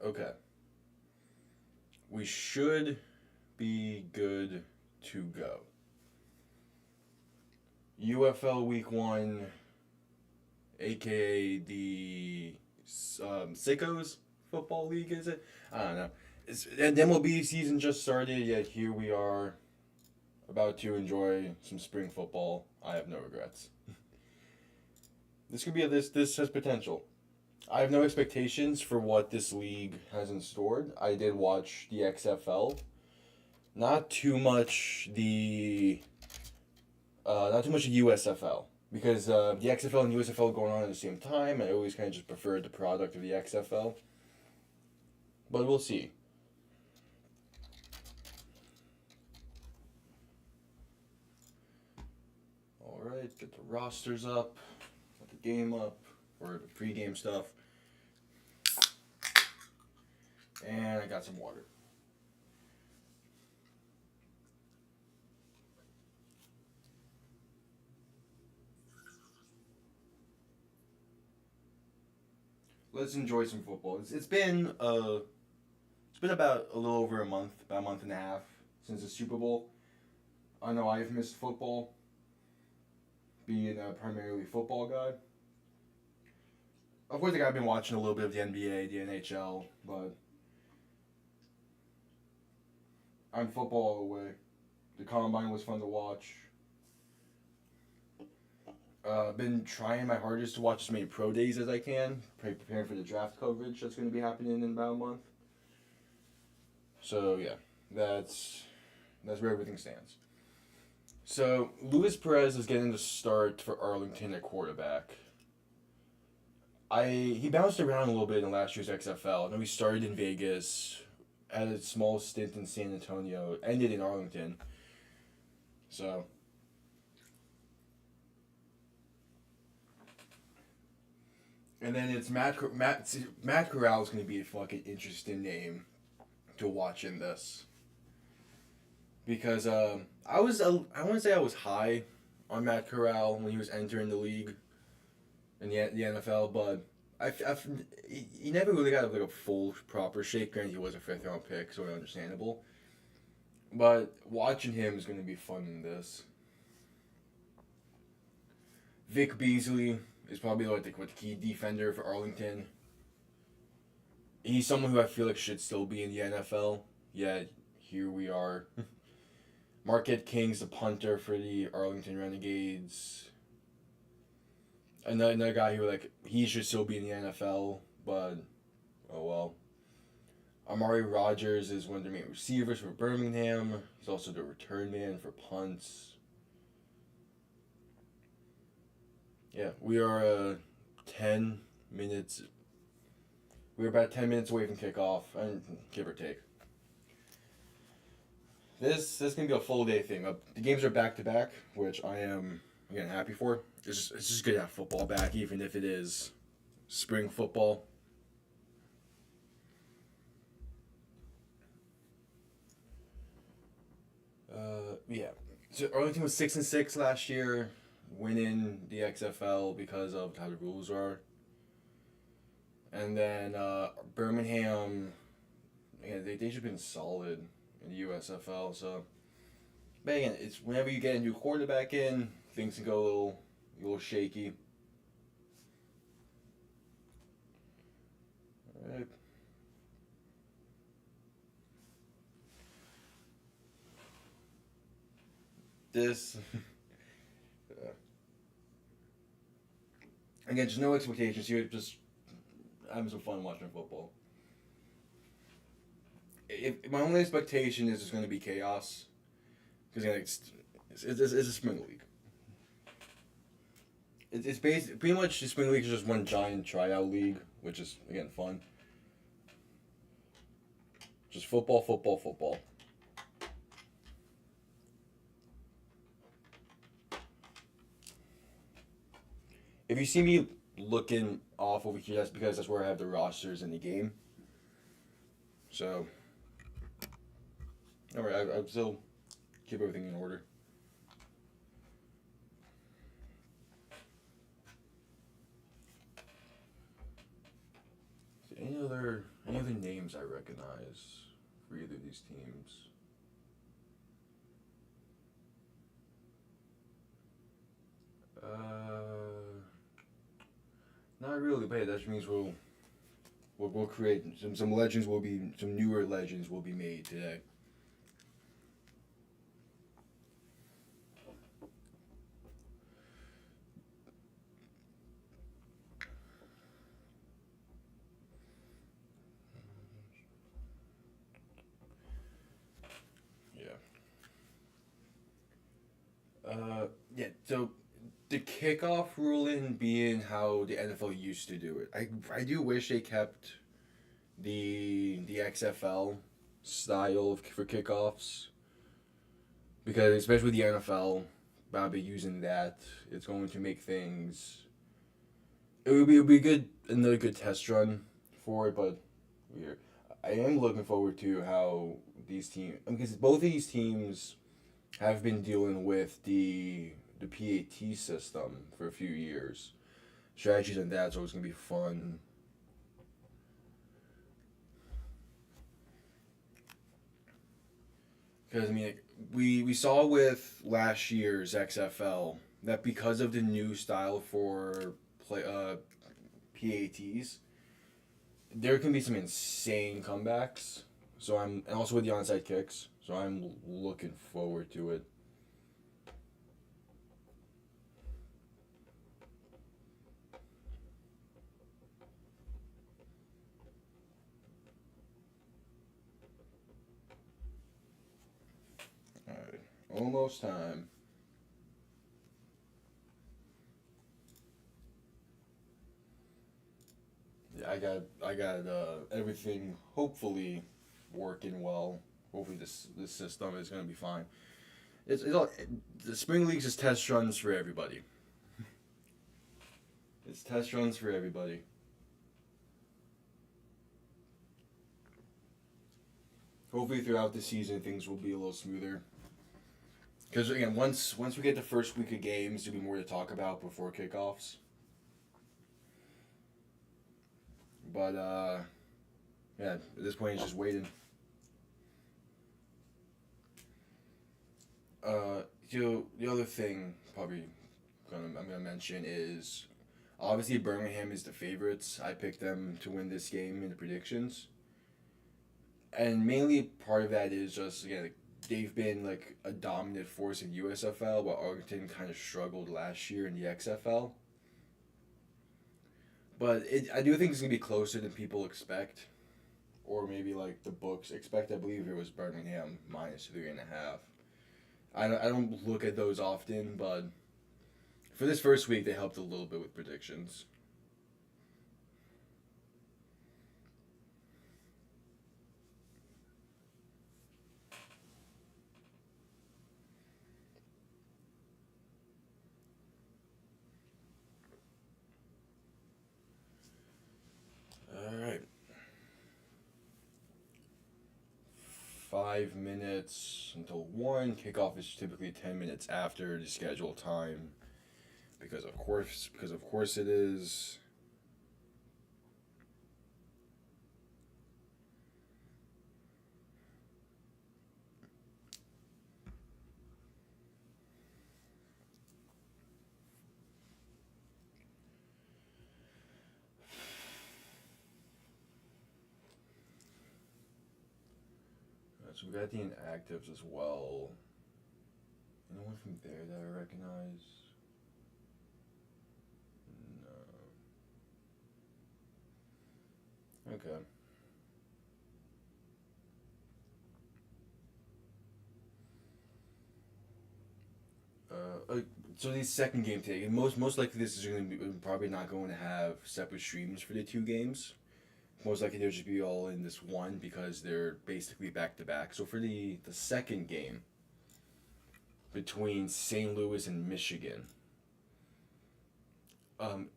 Okay. We should be good to go. UFL Week 1, aka the Sickos Football League, is it? I don't know. And MLB season just started, yet here we are about to enjoy some spring football. I have no regrets. This could be this has potential. I have no expectations for what this league has in store. I did watch the XFL. Not too much not too much the USFL because the XFL and USFL going on at the same time. I always kind of just preferred the product of the XFL, but we'll see. All right, get the rosters up, get the game up, or the pregame stuff, and I got some water. Let's enjoy some football. It's been about a little over a month, about a month and a half since the Super Bowl. I know I've missed football, being a primarily football guy. Of course, like, I've been watching a little bit of the NBA, the NHL, but I'm football all the way. The combine was fun to watch. Been trying my hardest to watch as many pro days as I can, preparing for the draft coverage that's going to be happening in about a month. So yeah, that's where everything stands. So Luis Perez is getting the start for Arlington at quarterback. He bounced around a little bit in last year's XFL. I know he started in Vegas, had a small stint in San Antonio, ended in Arlington. So. And then it's Matt Corral is going to be a fucking interesting name to watch in this. Because I want to say I was high on Matt Corral when he was entering the league in the NFL, but he never really got like a full proper shake. Granted, he was a 5th-round pick, so understandable. But watching him is going to be fun in this. Vic Beasley is probably like the key defender for Arlington. He's someone who I feel like should still be in the NFL. Yet here we are. Marquette King's the punter for the Arlington Renegades. Another guy who he should still be in the NFL, but oh well. Amari Rogers is one of the main receivers for Birmingham. He's also the return man for punts. Yeah, we are 10 minutes. We're about 10 minutes away from kickoff, and give or take. This can be a full day thing. The games are back to back, which I am again happy for. It's just good to have football back, even if it is spring football. Yeah. So Arlington was 6-6 last year, winning the XFL because of how the rules are. And then Birmingham, they should have been solid in the USFL. So, but again, it's whenever you get a new quarterback in, things can go a little shaky. All right. This again, just no expectations here. Just having some fun watching football. If my only expectation is there's going to be chaos, because it's a spring league. It's pretty much the spring league is just one giant tryout league, which is again fun. Just football, football, football. If you see me looking off over here, that's because that's where I have the rosters in the game. So, alright, I'll still keep everything in order. Any other names I recognize for either of these teams. Not really, but hey, that just means we'll create some legends. Will be some newer legends will be made today. Yeah. Yeah. So the kickoff ruling being how the NFL used to do it. I do wish they kept the XFL style for kickoffs because especially with the NFL, I'll be using that. It's going to make things. It would be good another good test run for it, but weird. I am looking forward to how these teams because both of these teams have been dealing with the PAT system for a few years. Strategies and that's always gonna be fun. Because I mean, like, we saw with last year's XFL that because of the new style for play PATs, there can be some insane comebacks. So I'm and also with the onside kicks. So I'm looking forward to it. All right, almost time. Yeah, I got everything hopefully working well. Hopefully this system is gonna be fine. It's all the spring leagues is test runs for everybody. It's test runs for everybody. Hopefully throughout the season things will be a little smoother. Because again, once we get the first week of games, there'll be more to talk about before kickoffs. But yeah, at this point it's just waiting. The other thing probably I'm gonna mention is obviously Birmingham is the favorites. I picked them to win this game in the predictions, and mainly part of that is just again like, they've been like a dominant force in USFL, while Arlington kind of struggled last year in the XFL. But I do think it's gonna be closer than people expect, or maybe like the books expect. I believe it was Birmingham minus 3.5. I don't look at those often, but for this first week they helped a little bit with predictions. All right, 5 minutes until one. Kickoff is typically 10 minutes after the scheduled time, because of course it is. So we got the inactives as well. Anyone from there that I recognize? No. Okay. Uh, uh, so the second game today, most likely this is going to be probably not going to have separate streams for the two games. Most likely they'll just be all in this one because they're basically back to back. So for the second game between St. Louis and Michigan, um,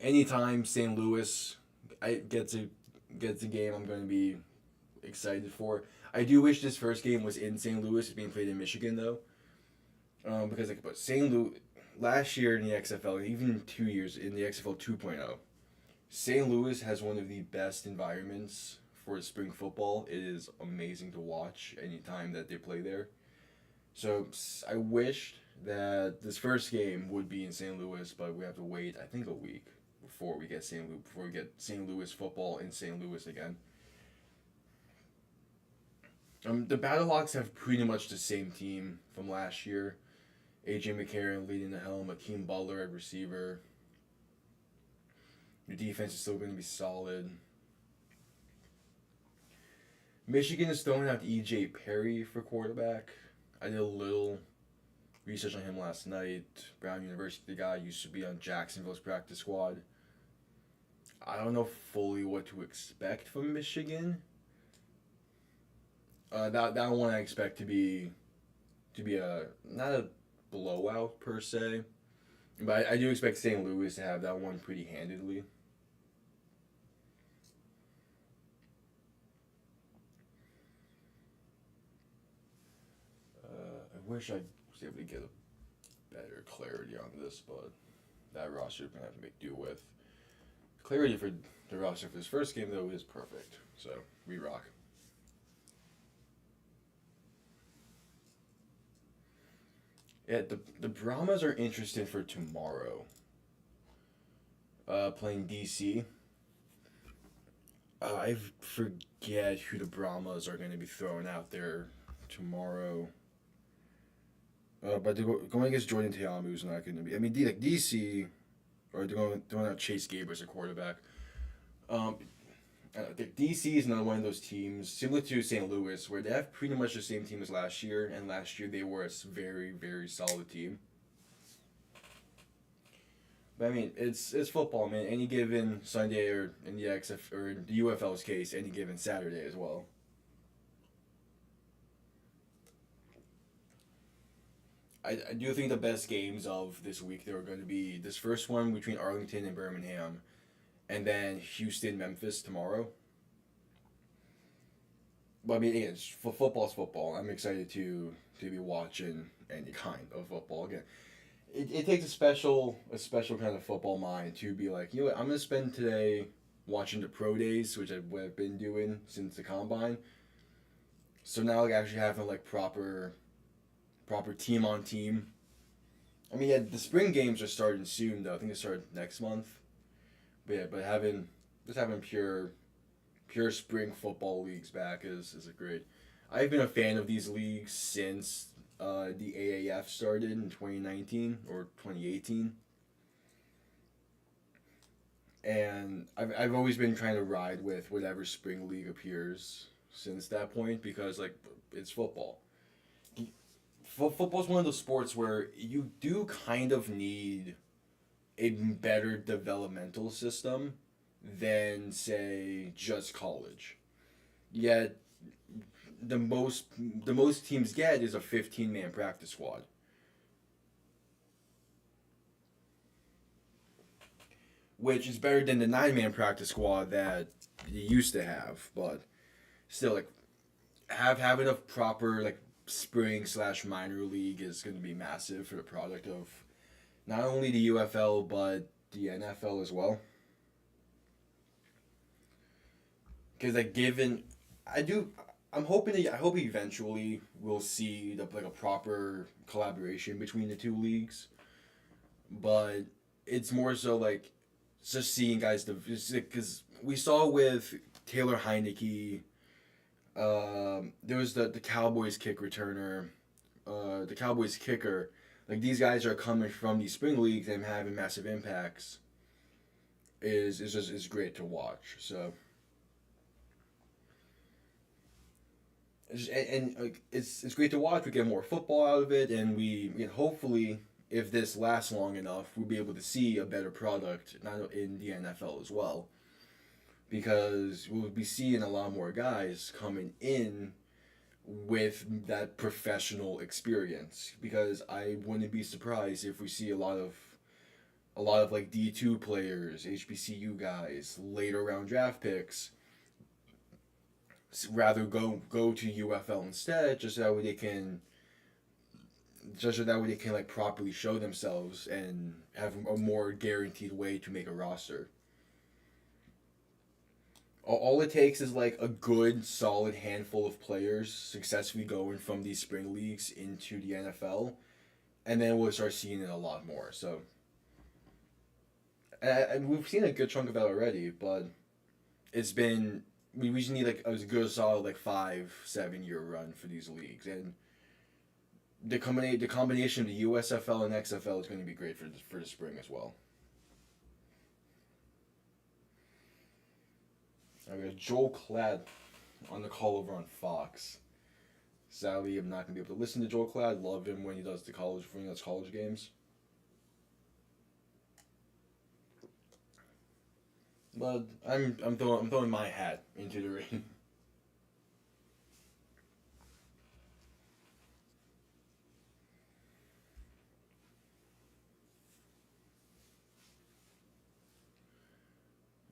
anytime St. Louis I gets a game, I'm going to be excited for. I do wish this first game was in St. Louis, it's being played in Michigan though, because like but St. Louis last year in the XFL, even 2 years in the XFL 2.0, St. Louis has one of the best environments for spring football. It is amazing to watch anytime that they play there. So I wished that this first game would be in St. Louis, but we have to wait, I think, a week before we get St. Louis football in St. Louis again. The Battlehawks have pretty much the same team from last year. AJ McCarron leading the helm, Akeem Butler at receiver. Your defense is still going to be solid. Michigan is throwing out EJ Perry for quarterback. I did a little research on him last night. Brown University guy, used to be on Jacksonville's practice squad. I don't know fully what to expect from Michigan. That one I expect to be a not a blowout per se, but I do expect St. Louis to have that one pretty handedly. I wish I was able to get a better clarity on this, but that roster is gonna have to make do with. Clarity for the roster for this first game though is perfect, so we rock. Yeah, the Brahmas are interested for tomorrow. Playing DC. I forget who the Brahmas are going to be throwing out there tomorrow. But they're going against Jordan Teamu, who's not going to be. I mean, like DC, or they're going out Chase Gaber as a quarterback. DC is another one of those teams, similar to St. Louis, where they have pretty much the same team as last year, and last year they were a very, very solid team. But I mean, it's football, man. Any given Sunday, or in the XF or in the UFL's case, any given Saturday as well. I do think the best games of this week there are going to be this first one between Arlington and Birmingham, and then Houston, Memphis tomorrow. But I mean, again, football's football. I'm excited to be watching any kind of football again. It takes a special kind of football mind to be like, you know what, I'm gonna spend today watching the pro days, which I've been doing since the combine. So now like actually having like proper team on team. I mean, yeah, the spring games are starting soon though. I think they start next month. But yeah, but having pure spring football leagues back is a great. I've been a fan of these leagues since the AAF started in 2019 or 2018. And I've always been trying to ride with whatever spring league appears since that point because like it's football. Football's one of those sports where you do kind of need a better developmental system than say just college. Yet the most teams get is a 15-man practice squad. Which is better than the 9-man practice squad that you used to have, but still like having a proper like spring/minor league is going to be massive for the product of not only the UFL but the NFL as well. Because like given, I hope eventually we'll see like a proper collaboration between the two leagues, but it's more so like just seeing guys because we saw with Taylor Heineke. There was the Cowboys kick returner, the Cowboys kicker. Like these guys are coming from these spring leagues and having massive impacts. Is great to watch. So. It's great to watch. We get more football out of it, and we hopefully, if this lasts long enough, we'll be able to see a better product not in the NFL as well, because we'll be seeing a lot more guys coming in with that professional experience. Because I wouldn't be surprised if we see a lot of like D2 players, HBCU guys, later round draft picks rather go to UFL instead, just so that way they can like properly show themselves and have a more guaranteed way to make a roster. All it takes is like a good, solid handful of players successfully going from these spring leagues into the NFL, and then we'll start seeing it a lot more. So, and we've seen a good chunk of that already, but it's been we just need like a good, solid like 5-7 year run for these leagues, and the combination of the USFL and XFL is going to be great for the spring as well. I got Joel Klatt on the call over on Fox. Sadly, I'm not gonna be able to listen to Joel Klatt. Love him when he does college games. But I'm throwing my hat into the ring.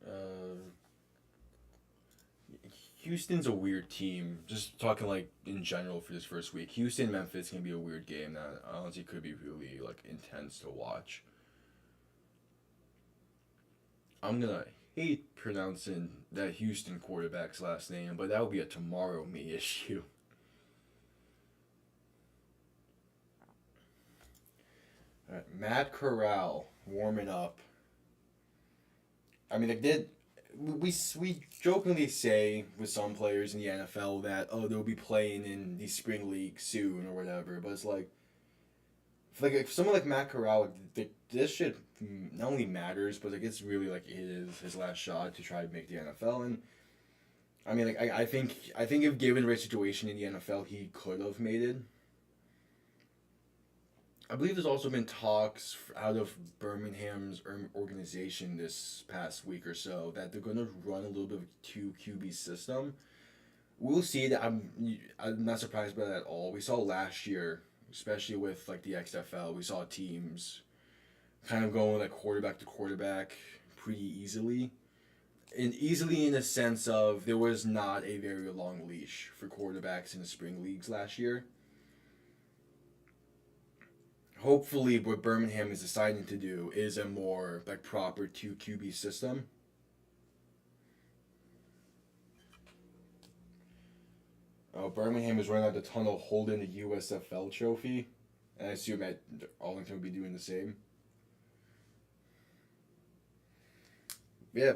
Uh, Houston's a weird team. Just talking like in general for this first week. Houston Memphis can be a weird game that honestly could be really like intense to watch. I'm gonna hate pronouncing that Houston quarterback's last name, but that will be a tomorrow me issue. All right, Matt Corral warming up. I mean, we jokingly say with some players in the NFL that they'll be playing in the spring league soon or whatever, but it's like if someone like Matt Corral, this shit not only matters, but like it's really like it is his last shot to try to make the NFL. And I mean, like I think if given the right situation in the NFL, he could have made it. I believe there's also been talks out of Birmingham's organization this past week or so that they're going to run a little bit of a two QB system. We'll see. That I'm not surprised by that at all. We saw last year, especially with like the XFL, we saw teams kind of going like quarterback to quarterback pretty easily. And easily in the sense of there was not a very long leash for quarterbacks in the spring leagues last year. Hopefully what Birmingham is deciding to do is a more like proper two QB system. Birmingham is running out the tunnel holding the USFL trophy. And I assume that Arlington will be doing the same. Yeah,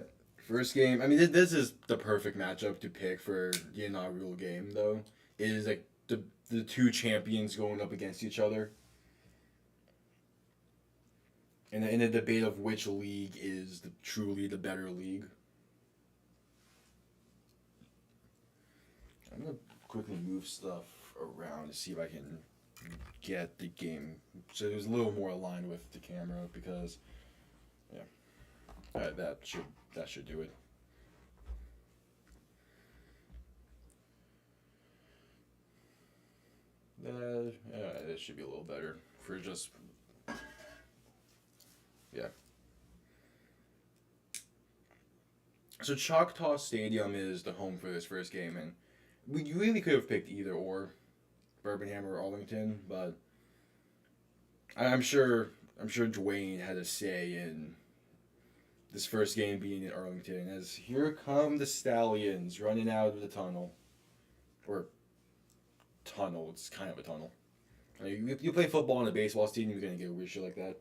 first game. I mean, this is the perfect matchup to pick for the inaugural game, though. It is like the two champions going up against each other. In a debate of which league is truly the better league. I'm going to quickly move stuff around to see if I can get the game so it was a little more aligned with the camera because, yeah, that should do it. This should be a little better for just, yeah. So Choctaw Stadium is the home for this first game, and we really could have picked either or, Birmingham or Arlington, but I'm sure Dwayne had a say in this first game being in Arlington. As here come the Stallions running out of the tunnel, or tunnel. It's kind of a tunnel. I mean, you play football in a baseball stadium, you're gonna get weird shit like that.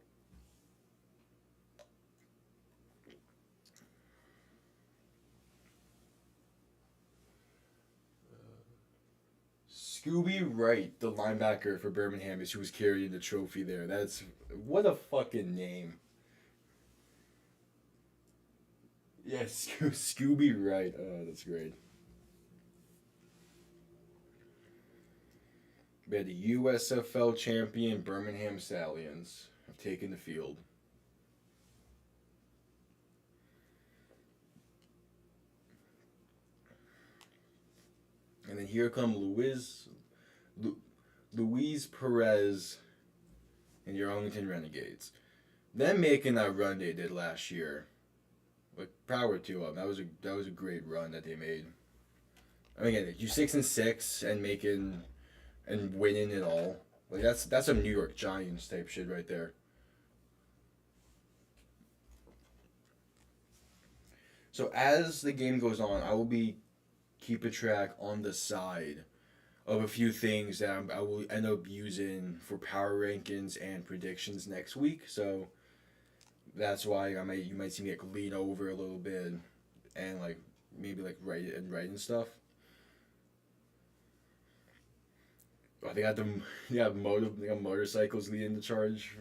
Scooby Wright, the linebacker for Birmingham, is who was carrying the trophy there. That's what a fucking name. Yeah, Scooby Wright. Oh, that's great. We had the USFL champion Birmingham Stallions have taken the field. And then here come Luis Perez and your Arlington Renegades. Them making that run they did last year, like power to them. That was a great run that they made. I mean, again, you 6-6 and making and winning it all. Like that's some New York Giants type shit right there. So as the game goes on, I will be keeping track on the side of a few things that I will end up using for power rankings and predictions next week. So that's why you might see me like lean over a little bit and like maybe like writing stuff. Oh, they got motorcycles leading the charge.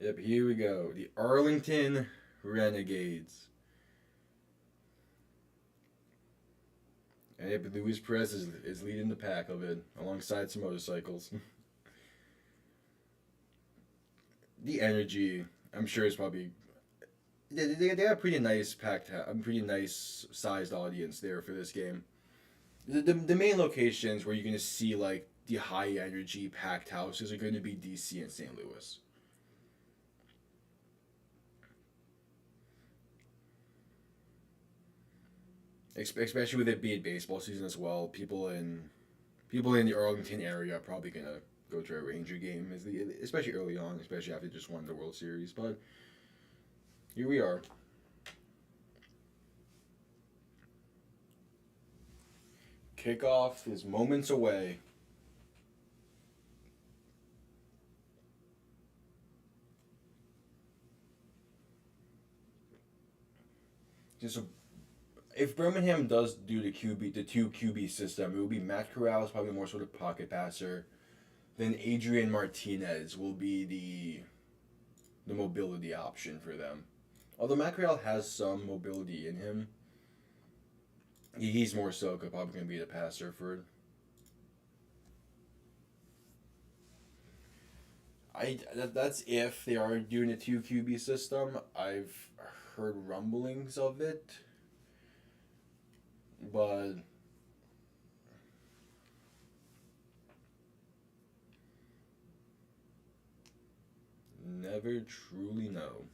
Yep, here we go. The Arlington Renegades. And yep, Luis Perez is leading the pack of it alongside some motorcycles. The energy, I'm sure, is probably they have a pretty nice a pretty nice sized audience there for this game. The main locations where you're gonna see like the high energy packed houses are going to be DC and St. Louis. Especially with it being baseball season as well, people in the Arlington area are probably gonna go to a Ranger game, especially early on, especially after they just won the World Series. But here we are. Kickoff is moments away. Just if Birmingham does do the two QB system, it will be Matt Corral is probably more sort of pocket passer. Then Adrian Martinez will be the mobility option for them. Although Matt Corral has some mobility in him, he's more so probably going to be the passer for. That's if they are doing a two QB system. I've heard rumblings of it, but never truly know.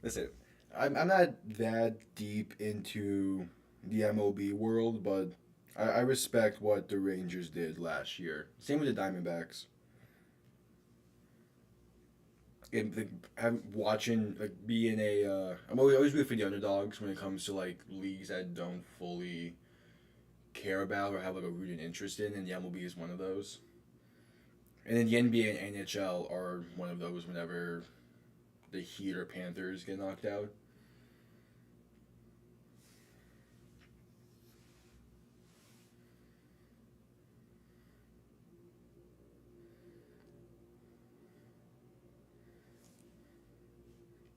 Listen, I'm not that deep into the MLB world, but I respect what the Rangers did last year. Same with the Diamondbacks. And like, watching like being I'm always rooting for the underdogs when it comes to like leagues that don't fully care about or have like a rooted interest in, and the MLB is one of those. And then the NBA and NHL are one of those whenever the Heat or Panthers get knocked out.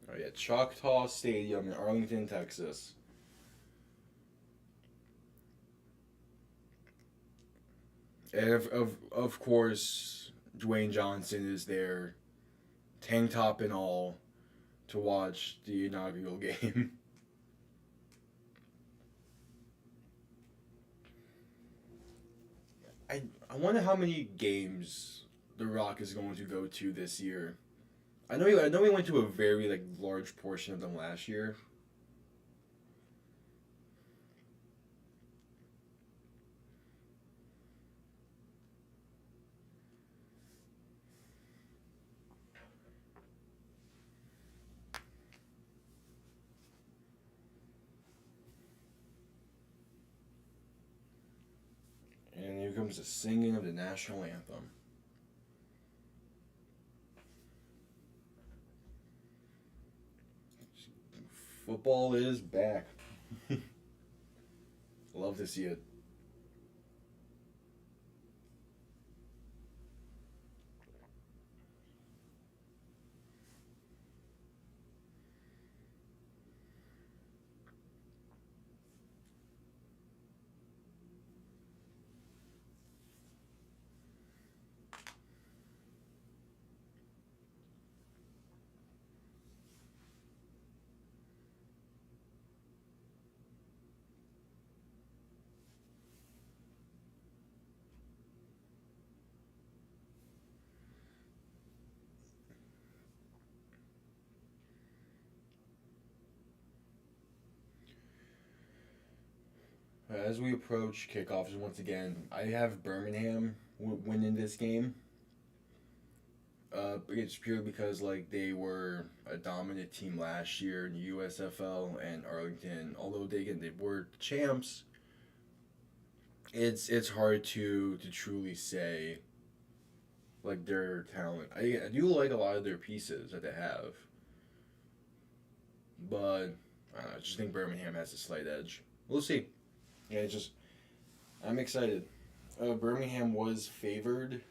Oh yeah, Choctaw Stadium in Arlington, Texas. And of course, Dwayne Johnson is there, tank top and all, to watch the inaugural game. I wonder how many games The Rock is going to go to this year. I know he went to a very like large portion of them last year. And here comes the singing of the national anthem. Football is back. Love to see it. As we approach kickoffs once again, I have Birmingham winning this game. It's purely because like they were a dominant team last year in the USFL, and Arlington, although they were champs, it's hard to truly say like their talent. I do like a lot of their pieces that they have, but I just think Birmingham has a slight edge. We'll see. Yeah, it's just I'm excited. Birmingham was favored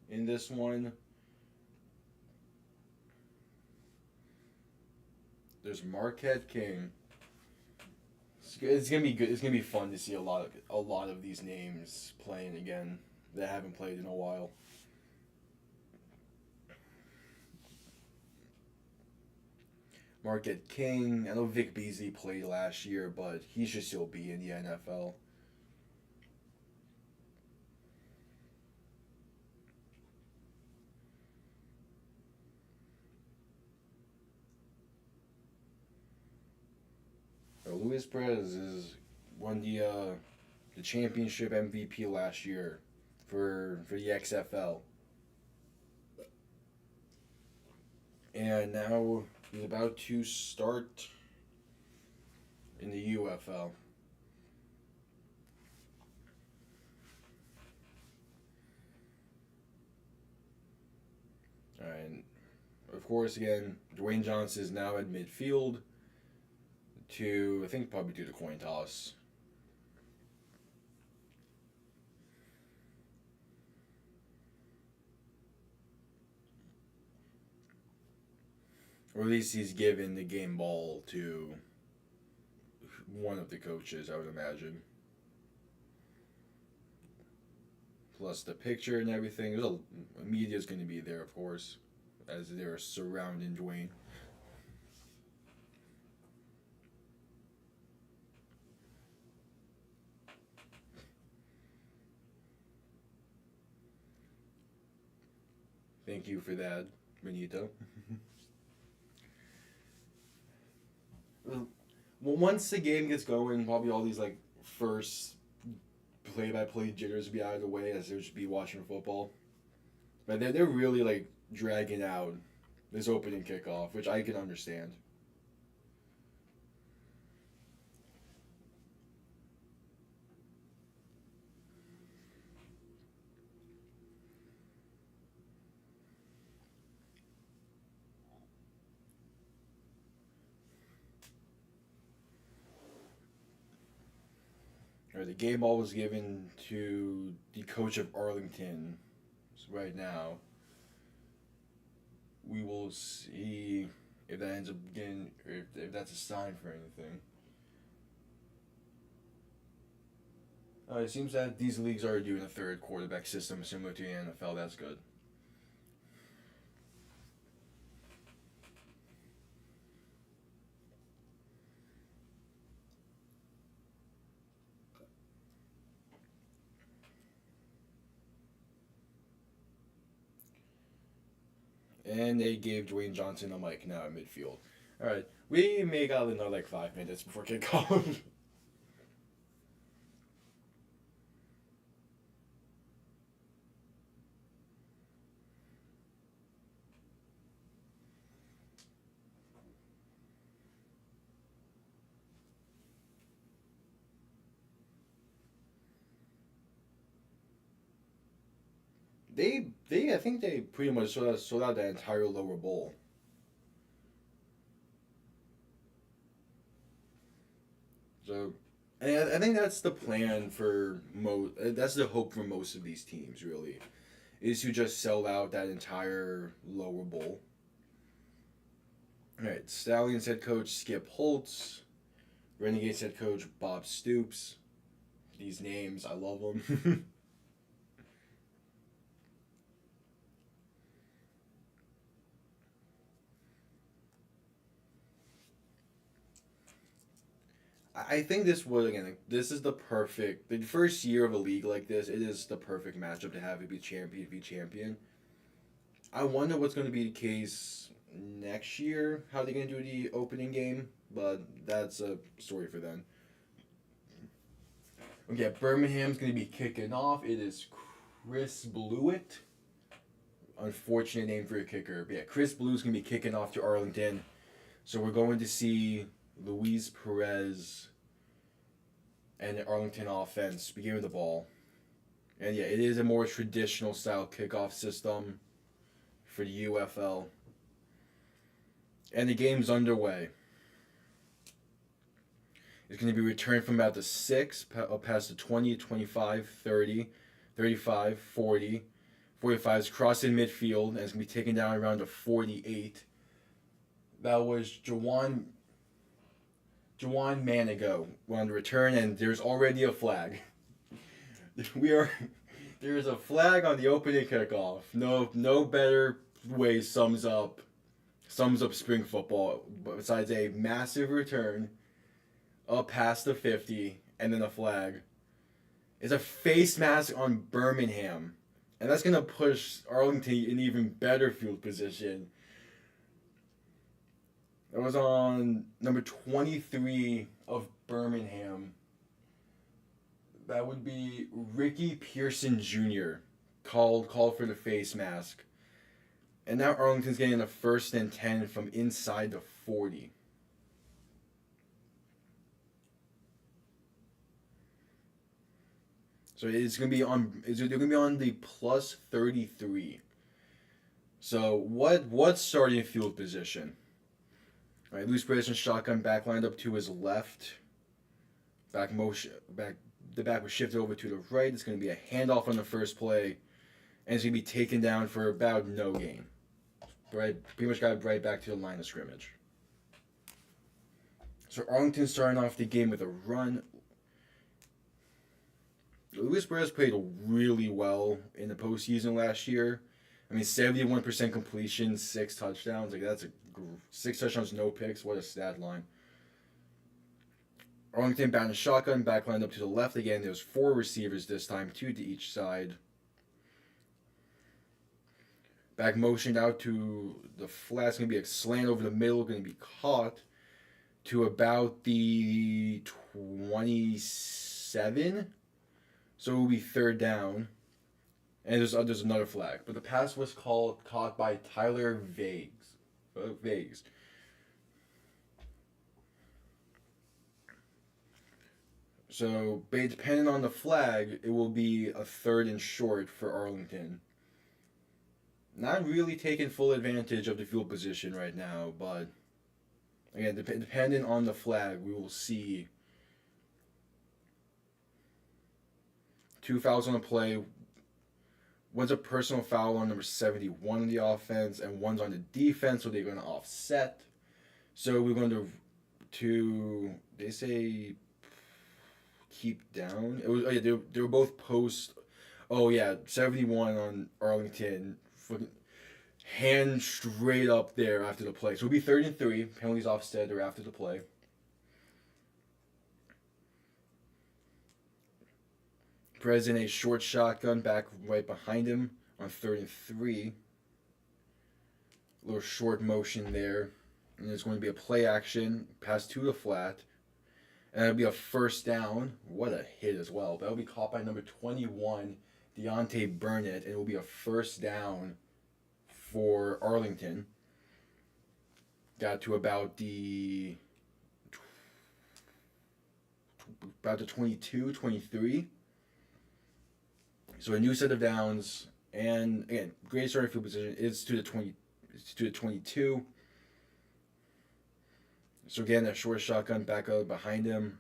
in this one. There's Marquette King. It's gonna be good. It's gonna be fun to see a lot of these names playing again that haven't played in a while. Marquette King. I know Vic Beasley played last year, but he should still be in the NFL. Luis Perez is won the championship MVP last year for the XFL, and now he's about to start in the UFL. And of course, again, Dwayne Johnson is now at midfield to I think probably do the coin toss. Or at least he's given the game ball to one of the coaches, I would imagine. Plus the picture and everything. Media's going to be there, of course, as they're surrounding Dwayne. Thank you for that, Benito. Well, once the game gets going, probably all these like first play-by-play jitters will be out of the way as they'll just be watching football. But they're really like dragging out this opening kickoff, which I can understand. Or the game ball was given to the coach of Arlington. So right now, we will see if that ends up getting, or if that's a sign for anything. It seems that these leagues are doing a third quarterback system similar to the NFL. That's good. And they gave Dwayne Johnson a mic now at midfield. All right, we may got another like 5 minutes before kickoff. I think they pretty much sold out that entire lower bowl. So, and I think that's the plan for That's the hope for most of these teams, really, is to just sell out that entire lower bowl. All right, Stallions head coach Skip Holtz, Renegades head coach Bob Stoops. These names, I love them. I think this is the first year of a league like this. It is the perfect matchup to have it be champion be champion. I wonder what's going to be the case next year. How they're going to do the opening game, but that's a story for then. Okay, Birmingham's going to be kicking off. It is Chris Blewett. Unfortunate name for a kicker. But yeah, Chris Blue's going to be kicking off to Arlington. So we're going to see Luis Perez and the Arlington offense begin with the ball. And yeah, it is a more traditional style kickoff system for the UFL. And the game's underway. It's going to be returned from about the 6, up past the 20, 25, 30, 35, 40. 45 is crossing midfield, and it's going to be taken down around the 48. That was Jawan Manigo on the return, and there's already a flag. There's a flag on the opening kickoff. No better way sums up spring football besides a massive return up past the 50 and then a flag. It's a face mask on Birmingham, and that's gonna push Arlington in even better field position. That was on number 23 of Birmingham. That would be Ricky Pearson Jr. called for the face mask. And now Arlington's getting a 1st and 10 from inside the 40. So it's gonna be on the plus 33. So what's starting field position? All right, Luis Perez and shotgun back lined up to his left. The back was shifted over to the right. It's going to be a handoff on the first play, and it's going to be taken down for about no gain. Right, pretty much got it right back to the line of scrimmage. So Arlington starting off the game with a run. Luis Perez played really well in the postseason last year. I mean, 71% completion, 6 touchdowns. Like that's 6 touchdowns, no picks. What a stat line. Arlington bound a shotgun, back lined up to the left again. There's 4 receivers this time, 2 to each side. Back motioned out to the flat. It's going to be a slant over the middle, going to be caught to about the 27. So it will be 3rd down. And there's another flag. But the pass was caught by Tyler Vagues. So, depending on the flag, it will be a 3rd and short for Arlington. Not really taking full advantage of the field position right now, but again, depending on the flag, we will see 2 fouls on the play. One's a personal foul on number 71 on the offense, and one's on the defense, so they're going to offset. So we're going to they say keep down. It was they were both post. Oh yeah, 71 on Arlington, hand straight up there after the play. So it'll be 3rd and 3. Penalties offset or after the play. Perez in a short shotgun back right behind him on 3rd and 3. A little short motion there. And there's going to be a play action, pass to the flat. And it'll be a 1st down. What a hit as well. But that'll be caught by number 21, Deontay Burnett. And it will be a 1st down for Arlington. Got to about the 22, 23. So a new set of downs, and again, great starting field position. It's to the 22. So again, that short shotgun back up behind him.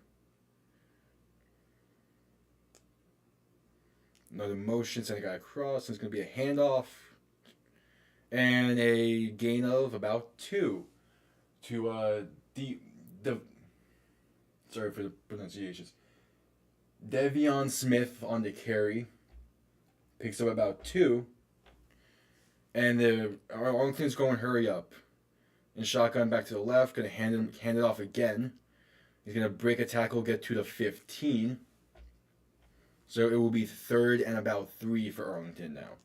Another motion, sending a guy across. And it's going to be a handoff, and a gain of about 2 to the sorry for the pronunciations. Devion Smith on the carry. Picks up about 2. And Arlington's going hurry up. And shotgun back to the left. Going to hand it off again. He's going to break a tackle, get to the 15. So it will be 3rd and about 3 for Arlington now.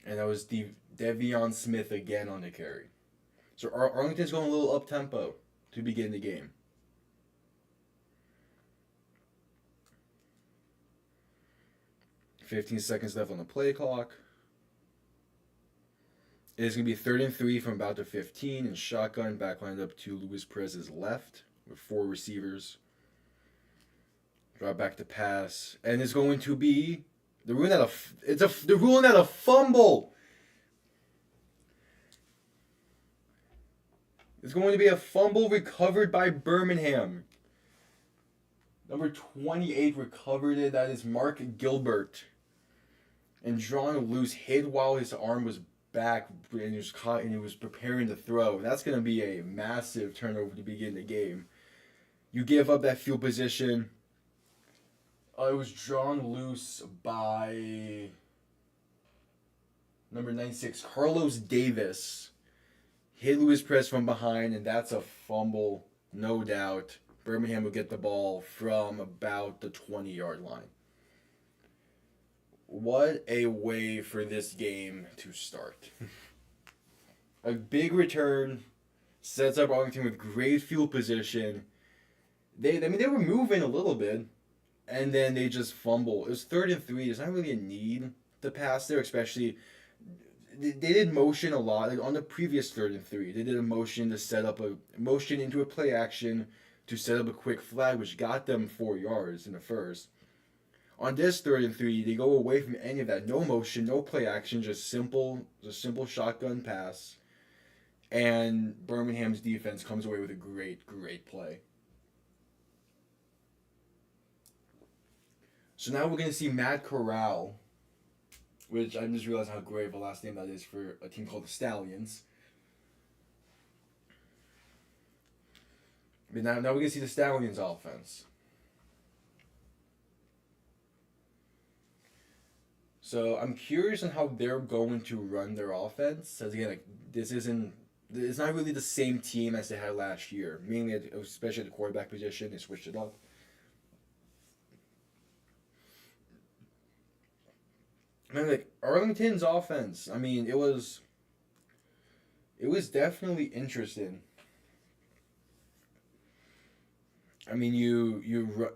And that was Devion Smith again on the carry. So Arlington's going a little up tempo to begin the game. $15 left on the play clock. It is going to be 3rd and 3 from about the 15, and shotgun back lined up to Luis Perez's left with 4 receivers. Drop back to pass, and it's going to be they're ruling out a fumble. It's going to be a fumble recovered by Birmingham. Number 28 recovered it. That is Mark Gilbert. And drawn loose, hit while his arm was back, and he was caught, and he was preparing to throw. That's going to be a massive turnover to begin the game. You give up that field position. It was drawn loose by number 96, Carlos Davis. Hit Luis Perez from behind, and that's a fumble, no doubt. Birmingham will get the ball from about the 20-yard line. What a way for this game to start. A big return sets up Arlington with great field position. They were moving a little bit, and then they just fumble. It was 3rd and 3. There's not really a need to pass there, especially they did motion a lot. Like on the previous 3rd and 3, they did a motion to set up a motion into a play action to set up a quick flag, which got them 4 yards in the first. On this 3rd and 3, they go away from any of that. No motion, no play action, just simple shotgun pass. And Birmingham's defense comes away with a great, great play. So now we're going to see Matt Corral, which I just realized how great of a last name that is for a team called the Stallions. But now we're going to see the Stallions offense. So I'm curious on how they're going to run their offense. As again, it's not really the same team as they had last year. Mainly, especially at the quarterback position, they switched it up. Arlington's offense, it was definitely interesting. You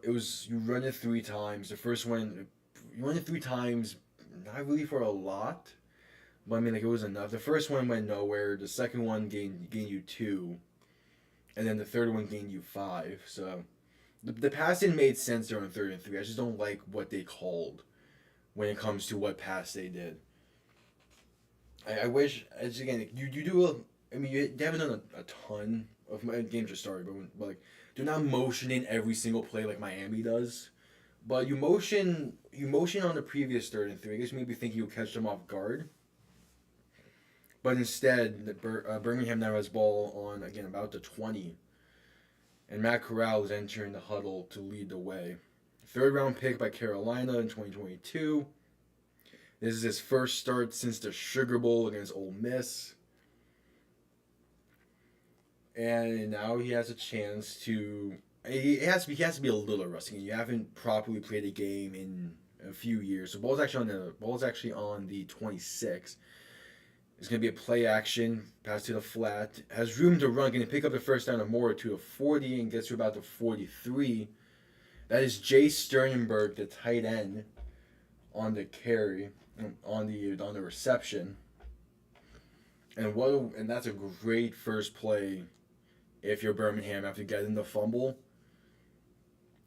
run it 3 times. The first one, you run it 3 times, not really for a lot, but it was enough. The first one went nowhere. The second one gained you 2, and then the third one gained you 5. So the passing made sense during 3rd and 3. I just don't like what they called when it comes to what pass they did. I wish, as again, you haven't done a ton of games just started, but they're not motioning every single play like Miami does. But you motion on the previous 3rd and 3. I guess maybe thinking you'll catch them off guard. But instead, Birmingham now has ball on, again, about the 20. And Matt Corral is entering the huddle to lead the way. 3rd-round pick by Carolina in 2022. This is his first start since the Sugar Bowl against Ole Miss. And now he has a chance to... He has to be a little rusty. You haven't properly played a game in a few years. So ball's actually on the 26. It's going to be a play action, pass to the flat. Has room to run. Going to pick up the first down or more to the 40 and gets to about the 43. That is Jay Sternenberg, the tight end, on the carry, on the reception. And that's a great first play if you're Birmingham after getting the fumble.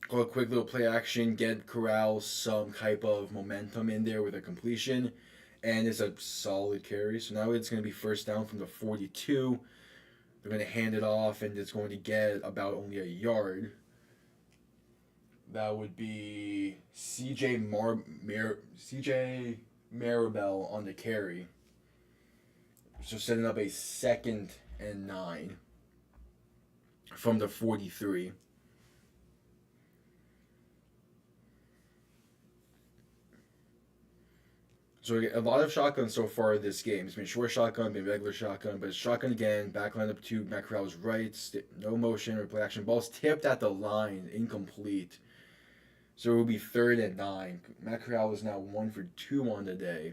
Call a quick little play action, get Corral some type of momentum in there with a completion, and it's a solid carry. So now it's going to be first down from the 42. They're going to hand it off, and it's going to get about only a yard. That would be CJ Maribel on the carry. So setting up a 2nd and 9 from the 43. So a lot of shotguns so far this game. It's been short shotgun, been regular shotgun, but it's shotgun again. Back line up to Matt Corral's right. No motion or play action. Ball's tipped at the line, incomplete. So it will be 3rd and 9. Matt Corral is now 1 for 2 on the day.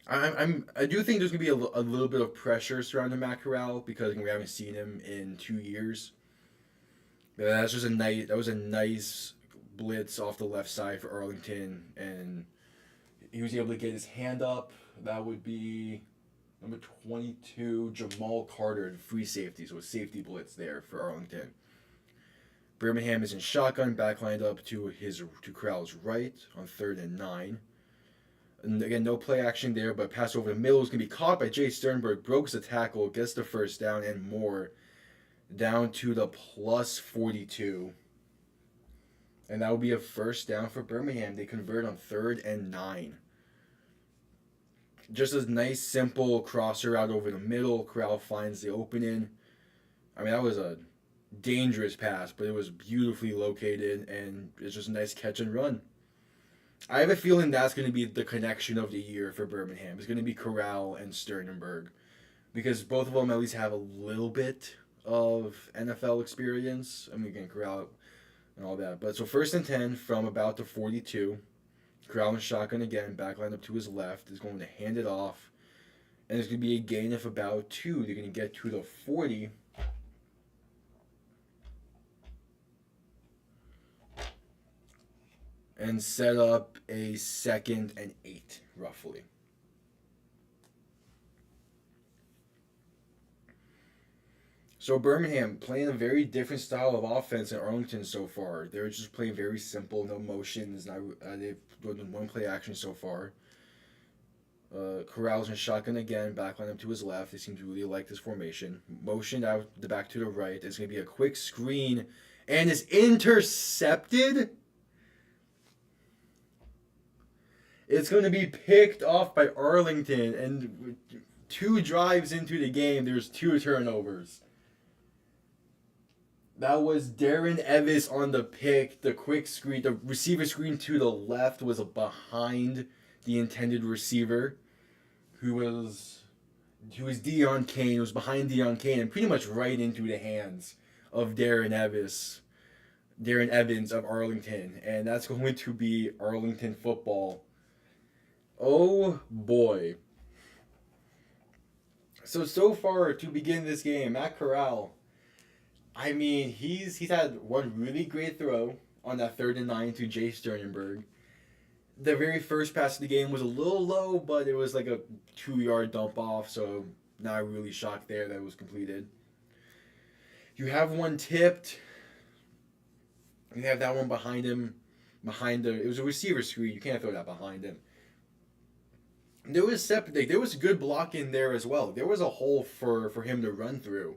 I do think there's gonna be a little bit of pressure surrounding Matt Corral because we haven't seen him in 2 years. But that's just a nice. That was a nice blitz off the left side for Arlington, and he was able to get his hand up. That would be number 22, Jamal Carter, free safety. So a safety blitz there for Arlington. Birmingham is in shotgun, back lined up to Corral's right on 3rd and 9. And again, no play action there, but pass over the middle is going to be caught by Jay Sternberg, breaks the tackle, gets the first down and more, down to the plus 42. And that will be a first down for Birmingham. They convert on 3rd and 9. Just a nice, simple crosser out over the middle. Corral finds the opening. I mean, that was a dangerous pass, but it was beautifully located, and it's just a nice catch and run. I have a feeling that's going to be the connection of the year for Birmingham. It's going to be Corral and Sternberg, because both of them at least have a little bit of NFL experience. I mean, again, Corral and all that. But so 1st and 10 from about the 42. Corral in shotgun again, back line up to his left, is going to hand it off. And there's going to be a gain of about 2. They're going to get to the 40. And set up a 2nd and 8, roughly. So Birmingham playing a very different style of offense than Arlington so far. They're just playing very simple, no motions. They've done one play action so far. Corral's in shotgun again, backline up to his left. They seem to really like this formation. Motioned out the back to the right. It's going to be a quick screen, and is intercepted. It's going to be picked off by Arlington, and 2 drives into the game, there's 2 turnovers. That was Darren Evans on the pick. The quick screen, the receiver screen to the left was behind the intended receiver, who was Deion Kane. It was behind Deion Kane and pretty much right into the hands of Darren Evans of Arlington, and that's going to be Arlington football. Oh boy. So far to begin this game, Matt Corral, I mean, he's had one really great throw on that 3rd and 9 to Jay Sternberg. The very first pass of the game was a little low, but it was like a 2-yard dump off, so not really shocked there that it was completed. You have one tipped. You have that one behind him. It was a receiver screen. You can't throw that behind him. There was good block in there as well. There was a hole for him to run through.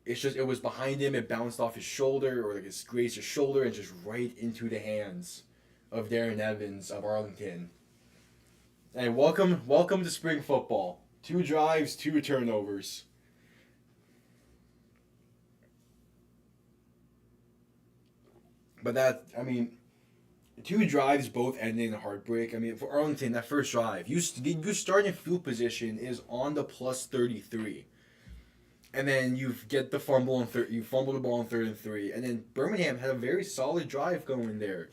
It's just it was behind him. It bounced off his shoulder, or like it grazed his shoulder, and just right into the hands of Darren Evans of Arlington. And welcome to spring football. 2 drives, 2 turnovers. But 2 drives both ending in heartbreak. I mean, for Arlington, that first drive, you starting field position is on the plus 33. And then you get the fumble you fumble the ball on 3rd and 3. And then Birmingham had a very solid drive going there.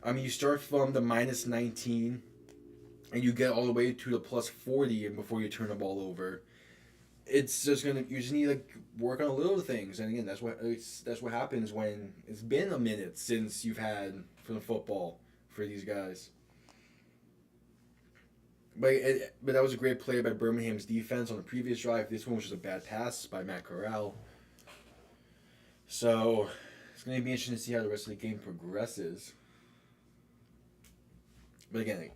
I mean, you start from the minus 19, and you get all the way to the plus 40 and before you turn the ball over. It's just you just need to work on little things. And again, that's what happens when it's been a minute since you've had for the football for these guys. But that was a great play by Birmingham's defense on the previous drive. This one was just a bad pass by Matt Corral. So it's going to be interesting to see how the rest of the game progresses. But again,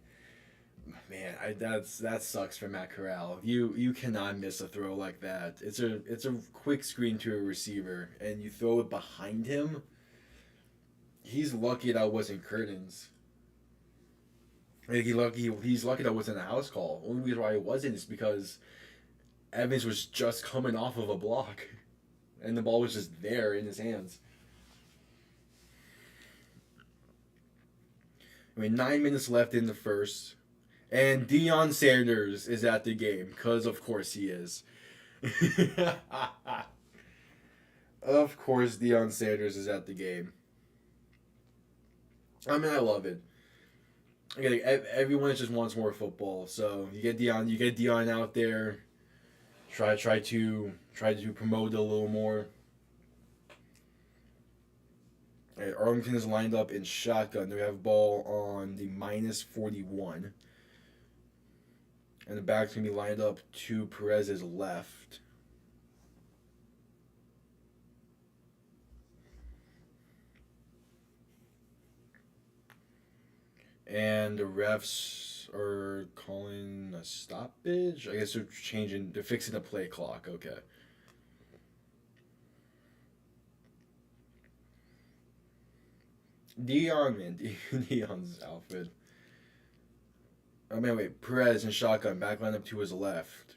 man, that sucks for Matt Corral. You cannot miss a throw like that. It's a quick screen to a receiver, and you throw it behind him. He's lucky that wasn't curtains. He's lucky that wasn't a house call. Only reason why it wasn't is because Evans was just coming off of a block, and the ball was just there in his hands. I mean, 9 minutes left in the first, and Deion Sanders is at the game, because of course he is. Of course Deion Sanders is at the game. I mean, I love it. Like, everyone just wants more football. So you get Dion out there. Try to promote it a little more. Right, Arlington is lined up in shotgun. They have ball on the -41. And the back's going to be lined up to Perez's left. And the refs are calling a stoppage. I guess they're fixing the play clock. Okay. Dion, man, Dion's outfit. Oh man, wait. Perez in shotgun, back line up to his left.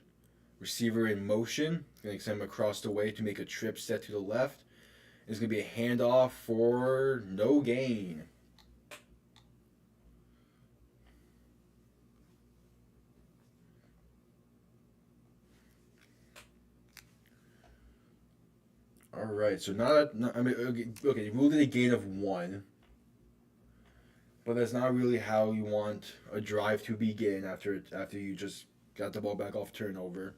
Receiver in motion, gonna send him across the way to make a trip set to the left. It's gonna be a handoff for no gain. All right, so I mean, okay, you ruled it a gain of 1, but that's not really how you want a drive to begin after you just got the ball back off turnover.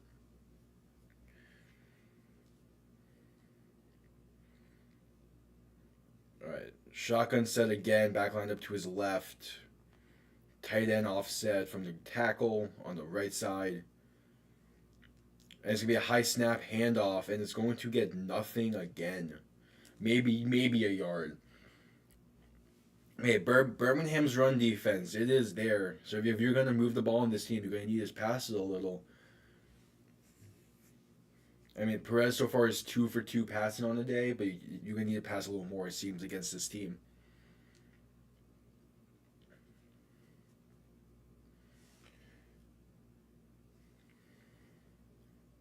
All right, shotgun set again, back lined up to his left. Tight end offset from the tackle on the right side. And it's gonna be a high snap handoff, and it's going to get nothing again. Maybe a yard. Hey, Birmingham's run defense, it is there. So if you're gonna move the ball in this team, you're gonna need his passes a little. I mean, Perez so far is 2 for 2 passing on the day, but you're gonna need to pass a little more. It seems against this team.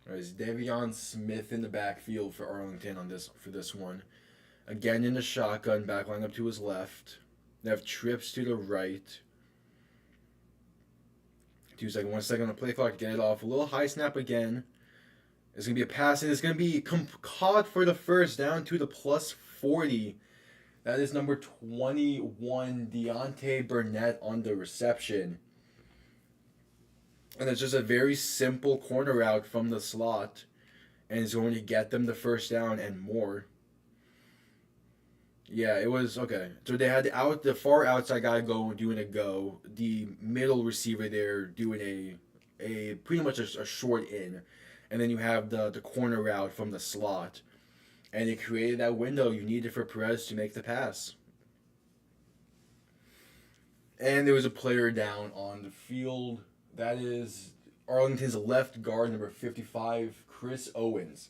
There's Devion Smith in the backfield for Arlington for this one. Again in the shotgun, back line up to his left. They have trips to the right. 2 seconds, 1 second on the play clock. Get it off. A little high snap again. It's gonna be a pass, and it's gonna be caught for the first down to the +40. That is number 21, Deontay Burnett on the reception. And it's just a very simple corner route from the slot, and it's going to get them the first down and more. Yeah, it was okay. So they had the far outside guy doing a go, the middle receiver there doing a pretty much a short in, and then you have the corner route from the slot, and it created that window you needed for Perez to make the pass. And there was a player down on the field. That is Arlington's left guard, number 55, Chris Owens.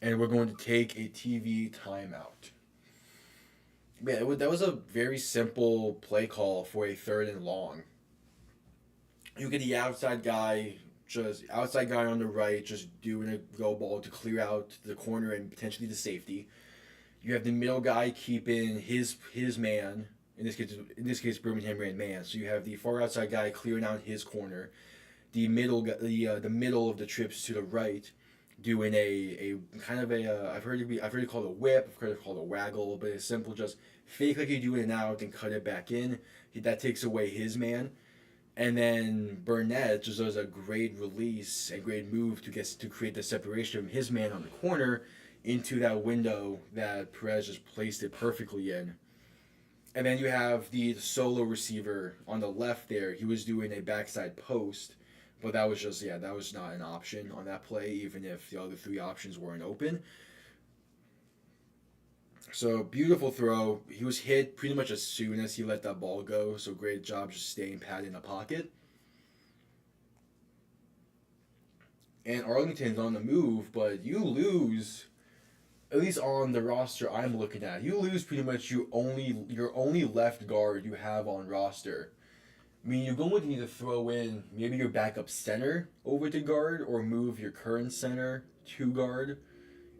And we're going to take a TV timeout. Yeah, that was a very simple play call for a 3rd and long. You get the outside guy on the right, just doing a go ball to clear out the corner and potentially the safety. You have the middle guy keeping his man. In this case, Birmingham ran man. So you have the far outside guy clearing out his corner. The middle of the trips to the right, doing a kind of a I've heard it called a whip. I've heard it called a waggle, but it's simple. Just fake like you're doing it now, then cut it back in. That takes away his man. And then Burnett just does a great release and great move to create the separation from his man on the corner into that window that Perez just placed it perfectly in. And then you have the solo receiver on the left there. He was doing a backside post, but that was not an option on that play, even if the other 3 options weren't open. So, beautiful throw. He was hit pretty much as soon as he let that ball go, so great job just staying pat in the pocket. And Arlington's on the move, but you lose, at least on the roster I'm looking at, you lose pretty much your only left guard you have on roster. I mean, you're going to need to throw in maybe your backup center over to guard, or move your current center to guard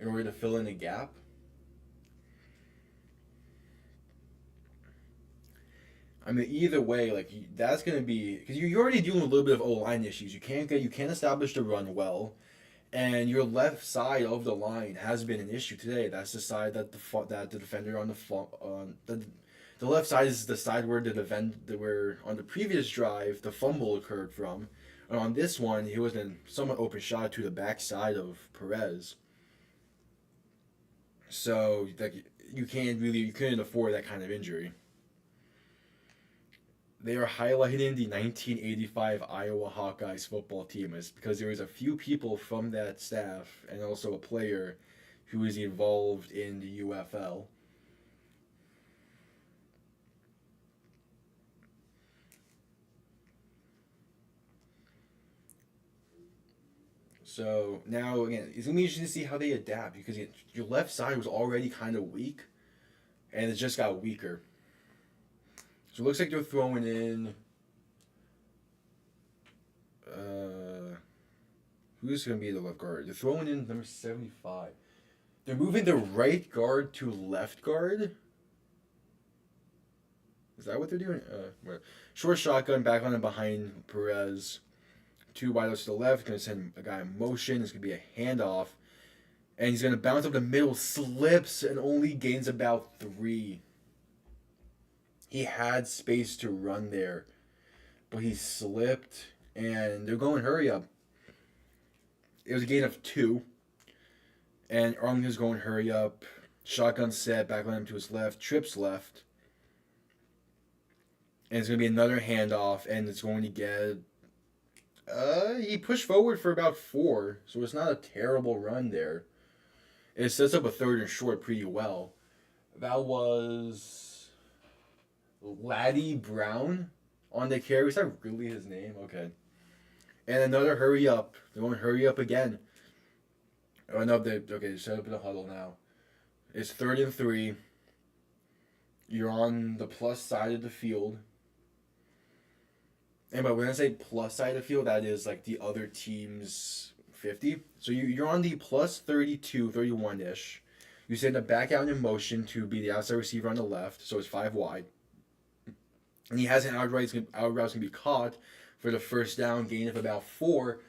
in order to fill in the gap. I mean, either way, like that's gonna be because you're already dealing with a little bit of O-line issues. You can't establish the run well, and your left side of the line has been an issue today. That's the side that the defender on the The left side is the side where the event that were on the previous drive the fumble occurred from, and on this one he was in somewhat open shot to the backside of Perez. So like you couldn't afford that kind of injury. They are highlighting the 1985 Iowa Hawkeyes football team is because there was a few people from that staff and also a player who was involved in the UFL. So now again, it's gonna be interesting to see how they adapt because your left side was already kind of weak, and it just got weaker. So it looks like they're throwing in. Who's gonna be the left guard? They're throwing in number 75. They're moving the right guard to left guard. Is that what they're doing? Short shotgun back on and behind Perez. Two wideouts to the left. Going to send a guy in motion. It's going to be a handoff. And he's going to bounce up the middle. Slips and only gains about 3. He had space to run there. But he slipped. And they're going hurry up. It was a gain of 2. And Arlington's going hurry up. Shotgun set. Back on him to his left. Trips left. And it's going to be another handoff. And it's going to get... he pushed forward for about 4, so it's not a terrible run there. It sets up a third and short pretty well. That was Laddie Brown on the carry. Is that really his name? Okay. And another hurry up. They're going to hurry up again. Oh no, they set up in a huddle now. It's 3rd and 3. You're on the plus side of the field. And but when I say plus side of the field, that is like the other team's 50. So you're on the plus 32, 31-ish. You send a back out in motion to be the outside receiver on the left, so it's 5 wide. And he has an out route's going to be caught for the first down, gain of about 4.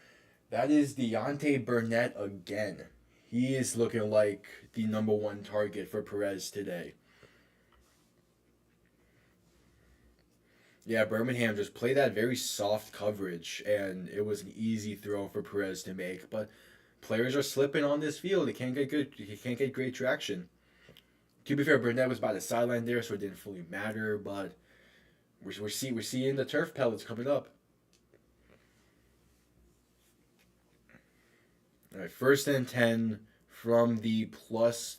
That is Deontay Burnett again. He is looking like the number 1 target for Perez today. Yeah, Birmingham just played that very soft coverage, and it was an easy throw for Perez to make. But players are slipping on this field. They can't get good. He can't get great traction. To be fair, Burnett was by the sideline there, so it didn't fully matter. But we're seeing the turf pellets coming up. All right, 1st and 10 from the plus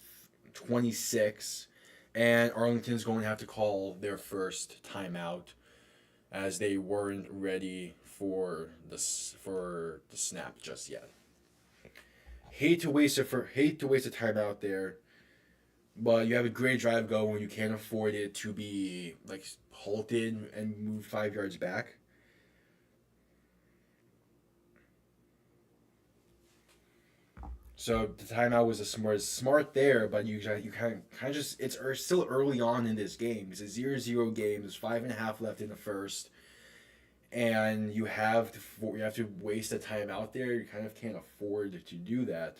26, and Arlington's going to have to call their first timeout, as they weren't ready for the snap just yet. Hate to waste a timeout there, but you have a great drive going. You can't afford it to be like halted and moved 5 yards back. So the timeout was smart there, but you kind of just it's still early on in this game. It's a 0-0 game. There's 5.5 left in the first, and you have to waste a timeout there. You kind of can't afford to do that.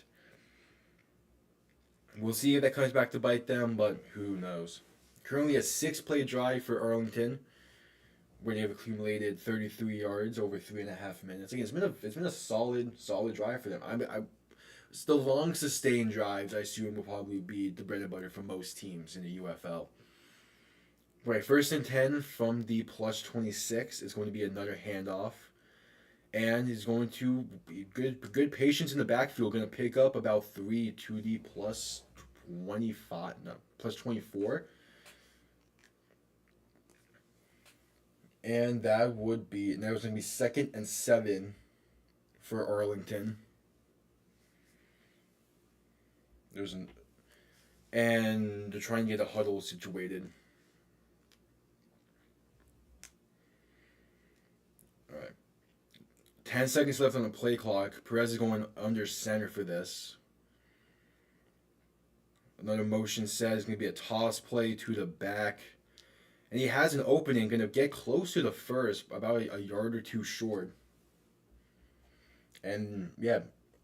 We'll see if that comes back to bite them, but who knows? Currently a 6-play drive for Arlington, where they have accumulated 33 yards over 3.5 minutes. Again, it's been a solid drive for them. It's the long sustained drives, I assume, will probably be the bread and butter for most teams in the UFL. Right, 1st and 10 from the plus 26 is going to be another handoff. And he's going to be good patience in the backfield, going to pick up about 3 to the plus 24. And that was going to be 2nd and 7 for Arlington. And they're trying to get a huddle situated. All right. 10 seconds left on the play clock. Perez is going under center for this. Another motion set is going to be a toss play to the back. And he has an opening, going to get close to the first, about a yard or 2 short. And yeah,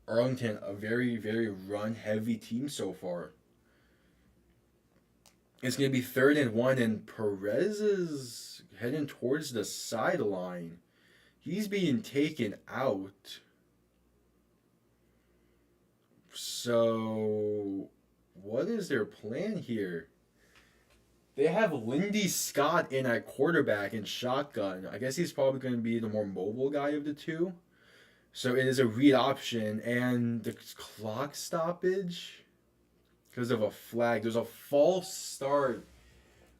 Arlington, a very, very run-heavy team so far. It's going to be 3rd and 1, and Perez is heading towards the sideline. He's being taken out. So, what is their plan here? They have Lindy Scott in at quarterback and shotgun. I guess he's probably going to be the more mobile guy of the two. So it is a read option, and the clock stoppage because of a flag. There's a false start.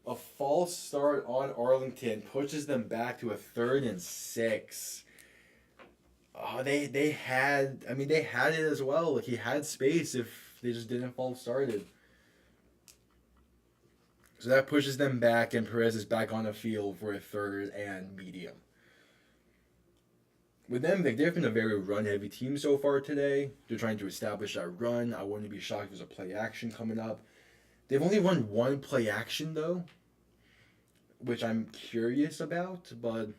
A false start on Arlington pushes them back to a 3rd and 6. Oh, they had. I mean, they had it as well. Like, he had space if they just didn't false started. So that pushes them back, and Perez is back on the field for a 3rd and medium. With them, they've been a very run-heavy team so far today. They're trying to establish that run. I wouldn't be shocked if there's a play action coming up. They've only run one play action, though, which I'm curious about. But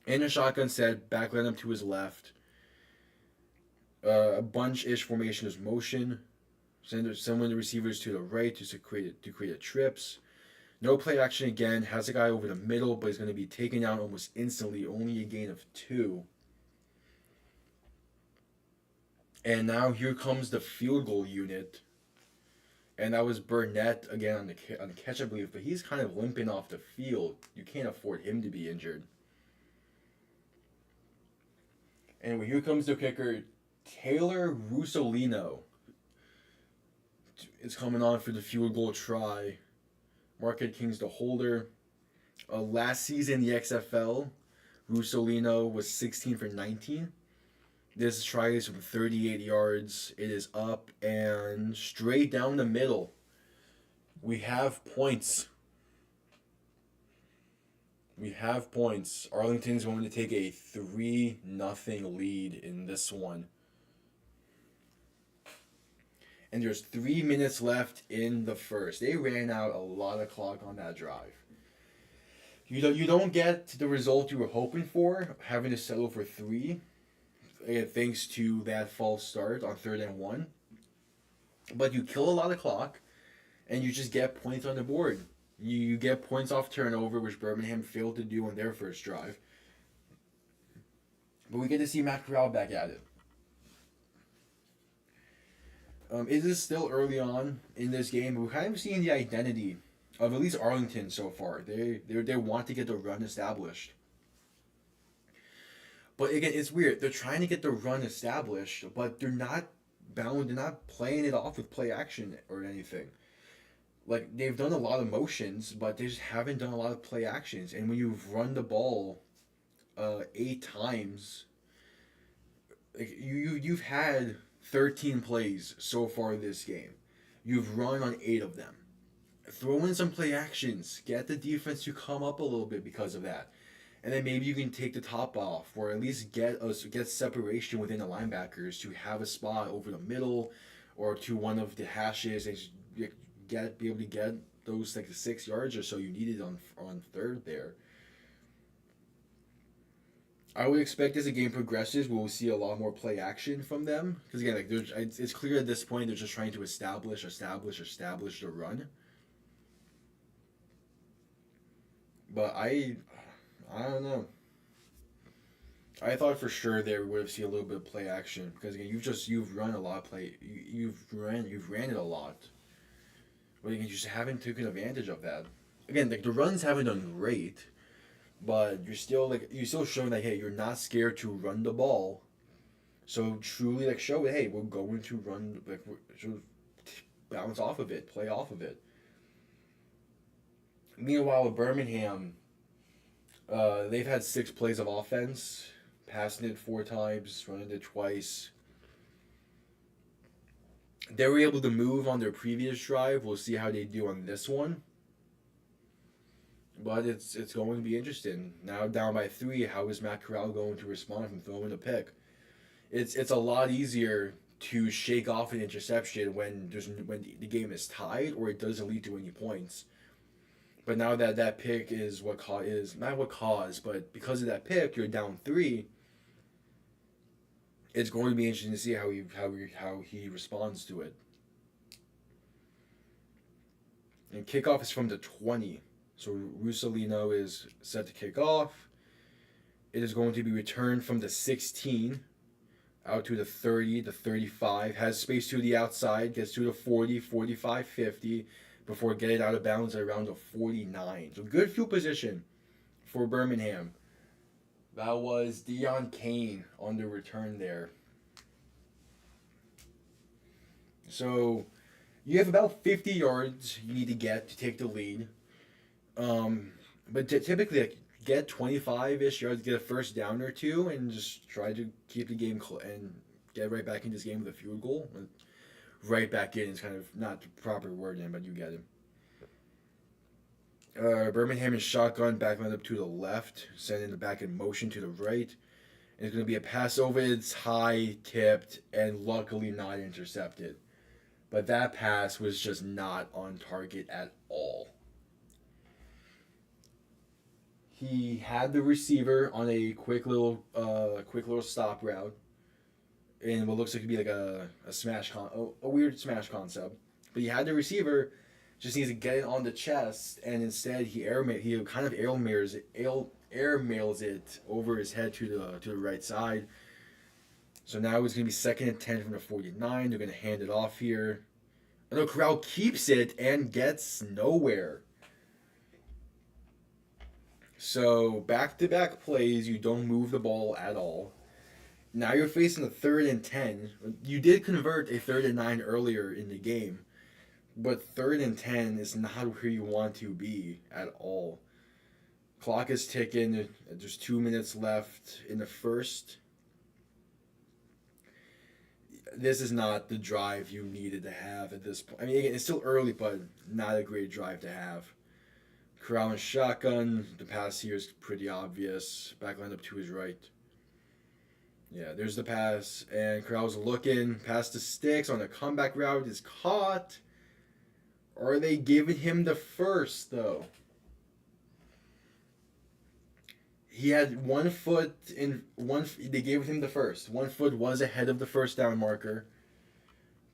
in a shotgun set, back let him to his left. A bunch-ish formation is motion. Send some of the receivers to the right to create a trips. No play action again. Has a guy over the middle, but he's going to be taken out almost instantly. Only a gain of 2. And now here comes the field goal unit. And that was Burnett again on the catch, I believe. But he's kind of limping off the field. You can't afford him to be injured. Anyway, here comes the kicker, Taylor Russolino. It's coming on for the field goal try. Marquette Kings the holder. Last season, the XFL, Russolino was 16 for 19. This try is from 38 yards. It is up and straight down the middle. We have points. Arlington's going to take a 3-0 lead in this one. And there's 3 minutes left in the first. They ran out a lot of clock on that drive. You don't get the result you were hoping for, having to settle for 3, thanks to that false start on 3rd and 1. But you kill a lot of clock, and you just get points on the board. You get points off turnover, which Birmingham failed to do on their first drive. But we get to see Matt Corral back at it. It is still early on in this game, but we're kind of seeing the identity of at least Arlington so far. They want to get the run established. But again, it's weird. They're trying to get the run established, but they're not bound. They're not playing it off with play action or anything. Like, they've done a lot of motions, but they just haven't done a lot of play actions. And when you've run the ball 8 times, like you've had 13 plays so far this game. You've run on 8 of them. Throw in some play actions. Get the defense to come up a little bit because of that. And then maybe you can take the top off, or at least get separation within the linebackers to have a spot over the middle, or to one of the hashes, and be able to get those like the 6 yards or so you needed on 3rd there. I would expect as the game progresses, we'll see a lot more play action from them. Because again, like it's clear at this point they're just trying to establish the run. But I don't know. I thought for sure they would have seen a little bit of play action because again, you've run a lot of play. You've ran it a lot. But again, you just haven't taken advantage of that. Again, like the runs haven't done great. But you're still showing that, hey, you're not scared to run the ball. So truly show, hey, we're going to run, bounce off of it, play off of it. Meanwhile, with Birmingham, they've had 6 plays of offense, passing it 4 times, running it twice. They were able to move on their previous drive. We'll see how they do on this one. But it's going to be interesting. Now down by 3, how is Matt Corral going to respond from throwing a pick? It's a lot easier to shake off an interception when the game is tied or it doesn't lead to any points. But now that pick is not what caused, but because of that pick, you're down 3. It's going to be interesting to see how he responds to it. And kickoff is from the 20. So Russolino is set to kick off. It is going to be returned from the 16 out to the 30, the 35. Has space to the outside, gets to the 40, 45, 50 before getting out of bounds at around the 49. So good field position for Birmingham. That was Deion Kane on the return there. So you have about 50 yards you need to get to take the lead. But typically, like, get 25-ish yards, get a first down or two, and just try to keep the game and get right back in this game with a field goal. Right back in is kind of not the proper word in, but you get it. Birmingham is shotgun, back line up to the left, sending the back in motion to the right. And it's going to be a pass over. It's high, tipped, and luckily not intercepted. But that pass was just not on target at all. He had the receiver on a quick little stop route, in what looks like to be like a weird smash concept. But he had the receiver, just needs to get it on the chest, and instead he kind of air mails it over his head to the right side. So now it's gonna be 2nd and 10 from the 49. They're gonna hand it off here. And the Corral keeps it and gets nowhere. So back-to-back plays, you don't move the ball at all. Now you're facing a 3rd and 10. You did convert a 3rd and 9 earlier in the game, but 3rd and 10 is not where you want to be at all. Clock is ticking. There's 2 minutes left in the first. This is not the drive you needed to have at this point. I mean, again, it's still early, but not a great drive to have. Corral and shotgun. The pass here is pretty obvious. Back line up to his right. Yeah, there's the pass. And Corral's looking. Pass to Sticks on the comeback route is caught. Are they giving him the first, though? He had 1 foot in one. They gave him the first. 1 foot was ahead of the first down marker.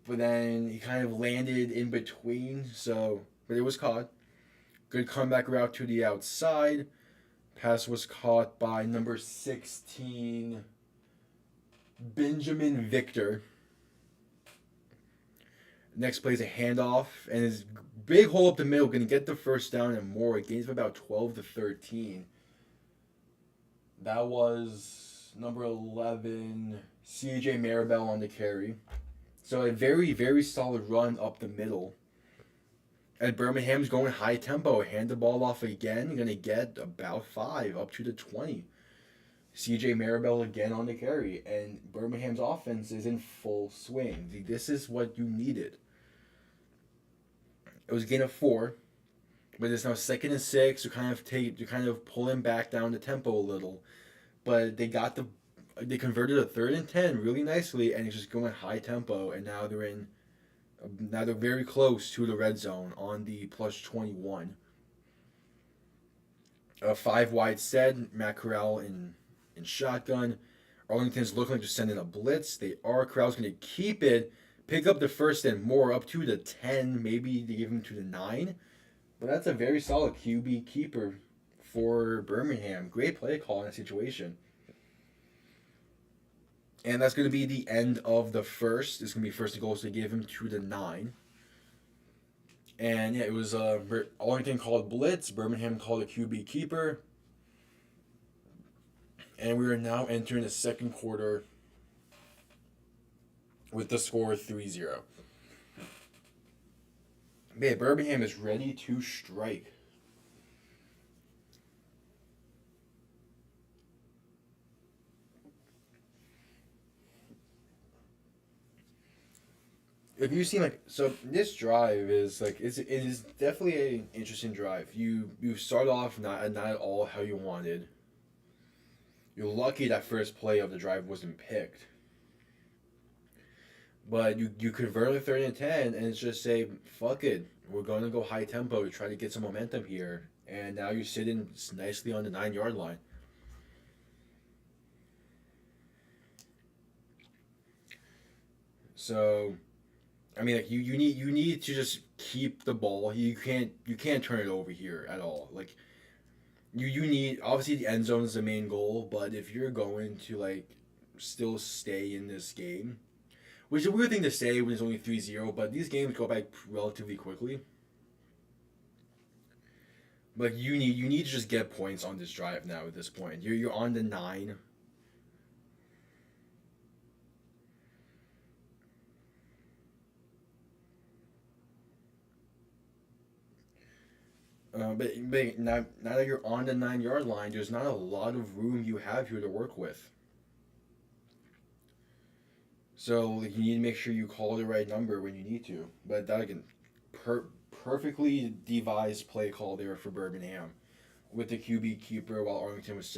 But then he kind of landed in between. But it was caught. Good comeback route to the outside. Pass was caught by number 16, Benjamin Victor. Next play is a handoff, and his big hole up the middle, going to get the first down and more. It gains about 12 to 13. That was number 11, CJ Maribel on the carry. So a very, very solid run up the middle. And Birmingham's going high tempo. Hand the ball off again. You're going to get about 5 up to the 20. CJ Maribel again on the carry. And Birmingham's offense is in full swing. This is what you needed. It was a gain of 4. But it's now 2nd and 6. You're kind of pulling back down the tempo a little. But they converted a 3rd and 10 really nicely. And it's just going high tempo. And now they're very close to the red zone on the plus 21. 5 wide set. Matt Corral in shotgun. Arlington's looking like they're sending a blitz. They are. Corral's going to keep it. Pick up the first and more up to the 10. Maybe they give him to the 9. But that's a very solid QB keeper for Birmingham. Great play call in that situation. And that's going to be the end of the first. It's going to be first and goal, so they give him to the 9. And yeah, it was Arlington called blitz. Birmingham called a QB keeper. And we are now entering the second quarter with the score 3-0. Man, Birmingham is ready to strike. If you seen this drive is it is definitely an interesting drive. You start off not at all how you wanted. You're lucky that first play of the drive wasn't picked. But you convert a 3rd and 10 and it's just say, fuck it. We're going to go high tempo to try to get some momentum here. And now you're sitting nicely on the 9-yard line. So I mean, like you need to just keep the ball. You can't turn it over here at all. Like you need obviously the end zone is the main goal, but if you're going to like still stay in this game, which is a weird thing to say when it's only 3-0, but these games go by relatively quickly. Like you need to just get points on this drive now at this point. You're on the 9. But now that you're on the 9 yard line, there's not a lot of room you have here to work with. So like, you need to make sure you call the right number when you need to. But that again, per- perfectly devised play call there for Birmingham, with the QB keeper while Arlington was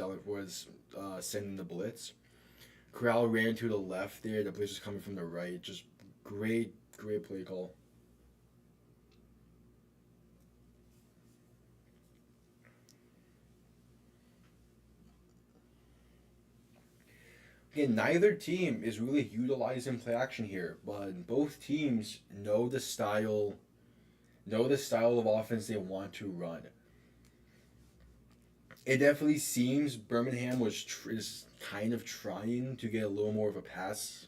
sending the blitz. Corral ran to the left there. The blitz was coming from the right. Just great play call. Again, neither team is really utilizing play action here, but both teams know the style of offense they want to run. It definitely seems Birmingham is kind of trying to get a little more of a pass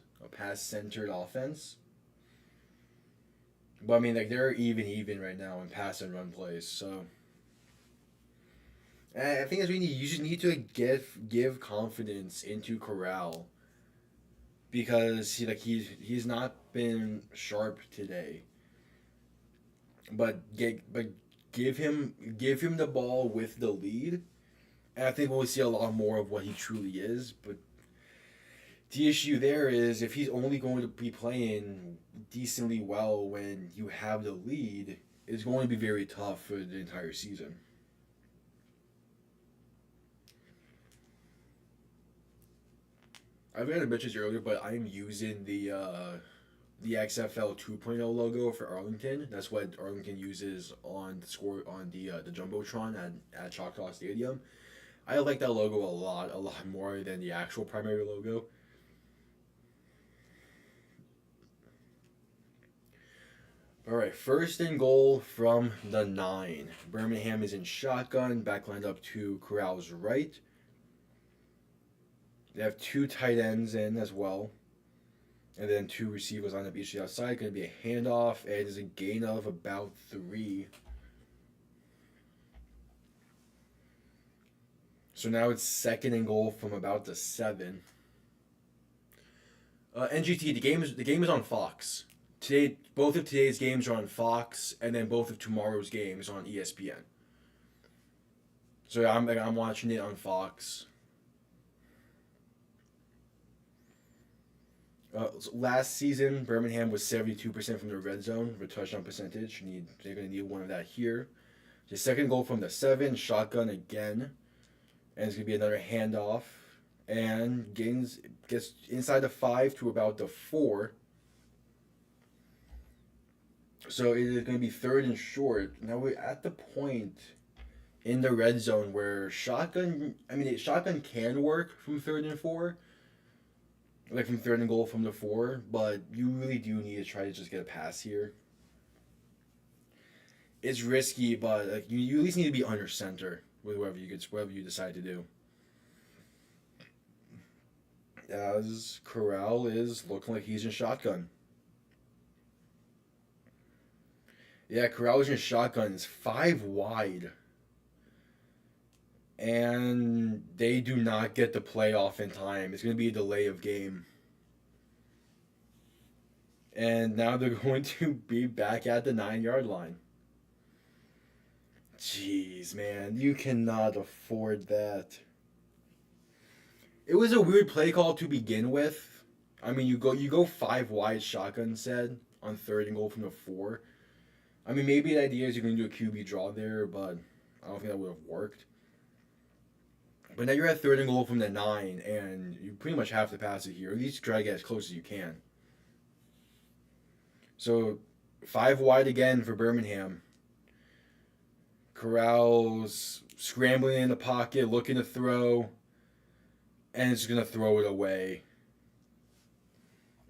centered offense. But I mean, like they're even right now in pass and run plays. So I think that's what you just need to like, give confidence into Corral because he's not been sharp today. But give him the ball with the lead, and I think we'll see a lot more of what he truly is. But the issue there is if he's only going to be playing decently well when you have the lead, it's going to be very tough for the entire season. I've got to mention this earlier, but I'm using the XFL 2.0 logo for Arlington. That's what Arlington uses on the jumbotron at Choctaw Stadium. I like that logo a lot more than the actual primary logo. All right, first and goal from the 9. Birmingham is in shotgun, backlined up to Corral's right. They have two tight ends in as well, and then two receivers on up each the outside. Going to be a handoff, and it is a gain of about 3. So now it's second and goal from about the 7. NGT, the game is on Fox. Today, both of today's games are on Fox, and then both of tomorrow's games are on ESPN. So yeah, I'm watching it on Fox. Last season, Birmingham was 72% from the red zone for touchdown percentage. They're going to need one of that here. The second goal from the 7, shotgun again, and it's going to be another handoff, and gets inside the 5 to about the 4. So it is going to be third and short. Now we're at the point in the red zone where shotgun can work from third and 4, like from third and goal from the 4, but you really do need to try to just get a pass here. It's risky, but like you at least need to be under center with whatever you decide to do. As Corral is looking like he's in shotgun. Yeah, Corral is in shotgun. It's 5 wide. And they do not get the play off in time. It's going to be a delay of game. And now they're going to be back at the 9 yard line. Jeez, man. You cannot afford that. It was a weird play call to begin with. I mean, you go 5 wide shotgun said on third and goal from the 4. I mean, maybe the idea is you're going to do a QB draw there, but I don't think that would have worked. But now you're at third and goal from the 9, and you pretty much have to pass it here. At least try to get as close as you can. So 5 wide again for Birmingham. Corral's scrambling in the pocket, looking to throw, and it's going to throw it away.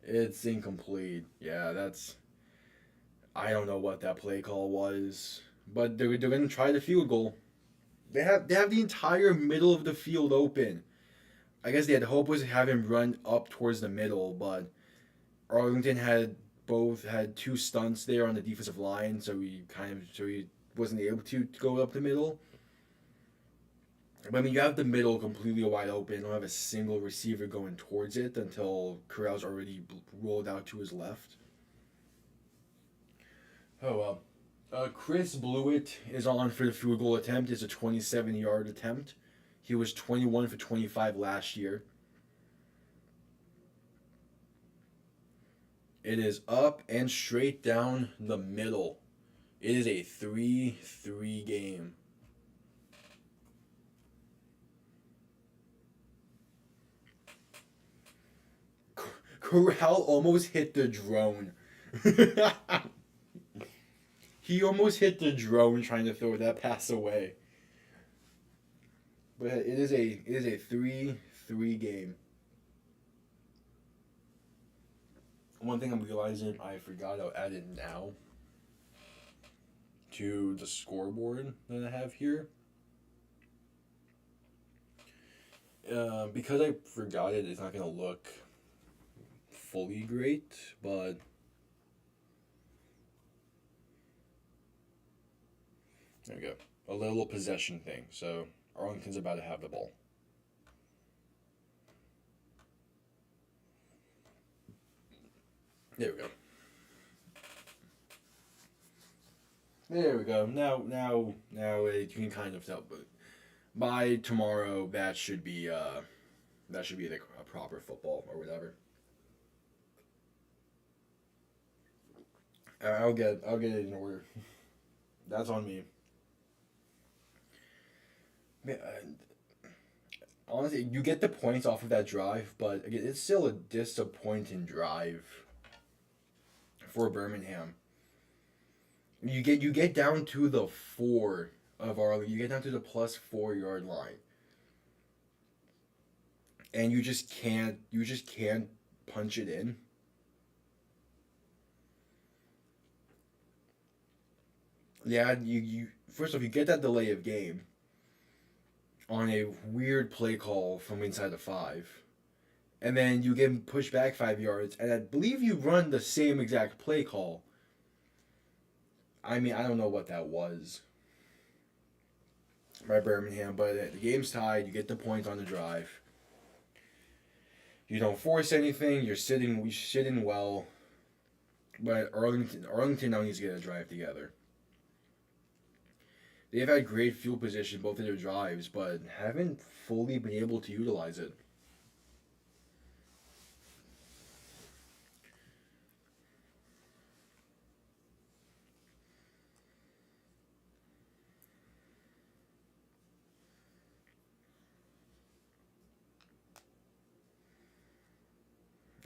It's incomplete. Yeah, I don't know what that play call was, but they're going to try the field goal. They have the entire middle of the field open. I guess the hope was to have him run up towards the middle, but Arlington had two stunts there on the defensive line, so he wasn't able to go up the middle. But I mean, you have the middle completely wide open. You don't have a single receiver going towards it until Corral's already rolled out to his left. Oh well. Chris Blewett is on for the field goal attempt. It's a 27-yard attempt. He was 21 for 25 last year. It is up and straight down the middle. It is a 3-3 game. Corral almost hit the drone. He almost hit the drone trying to throw that pass away. But it is a 3-3 game. One thing I'm realizing I forgot, I'll add it now to the scoreboard that I have here. Because I forgot it, it's not going to look fully great, but there we go. A little possession thing. So Arlington's about to have the ball. There we go. There we go. Now you can kind of tell, but by tomorrow that should be a proper football or whatever. I'll get it in order. That's on me. Man, honestly, you get the points off of that drive, but again, it's still a disappointing drive for Birmingham. You get down to the 4 of Arlington. You get down to the plus 4-yard line, and you just can't punch it in. Yeah, you first off, you get that delay of game on a weird play call from inside the 5. And then you get pushed back 5 yards, and I believe you run the same exact play call. I mean, I don't know what that was by Birmingham, but the game's tied. You get the points on the drive. You don't force anything. You're sitting well. But Arlington now needs to get a drive together. They've had great field position both of their drives, but haven't fully been able to utilize it.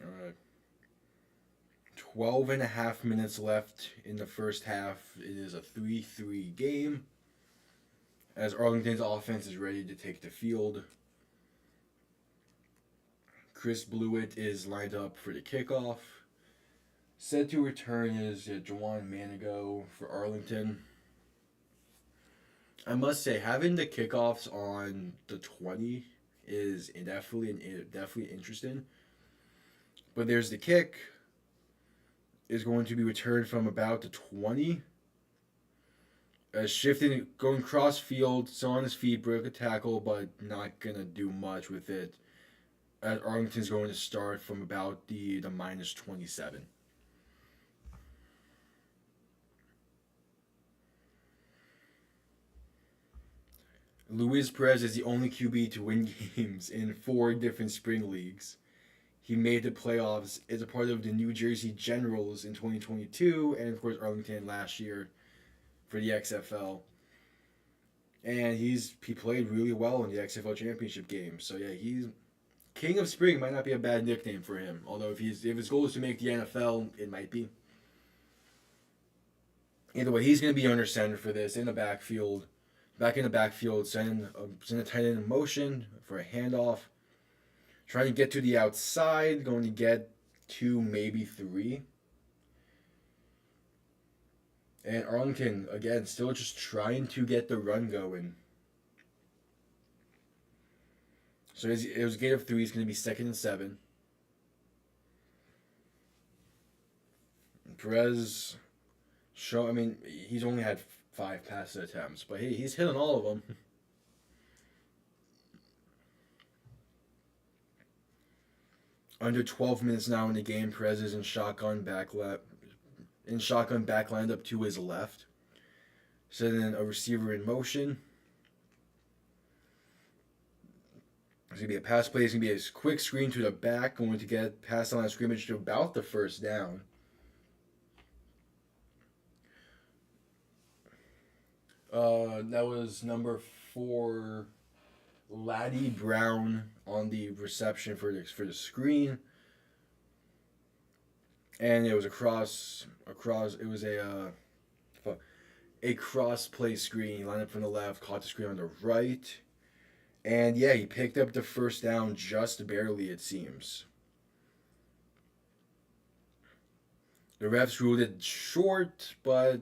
All right. 12 and a half minutes left in the first half. It is a 3-3 game as Arlington's offense is ready to take the field. Chris Blewett is lined up for the kickoff. Set to return is Juwan Manigo for Arlington. I must say, having the kickoffs on the 20 is definitely interesting. But there's the kick. Is going to be returned from about the 20. Shifting, going cross field, still on his feet, broke a tackle, but not going to do much with it. As Arlington's going to start from about the minus 27. Luis Perez is the only QB to win games in 4 different spring leagues. He made the playoffs as a part of the New Jersey Generals in 2022, and of course Arlington last year for the XFL. And he played really well in the XFL championship game. So yeah, he's King of Spring. Might not be a bad nickname for him. Although if his goal is to make the NFL, it might be. Either way, he's going to be under center for this in the backfield. Back in the backfield, send a tight end in motion for a handoff. Trying to get to the outside, going to get 2, maybe 3. And Arlington, again, still just trying to get the run going. So it was a gain of 3. It's going to be 2nd and 7. Perez, he's only had 5 pass attempts, but hey, he's hitting all of them. Under 12 minutes now in the game, Perez is in shotgun back lined up to his left. Sending a receiver in motion. It's going to be a pass play. It's going to be a quick screen to the back, going to get past the line of scrimmage to about the first down. That was number 4, Laddie Brown on the reception for the screen. And it was it was a cross play screen. He lined up from the left, caught the screen on the right. And yeah, he picked up the first down just barely, it seems. The refs ruled it short, but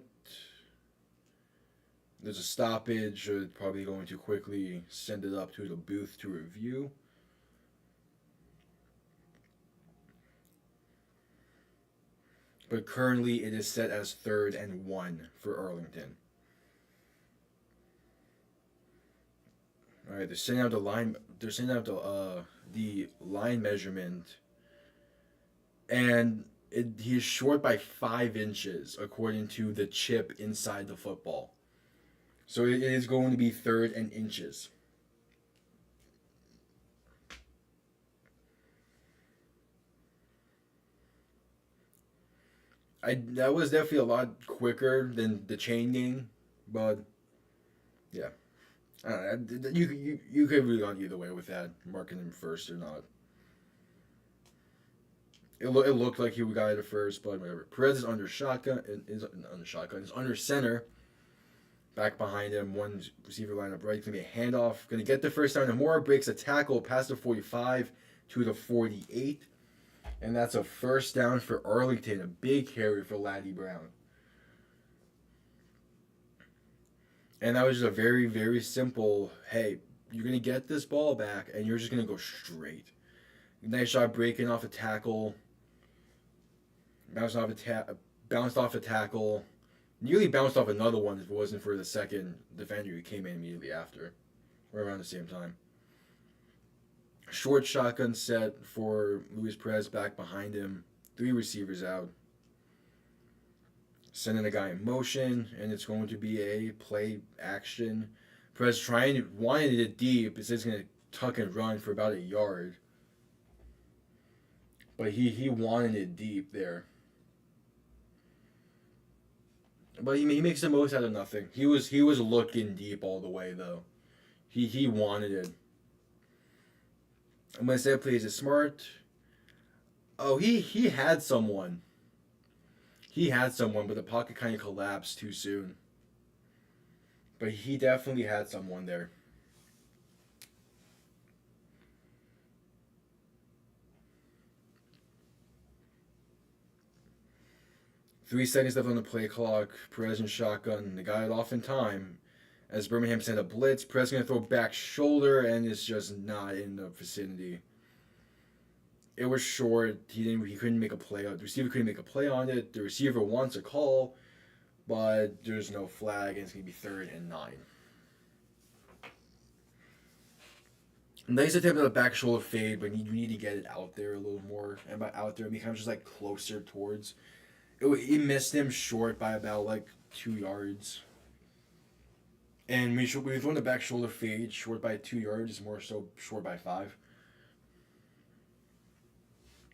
there's a stoppage. They're probably going to quickly send it up to the booth to review. But currently it is set as 3rd and 1 for Arlington. All right, they're sending out the line. They're sending out the line measurement, and he is short by 5 inches according to the chip inside the football. So it is going to be 3rd and inches. That was definitely a lot quicker than the chain gang, but yeah. You could really gone either way with that, marking him first or not. It looked like he got it at first, but whatever. Perez is under shotgun. Is under center. Back behind him, one receiver lineup right. Gonna be a handoff. Gonna get the first down. And Moore breaks a tackle past the 45 to the 48, and that's a first down for Arlington. A big carry for Laddie Brown. And that was just a very, very simple, hey, you're going to get this ball back, and you're just going to go straight. Nice shot breaking off a tackle. Bounced off a tackle. Nearly bounced off another one if it wasn't for the second defender who came in immediately after. Or around the same time. Short shotgun set for Luis Perez back behind him. 3 receivers out. Sending a guy in motion, and it's going to be a play action. Perez wanted it deep. It says he's going to tuck and run for about a yard. But he wanted it deep there. But he makes the most out of nothing. He was looking deep all the way though. He wanted it. I'm gonna say that plays is smart. Oh, he had someone. He had someone, but the pocket kind of collapsed too soon. But he definitely had someone there. Three seconds left on the play clock. Perez in shotgun. They got it off in time. As Birmingham sent a blitz, Perez going to throw back shoulder, and it's just not in the vicinity. It was short. He couldn't make a play. The receiver couldn't make a play on it. The receiver wants a call, but there's no flag, and it's going to be 3rd and 9. Nice attempt at a back shoulder fade, but you need to get it out there a little more. And by out there, it becomes just like closer towards. He missed him short by about like 2 yards. And when you're throwing the back shoulder fade short by 2 yards, more so short by 5.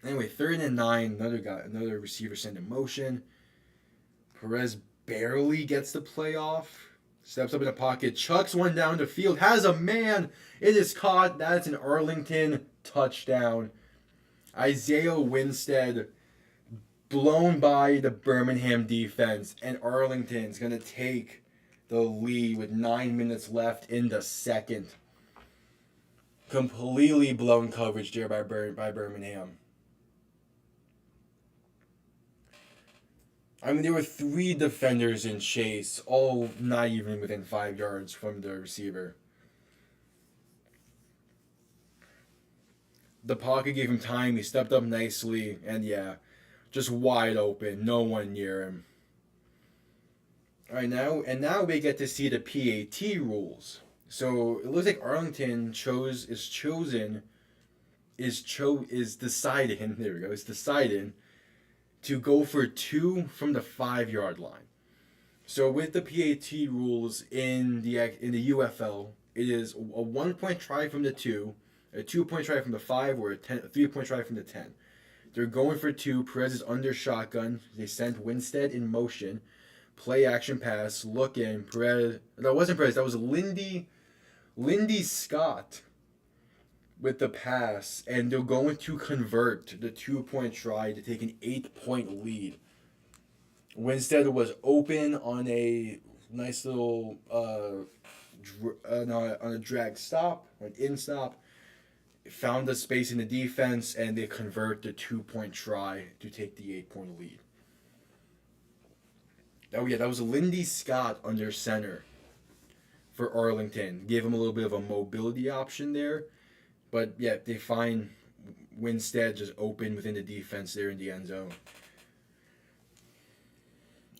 Anyway, 3rd and 9, another receiver sent in motion. Perez barely gets the play off. Steps up in the pocket, chucks one down the field, has a man. It is caught. That's an Arlington touchdown. Isaiah Winstead blown by the Birmingham defense, and Arlington's going to take the lead with 9 minutes left in the second. Completely blown coverage there by Birmingham. I mean, there were three defenders in chase, all not even within 5 yards from the receiver. The pocket gave him time. He stepped up nicely, and yeah, just wide open. No one near him. All right, now we get to see the PAT rules. So it looks like Arlington is deciding. There we go. It's deciding to go for two from the 5 yard line. So with the PAT rules in the UFL, it is a 1 point try from the two, a 2 point try from the five, or a 3 point try from the 10. They're going for two. Perez is under shotgun. They sent Winstead in motion. Play action pass. Look in. Perez. That wasn't Perez. That was Lindy Scott with the pass, and they're going to convert the 2 point try to take an 8 point lead. Winstead was open on a nice little on a drag stop, an in stop. Found the space in the defense, and they convert the 2 point try to take the 8 point lead. Oh yeah, that was Lindy Scott under center for Arlington. Gave him a little bit of a mobility option there, but yeah, they find Winstead just open within the defense there in the end zone.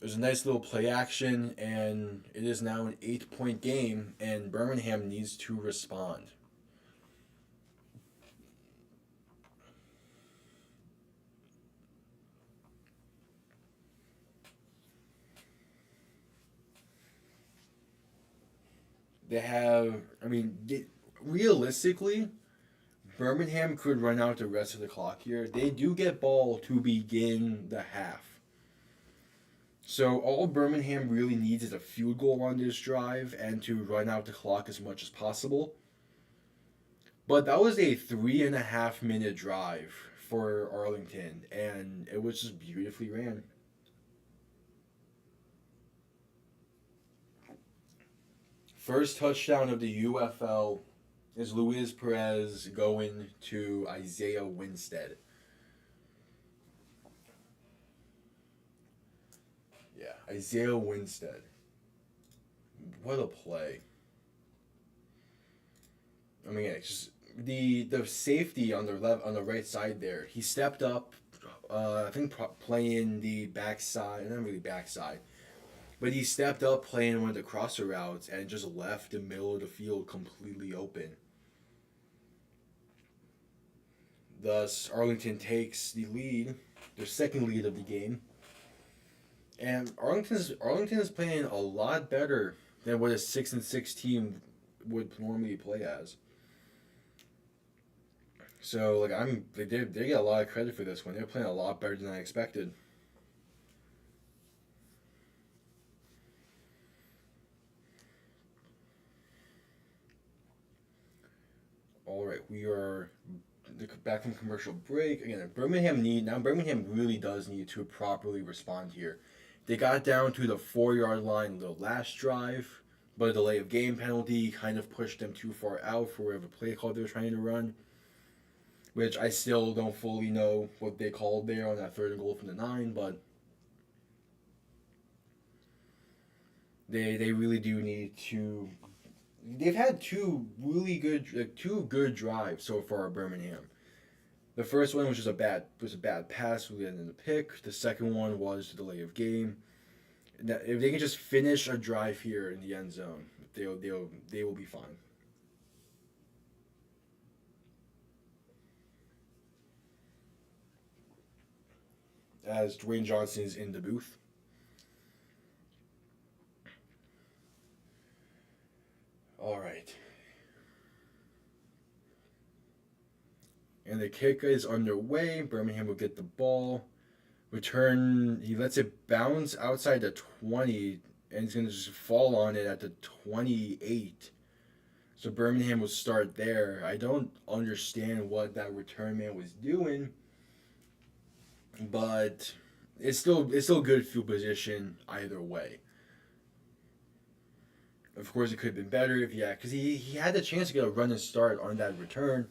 There's a nice little play action, and it is now an 8 point game, and Birmingham needs to respond. They have, I mean, realistically, Birmingham could run out the rest of the clock here. They do get ball to begin the half. So all Birmingham really needs is a field goal on this drive and to run out the clock as much as possible. But that was a 3.5 minute drive for Arlington, and it was just beautifully ran. First touchdown of the UFL is Luis Perez going to Isaiah Winstead. Yeah, Isaiah Winstead. What a play. I mean, it's just the safety on the right side there. He stepped up. I think playing the backside, not really backside, but he stepped up playing one of the crosser routes and just left the middle of the field completely open. Thus, Arlington takes the lead, their second lead of the game. And Arlington is playing a lot better than what a 6-6 team would normally play as. So they get a lot of credit for this one. They're playing a lot better than I expected. All right, we are back from commercial break again. Birmingham really does need to properly respond here. They got down to the 4 yard line the last drive, but a delay of game penalty kind of pushed them too far out for whatever play call they were trying to run, which I still don't fully know what they called there on that 3rd and goal from the 9, but they really do need to. They've had two good drives so far at Birmingham. The first one was a bad pass, we ended in the pick. The second one was the delay of game. If they can just finish a drive here in the end zone, they will be fine. As Dwayne Johnson is in the booth. All right. And the kick is underway. Birmingham will get the ball. Return, he lets it bounce outside the 20, and he's going to just fall on it at the 28. So Birmingham will start there. I don't understand what that return man was doing, but it's still good field position either way. Of course, it could have been better because he had the chance to get a run and start on that return.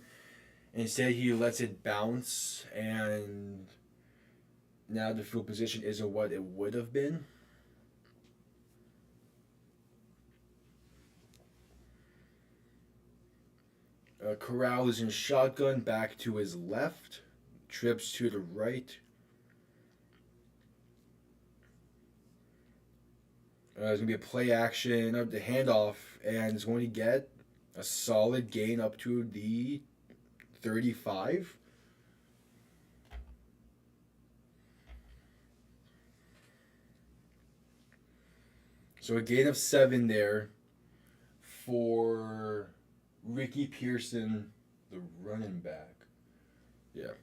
Instead, he lets it bounce, and now the field position isn't what it would have been. Corral is in shotgun, back to his left, trips to the right. There's going to be a play action of the handoff, and it's going to get a solid gain up to the 35. So a gain of 7 there for Ricky Pearson, the running back. Yeah.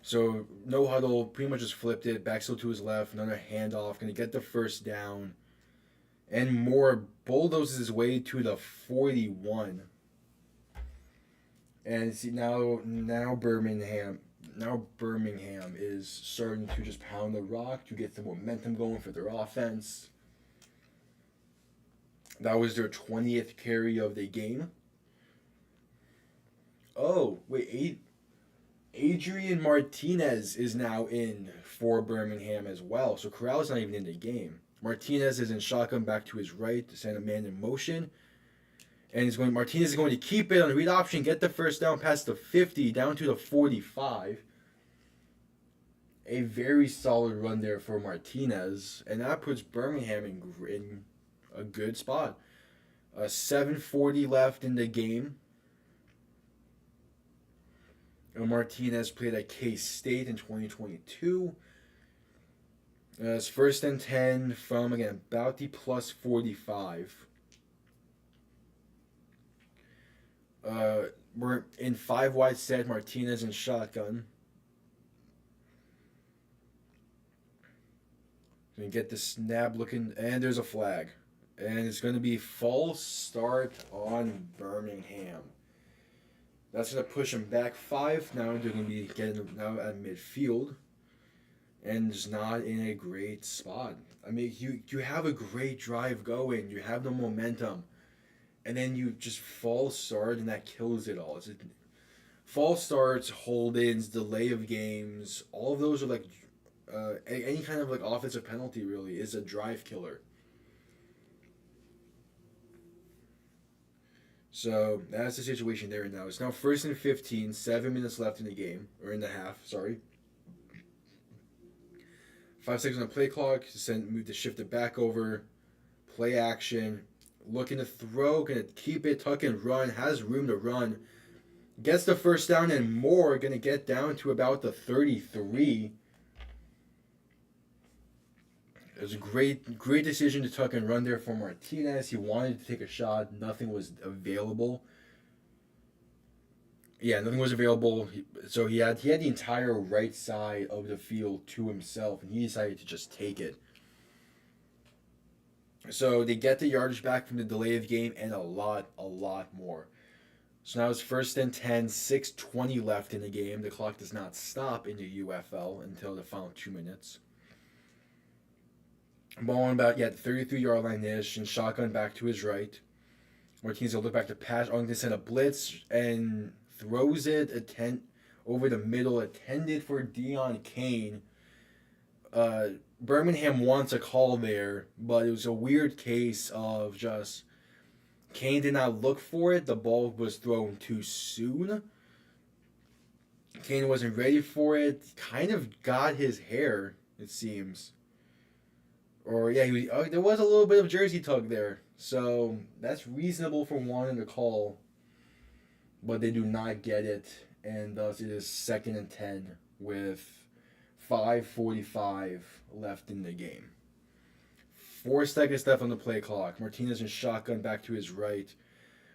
So no huddle, pretty much just flipped it, back still to his left, another handoff, going to get the first down. And Moore bulldozes his way to the 41. And see now Birmingham is starting to just pound the rock to get the momentum going for their offense. That was their 20th carry of the game. Oh, wait, Adrian Martinez is now in for Birmingham as well. So Corral's not even in the game. Martinez is in shotgun, back to his right to send a man in motion. And Martinez is going to keep it on the read option, get the first down past the 50, down to the 45. A very solid run there for Martinez. And that puts Birmingham in a good spot. 7:40 left in the game. Martinez played at K-State in 2022. It's 1st and 10 from, again, about the plus 45. We're in 5 wide set, Martinez in shotgun. Gonna get the snap looking, and there's a flag. And it's going to be false start on Birmingham. That's going to push them back 5. Now they're going to be getting now at midfield. And just not in a great spot. I mean, you have a great drive going. You have the momentum. And then you just false start, and that kills it all. False starts, hold-ins, delay of games, all of those are like any kind of like offensive penalty really is a drive killer. So that's the situation there now. It's now 1st and 15, 7 minutes left in the game, or in the half, sorry. 5 seconds on the play clock, move to shift it back over, play action, looking to throw, gonna keep it, tuck and run, has room to run, gets the first down and more, gonna get down to about the 33. It was a great decision to tuck and run there for Martinez. He wanted to take a shot, nothing was available. Yeah, nothing was available. So he had the entire right side of the field to himself, and he decided to just take it. So they get the yardage back from the delay of game and a lot more. So now it's 1st and 10, 6:20 left in the game. The clock does not stop in the UFL until the final 2 minutes. Ball on about, the 33-yard line-ish, and shotgun back to his right. Martinez will look back to pass. Going to send a blitz and throws it over the middle, intended for Deion Kane. Birmingham wants a call there, but it was a weird case of just Kane did not look for it. The ball was thrown too soon. Kane wasn't ready for it. Kind of got his hair, it seems. Or, there was a little bit of jersey tug there. So, that's reasonable for wanting to call. But they do not get it. And thus, it is 2nd and 10 with 5:45 left in the game. 4 seconds left on the play clock. Martinez in shotgun, back to his right.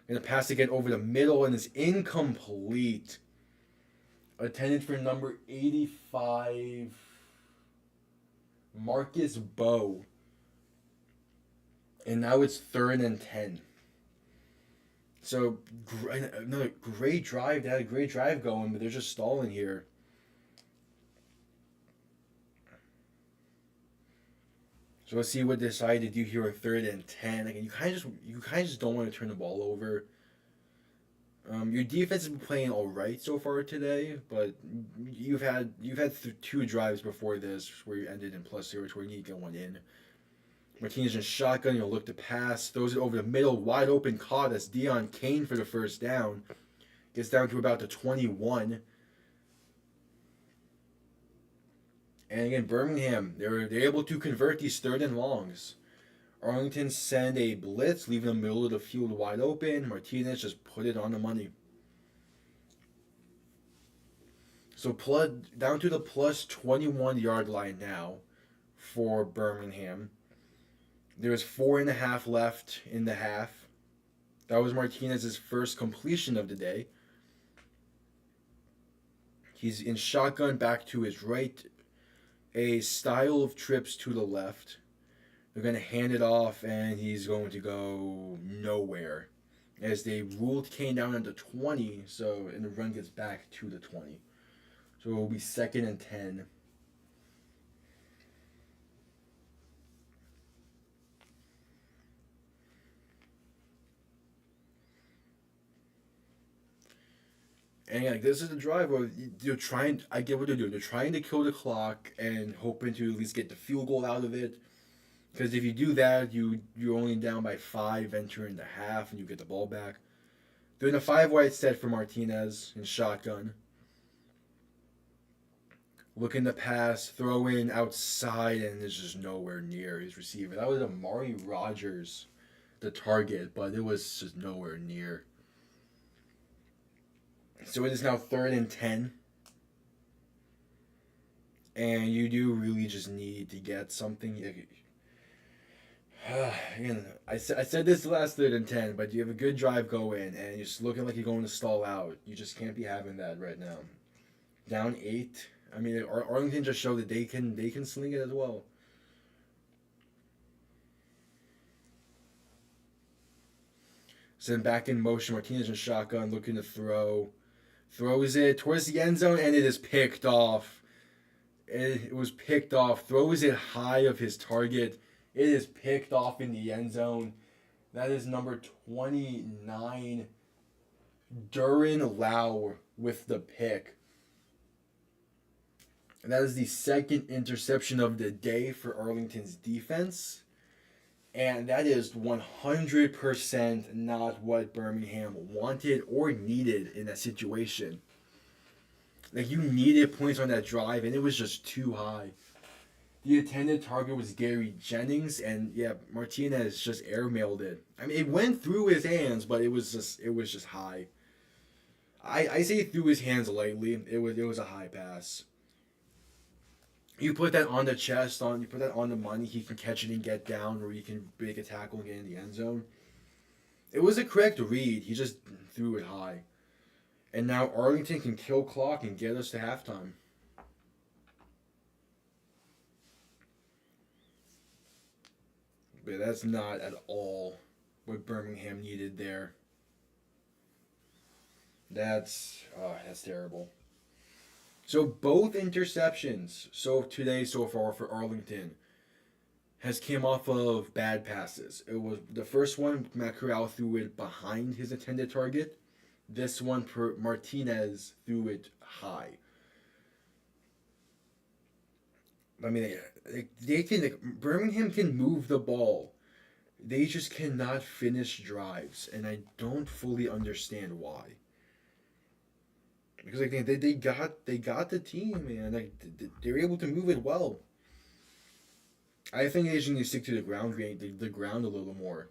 Going to pass again over the middle, and it's incomplete. Attended for number 85... Marcus Bowe. And now it's 3rd and 10. So, another great drive. They had a great drive going, but they're just stalling here. So let's see what they decide to do here on 3rd and 10. Again, you kind of just don't want to turn the ball over. Your defense has been playing all right so far today, but two drives before this where you ended in plus zero, where you need to get one in. Martinez in shotgun, you'll look to pass, throws it over the middle, wide open caught. That's Dion Kane for the first down. Gets down to about the 21. And again, Birmingham, they're able to convert these third and longs. Arlington send a blitz, leaving the middle of the field wide open. Martinez just put it on the money. So down to the plus 21 yard line now for Birmingham. There's 4.5 left in the half. That was Martinez's first completion of the day. He's in shotgun back to his right. A style of trips to the left. They're going to hand it off, and he's going to go nowhere. As they ruled Kane down at the 20, and the run gets back to the 20. So it will be 2nd and 10. And like this is a drive where they're trying. I get what they're doing. They're trying to kill the clock and hoping to at least get the field goal out of it. Because if you do that, you're only down by 5 entering the half, and you get the ball back. They're in a 5-wide set for Martinez in shotgun. Looking to pass, throw in outside, and it's just nowhere near his receiver. That was Amari Rogers, the target, but it was just nowhere near. So it is now 3rd and 10. And you do really just need to get something. Again, I said this last 3rd and 10, but you have a good drive going, and you're just looking like you're going to stall out. You just can't be having that right now. Down 8. I mean, Arlington just showed that they can sling it as well. Send back in motion. Martinez in shotgun, looking to throw. Throws it towards the end zone, and it is picked off. It was picked off. Throws it high of his target. It is picked off in the end zone. That is number 29, Duran Lau with the pick. And that is the 2nd interception of the day for Arlington's defense. And that is 100% not what Birmingham wanted or needed in that situation. Like, you needed points on that drive, and it was just too high. The intended target was Gary Jennings, and yeah, Martinez just airmailed it. I mean, it went through his hands, but it was just high. I say through his hands lightly. It was a high pass. You put that on the chest, you put that on the money, he can catch it and get down, or you can break a tackle and get in the end zone. It was a correct read. He just threw it high. And now Arlington can kill clock and get us to halftime. But that's not at all what Birmingham needed there. That's terrible. So both interceptions today so far for Arlington has came off of bad passes. It was the first one, Matt Corral threw it behind his intended target. This one, Martinez threw it high. I mean, Birmingham can move the ball. They just cannot finish drives, and I don't fully understand why. Because like they got the team, man. Like they were able to move it well. I think they just need to stick to the ground a little more.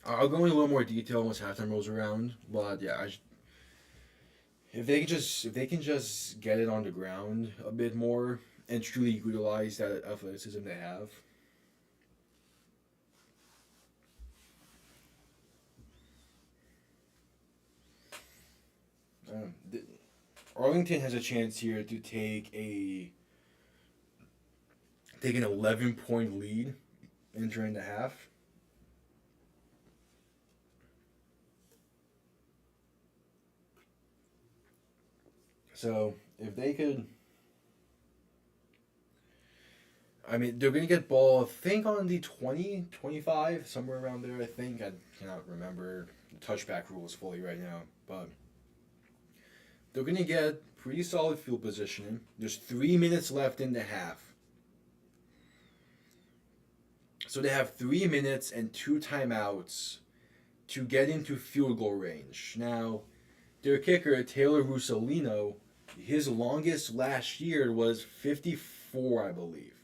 I'll go into a little more detail once halftime rolls around, but yeah, if they can just get it on the ground a bit more and truly utilize that athleticism they have. Arlington has a chance here to take an 11-point lead entering the half. So if they could, I mean, they're going to get ball, I think, on the 20, 25, somewhere around there, I think. I cannot remember the touchback rules fully right now, but they're gonna get pretty solid field positioning. There's 3 minutes left in the half. So they have 3 minutes and 2 timeouts to get into field goal range. Now, their kicker, Taylor Russolino, his longest last year was 54, I believe.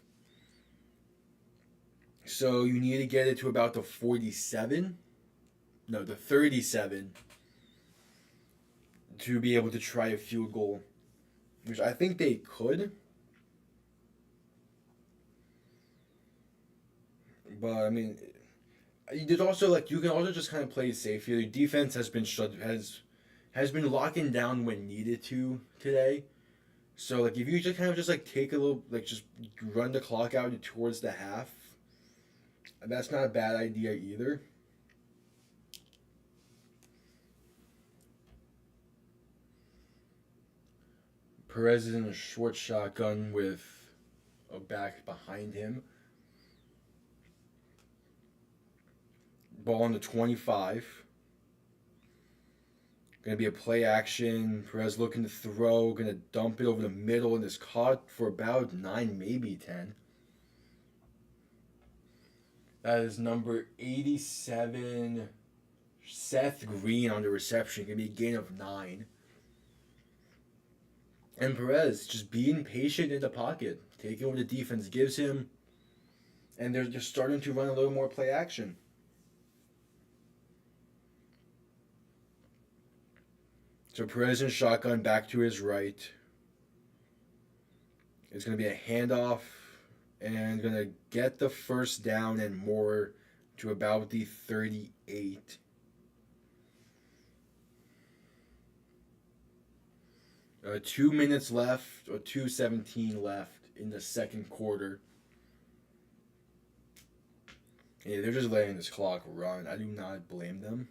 So you need to get it to about the 47. No, the 37 to be able to try a field goal, which I think they could. But I mean, there's also like you can also just kind of play safe here. The defense has been has been locking down when needed to today. So like if you just kind of just like take a little like just run the clock out towards the half, that's not a bad idea either. Perez is in a short shotgun with a back behind him. Ball on the 25. Going to be a play action. Perez looking to throw. Going to dump it over the middle and is caught for about 9, maybe 10. That is number 87, Seth Green on the reception. Going to be a gain of 9. And Perez just being patient in the pocket, taking what the defense gives him, and they're just starting to run a little more play action. So Perez in shotgun back to his right. It's going to be a handoff and going to get the first down and more to about the 38. 2 minutes left, or 2:17 left in the second quarter. Yeah, they're just letting this clock run. I do not blame them.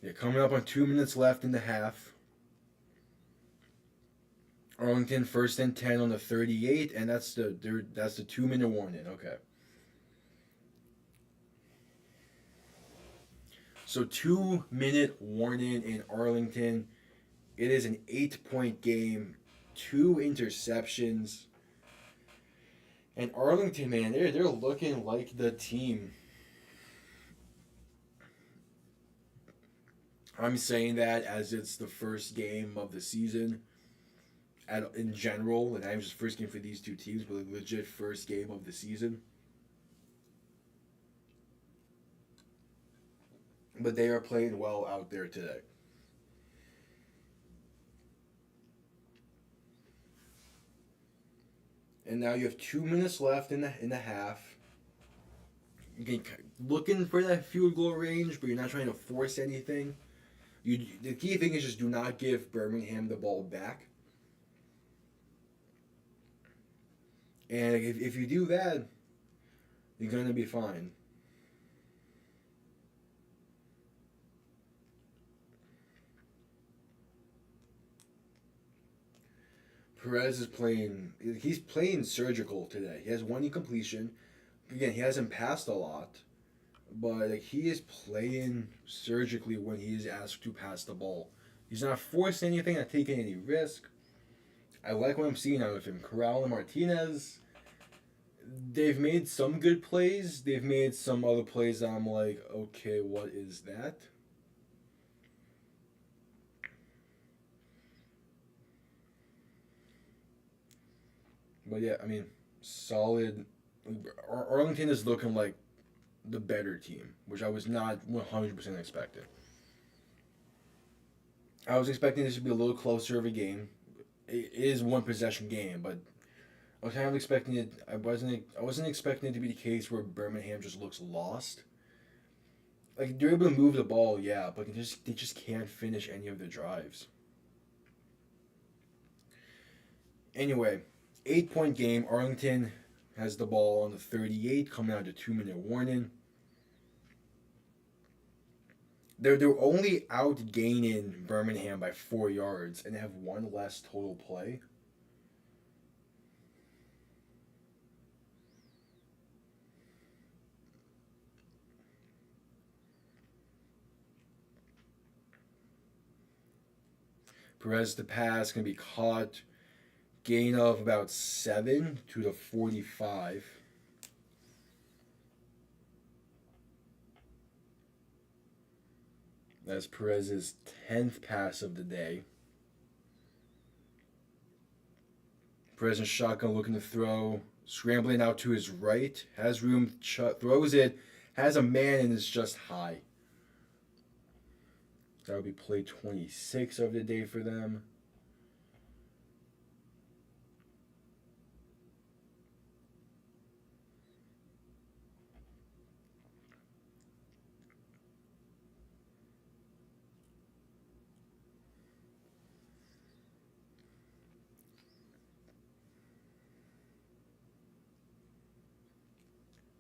Yeah, coming up on 2 minutes left in the half. Arlington 1st and 10 on the 38, and that's the 2-minute warning. Okay. So 2-minute warning in Arlington. It is an 8-point game, 2 interceptions. And Arlington, man, they're looking like the team. I'm saying that as it's the first game of the season in general, and not just first game for these two teams, but a legit first game of the season. But they are playing well out there today. And now you have 2 minutes left in the half. You're looking for that field goal range, but you're not trying to force anything. The key thing is just do not give Birmingham the ball back. And if you do that, you're going to be fine. Perez is he's playing surgical today. He has 1 incompletion. Again, he hasn't passed a lot, but like, he is playing surgically when he is asked to pass the ball. He's not forcing anything, not taking any risk. I like what I'm seeing out of him. Corral and Martinez, they've made some good plays. They've made some other plays that I'm like, okay, what is that? But yeah, I mean, solid. Arlington is looking like the better team, which I was not 100% expecting. I was expecting this to be a little closer of a game. It is 1 possession game, but I was kind of expecting it. I wasn't expecting it to be the case where Birmingham just looks lost. Like, they're able to move the ball, yeah, but they just can't finish any of their drives. Anyway, 8-point game. Arlington has the ball on the 38, coming out of 2-minute warning. They're only outgaining Birmingham by 4 yards, and they have 1 less total play. Perez to pass, going to be caught. Gain of about 7 to the 45. That's Perez's 10th pass of the day. Perez in shotgun looking to throw. Scrambling out to his right. Has room, throws it. Has a man and is just high. That would be play 26 of the day for them.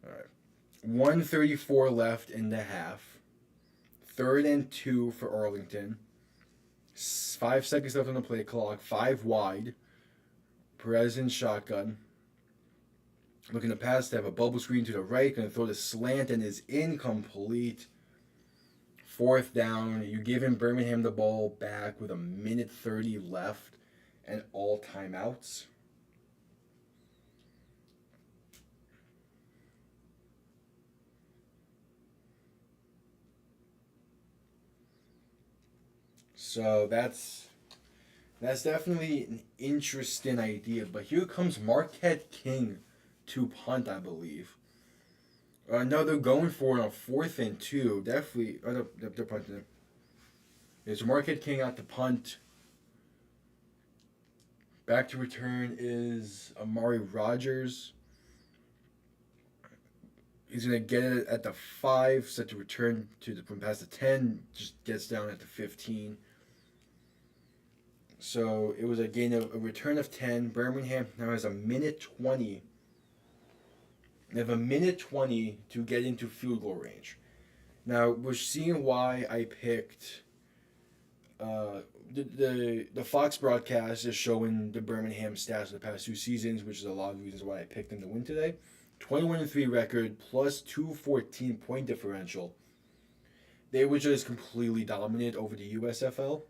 All right. 134 left in the half. 3rd and 2 for Arlington. 5 seconds left on the play clock. 5 wide. Perez in shotgun. Looking to pass. They have a bubble screen to the right. Going to throw the slant and is incomplete. 4th down. You're giving Birmingham the ball back with 1:30 left and all timeouts. So that's definitely an interesting idea. But here comes Marquette King to punt, I believe. No, they're going for it on 4th and 2. Definitely. Oh, no, they're punting it. There's Marquette King out to punt. Back to return is Amari Rogers. He's going to get it at the 5, set to return from past the 10, just gets down at the 15. So it was a return of 10. Birmingham now has 1:20. They have 1:20 to get into field goal range. Now we're seeing why I picked the Fox broadcast is showing the Birmingham stats of the past 2 seasons, which is a lot of reasons why I picked them to win today. 21-3 record plus 214 point differential. They were just completely dominant over the USFL.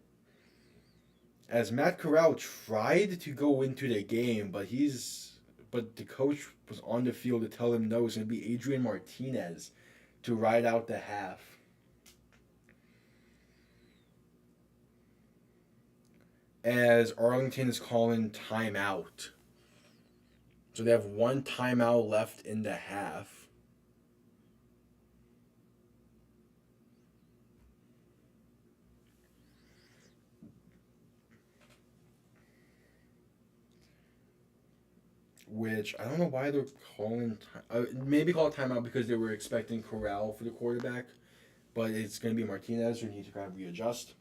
As Matt Corral tried to go into the game, but the coach was on the field to tell him no, it's going to be Adrian Martinez to ride out the half. As Arlington is calling timeout. So they have 1 timeout left in the half. Which I don't know why they're calling maybe call timeout because they were expecting Corral for the quarterback, but it's going to be Martinez who needs to kind of readjust.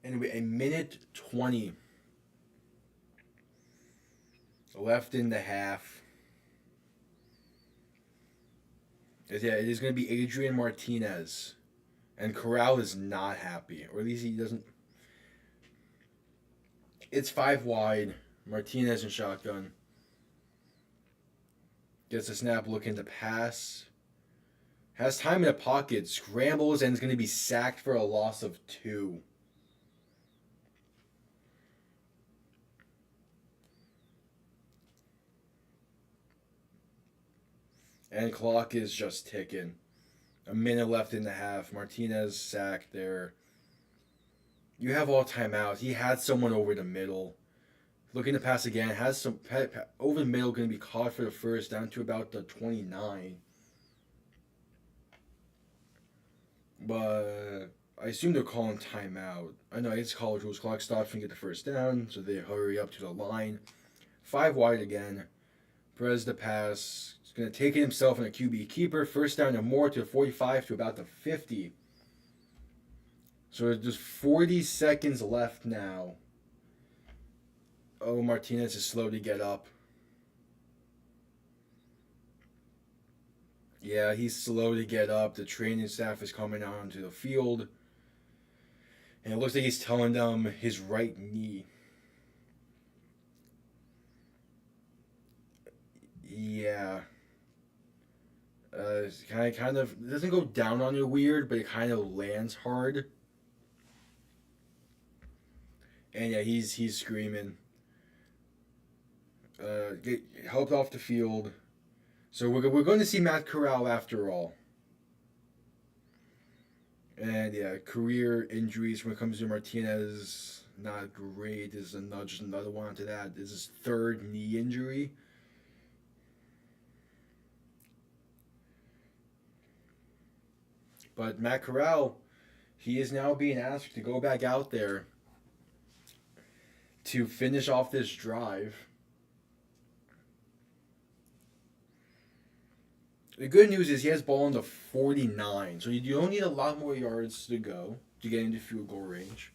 Anyway, 1:20 left in the half. Yeah, it is going to be Adrian Martinez. And Corral is not happy. Or at least he doesn't. It's 5 wide. Martinez in shotgun. Gets a snap looking to pass. Has time in the pocket. Scrambles and is going to be sacked for a loss of 2. And clock is just ticking. 1 minute left in the half. Martinez sacked there. You have all timeouts. He had someone over the middle. Looking to pass again. Has some over the middle. Going to be caught for the first down to about the 29. But I assume they're calling timeout. I know it's college rules. Clock stops and get the first down. So they hurry up to the line. 5 wide again. Perez the pass. He's going to take it himself and a QB keeper. First down and more to the 45 to about the 50. So there's just 40 seconds left now. Oh, Martinez is slow to get up. Yeah, he's slow to get up. The training staff is coming out onto the field. And it looks like he's telling them his right knee. Yeah. Kind of, it doesn't go down on you weird, but it kind of lands hard. And yeah, he's screaming. Get helped off the field. So we're going to see Matt Corral after all. And yeah, career injuries when it comes to Martinez, not great. There's just another one to that. This is his third knee injury. But Matt Corral, he is now being asked to go back out there to finish off this drive. The good news is he has ball in the 49, so you don't need a lot more yards to go to get into field goal range.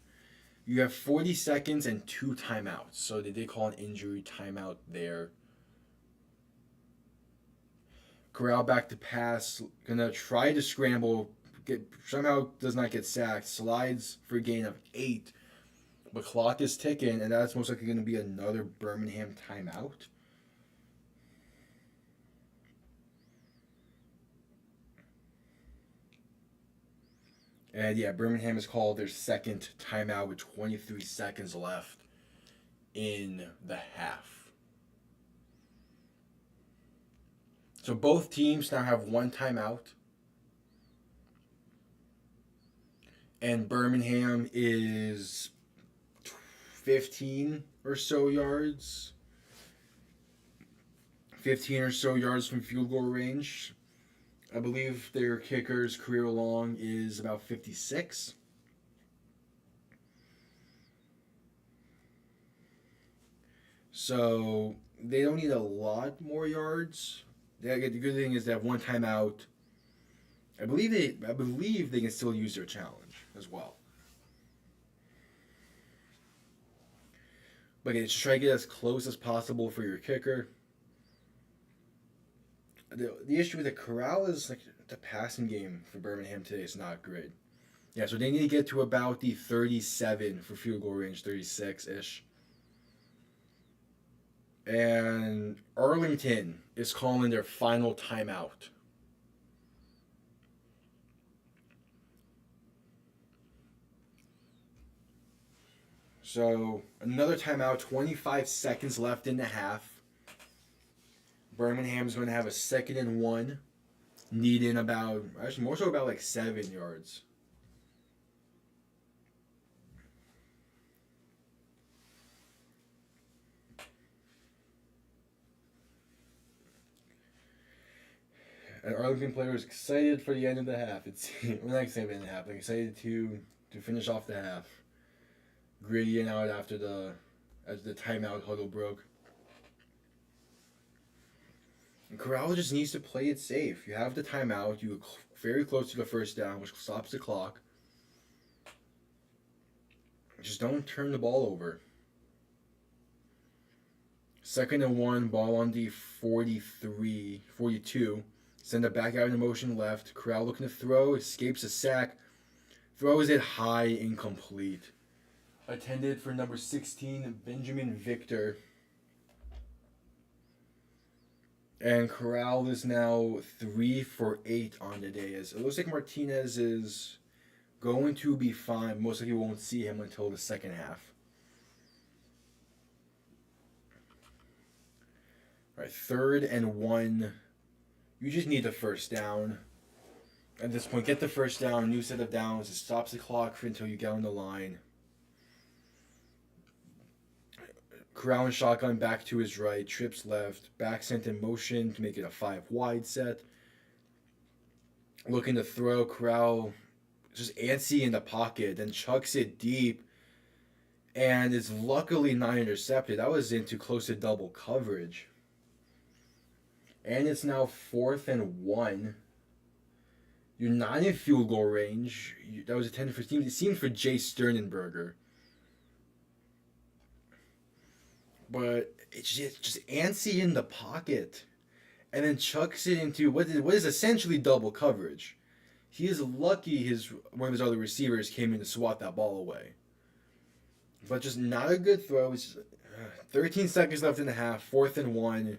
You have 40 seconds and 2 timeouts, so they did call an injury timeout there. Corral back to pass, gonna try to scramble, somehow does not get sacked, slides for a gain of 8, but clock is ticking, and that's most likely going to be another Birmingham timeout. And yeah, Birmingham has called their second timeout with 23 seconds left in the half. So both teams now have 1 timeout. And Birmingham is 15 or so yards. 15 or so yards from field goal range. I believe their kicker's career long is about 56. So they don't need a lot more yards. The good thing is they have 1 timeout. I believe they can still use their challenge as well. But again, just try to get as close as possible for your kicker. The issue with the Corral is like the passing game for Birmingham today is not great. Yeah, so they need to get to about the 37 for field goal range, 36-ish. And Arlington is calling their final timeout. So another timeout, 25 seconds left in the half. Birmingham's going to have a 2nd and 1, needing about, actually more so about like 7 yards. And Arlington players excited for the end of the half. It's we're not excited in the half. They're excited to finish off the half. Grittying out as the timeout huddle broke. And Corral just needs to play it safe. You have the timeout. You're very close to the first down, which stops the clock. Just don't turn the ball over. 2nd and 1, ball on the 42. Send it back out in motion left. Corral looking to throw, escapes a sack. Throws it high, incomplete. Attended for number 16, Benjamin Victor. And Corral is now 3 for 8 on the day. It looks like Martinez is going to be fine. Most likely won't see him until the second half. All right, 3rd and 1. You just need the first down. At this point, get the first down, new set of downs. It stops the clock until you get on the line. Corral and shotgun back to his right, trips left, back sent in motion to make it a 5 wide set. Looking to throw, Corral just antsy in the pocket, then chucks it deep, and it's luckily not intercepted. That was into close to double coverage. And it's now 4th and 1. You're not in field goal range. That was a 10-15. It seemed for Jay Sternenberger. But it's just antsy in the pocket. And then chucks it into what is essentially double coverage. He is lucky one of his other receivers came in to swat that ball away. But just not a good throw. It's 13 seconds left in the half. 4th and 1.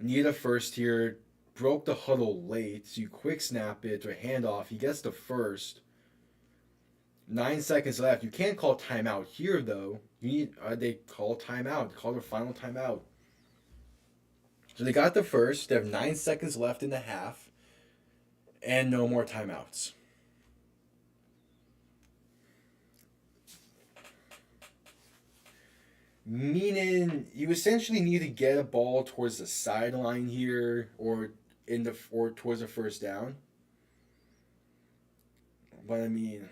Need a first here. broke the huddle late, so you quick snap it to a handoff. He gets the first. 9 seconds left. You can't call timeout here, though. You need they call timeout. Call their final timeout. So they got the first. They have 9 seconds left in the half, and no more timeouts. Meaning you essentially need to get a ball towards the sideline here, or towards the first down. But I mean,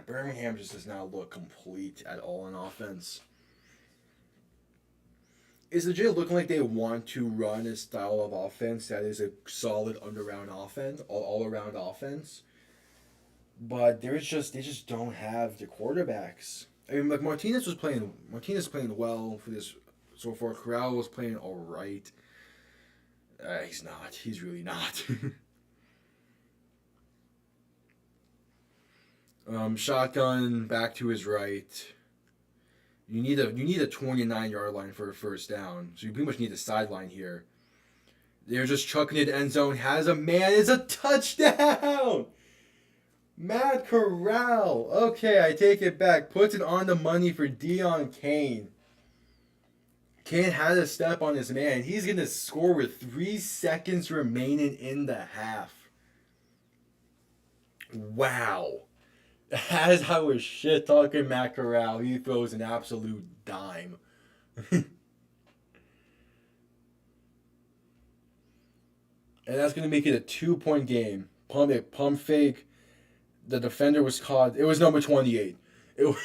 Birmingham just does not look complete at all in offense. It's legit looking like they want to run a style of offense that is a solid all-around offense. But they just don't have the quarterbacks. I mean, like Martinez is playing well for this so far. Corral was playing all right. He's not. He's really not. Shotgun back to his right. You need a 29-yard line for a first down. So you pretty much need a sideline here. They're just chucking it end zone. Has a man. It's a touchdown. Matt Corral. Okay, I take it back. Puts it on the money for Deion Kane. Kane had a step on his man. He's going to score with 3 seconds remaining in the half. Wow. As I was shit talking Matt Corral, he throws an absolute dime. And that's going to make it a 2-point game. Pump fake. The defender was caught. It was number 28. It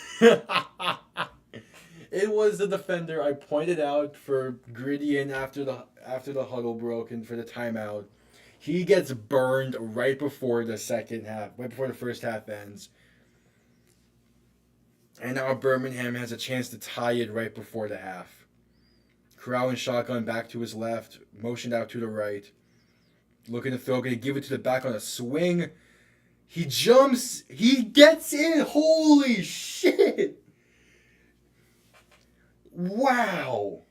was the defender I pointed out for Gritty after the huddle broke and for the timeout. He gets burned right before the second half, right before the first half ends. And now Birmingham has a chance to tie it right before the half. Corral and shotgun back to his left, motioned out to the right. Looking to throw, going to give it to the back on a swing. He jumps. He gets in. Holy shit. Wow.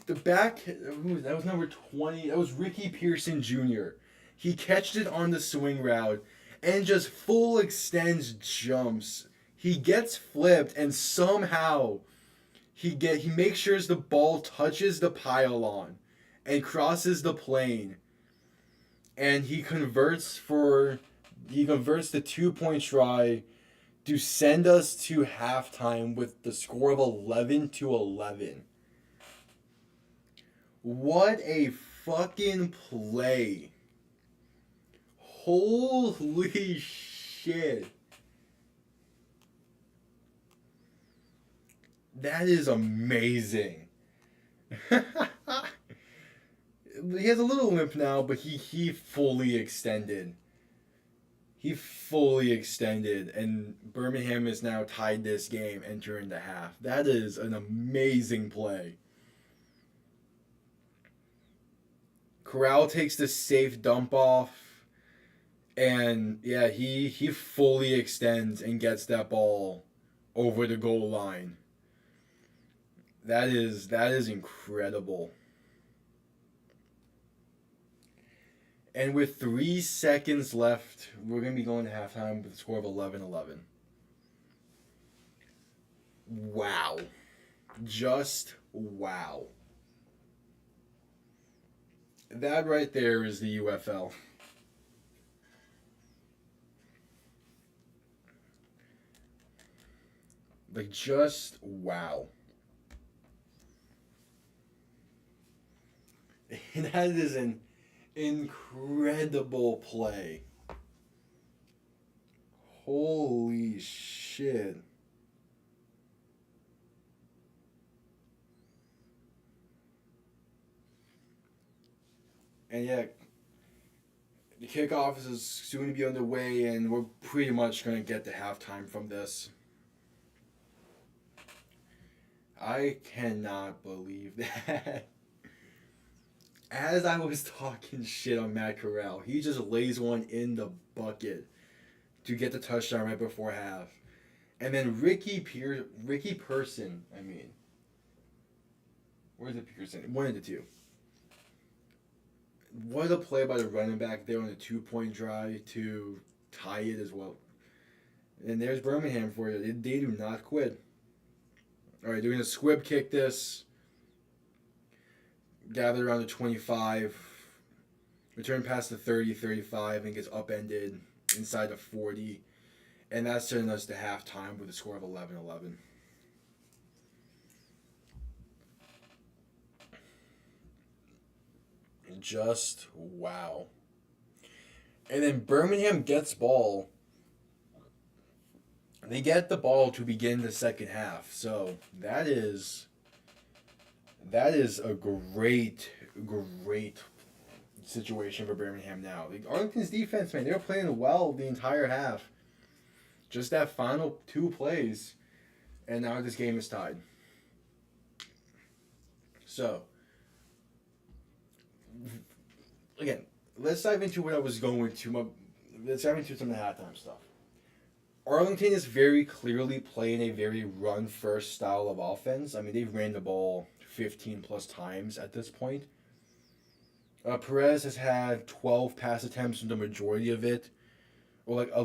The back, that was number 20. That was Ricky Pearson Jr. He catched it on the swing route and just full extends jumps. He gets flipped and somehow he makes sure the ball touches the pylon and crosses the plane. And he converts the 2-point try to send us to halftime with the score of 11-11. What a fucking play. Holy shit. That is amazing. He has a little limp now, but he fully extended. He fully extended, and Birmingham is now tied this game entering the half. That is an amazing play. Corral takes the safe dump off, and yeah, he fully extends and gets that ball over the goal line. That is incredible. And with 3 seconds left, we're going to be going to halftime with a score of 11-11. Wow. Just wow. That right there is the UFL. Like, just wow. And that is an incredible play. Holy shit. And yeah, the kickoff is soon to be underway, and we're pretty much going to get to halftime from this. I cannot believe that. As I was talking shit on Matt Corral, he just lays one in the bucket to get the touchdown right before half. And then Ricky Pearson, where's the Pearson? One of the two. what a play by the running back there on a 2-point drive to tie it as well. And there's Birmingham for you. They do not quit. All right, they're going to squib kick this. Gather around the 25. Return past the 30, 35, and gets upended inside the 40. And that's sending us to halftime with a score of 11-11. Just wow. And then Birmingham gets ball. They get the ball to begin the second half. So that is a great situation for Birmingham now. Like, Arlington's defense, man, they were playing well the entire half. Just that final 2 plays, and now this game is tied. So, again, let's dive into what I was going to. Let's dive into some of the halftime stuff. Arlington is very clearly playing a very run-first style of offense. I mean, they've ran the ball 15 plus times at this point. Perez has had 12 pass attempts, and the majority of it, or like a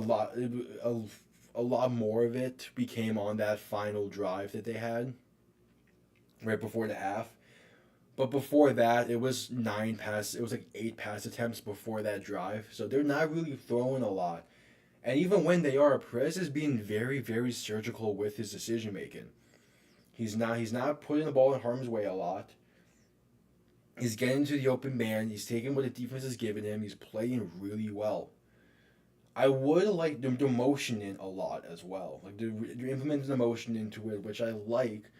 lot more of it, became on that final drive that they had right before the half. But before that, it was 8 pass attempts before that drive. So they're not really throwing a lot. And even when they are, Perez is being very, very surgical with his decision making. He's not putting the ball in harm's way a lot. He's getting to the open man. He's taking what the defense is giving him. He's playing really well. I would like the motion in a lot as well. Like they're implementing the motion into it, which I like.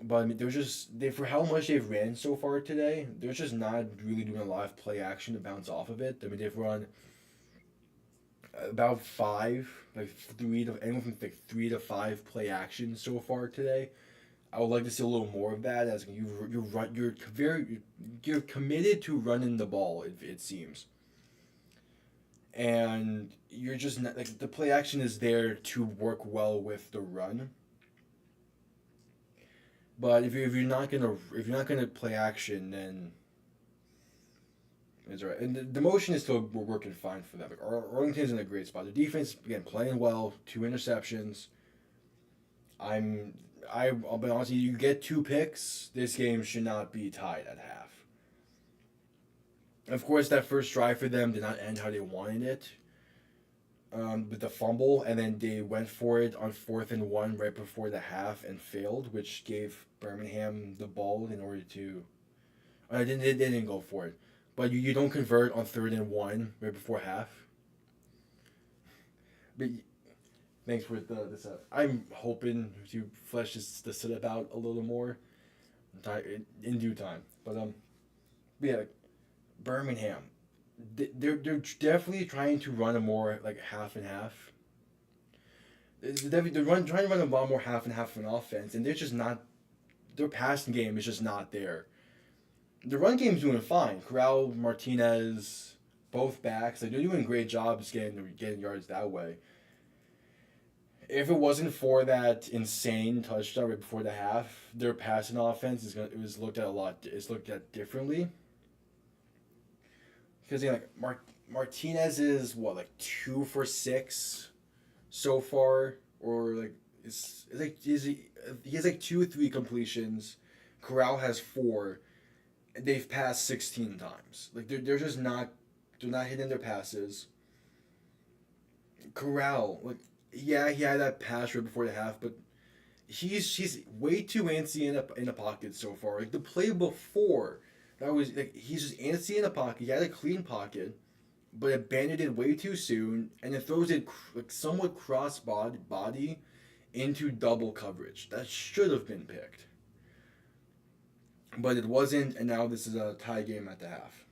But I mean, for how much they've ran so far today, they're just not really doing a lot of play action to bounce off of it. I mean, they've run about 5, anywhere from 3 to 5 play actions so far today. I would like to see a little more of that, as you're committed to running the ball. It seems, and you're just not, like, the play action is there to work well with the run. But if you're not gonna play action, then it's right. And the motion is still working fine for them. Like, Arlington's in a great spot. The defense, again, playing well. 2 interceptions. I'll be honest with you, get 2 picks, this game should not be tied at half. Of course, that first drive for them did not end how they wanted it, with the fumble, and then they went for it on 4th and 1 right before the half and failed, which gave Birmingham the ball in order to. They didn't go for it, but you don't convert on 3rd and 1 right before half. But thanks for this. I'm hoping to flesh the setup out a little more in due time. But yeah, Birmingham, they're definitely trying to run a more like half and half. They're trying to run a lot more half and half of an offense, and they're just not. Their passing game is just not there. The run game's doing fine. Corral, Martinez, both backs, they're doing great jobs getting yards that way. If it wasn't for that insane touchdown right before the half, their passing offense is looked at differently. Because Martinez is 2 for 6 so far, or he has 2 or 3 completions. Corral has 4. They've passed 16 times. They're just not hitting their passes. Corral, he had that pass right before the half, but he's way too antsy in the pocket so far. The play before, that was he's just antsy in the pocket. He had a clean pocket, but abandoned it way too soon, and then throws it somewhat cross body into double coverage. That should have been picked, but it wasn't, and now this is a tie game at the half.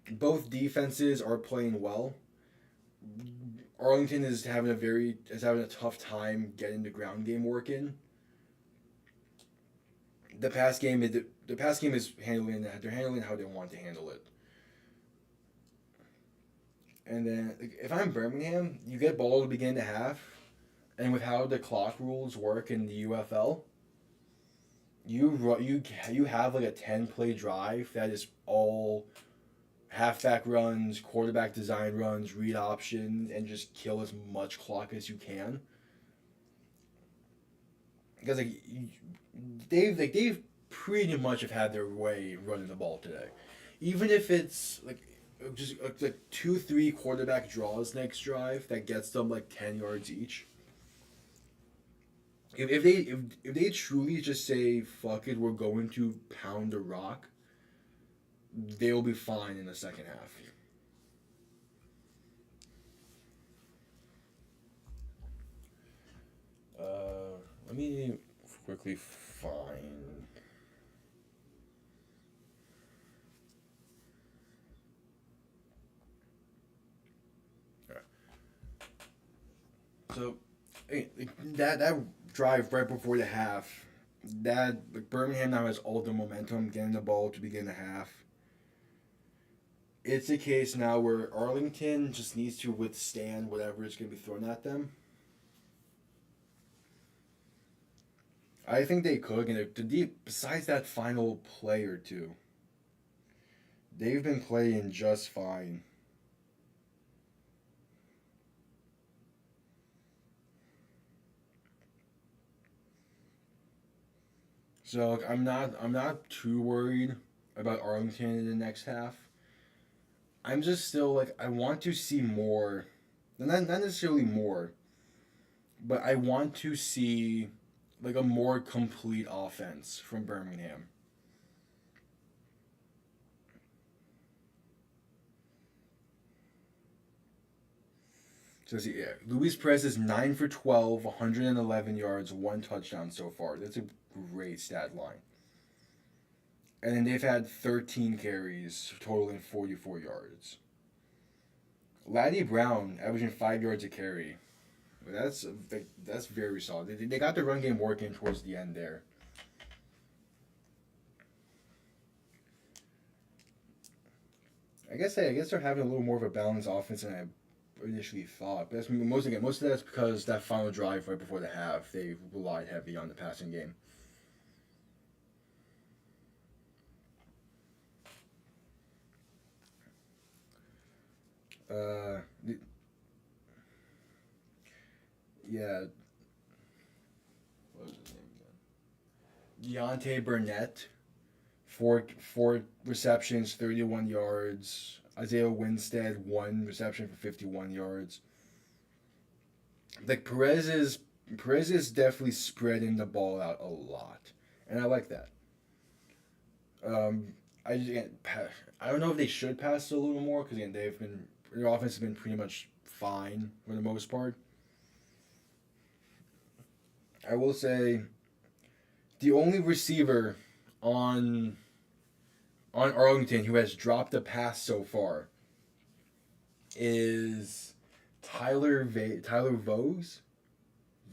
Both defenses are playing well. Arlington is having a tough time getting the ground game working. The pass game is handling how they want to handle it. And then if I'm Birmingham, you get ball to begin the half, and with how the clock rules work in the UFL, you have like a 10 play drive that is all halfback runs, quarterback design runs, read option, and just kill as much clock as you can. Because they've pretty much have had their way running the ball today, even if it's like just like 2-3 quarterback draws next drive that gets them like 10 yards each. If they truly just say fuck it, we're going to pound the rock, they'll be fine in the second half. Let me quickly find. So that drive right before the half, that like, Birmingham now has all the momentum, getting the ball to begin the half. It's a case now where Arlington just needs to withstand whatever is going to be thrown at them. I think they could, and besides that final play or two, they've been playing just fine. So I'm not too worried about Arlington in the next half. I'm just still like I want to see more, not necessarily more, but I want to see like a more complete offense from Birmingham. So yeah, Luis Perez is 9 for 12, 111 yards, one touchdown so far. That's a great stat line. And then they've had 13 carries, totaling 44 yards. Laddie Brown averaging 5 yards a carry. That's very solid. They got the run game working towards the end there. I guess they're having a little more of a balanced offense than I initially thought. But most of that's because that final drive right before the half, they relied heavy on the passing game. Uh, yeah, what was his name again? Deontay Burnett, four receptions, 31 yards. Isaiah Winstead, one reception for 51 yards. Like Perez is definitely spreading the ball out a lot, and I like that. Um, I just again, I don't know if they should pass it a little more because again their offense has been pretty much fine for the most part. I will say the only receiver on on Arlington who has dropped a pass so far is Tyler Vose.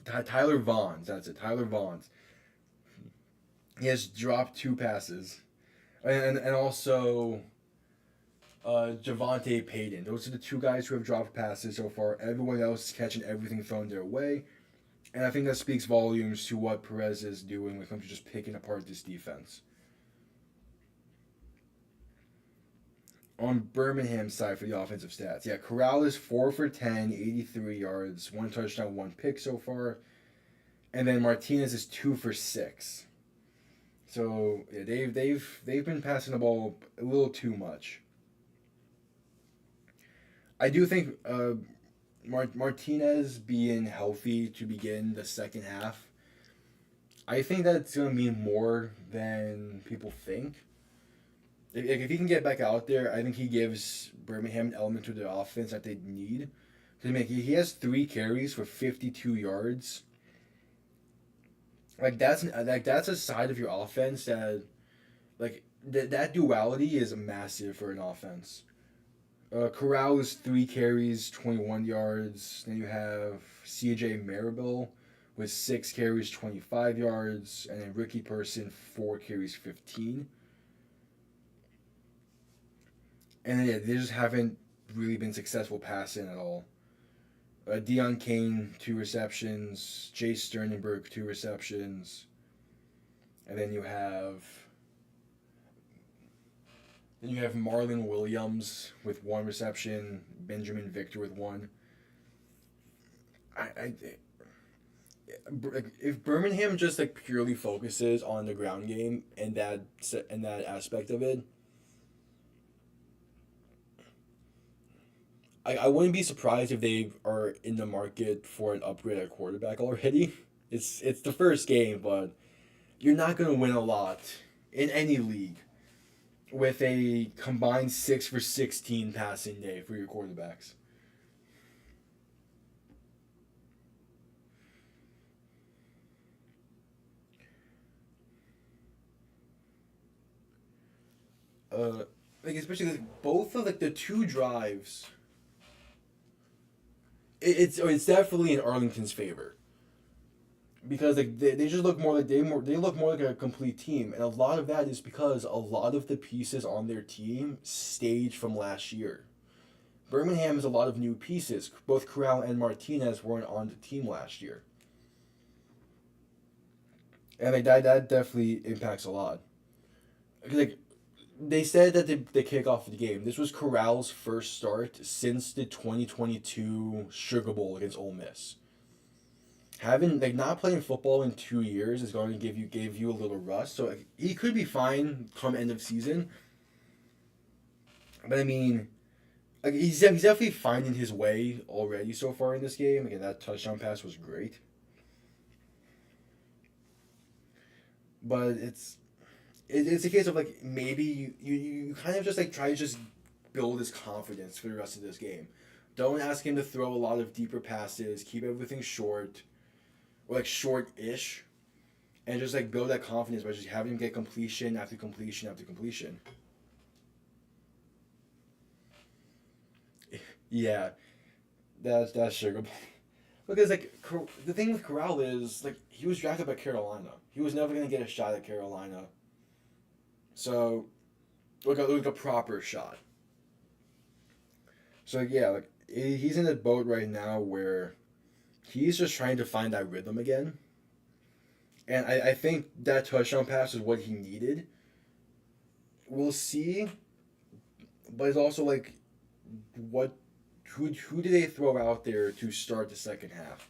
Tyler Vaughns. That's it. Tyler Vaughns. He has dropped two passes, and also Javante Payton. Those are the two guys who have dropped passes so far. Everyone else is catching everything thrown their way, and I think that speaks volumes to what Perez is doing when it comes to just picking apart this defense. On Birmingham's side for the offensive stats, yeah, Corral is 4 for 10, 83 yards, one touchdown, one pick so far, and then Martinez is 2 for 6. So yeah, they've been passing the ball a little too much. I do think Martinez being healthy to begin the second half, I think that's going to mean more than people think. If he can get back out there, I think he gives Birmingham an element to the offense that they need. Because he has 3 carries for 52 yards. That's a side of your offense that that duality is massive for an offense. Corral is 3 carries, 21 yards. Then you have C.J. Maribel with 6 carries, 25 yards, and then Ricky Person 4 carries, 15. And then, yeah, they just haven't really been successful passing at all. Dion Kane 2 receptions, Jay Sternenberg 2 receptions. And then you have Marlon Williams with one reception, Benjamin Victor with one. I if Birmingham just like purely focuses on the ground game and that aspect of it, I wouldn't be surprised if they are in the market for an upgrade at quarterback already. It's the first game, but you're not gonna win a lot in any league with a combined 6 for 16 passing day for your quarterbacks. Uh, like especially like both of like the two drives, it's definitely in Arlington's favor because like they just look more like they look more like a complete team, and a lot of that is because a lot of the pieces on their team staged from last year. Birmingham has a lot of new pieces. Both Corral and Martinez weren't on the team last year, and like that definitely impacts a lot. Like they said that they kick off the game. This was Corral's first start since the 2022 Sugar Bowl against Ole Miss. Having like not playing football in 2 years is going to give you a little rust. So like, he could be fine come end of season, but I mean, like he's definitely finding his way already so far in this game. Again, that touchdown pass was great, but it's a case of like maybe you kind of just like try to just build his confidence for the rest of this game. Don't ask him to throw a lot of deeper passes. Keep everything short or like short-ish, and just like build that confidence by just having him get completion after completion after completion. Yeah, that's sugar. Because like the thing with Corral is like he was drafted by Carolina. He was never gonna get a shot at Carolina. So like a proper shot. So yeah, like he's in a boat right now where he's just trying to find that rhythm again. And I think that touchdown pass is what he needed. We'll see, but it's also like what who do they throw out there to start the second half?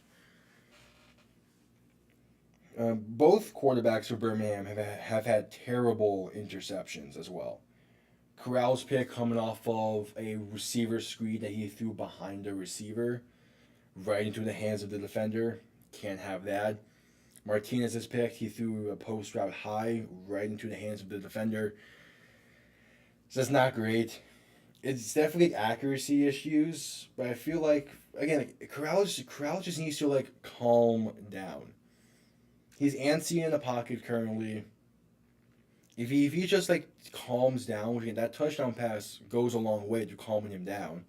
Both quarterbacks for Birmingham have had terrible interceptions as well. Corral's pick coming off of a receiver screen that he threw behind the receiver, right into the hands of the defender. Can't have that. Martinez's pick, he threw a post route high, right into the hands of the defender. So that's not great. It's definitely accuracy issues, but I feel like again, Corral just needs to like calm down. He's antsy in the pocket currently. If he just like calms down, which again, that touchdown pass goes a long way to calming him down.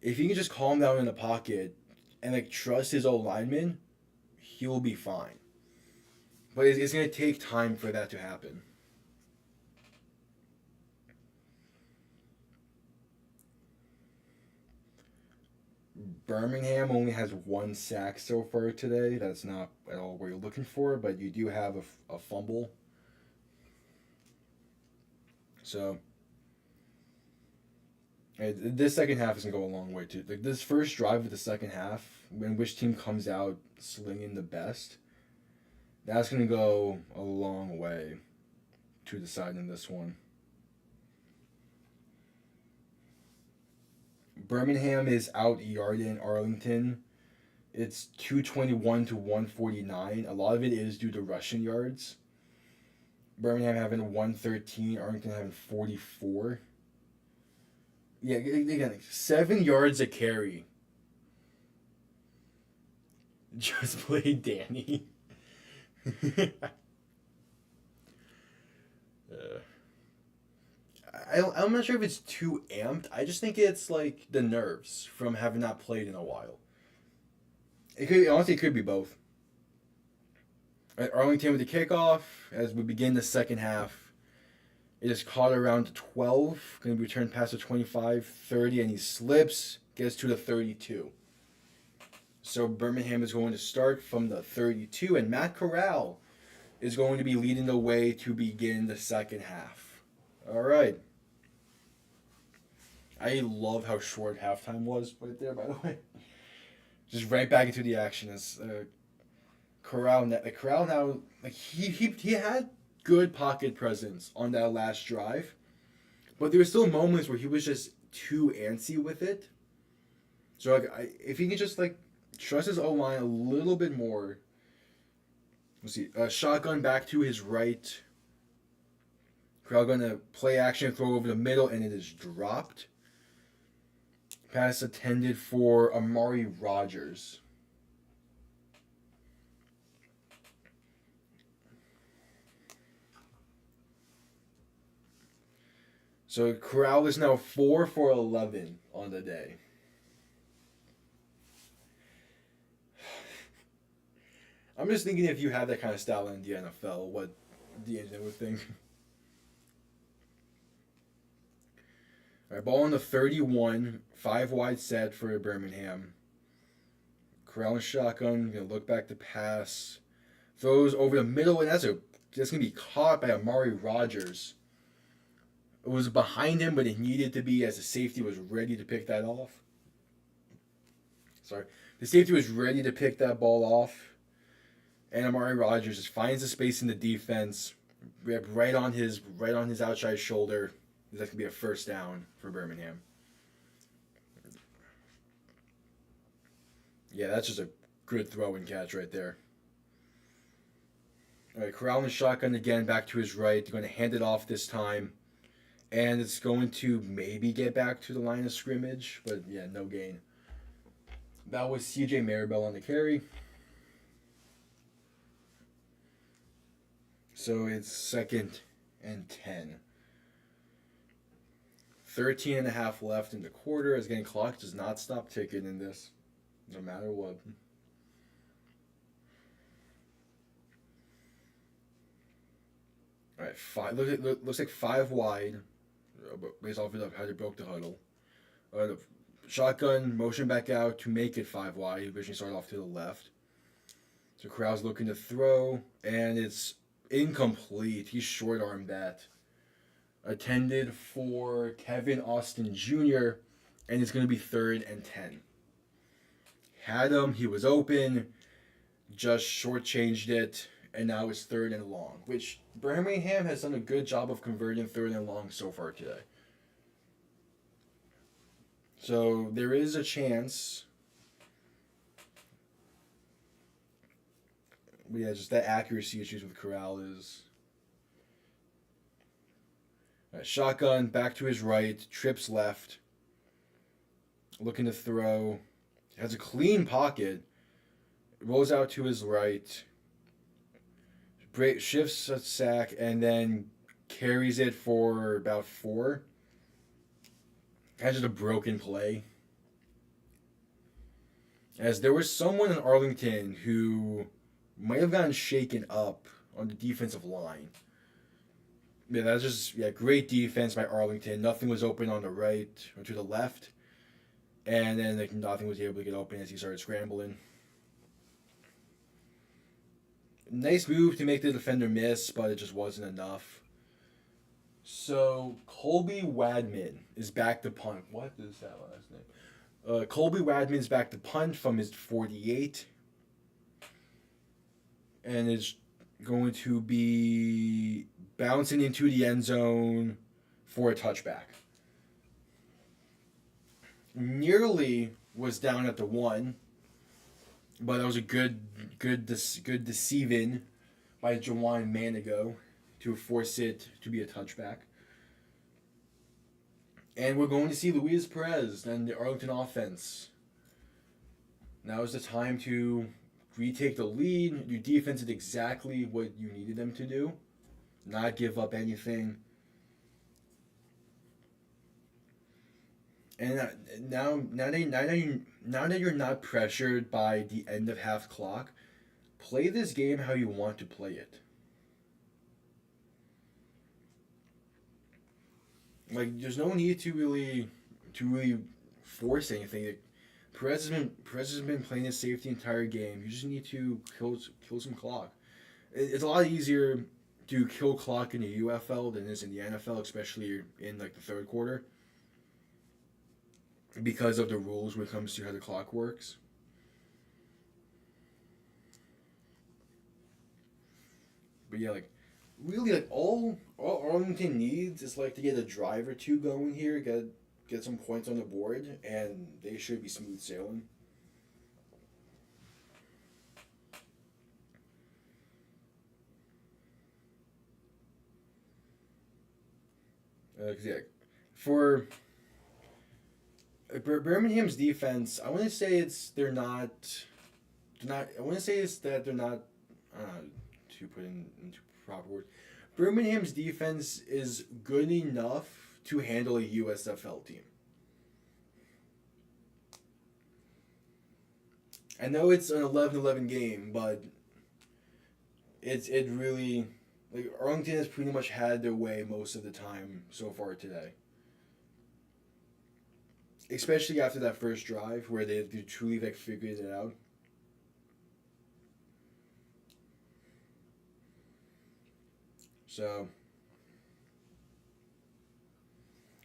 If he can just calm down in the pocket and like trust his old lineman, he'll be fine. But it's gonna take time for that to happen. Birmingham only has one sack so far today. That's not at all what you're looking for, but you do have a fumble. So this second half is gonna go a long way too. Like this first drive of the second half, when which team comes out slinging the best, that's gonna go a long way to deciding this one. Birmingham is out yarding Arlington. It's 221 to 149. A lot of it is due to rushing yards. Birmingham having 113, Arlington having 44. Yeah, again, 7 yards a carry. Just play Danny. uh, I'm not sure if it's too amped. I just think it's like the nerves from having not played in a while. It could be both. Right, Arlington with the kickoff as we begin the second half. It is caught around 12, going to be returned past the 25, 30, and he slips, gets to the 32. So Birmingham is going to start from the 32, and Matt Corral is going to be leading the way to begin the second half. All right. I love how short halftime was right there, by the way. Just right back into the action. As Corral now, like he had good pocket presence on that last drive, but there were still moments where he was just too antsy with it. So like, if he could just like trust his O line a little bit more. Let's see, shotgun back to his right. Corral gonna play action, throw over the middle, and it is dropped. Pass intended for Amari Rogers. So Corral is now 4 for 11 on the day. I'm just thinking if you have that kind of style in the NFL, what the engine would think. All right, ball on the 31, 5 wide set for Birmingham. Corral and shotgun, gonna look back to pass. Throws over the middle, and that's gonna be caught by Amari Rogers. It was behind him, but it needed to be as the safety was ready to pick that off. Sorry. The safety was ready to pick that ball off. And Amari Rogers just finds the space in the defense, right on his outside shoulder. That could be a first down for Birmingham. Yeah, that's just a good throw and catch right there. All right, Corral and shotgun again, back to his right. They're going to hand it off this time. And it's going to maybe get back to the line of scrimmage, but yeah, no gain. That was CJ Maribel on the carry. So it's 2nd and 10. 13 and a half left in the quarter. As getting clock does not stop ticking in this, no matter what. All right, looks like 5 wide, based off of how they broke the huddle. The shotgun motion back out to make it 5 wide. He originally started off to the left. So Corral's looking to throw, and it's incomplete. He short-armed that. Attended for Kevin Austin Jr., and it's going to be 3rd and 10. Had him, he was open, just shortchanged it, and now it's 3rd and long, which Birmingham has done a good job of converting 3rd and long so far today. So there is a chance. But yeah, just that accuracy issues with Corral is. Right, shotgun back to his right, trips left, looking to throw. Has a clean pocket, rolls out to his right, shifts a sack, and then carries it for about 4. Has just a broken play. As there was someone in Arlington who might have gotten shaken up on the defensive line. Yeah, that's just great defense by Arlington. Nothing was open on the right or to the left. And then nothing was able to get open as he started scrambling. Nice move to make the defender miss, but it just wasn't enough. So Colby Wadman is back to punt. What is that last name? Colby Wadman is back to punt from his 48. And is going to be bouncing into the end zone for a touchback. Nearly was down at the 1, but that was a good deceiving by Jawan Manigo to force it to be a touchback. And we're going to see Luis Perez and the Arlington offense. Now is the time to retake the lead. Your defense did exactly what you needed them to do. Not give up anything. And now that you're not pressured by the end of half clock, play this game how you want to play it. Like, there's no need to really force anything. Perez has been playing his safety the entire game. You just need to kill some clock. It's a lot easier to kill clock in the UFL than it is in the NFL, especially in like the third quarter, because of the rules when it comes to how the clock works. But yeah, like really, like all Arlington needs is like to get a drive or two going here, get some points on the board, and they should be smooth sailing. Yeah, for Birmingham's defense, I want to say they're not. I want to say it's that they're not. Uh, to put into proper words, Birmingham's defense is good enough to handle a USFL team. I know it's an 11-11 game, but it really like Arlington has pretty much had their way most of the time so far today. Especially after that first drive where they truly like figured it out. So,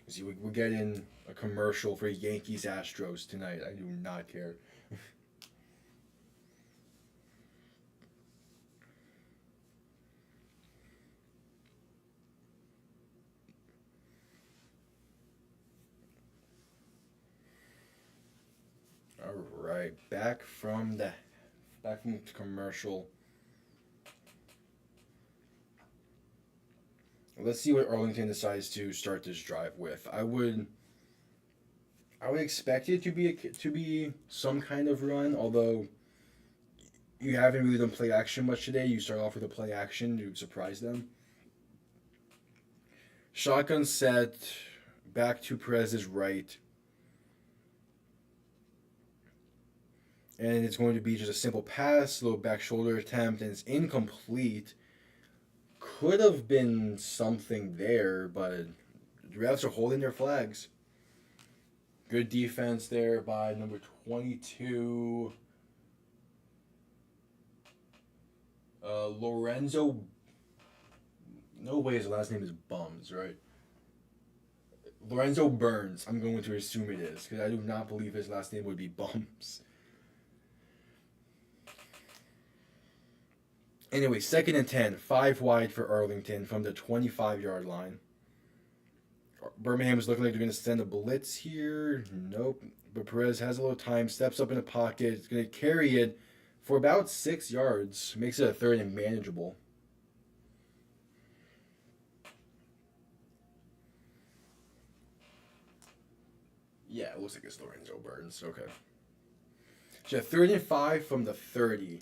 see, we're getting a commercial for Yankees Astros tonight. I do not care. All right, back from the commercial. Let's see what Arlington decides to start this drive with. I would expect it to be some kind of run, although you haven't really done play action much today. You start off with a play action to surprise them. Shotgun set, back to Perez's right, and it's going to be just a simple pass, little back shoulder attempt, and it's incomplete. Could have been something there, but the refs are holding their flags. Good defense there by number 22, Lorenzo. No way his last name is Bums, right? Lorenzo Burns. I'm going to assume it is, because I do not believe his last name would be Bums. Anyway, 2nd and 10, 5 wide for Arlington from the 25-yard line. Birmingham is looking like they're going to send a blitz here. Nope. But Perez has a little time, steps up in the pocket. It's going to carry it for about 6 yards. Makes it a 3rd and manageable. Yeah, it looks like it's Lorenzo Burns. Okay. So 3rd and 5 from the 30.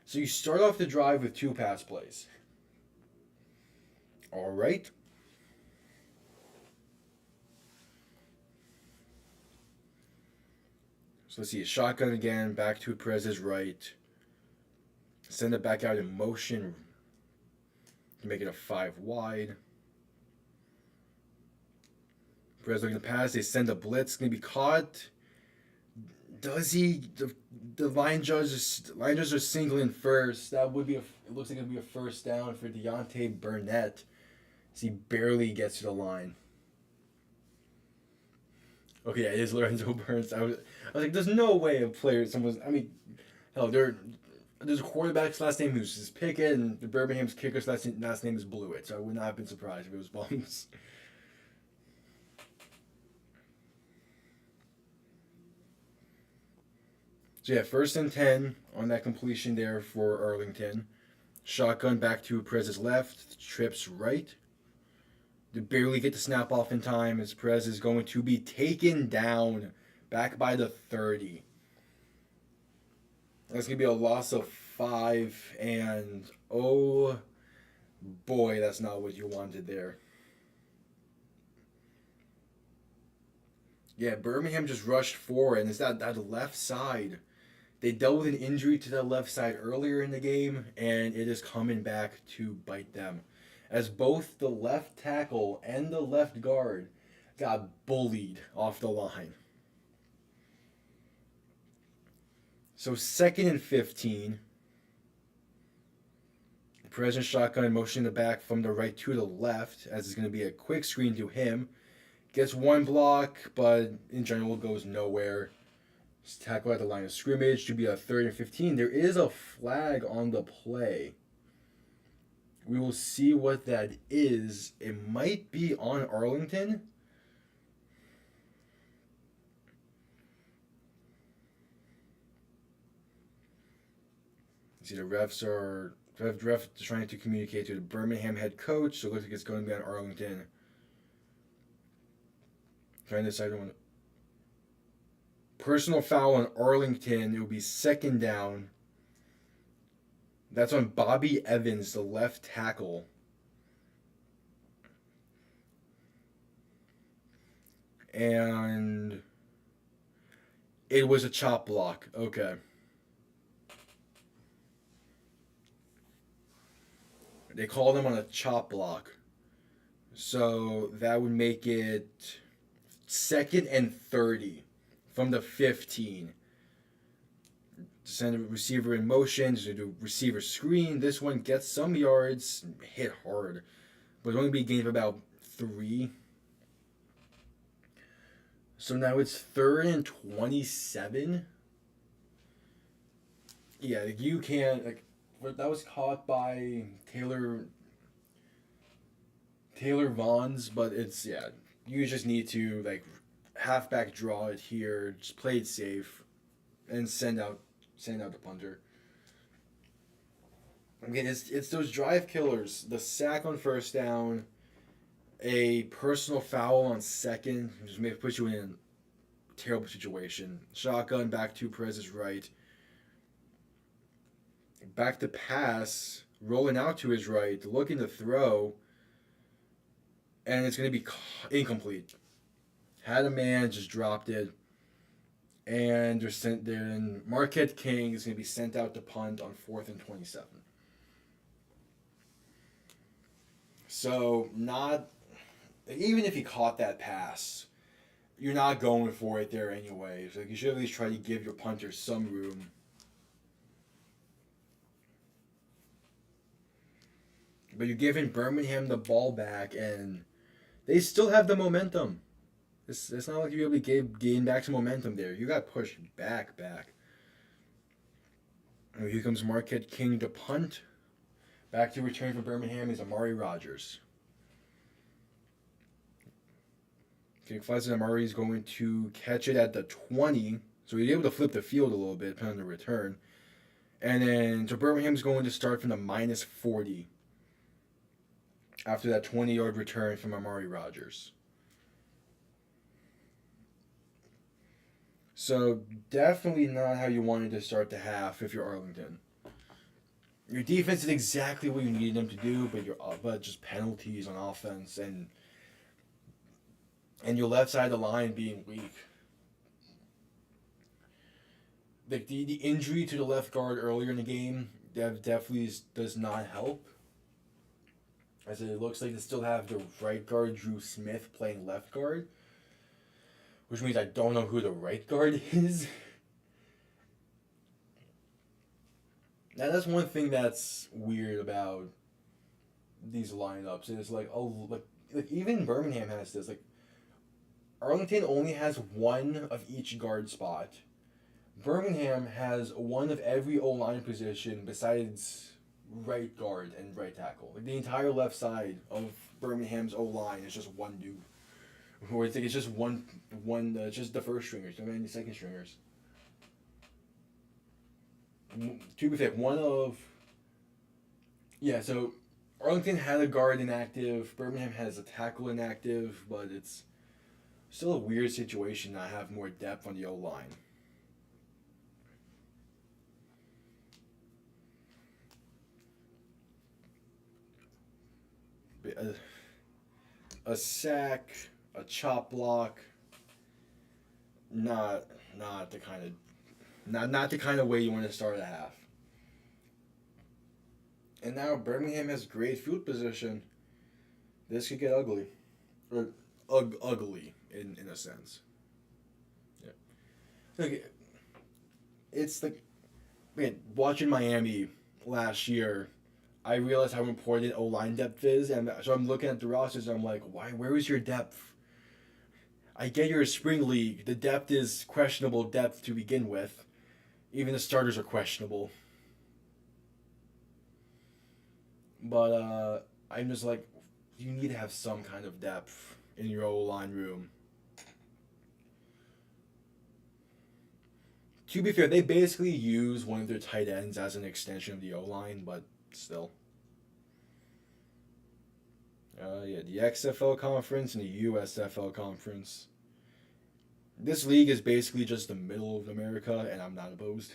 So you start off the drive with 2 pass plays. All right. So let's see, a shotgun again, back to Perez's right. Send it back out in motion to make it a 5 wide. Perez looking to pass, they send a blitz, going to be caught. Does he? The line judges are singling first. That would be it looks like it would be a first down for Deontay Burnett, as he barely gets to the line. Okay, yeah, it is Lorenzo Burns. I was like, there's no way a player, hell, there's a quarterback's last name who's Pickett, and the Birmingham's kicker's last name is Blewett. So I would not have been surprised if it was Bums. So yeah, 1st and 10 on that completion there for Arlington. Shotgun back to Perez's left, trips right. They barely get the snap off in time as Perez is going to be taken down back by the 30. That's going to be a loss of 5, and oh boy, that's not what you wanted there. Yeah, Birmingham just rushed forward, and it's that left side. They dealt with an injury to the left side earlier in the game, and it is coming back to bite them. As both the left tackle and the left guard got bullied off the line. So 2nd and 15. Present shotgun motioning the back from the right to the left, as it's going to be a quick screen to him. Gets one block, but in general goes nowhere. Just tackle at the line of scrimmage to be a 3rd and 15. There is a flag on the play. We will see what that is. It might be on Arlington. See, the refs are trying to communicate to the Birmingham head coach, so it looks like it's going to be on Arlington. Trying to decide on personal foul on Arlington. It will be 2nd down. That's on Bobby Evans, the left tackle. And it was a chop block. Okay. They called him on a chop block. So that would make it 2nd and 30 from the 15. Send a receiver in motion to do receiver screen. This one gets some yards, hit hard, but it's only be a gain of about 3. So now it's 3rd and 27. Yeah, you can't that was caught by Taylor Vaughns, but it's you just need to halfback draw it here, just play it safe, and send out the punter. Again, it's those drive killers. The sack on 1st down, a personal foul on 2nd, just may put you in a terrible situation. Shotgun back to Perez's right. Back to pass, rolling out to his right, looking to throw, and it's going to be incomplete. Had a man, just dropped it. And they're sent there, and Marquette King is going to be sent out to punt on 4th and 27. So, even if he caught that pass, you're not going for it there anyway. So you should at least try to give your punter some room. But you're giving Birmingham the ball back, and they still have the momentum. It's not like you really gain back some momentum there. You got pushed back. And here comes Marquette King to punt. Back to return for Birmingham is Amari Rogers. Amari is going to catch it at the 20. So he's able to flip the field a little bit, depending on the return. And then, so Birmingham's going to start from the -40 after that 20-yard return from Amari Rogers. So definitely not how you wanted to start the half if you're Arlington. Your defense is exactly what you needed them to do, but just penalties on offense and your left side of the line being weak. The injury to the left guard earlier in the game definitely does not help. As it looks like they still have the right guard, Drew Smith, playing left guard. Which means I don't know who the right guard is. Now that's one thing that's weird about these lineups. Is like even Birmingham has this. Arlington only has one of each guard spot. Birmingham has one of every O-line position besides right guard and right tackle. The entire left side of Birmingham's O-line is just one dude. Or it's just one just the first stringers, don't have any second stringers. To be fair, so Arlington had a guard inactive, Birmingham has a tackle inactive, but it's still a weird situation not have more depth on the O-line. A sack, a chop block, not the kind of way you want to start a half. And now Birmingham has great field position. This could get ugly, or ugly in a sense. Yeah. It's watching Miami last year. I realize how important O-line depth is, and so I'm looking at the rosters and I'm like, why? Where is your depth? I get you're a spring league. The depth is questionable depth to begin with. Even the starters are questionable. But I'm just like, you need to have some kind of depth in your O-line room. To be fair, they basically use one of their tight ends as an extension of the O-line, but still. Yeah, the XFL conference and the USFL conference. This league is basically just the middle of America, and I'm not opposed.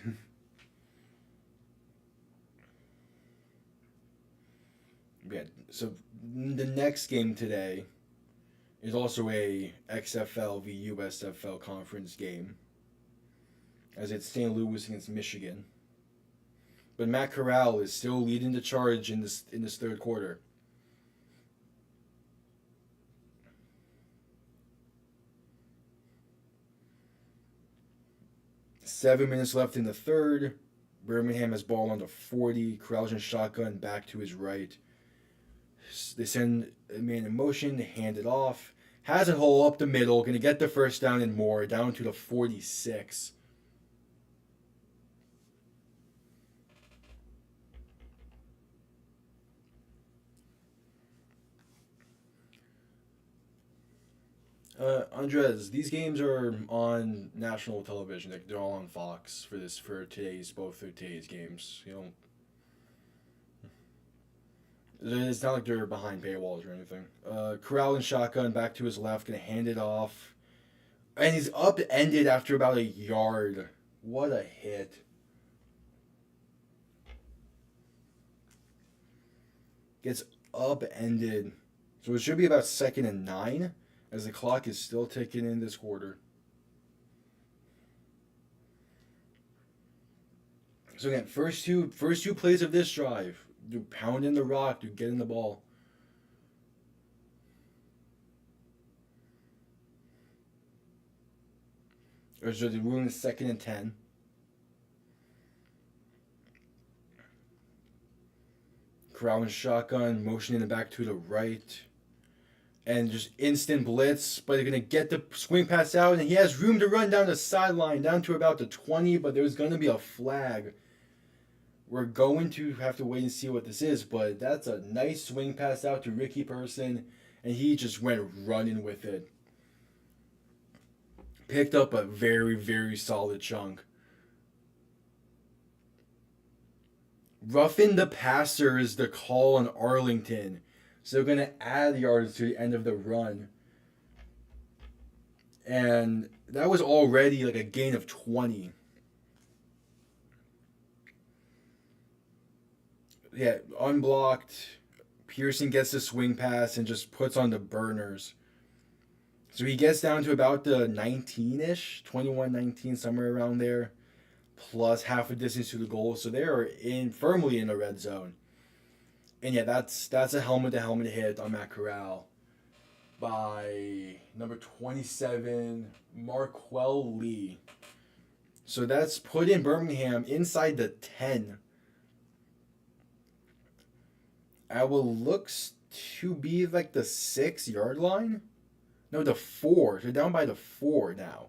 Yeah, so the next game today is also a XFL v USFL conference game, as it's St. Louis against Michigan. But Matt Corral is still leading the charge in this third quarter. Seven minutes left in the third. Birmingham has ball on the 40. Corral's in shotgun back to his right. They send a man in motion, they hand it off. Has a hole up the middle, going to get the first down and more, down to the 46. Andres, these games are on national television. They're all on Fox for today's games. It's not like they're behind paywalls or anything. Corral and shotgun back to his left, gonna hand it off, and he's upended after about a yard. What a hit! Gets upended, so it should be about 2nd and 9. As the clock is still ticking in this quarter. So again, first two plays of this drive, they're pounding the rock, they're getting the ball. Or so they're ruling 2nd and 10. Corral and shotgun, motioning it back to the right. And just instant blitz, but they're going to get the swing pass out, and he has room to run down the sideline, down to about the 20, but there's going to be a flag. We're going to have to wait and see what this is, but that's a nice swing pass out to Ricky Person, and he just went running with it. Picked up a very, very solid chunk. Roughing the passer is the call on Arlington. So they're going to add yards to the end of the run. And that was already like a gain of 20. Yeah, unblocked. Pearson gets the swing pass and just puts on the burners. So he gets down to about the 19-ish, 21-19, somewhere around there, plus half a distance to the goal. So they are firmly in the red zone. And yeah, that's a helmet-to-helmet hit on Matt Corral by number 27, Marquell Lee. So that's put in Birmingham inside the 10. At what looks to be like the 6-yard line? No, the 4. They're down by the 4 now.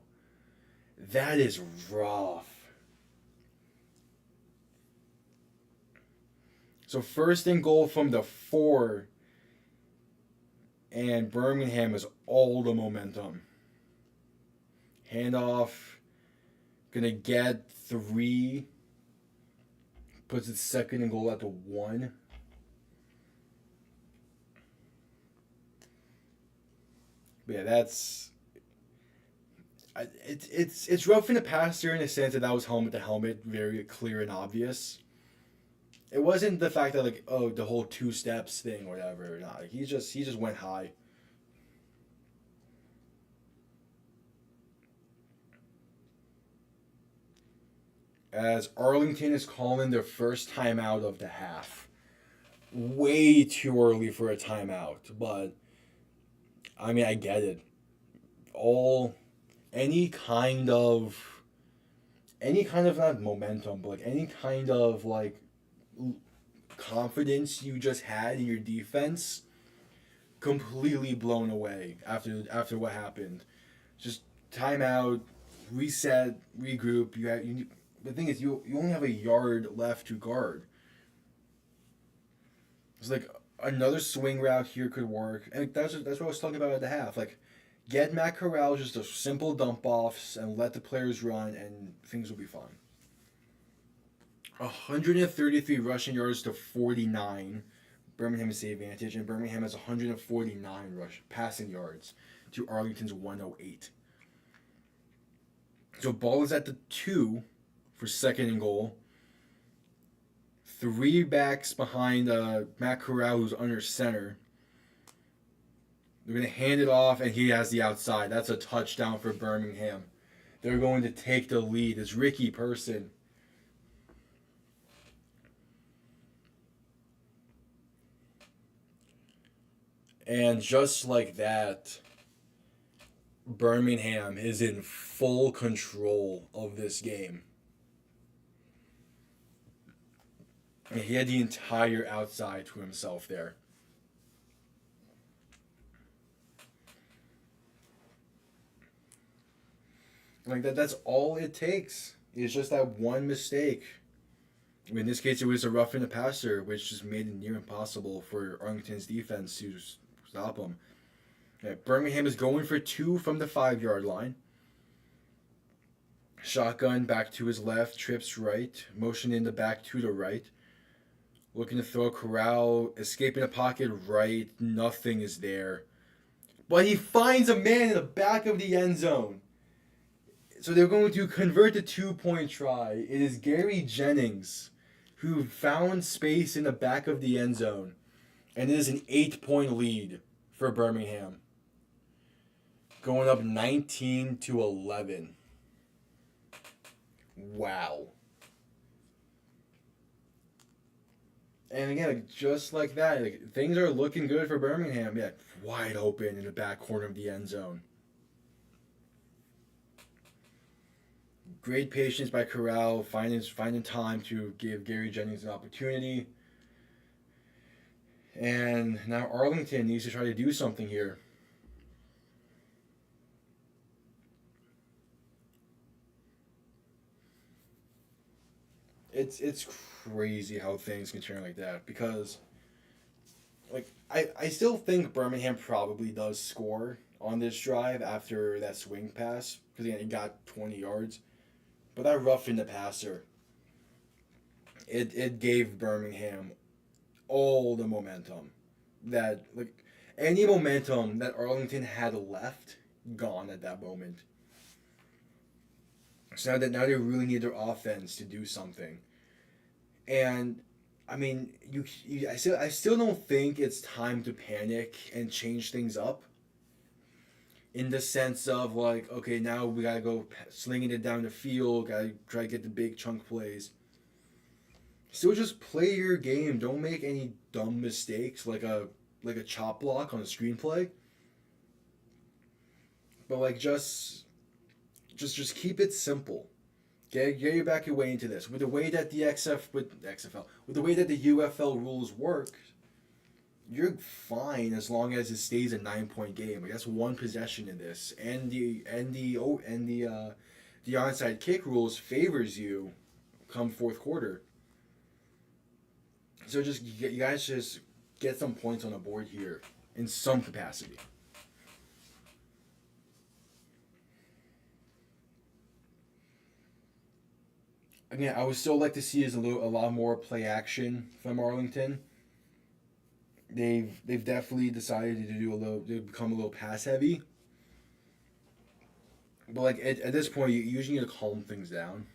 That is rough. So 1st and goal from the 4, and Birmingham has all the momentum. Handoff, gonna get 3, puts it 2nd and goal at the 1. But yeah, it's roughing the passer in the sense that was helmet to helmet, very clear and obvious. It wasn't the fact that the whole 2 steps thing or whatever. Nah, he just went high. As Arlington is calling their first timeout of the half. Way too early for a timeout, but I mean I get it. Any kind of not momentum, but any kind of confidence you just had in your defense completely blown away after what happened. Just timeout, reset, regroup. The thing is, you only have a yard left to guard. It's like another swing route here could work, and that's what I was talking about at the half. Like, get Matt Corral just a simple dump offs and let the players run, and things will be fine. 133 rushing yards to 49. Birmingham has the advantage, and Birmingham has 149 passing yards to Arlington's 108. So ball is at the 2 for second and goal. 3 backs behind Matt Corral, who's under center. They're going to hand it off, and he has the outside. That's a touchdown for Birmingham. They're going to take the lead. It's Ricky Person. And just like that, Birmingham is in full control of this game. And he had the entire outside to himself there. Like that's all it takes. It's just that one mistake. In this case, it was a roughing the passer, which just made it near impossible for Arlington's defense to stop him. Yeah, Birmingham is going for 2 from the 5-yard line. Shotgun back to his left, trips right, motion in the back to the right. Looking to throw Corral, escaping the pocket right, nothing is there. But he finds a man in the back of the end zone. So they're going to convert the 2-point try. It is Gary Jennings who found space in the back of the end zone. And it is an 8-point lead for Birmingham. Going up 19-11. Wow. And again, just like that, things are looking good for Birmingham. Yeah, wide open in the back corner of the end zone. Great patience by Corral, finding time to give Gary Jennings an opportunity. And now Arlington needs to try to do something here. It's crazy how things can turn like that because, like, I still think Birmingham probably does score on this drive after that swing pass because again he got 20 yards. But that roughing the passer, it gave Birmingham all the momentum that any momentum that Arlington had left, gone at that moment. So now they really need their offense to do something. And I mean, I still don't think it's time to panic and change things up. In the sense of okay, now we gotta go slinging it down the field, gotta try to get the big chunk plays. Still just play your game. Don't make any dumb mistakes like a chop block on a screenplay. But just keep it simple. Get your back your way into this. With the way that the with the way that the UFL rules work, you're fine as long as it stays a 9-point game. That's one possession in this, and the onside kick rules favors you come fourth quarter. So you guys just get some points on the board here in some capacity. Again, I would still like to see a lot more play action from Arlington. They've definitely decided to become a little pass heavy. But at this point, you usually need to calm things down.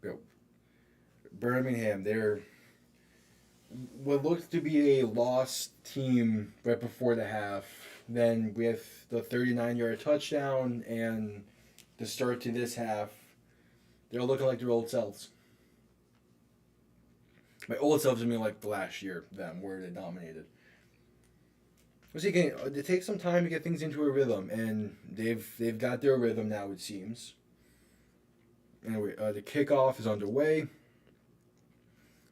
But Birmingham, they're what looked to be a lost team right before the half. Then with the 39-yard touchdown and the start to this half, they're looking like their old selves. My old selves, I mean like the last year, them, where they dominated. again, it takes some time to get things into a rhythm, and they've got their rhythm now. It seems. Anyway, the kickoff is underway.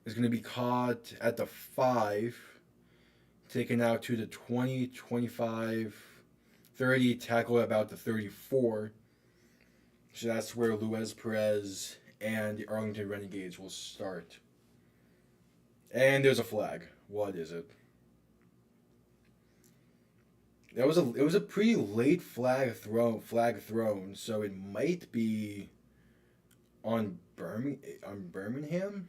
It's going to be caught at the 5, taken out to the 20, 25, 30, tackle about the 34. So that's where Luis Perez and the Arlington Renegades will start. And there's a flag. What is it? It was a pretty late flag thrown, so it might be on Birmingham.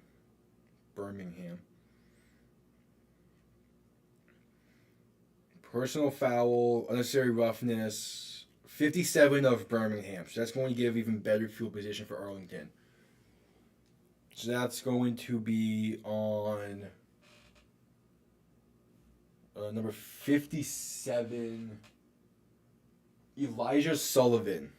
Personal foul, unnecessary roughness, 57 of Birmingham. So that's going to give even better field position for Arlington. So that's going to be on number 57, Elijah Sullivan.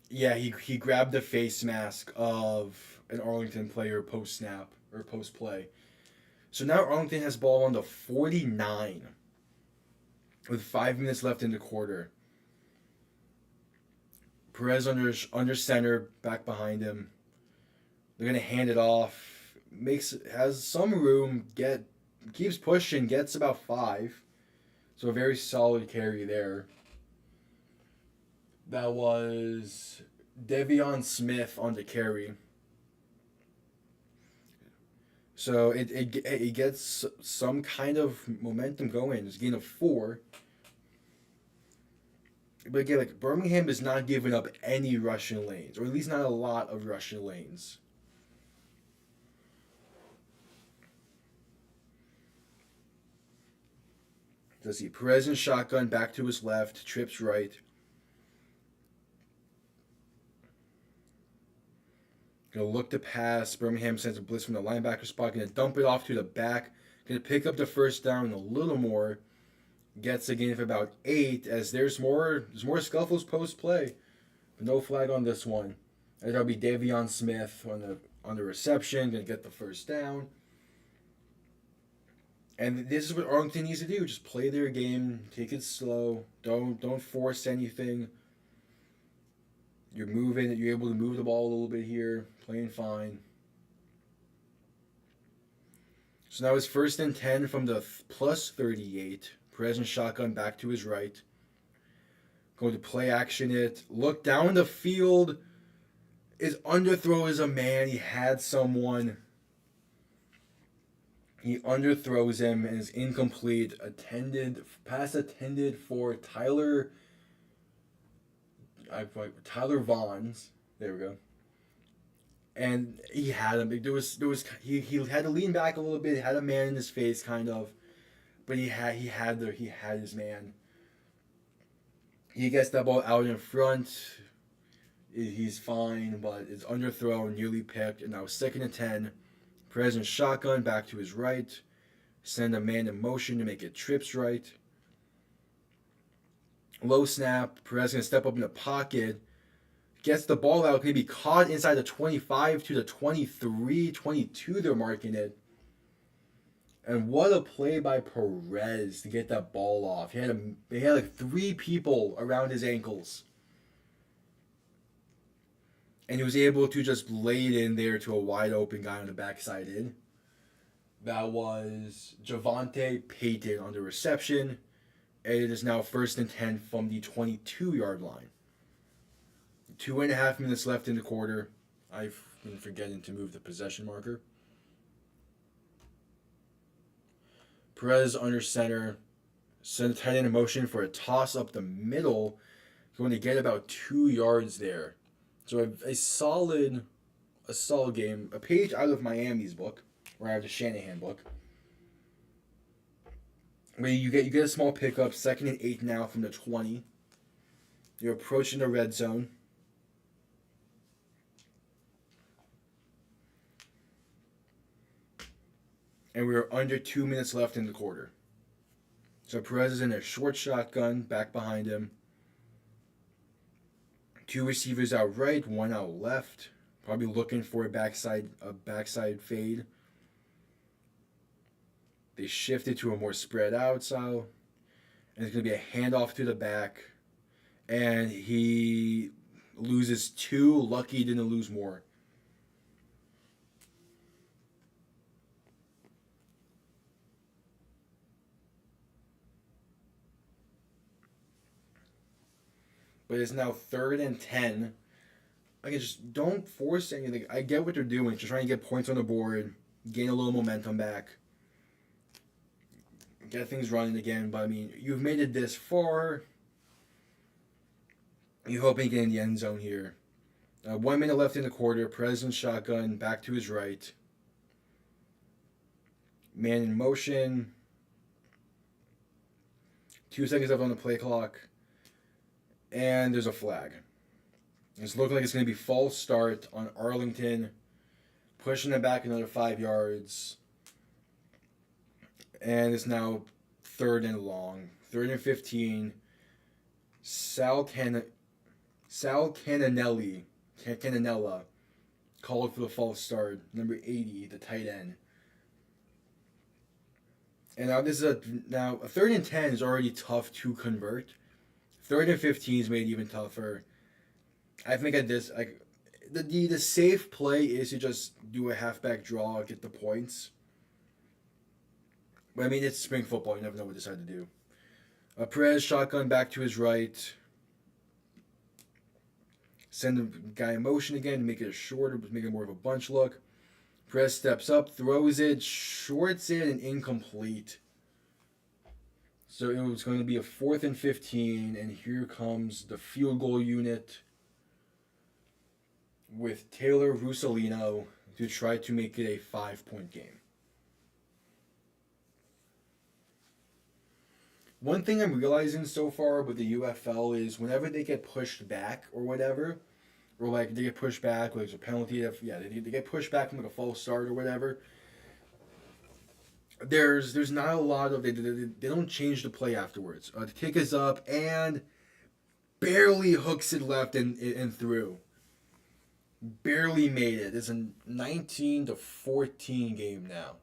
Yeah, he grabbed the face mask of an Arlington player post snap or post play. So now Arlington has ball on the 49 with 5 minutes left in the quarter. Perez under center, back behind him. They're gonna hand it off. Has some room. Keeps pushing. Gets about 5. So a very solid carry there. That was Devion Smith on the carry. So it gets some kind of momentum going. It's a gain of 4. But again, like Birmingham is not giving up any Russian lanes, or at least not a lot of Russian lanes. Let's see. Perez in shotgun, back to his left, trips right. Gonna look to pass. Birmingham sends a blitz from the linebacker spot. Gonna dump it off to the back. Gonna pick up the first down a little more. Gets a gain of about 8 as there's more scuffles post play. But no flag on this one. And that'll be Devion Smith on the reception. Gonna get the first down. And this is what Arlington needs to do. Just play their game. Take it slow. Don't force anything. You're moving. You're able to move the ball a little bit here. Playing fine. So now it's 1st and 10 from the plus 38. Perez in shotgun, back to his right. Going to play action it. Look down the field. His underthrow is a man. He had someone. He underthrows him and is incomplete. Pass attended for Tyler Vaughns. There we go. And he had him. He had to lean back a little bit. He had a man in his face, kind of, but he had his man. He gets that ball out in front. He's fine, but it's underthrown, nearly picked, and now 2nd and 10. Perez in shotgun, back to his right. Send a man in motion to make it trips right. Low snap. Perez going to step up in the pocket. Gets the ball out. Can be caught inside the 25 to the 23, 22. They're marking it. And what a play by Perez to get that ball off. He had like 3 people around his ankles. And he was able to just lay it in there to a wide open guy on the backside in. That was Javante Payton on the reception. And it is now 1st and 10 from the 22-yard line. 2.5 minutes left in the quarter. I've been forgetting to move the possession marker. Perez under center. Send the tight end in motion for a toss up the middle. Going to get about 2 yards there. So a solid game. A page out of Miami's book, or out of the Shanahan book. Where you get a small pickup, 2nd and 8 now from the 20. You're approaching the red zone. And we're under 2 minutes left in the quarter. So Perez is in a short shotgun, back behind him. 2 receivers out right, 1 out left. Probably looking for a backside fade. They shifted to a more spread out style, and it's going to be a handoff to the back, and he loses two. Lucky he didn't lose more. But it's now 3rd and 10. Like, just don't force anything. I get what they're doing. Just trying to get points on the board, gain a little momentum back, get things running again. But, I mean, you've made it this far. You're hoping to get in the end zone here. 1 minute left in the quarter. President shotgun, back to his right. Man in motion. 2 seconds left on the play clock. And there's a flag. It's looking like it's going to be false start on Arlington. Pushing it back another 5 yards. And it's now 3rd and long. 3rd and 15. Sal Cananella called for the false start. Number 80, the tight end. And now this is a 3rd and 10 is already tough to convert. 3rd and 15 is made even tougher. I think at this, like, the safe play is to just do a halfback draw, get the points. But I mean, it's spring football. You never know what they decide to do. Perez shotgun back to his right. Send the guy in motion again, make it shorter, make it more of a bunch look. Perez steps up, throws it, shorts it, and incomplete. So it was going to be a 4th and 15, and here comes the field goal unit with Taylor Russolino to try to make it a 5-point game. One thing I'm realizing so far with the UFL is whenever they get pushed back or whatever, or like they get pushed back, like there's a penalty, they get pushed back from like a false start or whatever, there's not a lot of, they don't change the play afterwards. The kick is up and barely hooks it left and through. Barely made it. It's a 19-14 game now.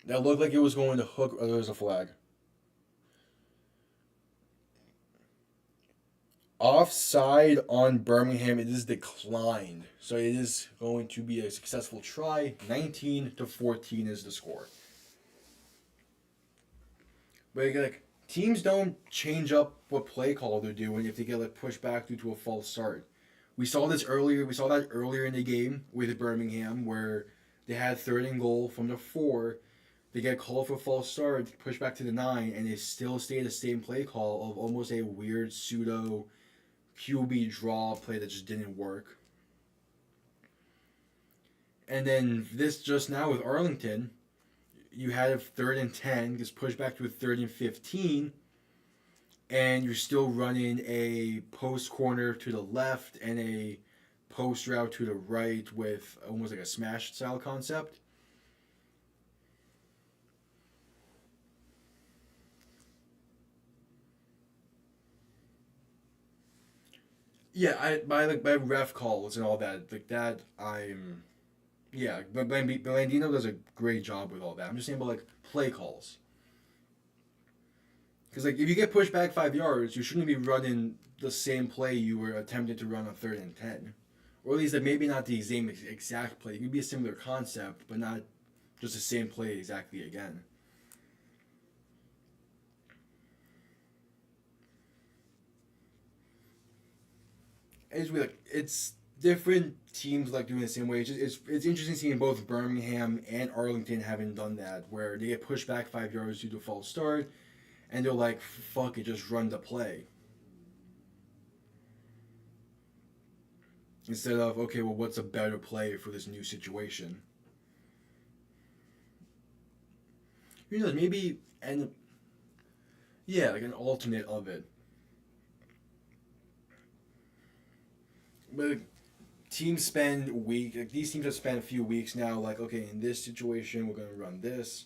That looked like it was going to hook. Oh, there was a flag. Offside on Birmingham. It is declined. So it is going to be a successful try. 19-14 is the score. But like, teams don't change up what play call they're doing if they get like pushed back due to a false start. We saw this earlier. We saw that earlier in the game with Birmingham where they had 3rd and goal from the 4. They get called for a false start, push back to the 9, and they still stay the same play call of almost a weird pseudo QB draw play that just didn't work. And then this just now with Arlington, you had a 3rd and 10, gets pushed back to a 3rd and 15, and you're still running a post corner to the left and a post route to the right with almost like a smash style concept. Yeah, by ref calls and all that, like that, but Blandino does a great job with all that. I'm just saying about like play calls, because like if you get pushed back 5 yards, you shouldn't be running the same play you were attempting to run on 3rd and 10, or at least that maybe not the same exact play. It could be a similar concept, but not just the same play exactly again. It's different teams like doing the same way. It's interesting seeing both Birmingham and Arlington having done that, where they get pushed back 5 yards due to a false start, and they're like, "Fuck it, just run the play." Instead of, okay, well, what's a better play for this new situation? Maybe like an alternate of it. But teams spend these teams have spent a few weeks now, like, okay, in this situation we're gonna run this,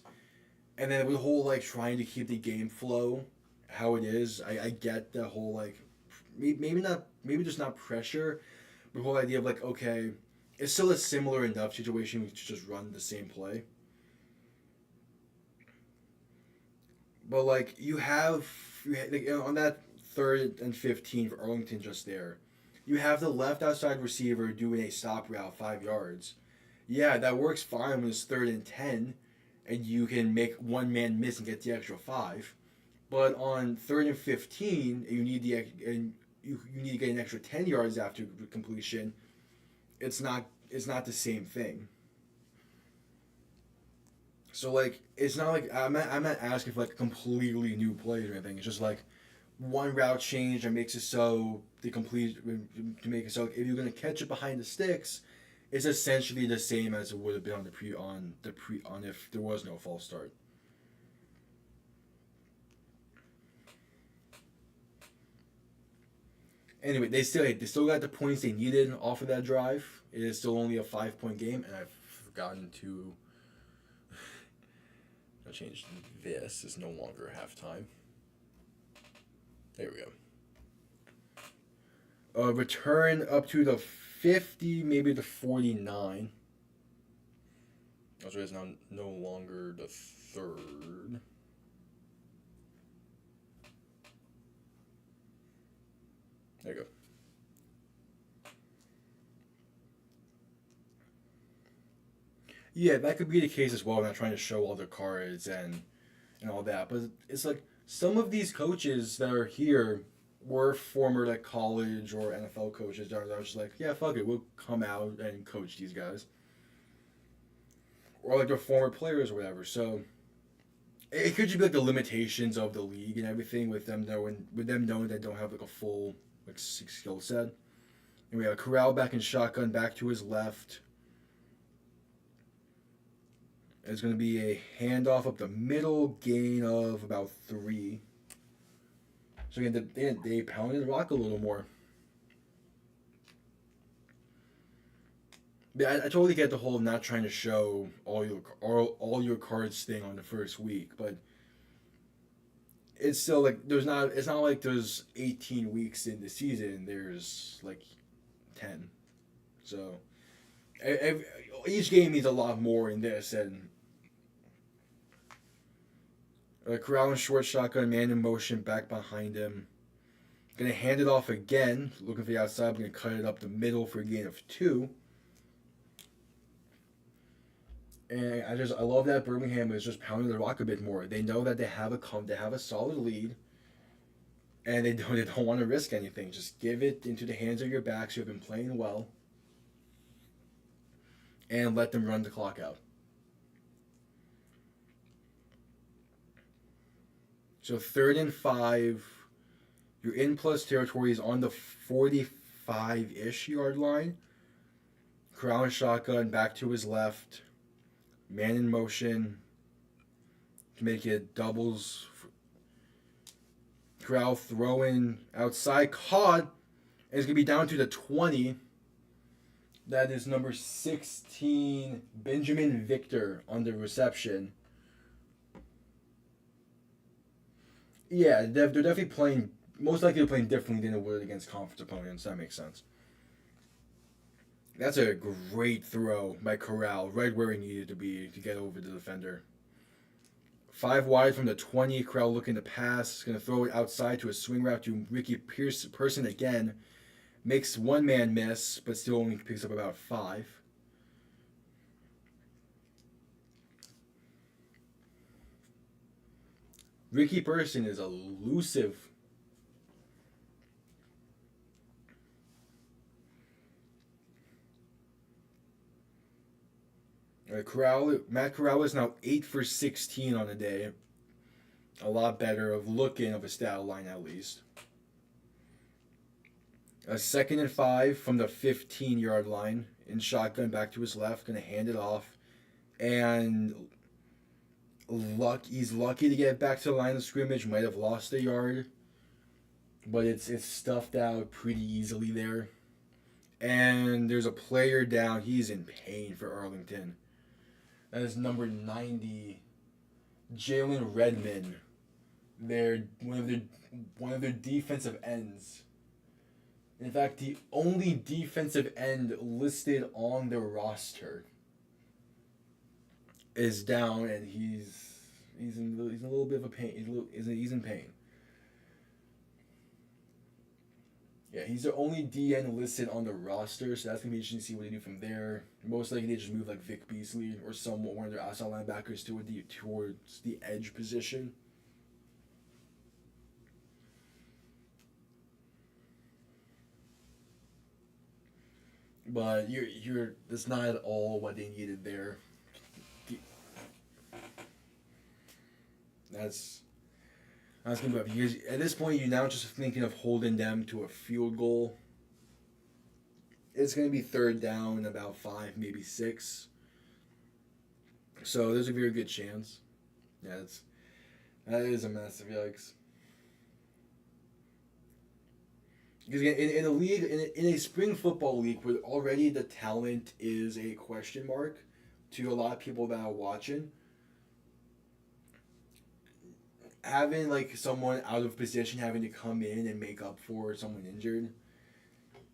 and then the whole like trying to keep the game flow how it is. I get the whole like maybe just not pressure, but the whole idea of like, okay, it's still a similar enough situation to just run the same play. But like like, on that 3rd and 15 for Arlington just there, you have the left outside receiver doing a stop route 5 yards. Yeah, that works fine when it's 3rd and 10, and you can make one man miss and get the extra 5. But on 3rd and 15, you need to get an extra 10 yards after completion. It's not the same thing. So like it's not like I'm not asking for like a completely new play or anything. It's just like one route change that makes it so to make it so if you're gonna catch it behind the sticks, it's essentially the same as it would have been on if there was no false start. Anyway, they still got the points they needed off of that drive. It is still only a 5 point game, and I've forgotten to I changed this. It's no longer halftime. There we go. Return up to the 50, maybe the 49. So it's now no longer the 3rd. There you go. Yeah, that could be the case as well. I'm not trying to show all the cards and all that, but it's like some of these coaches that are here were former like college or NFL coaches that are just like, yeah, fuck it, we'll come out and coach these guys, or like they're former players or whatever. So it could just be like the limitations of the league and everything with them knowing they don't have like a full like skill set. And we have Corral back in shotgun, back to his left. It's going to be a handoff up the middle, gain of about 3. So again, they pounded the rock a little more. But I totally get the whole not trying to show all your cards thing on the first week, but it's still like it's not like there's 18 weeks in the season. There's like 10. So each game means a lot more in this, and Corral in short shotgun, man in motion, back behind him. Gonna hand it off again, looking for the outside. I'm gonna cut it up the middle for a gain of 2. And I love that Birmingham is just pounding the rock a bit more. They know that they have a solid lead, and they don't want to risk anything. Just give it into the hands of your backs who have been playing well, and let them run the clock out. So 3rd and 5, you're in plus territories on the 45-ish yard line. Corral shotgun, back to his left. Man in motion to make it doubles. Corral throwing outside, caught, and it's going to be down to the 20. That is number 16, Benjamin Victor, on the reception. Yeah, they're definitely playing, most likely they're playing differently than they would against conference opponents. That makes sense. That's a great throw by Corral, right where he needed to be to get over the defender. 5 wide from the 20, Corral looking to pass. Going to throw it outside to a swing route to Ricky Person again. Makes one man miss, but still only picks up about 5. Ricky Person is elusive. Matt Corral is now 8 for 16 on the day. A lot better of looking of a stat line at least. A 2nd and 5 from the 15-yard line in shotgun, back to his left, going to hand it off, and he's lucky to get back to the line of scrimmage. Might have lost a yard, but it's stuffed out pretty easily there. And there's a player down. He's in pain for Arlington. That is number 90, Jalen Redmond. They're one of their defensive ends. In fact, the only defensive end listed on the roster is down, and he's in a little bit of a pain. He's in pain. Yeah, he's the only DN listed on the roster, so that's gonna be interesting to see what they do from there. Most likely they just move like Vic Beasley or one of their outside linebackers towards the edge position. But you're that's not at all what they needed there. That's that's gonna be rough. Because at this point, you're now just thinking of holding them to a field goal. It's gonna be third down, about 5, maybe 6. So there's a very good chance. Yeah, that is a massive yikes. Because again, in a league, in a spring football league, where already the talent is a question mark to a lot of people that are watching, having like someone out of position having to come in and make up for someone injured,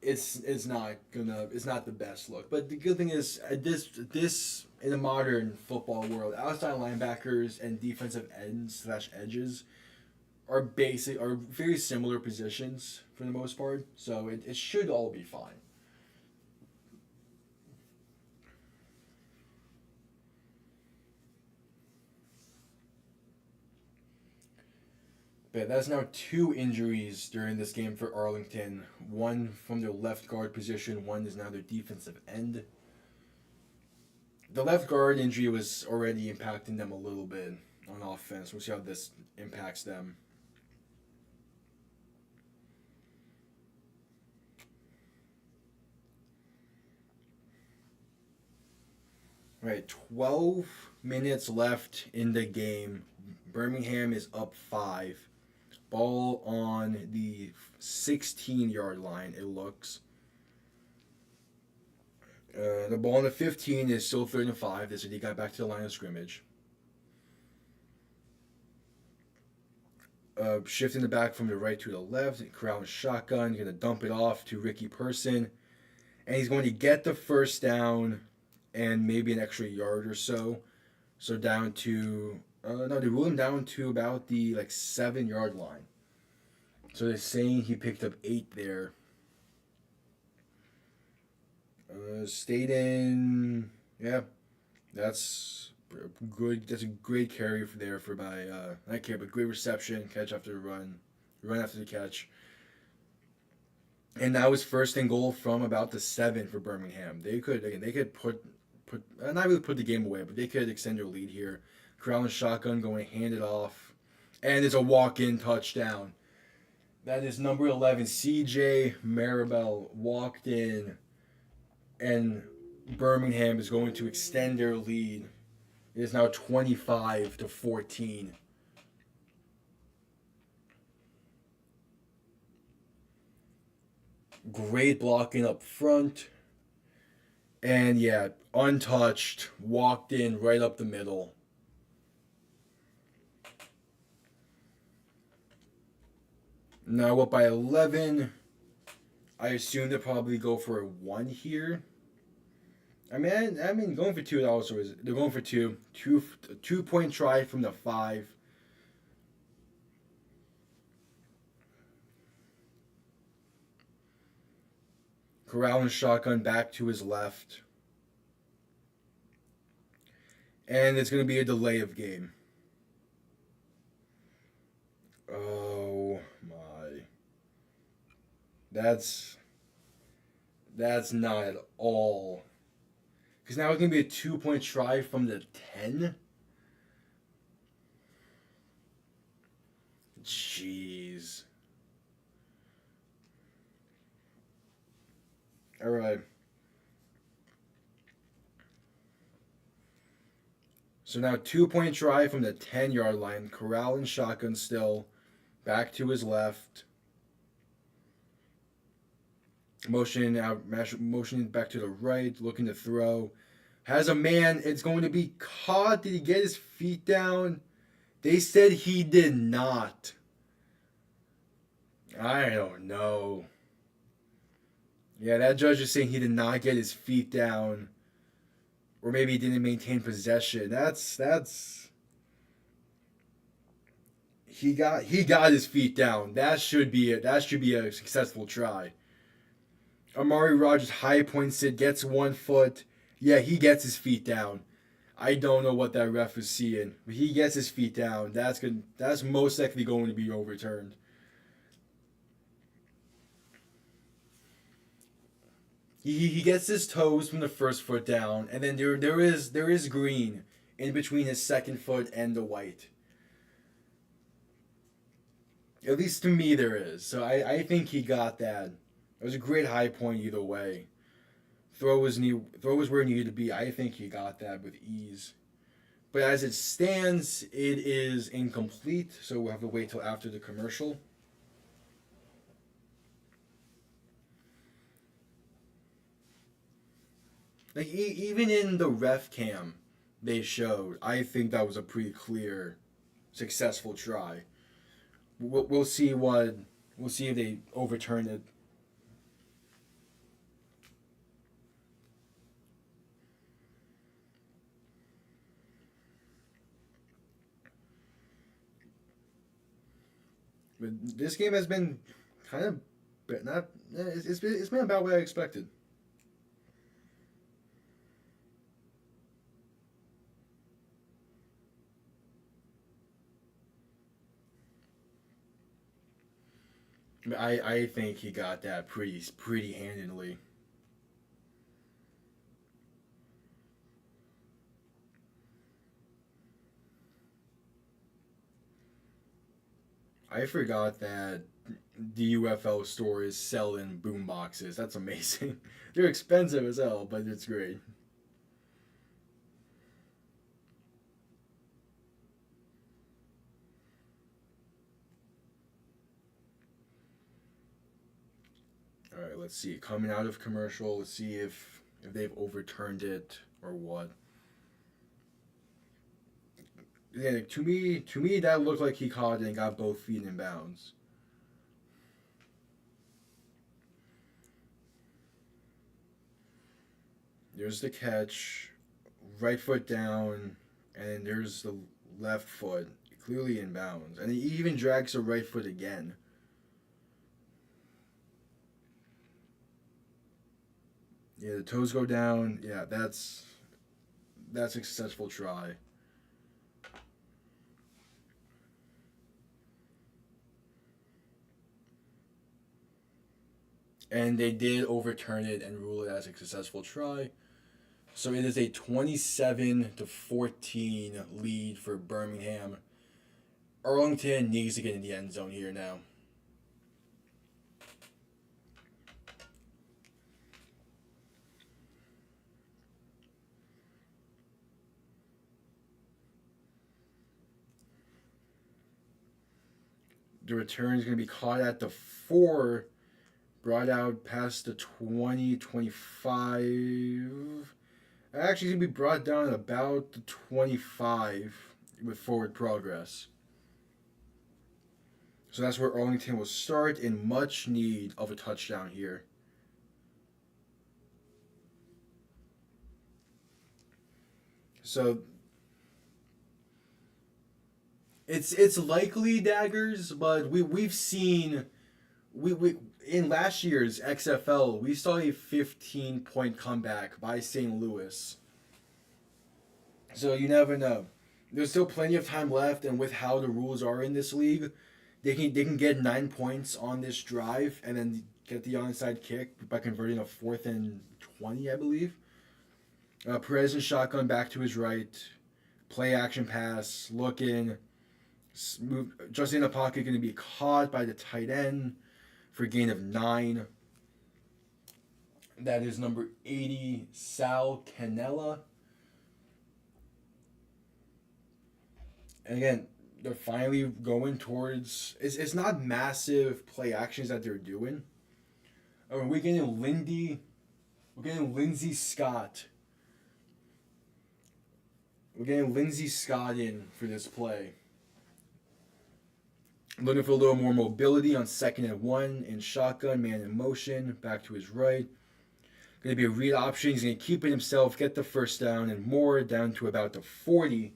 it's not the best look. But the good thing is this in the modern football world, outside linebackers and defensive ends slash edges are very similar positions for the most part. So it should all be fine. But that's now 2 injuries during this game for Arlington. One from their left guard position, one is now their defensive end. The left guard injury was already impacting them a little bit on offense. We'll see how this impacts them. Right, 12 minutes left in the game. Birmingham is up 5. Ball on the 16-yard line, it looks. The ball on the 15 is still 3rd and 5. This is he got back to the line of scrimmage. Shifting the back from the right to the left. Corral shotgun. Going to dump it off to Ricky Person. And he's going to get the first down and maybe an extra yard or so. So down to no, they ruled him down to about the 7-yard line. So they're saying he picked up 8 there. Stayed in, yeah, that's good. That's a great carry for by not carry, but great reception, catch after the run after the catch. And that was 1st and goal from about the 7 for Birmingham. They could put not really put the game away, but they could extend their lead here. Corral and shotgun going to hand it off, and it's a walk-in touchdown. That is number 11, C.J. Maribel walked in, and Birmingham is going to extend their lead. It is now 25-14. Great blocking up front. And yeah, untouched, walked in right up the middle. Now up by 11. I assume they'll probably go for a 1 here. I mean, going for 2 they're going for 2. 2-point try from the 5. Corral and shotgun back to his left. And it's going to be a delay of game. Oh my. That's not at all. Because now it's going to be a 2-point try from the 10. Jeez. All right. So now 2-point try from the 10-yard line. Corral and shotgun still. Back to his left. Motion back to the right. Looking to throw. Has a man. It's going to be caught. Did he get his feet down? They said he did not. I don't know. Yeah, that judge is saying he did not get his feet down, or maybe he didn't maintain possession. That's he got his feet down. That should be a successful try. Amari Rogers high points it, gets 1 foot. Yeah, he gets his feet down. I don't know what that ref was seeing, but he gets his feet down. That's good. That's most likely going to be overturned. He gets his toes from the first foot down, and then there is green in between his second foot and the white. At least to me there is. So I think he got that. It was a great high point either way. Throw was where it needed to be. I think he got that with ease. But as it stands, it is incomplete, so we'll have to wait till after the commercial. Like even in the ref cam they showed, I think that was a pretty clear, successful try. We'll see if they overturn it. But this game has been kind of, but not. It's been about what I expected. I think he got that pretty handedly. I forgot that the UFL store is selling boom boxes. That's amazing. They're expensive as hell, but it's great. All right, let's see. Coming out of commercial, let's see if they've overturned it or what. Yeah, to me, that looked like he caught it and got both feet in bounds. There's the catch, right foot down, and there's the left foot clearly in bounds, and he even drags the right foot again. Yeah, the toes go down. Yeah, that's a successful try. And they did overturn it and rule it as a successful try. So it is a 27-14 lead for Birmingham. Arlington needs to get in the end zone here now. The return is going to be caught at the 4, brought out past the 20, 25. Actually, it's going to be brought down at about the 25 with forward progress. So that's where Arlington will start in much need of a touchdown here. So it's likely daggers, but we've seen we in last year's XFL we saw a 15-point comeback by St. Louis. So you never know. There's still plenty of time left, and with how the rules are in this league, they can get 9 points on this drive and then get the onside kick by converting a 4th and 20, I believe. Perez and shotgun back to his right, play action pass, looking, move just in the pocket, going to be caught by the tight end for a gain of 9. That is number 80, Sal Canella. And again, they're finally going towards. It's not massive play actions that they're doing. We're getting Lindsey Scott. We're getting Lindsey Scott in for this play. Looking for a little more mobility on 2nd and 1 in shotgun, man in motion, back to his right. Going to be a read option. He's going to keep it himself, get the first down and more, down to about the 40.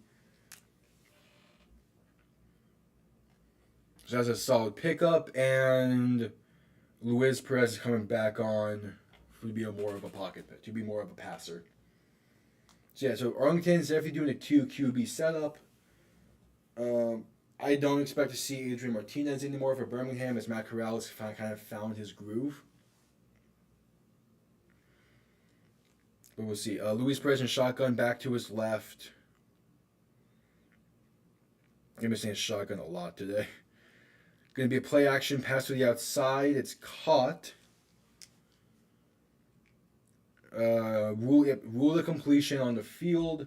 So that's a solid pickup, and Luis Perez is coming back on to be more of a pocket, to be more of a passer. So yeah, so Arlington's definitely doing a 2 QB setup. I don't expect to see Adrian Martinez anymore for Birmingham, as Matt Corral has kind of found his groove. But we'll see. Luis Perez in shotgun, back to his left. I'm saying shotgun a lot today. Going to be a play action pass to the outside. It's caught. Rule the completion on the field.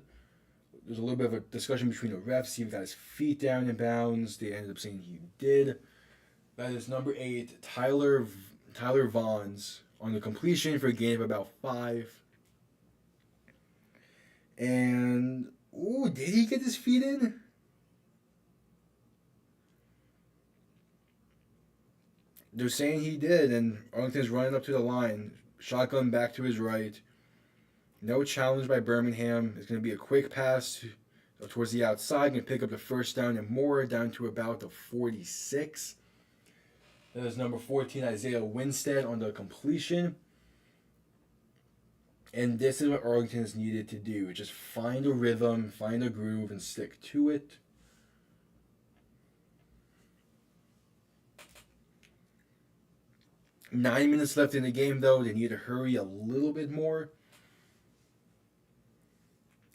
There's a little bit of a discussion between the refs. He got his feet down in bounds. They ended up saying he did. That is number 8, Tyler Vaughns on the completion for a gain of about 5. And, did he get his feet in? They're saying he did, and Arlington's running up to the line. Shotgun back to his right. No challenge by Birmingham. It's going to be a quick pass towards the outside. Going to pick up the first down and more, down to about the 46. That is number 14, Isaiah Winstead on the completion. And this is what Arlington is needed to do. Just find a rhythm, find a groove, and stick to it. Nine minutes left in the game, though. They need to hurry a little bit more.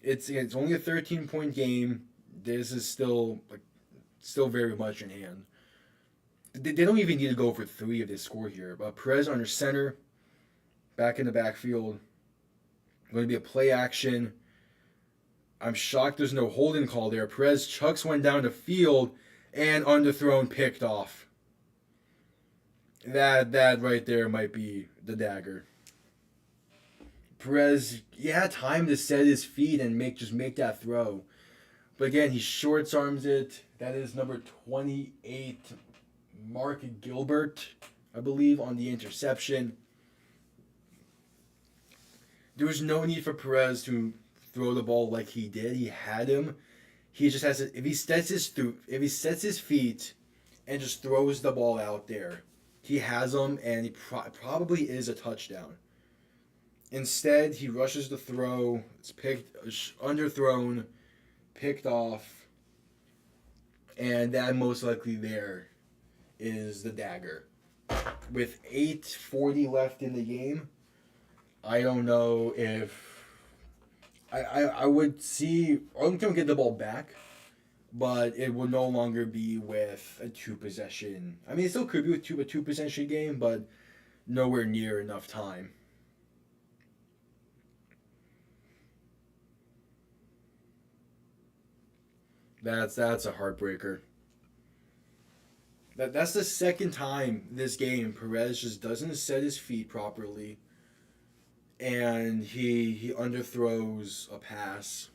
It's only a 13-point game. This is still very much in hand. They don't even need to go for 3 if they score here. But Perez under center, back in the backfield. Going to be a play action. I'm shocked there's no holding call there. Perez chucks one down the field and underthrown, picked off. That right there might be the dagger. Perez, he had time to set his feet and make that throw. But again, he shorts arms it. That is number 28, Mark Gilbert, I believe, on the interception. There was no need for Perez to throw the ball like he did. He had him. He just has to, if he sets his feet and just throws the ball out there, he has him, and he probably is a touchdown. Instead, he rushes the throw. It's underthrown, picked off, and that most likely there is the dagger. With 8:40 left in the game, I don't know if I would see Arlington get the ball back, but it will no longer be with a 2-possession. I mean, it still could be with a 2-possession game, but nowhere near enough time. That's a heartbreaker. That's the second time this game Perez just doesn't set his feet properly, and he underthrows a pass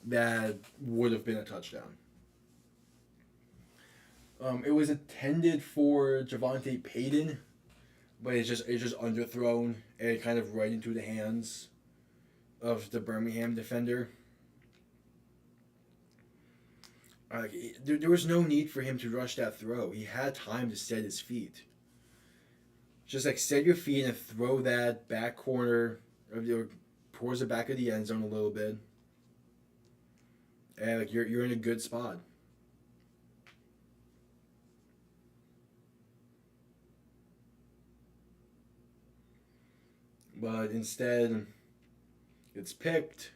that would have been a touchdown. It was intended for Javonte Payton, but it's just underthrown and kind of right into the hands of the Birmingham defender. There was no need for him to rush that throw. He had time to set his feet. Just set your feet and throw that back corner, or towards the back of the end zone a little bit, and you're in a good spot. But instead, it's picked,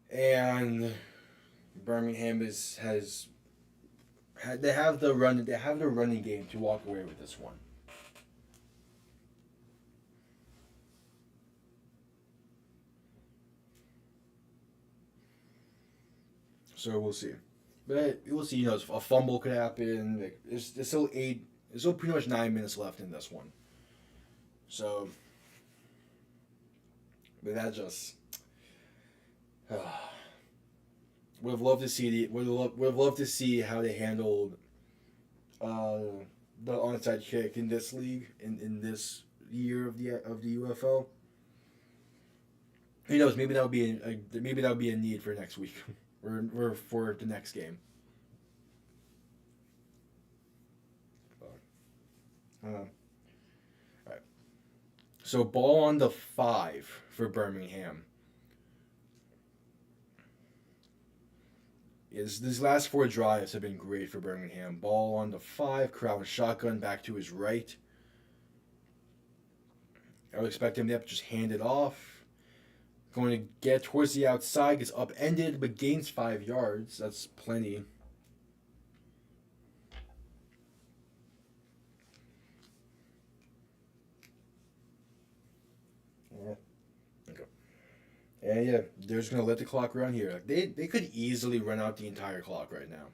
and Birmingham they have the running game to walk away with this one. So we'll see. But we'll see. A fumble could happen. There's still pretty much 9 minutes left in this one. So, but that just. would have loved to see would have loved to see how they handled uh, the onside kick in this league in this year of the UFL. Who knows? Maybe that would be maybe that would be a need for next week, or for the next game. All right. So ball on the 5 for Birmingham. These last 4 drives have been great for Birmingham. Ball on the 5, Corral shotgun back to his right. I would expect him to just hand it off. Going to get towards the outside, gets upended, but gains 5 yards. That's plenty. Yeah. Okay. And yeah, they're just gonna let the clock run here. Like they could easily run out the entire clock right now.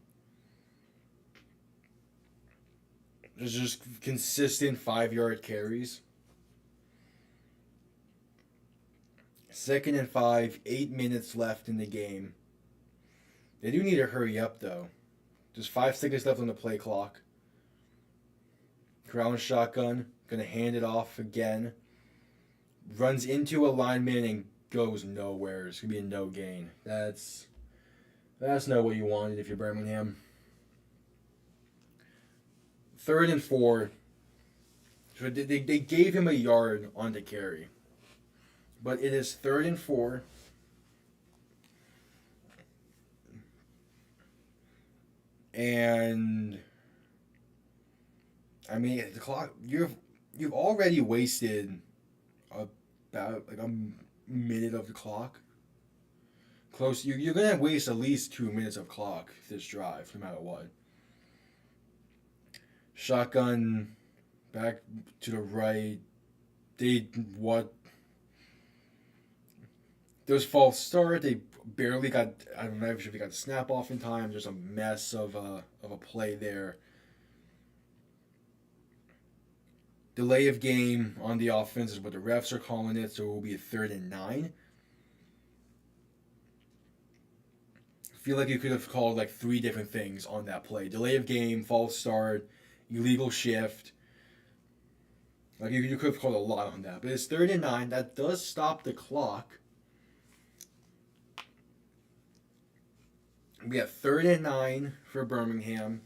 There's just consistent 5-yard carries. 2nd and 5, 8 minutes left in the game. They do need to hurry up though. There's 5 seconds left on the play clock. Crown shotgun, gonna hand it off again. Runs into a lineman and goes nowhere. It's gonna be a no gain. That's not what you wanted if you're Birmingham. 3rd and 4. So they gave him a yard on the carry. But it is 3rd and 4. And I mean the clock you've already wasted about like a minute of the clock. Close you're gonna waste at least 2 minutes of clock this drive, no matter what. Shotgun back to the right. Those false start, they barely got. I don't know if they got the snap off in time. There's a mess of a play there. Delay of game on the offense is what the refs are calling it, so it will be a 3rd and 9. I feel like you could have called like 3 different things on that play: delay of game, false start, illegal shift. Like you could have called a lot on that, but it's 3rd and 9. That does stop the clock. We got 3rd and 9 for Birmingham.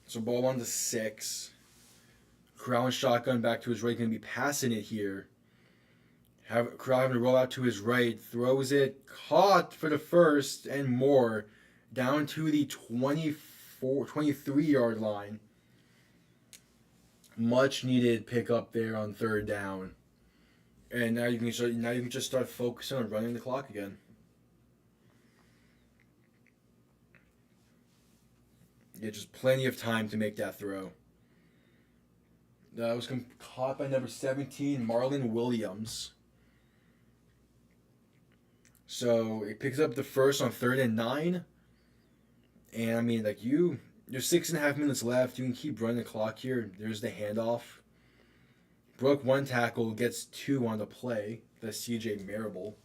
So ball on the 6. Corral shotgun back to his right, going to be passing it here. Corral having to roll out to his right, throws it, caught for the first and more, down to the 23-yard line. Much needed pickup there on 3rd down, and now you can just start focusing on running the clock again. Yeah, just plenty of time to make that throw. That was caught by number 17, Marlon Williams. So it picks up the first on 3rd and 9. And I mean, like there's 6.5 minutes left. You can keep running the clock here. There's the handoff. Broke 1 tackle, gets 2 on the play. That's CJ Marable.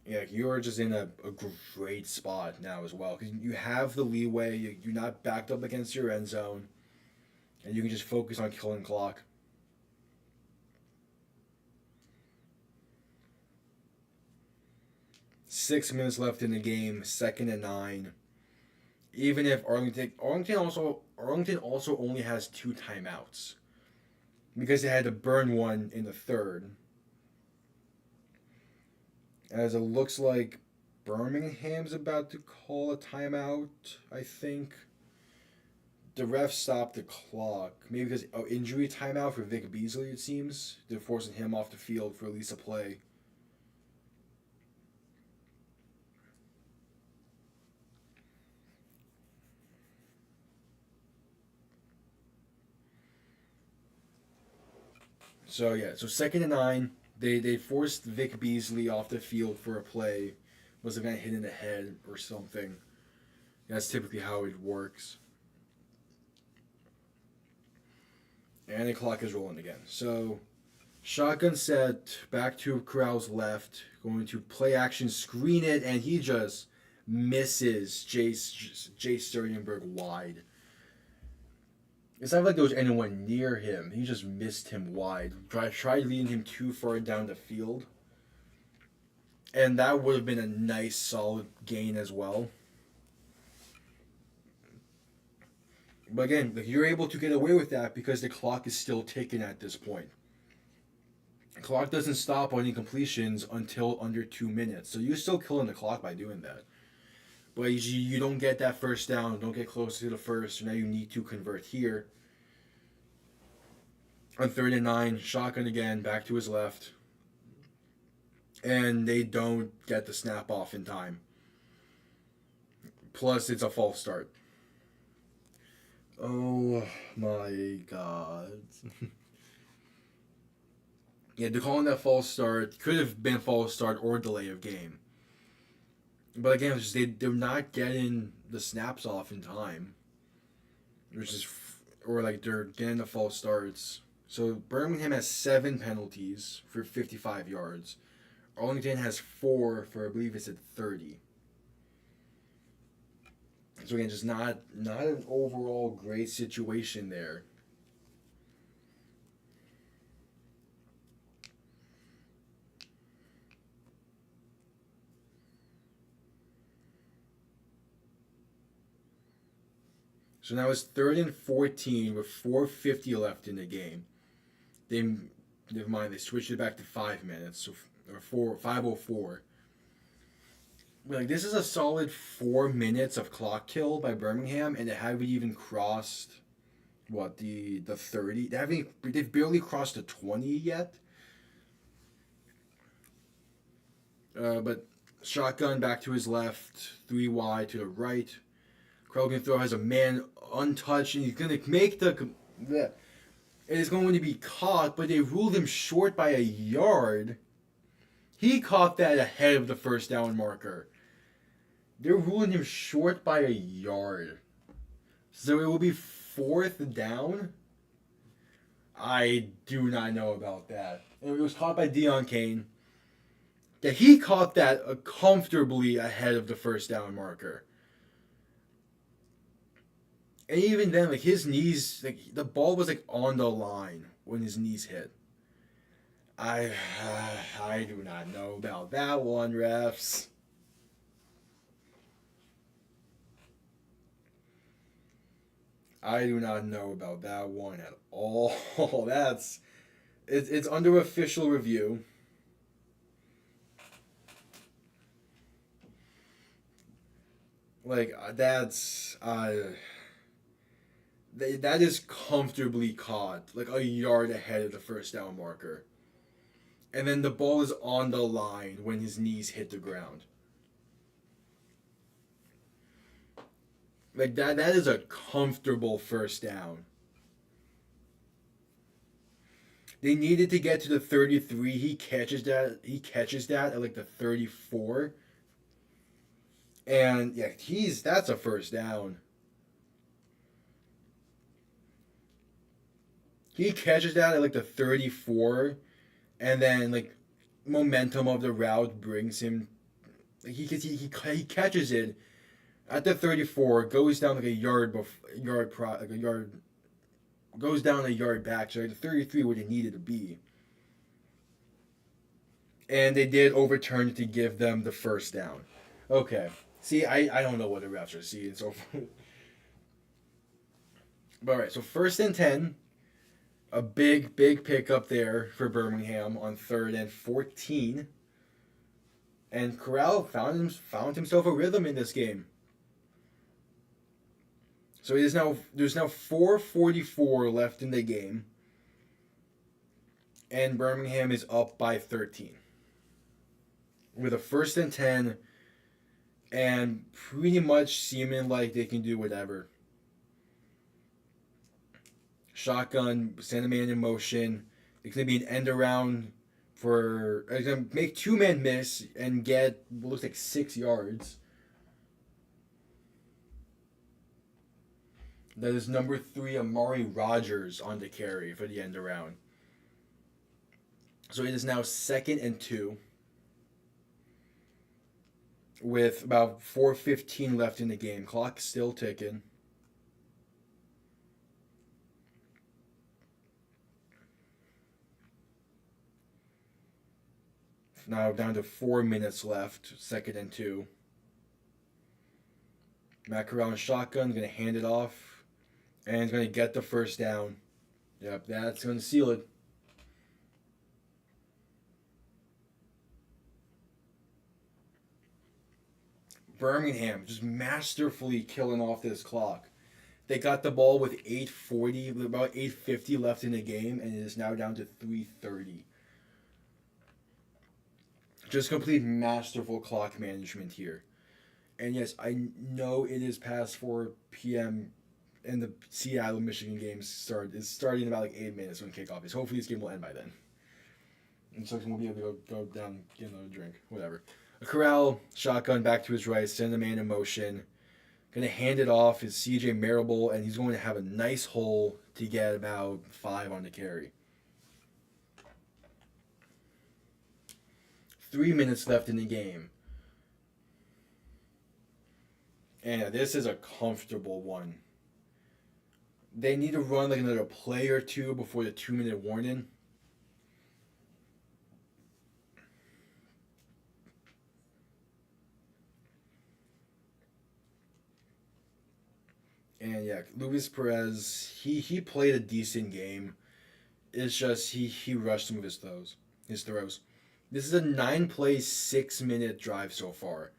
Yeah, you're just in a great spot now as well, because you have the leeway. You're not backed up against your end zone, and you can just focus on killing clock. Six minutes left in the game, 2nd and 9. Even if Arlington also only has 2 timeouts, because they had to burn 1 in the 3rd. As it looks like Birmingham's about to call a timeout, I think. The ref stopped the clock. Maybe because injury timeout for Vic Beasley, it seems. They're forcing him off the field for at least a play. So 2nd and 9. They forced Vic Beasley off the field for a play. Was it going to hit in the head or something? That's typically how it works. And the clock is rolling again. So Shotgun set, back to Corral's left, going to play action, screen it, and he just misses Jace Sternberg wide. It's not like there was anyone near him. He just missed him wide. Tried leading him too far down the field. And that would have been a nice, solid gain as well. But again, like, you're able to get away with that because the clock is still ticking at this point. The clock doesn't stop on incompletions until under 2 minutes. So you're still killing the clock by doing that. But you don't get that first down, don't get close to the first, so now you need to convert here. On 3rd and 9, shotgun again, back to his left. And they don't get the snap off in time. Plus, it's a false start. Oh my god. Yeah, they're calling that false start. Could have been false start or delay of game. But again, they're not getting the snaps off in time. Which is, or like they're getting the false starts. So Birmingham has 7 penalties for 55 yards. Arlington has 4 for, I believe it's at 30. So again, just not an overall great situation there. So now it's 3rd and 14 with 4:50 left in the game. Never mind, they switched it back to 5 minutes, so or 5:04. Like, this is a solid 4 minutes of clock kill by Birmingham, and they haven't even crossed the 30. They've barely crossed the 20 yet. But shotgun back to his left, 3 wide to the right. Krogan throw has a man untouched, and he's gonna make the. It is going to be caught, but they ruled him short by a yard. He caught that ahead of the first down marker. They're ruling him short by a yard. So it will be 4th down? I do not know about that. And it was caught by Deion Kane. Yeah, he caught that comfortably ahead of the first down marker. And even then, like, his knees, like, the ball was like on the line when his knees hit. I do not know about that one, refs. I do not know about that one at all. It's under official review. Like, that is comfortably caught, like a yard ahead of the first down marker. And then the ball is on the line when his knees hit the ground. Like, that is a comfortable first down. They needed to get to the 33. He catches that at like the 34. And yeah, that's a first down. He catches that at like the 34, and then like momentum of the route brings him. Like, he catches it at the 34, goes down like a yard goes down a yard back, so the 33 where they needed to be. And they did overturn it to give them the first down. Okay. See, I don't know what the refs are seeing so far. But alright, so 1st and 10. A big pickup there for Birmingham on 3rd and 14. And Corral found himself a rhythm in this game. So there's now 4:44 left in the game. And Birmingham is up by 13. With a 1st and 10, and pretty much seeming like they can do whatever. Shotgun, send a man in motion. It's going to be an end around for. It's going to make 2 men miss and get what looks like 6 yards. That is number 3, Amari Rogers on the carry for the end around. So it is now 2nd and 2 with about 4:15 left in the game. Clock still ticking. Now down to 4 minutes left. 2nd and 2. Matt Corral in shotgun, going to hand it off, and he's going to get the first down. Yep, that's going to seal it. Birmingham just masterfully killing off this clock. They got the ball with 8:40, about 8:50 left in the game, and it is now down to 3:30. Just complete masterful clock management here. And yes, I know it is past 4 p.m. and the Seattle Michigan game is starting in about like 8 minutes when kickoff is. Hopefully this game will end by then. And so we'll be able to go down, get another drink, whatever. A Corral shotgun back to his right, send the man in motion. Going to hand it off is CJ Marable, and he's going to have a nice hole to get about 5 on the carry. 3 minutes left in the game. And this is a comfortable one. They need to run like another play or two before the 2-minute warning. And yeah, Luis Perez, he played a decent game. It's just he rushed some of his throws. This is a 9-play, 6-minute drive so far.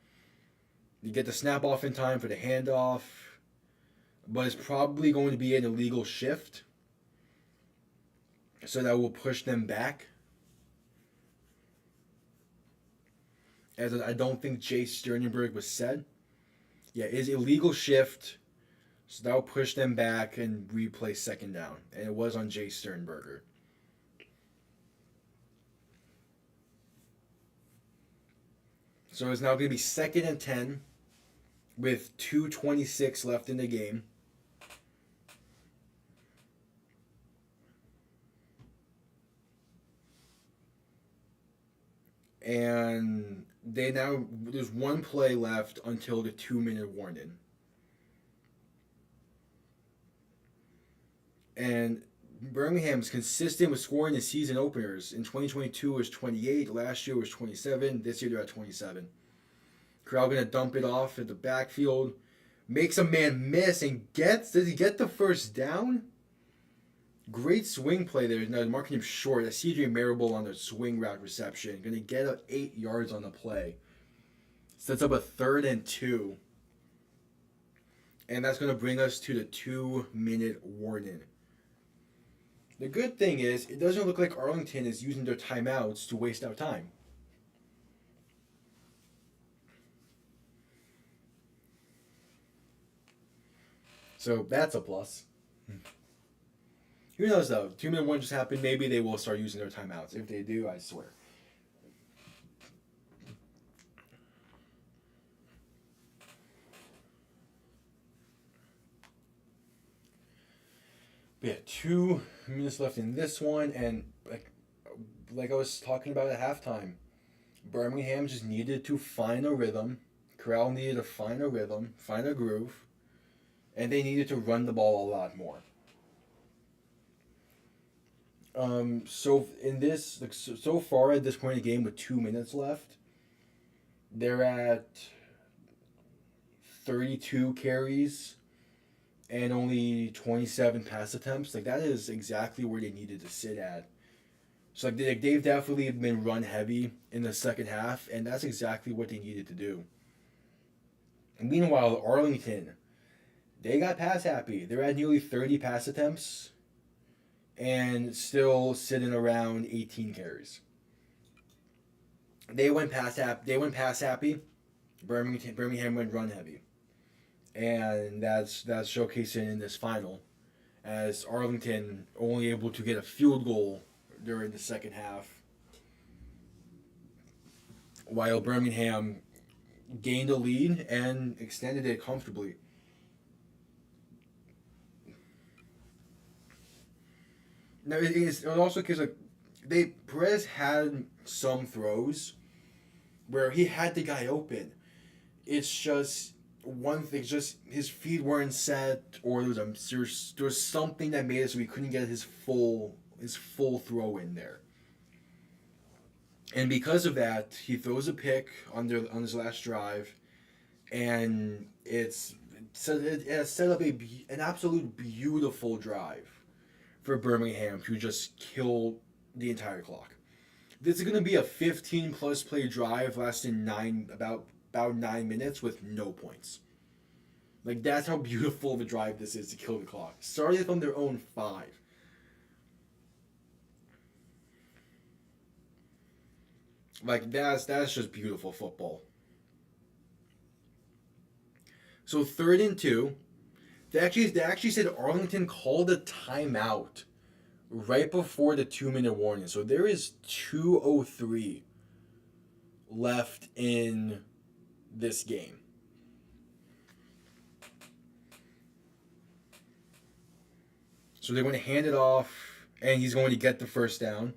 You get the snap off in time for the handoff, but it's probably going to be an illegal shift, so that will push them back. As I don't think Jay Sternenberg was said. Yeah, it is illegal shift, so that will push them back and replay 2nd down. And it was on Jay Sternberger. So it's now going to be 2nd and 10 with 2:26 left in the game. And there's 1 play left until the 2-minute warning. And Birmingham's consistent with scoring the season openers. In 2022 it was 28, last year was 27, this year they're at 27. Corral going to dump it off at the backfield, makes a man miss, and does he get the first down? Great swing play there. Now marking him short. That's CJ Marable on the swing route reception. Going to get up 8 yards on the play. Sets up a 3rd and 2. And that's going to bring us to the 2-minute warning. The good thing is, it doesn't look like Arlington is using their timeouts to waste out time. So that's a plus. Who knows though? 2-minute warning just happened. Maybe they will start using their timeouts. If they do, I swear. We have 2 minutes left in this one, and like I was talking about at halftime, Birmingham just needed to find a rhythm. Corral needed to find a rhythm, find a groove, and they needed to run the ball a lot more. So far at this point in the game with 2 minutes left, they're at 32 carries and only 27 pass attempts. Like, that is exactly where they needed to sit at. So they've definitely been run heavy in the second half, and that's exactly what they needed to do. And meanwhile, Arlington, they got pass happy. They're at nearly 30 pass attempts and still sitting around 18 carries. They went pass happy. Birmingham went run heavy. And that's showcasing in this final, as Arlington only able to get a field goal during the second half, while Birmingham gained a lead and extended it comfortably. Now it also gives Perez had some throws where he had the guy open. It's just one thing, just his feet weren't set, or there was something that made it so he couldn't get his full throw in there. And because of that, he throws a pick on his last drive, and it has set up an absolute beautiful drive for Birmingham to just kill the entire clock. This is going to be a 15 plus play drive lasting about 9 minutes with no points. Like, that's how beautiful of a drive this is to kill the clock. Starting from their own 5. Like, that's just beautiful football. So 3rd and 2. They actually said Arlington called a timeout right before the 2-minute warning. So there is 2:03 left in this game. So they're going to hand it off, and he's going to get the first down.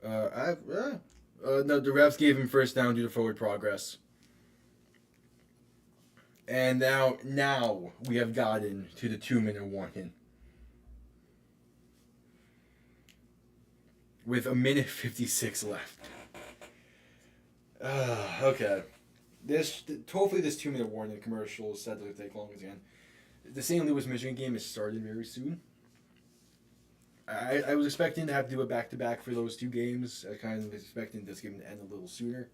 No, the refs gave him first down due to forward progress. And now we have gotten to the 2-minute warning. With 1:56 left. Okay. Hopefully this 2-minute warning commercial is set to take long again. The St. Louis Michigan game is started very soon. I was expecting to have to do a back-to-back for those 2 games. I kind of was expecting this game to end a little sooner.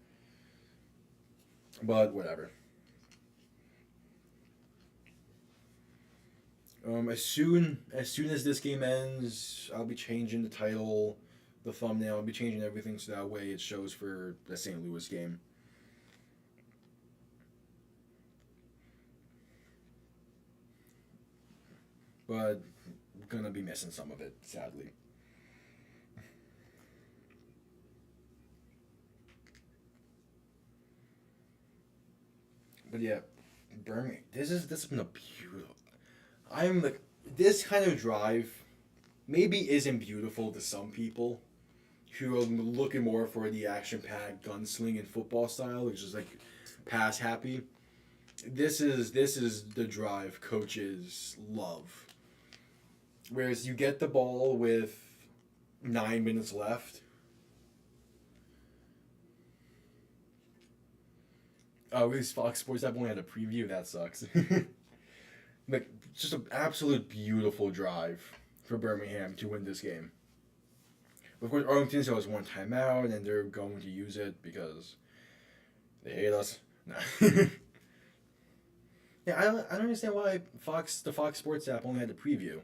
But whatever. As soon as this game ends, I'll be changing the title, the thumbnail. I'll be changing everything so that way it shows for the St. Louis game. But I'm gonna be missing some of it, sadly. But yeah, Birmingham. This has been a beautiful. I'm like, this kind of drive maybe isn't beautiful to some people who are looking more for the action-packed gunslinging football style, which is like pass happy. This is the drive coaches love. Whereas you get the ball with 9 minutes left. Oh, this Fox Sports app only had a preview. That sucks. Like, just an absolute beautiful drive for Birmingham to win this game. Of course, Arlington still has 1 timeout, and they're going to use it because they hate us. No. Yeah, I don't understand why the Fox Sports app only had a preview.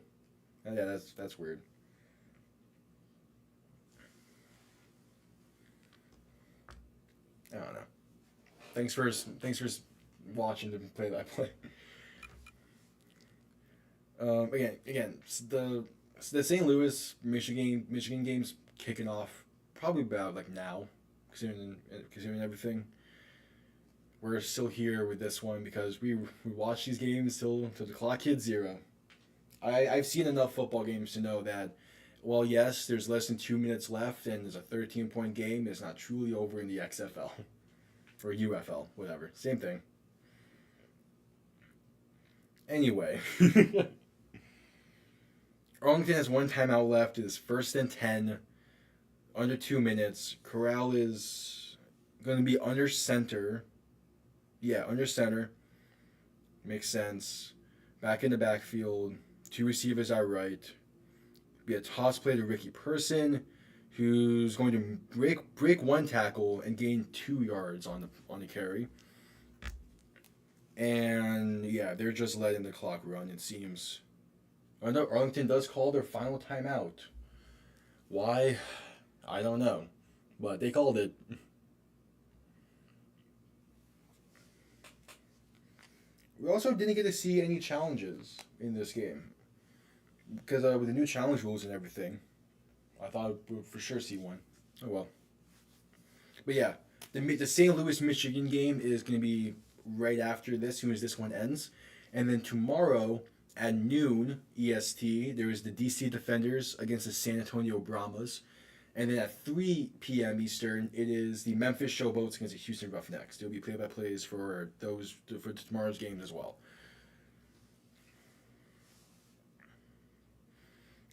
Yeah, that's weird. I don't know. Thanks for watching the play that I play. Again, the St. Louis Michigan game's kicking off probably about like now, considering everything. We're still here with this one because we watch these games till the clock hits 0. I've seen enough football games to know that, while yes, there's less than 2 minutes left and there's a 13-point game, it's not truly over in the XFL or UFL, whatever, same thing. Anyway. Arlington has 1 timeout left. It is 1st and 10. Under 2 minutes. Corral is going to be under center. Yeah, under center. Makes sense. Back in the backfield. 2 receivers out right. Be a toss play to Ricky Person, who's going to break 1 tackle and gain 2 yards on the carry. And yeah, they're just letting the clock run, it seems. I know Arlington does call their final timeout. Why? I don't know. But they called it. We also didn't get to see any challenges in this game. Because with the new challenge rules and everything, I thought we would for sure see one. Oh well. But yeah, the St. Louis Michigan game is going to be right after this, as soon as this one ends. And then tomorrow at noon EST, there is the DC Defenders against the San Antonio Brahmas. And then at 3 p.m. Eastern, it is the Memphis Showboats against the Houston Roughnecks. There'll be play-by-plays for tomorrow's games as well.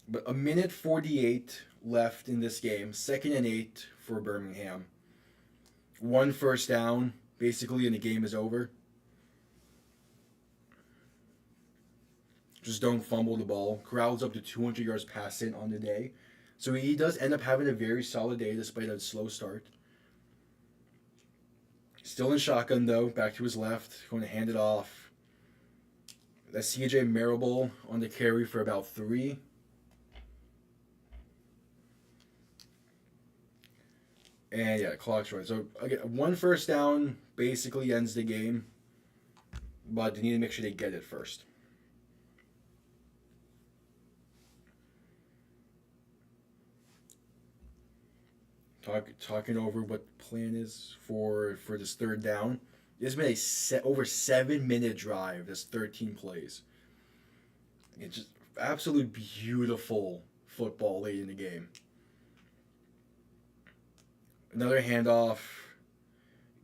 But a minute 48 left in this game. 2nd and 8 for Birmingham. 1 first down, basically, and the game is over. Just don't fumble the ball. Corral's up to 200 yards passing on the day. So he does end up having a very solid day despite a slow start. Still in shotgun, though. Back to his left. Going to hand it off. That's CJ Marable on the carry for about 3. And yeah, clock's right. So again, 1 first down basically ends the game. But they need to make sure they get it first. Talking over what the plan is for this 3rd down. It's been over 7-minute drive. That's 13 plays. It's just absolute beautiful football late in the game. Another handoff.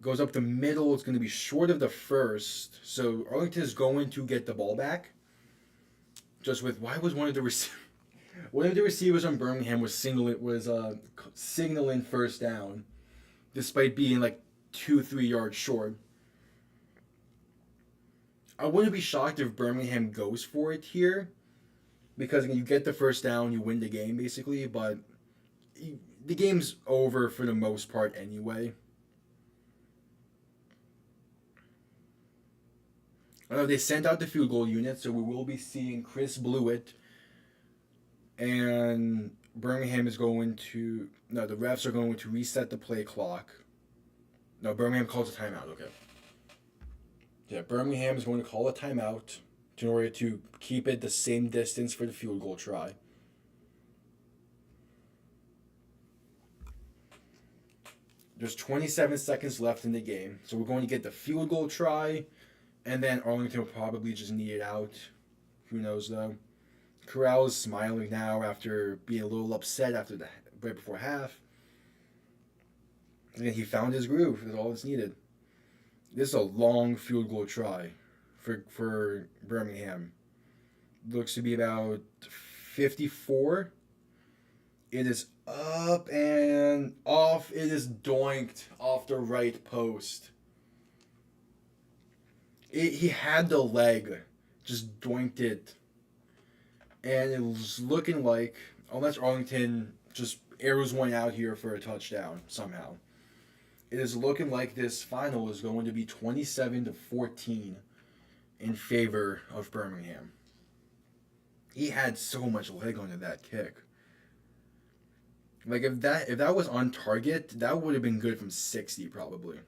Goes up the middle. It's going to be short of the first. So Arlington is going to get the ball back. Just with why was one of the receivers on Birmingham was signaling first down, despite being like 2-3 yards short. I wouldn't be shocked if Birmingham goes for it here, because you get the first down, you win the game basically. But the game's over for the most part anyway. I know they sent out the field goal unit, so we will be seeing Chris Blewett. And Birmingham is going to... No, the refs are going to reset the play clock. No, Birmingham calls a timeout, okay. Yeah, Birmingham is going to call a timeout in order to keep it the same distance for the field goal try. There's 27 seconds left in the game, so we're going to get the field goal try, and then Arlington will probably just knee it out. Who knows, though. Corral is smiling now after being a little upset right before half. And he found his groove. That's all that's needed. This is a long field goal try for Birmingham. Looks to be about 54. It is up and off. It is doinked off the right post. He had the leg. Just doinked it. And it was looking like, unless Arlington just arrows one out here for a touchdown somehow, it is looking like this final is going to be 27-14 in favor of Birmingham. He had so much leg onto that kick. Like if that was on target, that would have been good from 60 probably.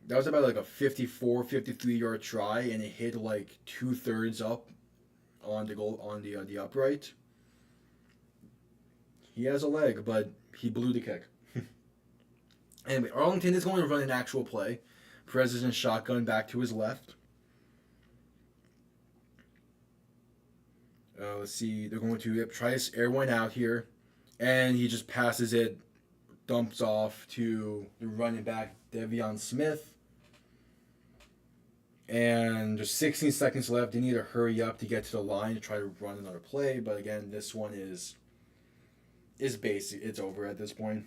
That was about like a 54, 53 yard try, and it hit like 2/3 up on the goal on the upright. He has a leg, but he blew the kick. Anyway, Arlington is going to run an actual play. Perez is in shotgun back to his left. Let's see. They're going to try to air one out here. And he just passes it, dumps off to the running back, Devion Smith. And there's 16 seconds left. They need to hurry up to get to the line to try to run another play. But again, this one is basic. It's over at this point.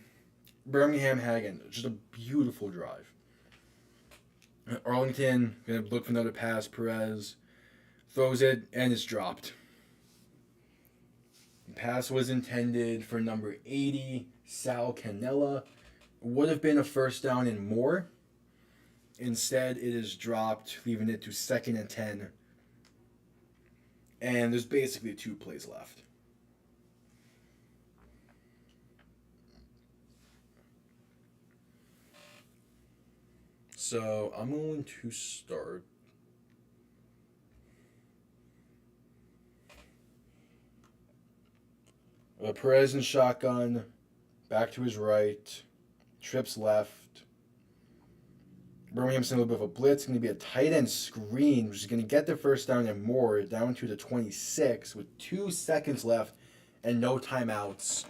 Birmingham had, again, just a beautiful drive. Arlington going to look for another pass. Perez throws it, and it's dropped. The pass was intended for number 80, Sal Canella. Would have been a first down and more. Instead, it is dropped, leaving it to 2nd and 10. And there's basically 2 plays left. So I'm going to start. Perez in shotgun, back to his right, trips left. Birmingham's in a little bit of a blitz. It's going to be a tight end screen, which is going to get the first down and more, down to the 26 with 2 seconds left and no timeouts.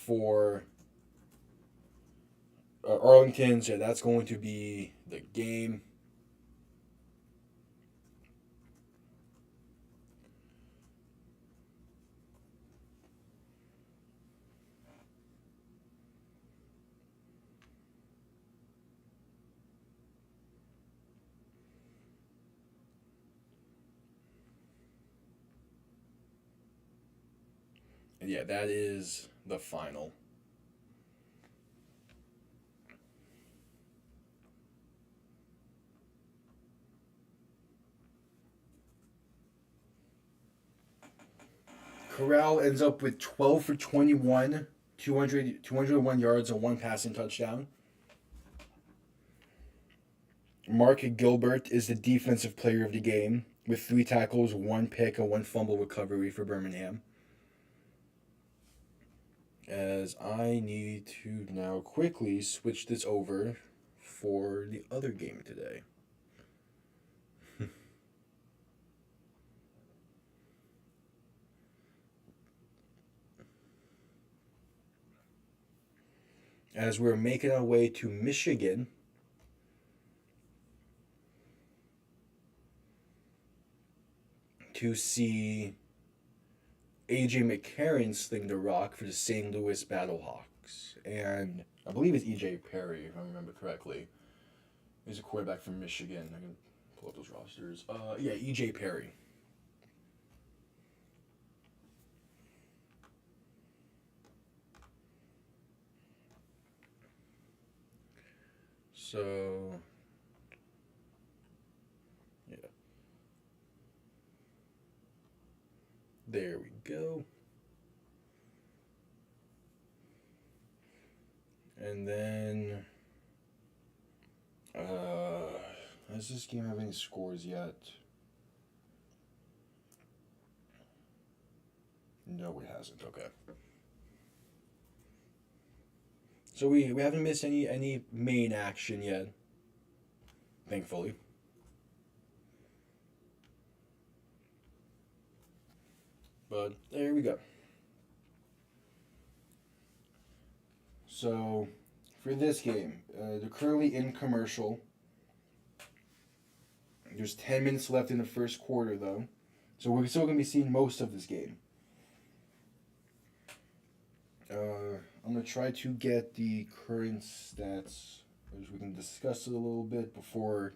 for Arlington. So that's going to be the game. And yeah, that is the final. Corral ends up with 12 for 21, 201 yards, and one passing touchdown. Mark Gilbert is the defensive player of the game with 3 tackles, 1 pick, and 1 fumble recovery for Birmingham. As I need to now quickly switch this over for the other game today. As we're making our way to Michigan to see AJ McCarron sling the rock for the St. Louis Battlehawks. And I believe it's EJ Perry, if I remember correctly. He's a quarterback from Michigan. I can pull up those rosters. Yeah, EJ Perry. So, yeah. There we go. And then, does this game have any scores yet? No, it hasn't. Okay. So we haven't missed any main action yet. Thankfully. But there we go. So, for this game, they're currently in commercial. There's 10 minutes left in the first quarter, though. So we're still going to be seeing most of this game. I'm going to try to get the current stats, which we can discuss it a little bit before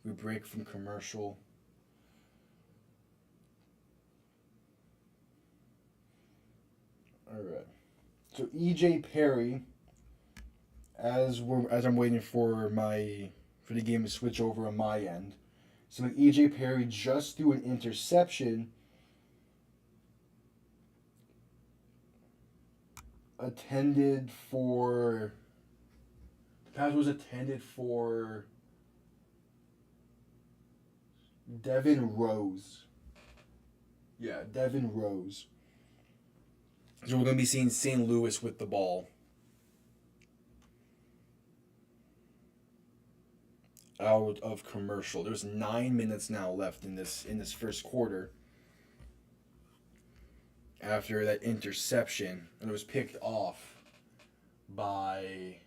we break from commercial. All right. So EJ Perry, as I'm waiting for the game to switch over on my end. So EJ Perry just threw an interception. The pass was attended for Devin Rose. Yeah, Devin Rose. So we're going to be seeing St. Louis with the ball. Out of commercial. There's 9 minutes now left in this first quarter. After that interception, and it was picked off by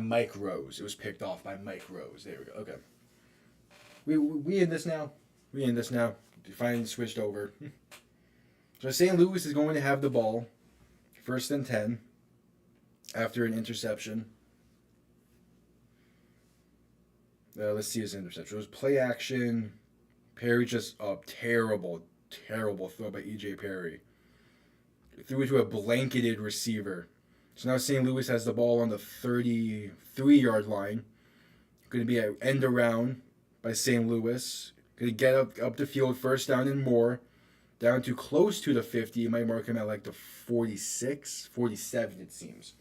Mike Rose. It was picked off by Mike Rose. There we go. Okay. We in this now. We finally switched over. So St. Louis is going to have the ball, 1st and 10, after an interception. Let's see his interception. It was play action. Perry just a terrible throw by EJ Perry. Threw it to a blanketed receiver. So now St. Louis has the ball on the 33-yard line. Going to be an end around by St. Louis. Going to get up the field, 1st down and more. Down to close to the 50. You might mark him at like the 46, 47 it seems.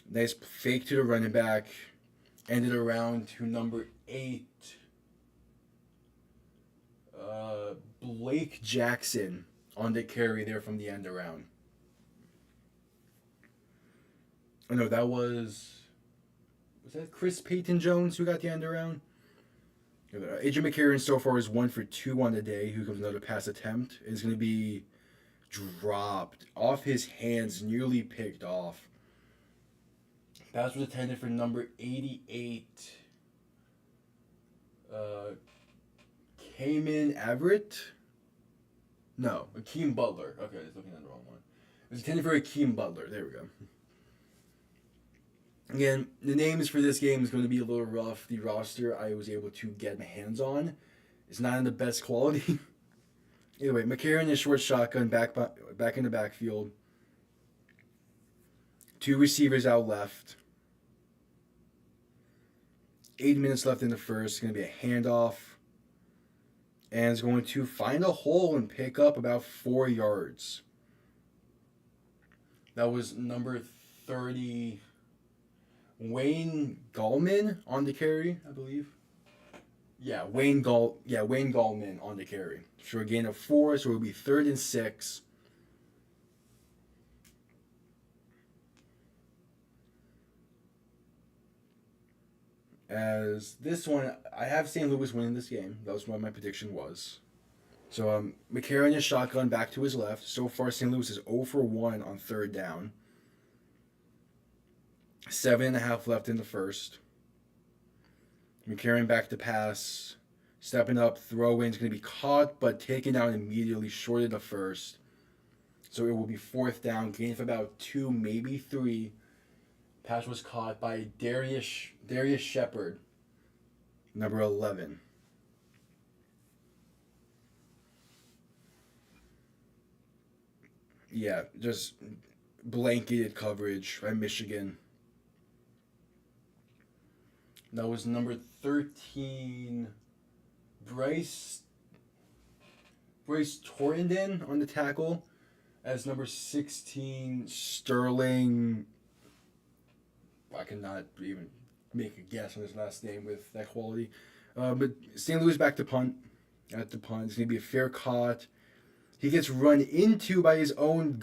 Nice fake to the running back. Ended around to number 8. Blake Jackson on the carry there from the end around. Oh no, that was that Chris Peyton Jones who got the end around? AJ McCarron so far is 1 for 2 on the day. Here comes another pass attempt. It's going to be dropped off his hands, nearly picked off. Pass was intended for number 88. Cayman Everett? No, Akeem Butler. Okay, I was looking at the wrong one. It was intended for Akeem Butler. There we go. Again, the names for this game is going to be a little rough. The roster I was able to get my hands on is not in the best quality. Anyway, McCarron is short shotgun, back in the backfield. 2 receivers out left. 8 minutes left in the first. It's going to be a handoff. And it's going to find a hole and pick up about 4 yards. That was number 30, Wayne Gallman on the carry, I believe. Wayne Gallman on the carry. For a gain of 4, so it will be 3rd and 6. As this one, I have St. Louis winning this game. That was what my prediction was. So McCarron is shotgun back to his left. So far, St. Louis is 0 for 1 on 3rd down. 7.5 left in the first. McCarron back to pass. Stepping up, throw in is going to be caught, but taken down immediately, short of the first. So it will be 4th down, gain of about 2, maybe 3. Pass was caught by Darius Shepard, number 11. Yeah, just blanketed coverage by Michigan. That was number 13, Bryce Torrenden on the tackle. As number 16, Sterling. I cannot even make a guess on his last name with that quality. But St. Louis back to punt. At the punt, it's going to be a fair caught. He gets run into by his own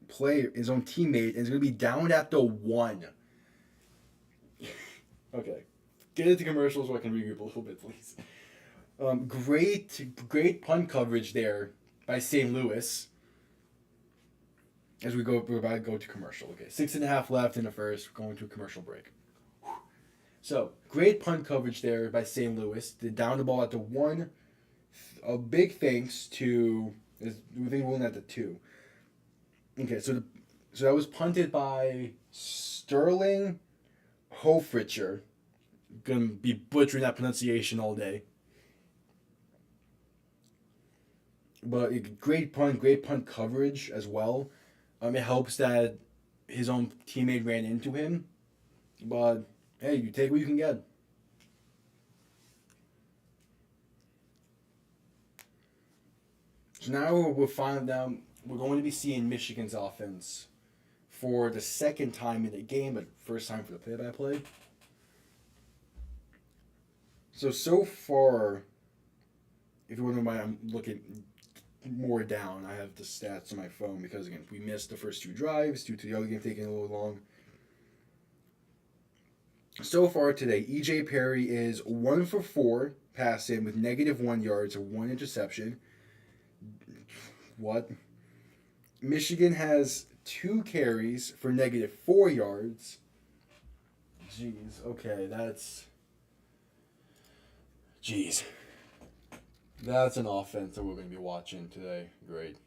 player, his own teammate, and it's going to be down at the 1. Okay. Get into commercials so I can regroup a little bit, please. Great punt coverage there by St. Louis. As we're about to go to commercial. Okay, 6.5 left in the first. We're going to a commercial break. So, great punt coverage there by St. Louis. They down the ball at the 1. A big thanks to, I think we're going at the 2. Okay, so that was punted by Sterling Hofricher. Gonna be butchering that pronunciation all day. But great punt coverage as well. It helps that his own teammate ran into him. But, hey, you take what you can get. So now we're going to be seeing Michigan's offense for the second time in the game, but first time for the play-by-play. So far, if you're wondering why I'm looking more down, I have the stats on my phone because, again, we missed the first 2 drives due to the other game taking a little long. So far today, E.J. Perry is 1 for 4 passing with -1 yards and 1 interception. What? Michigan has 2 carries for -4 yards. Jeez, okay, that's an offense that we're going to be watching today. Great.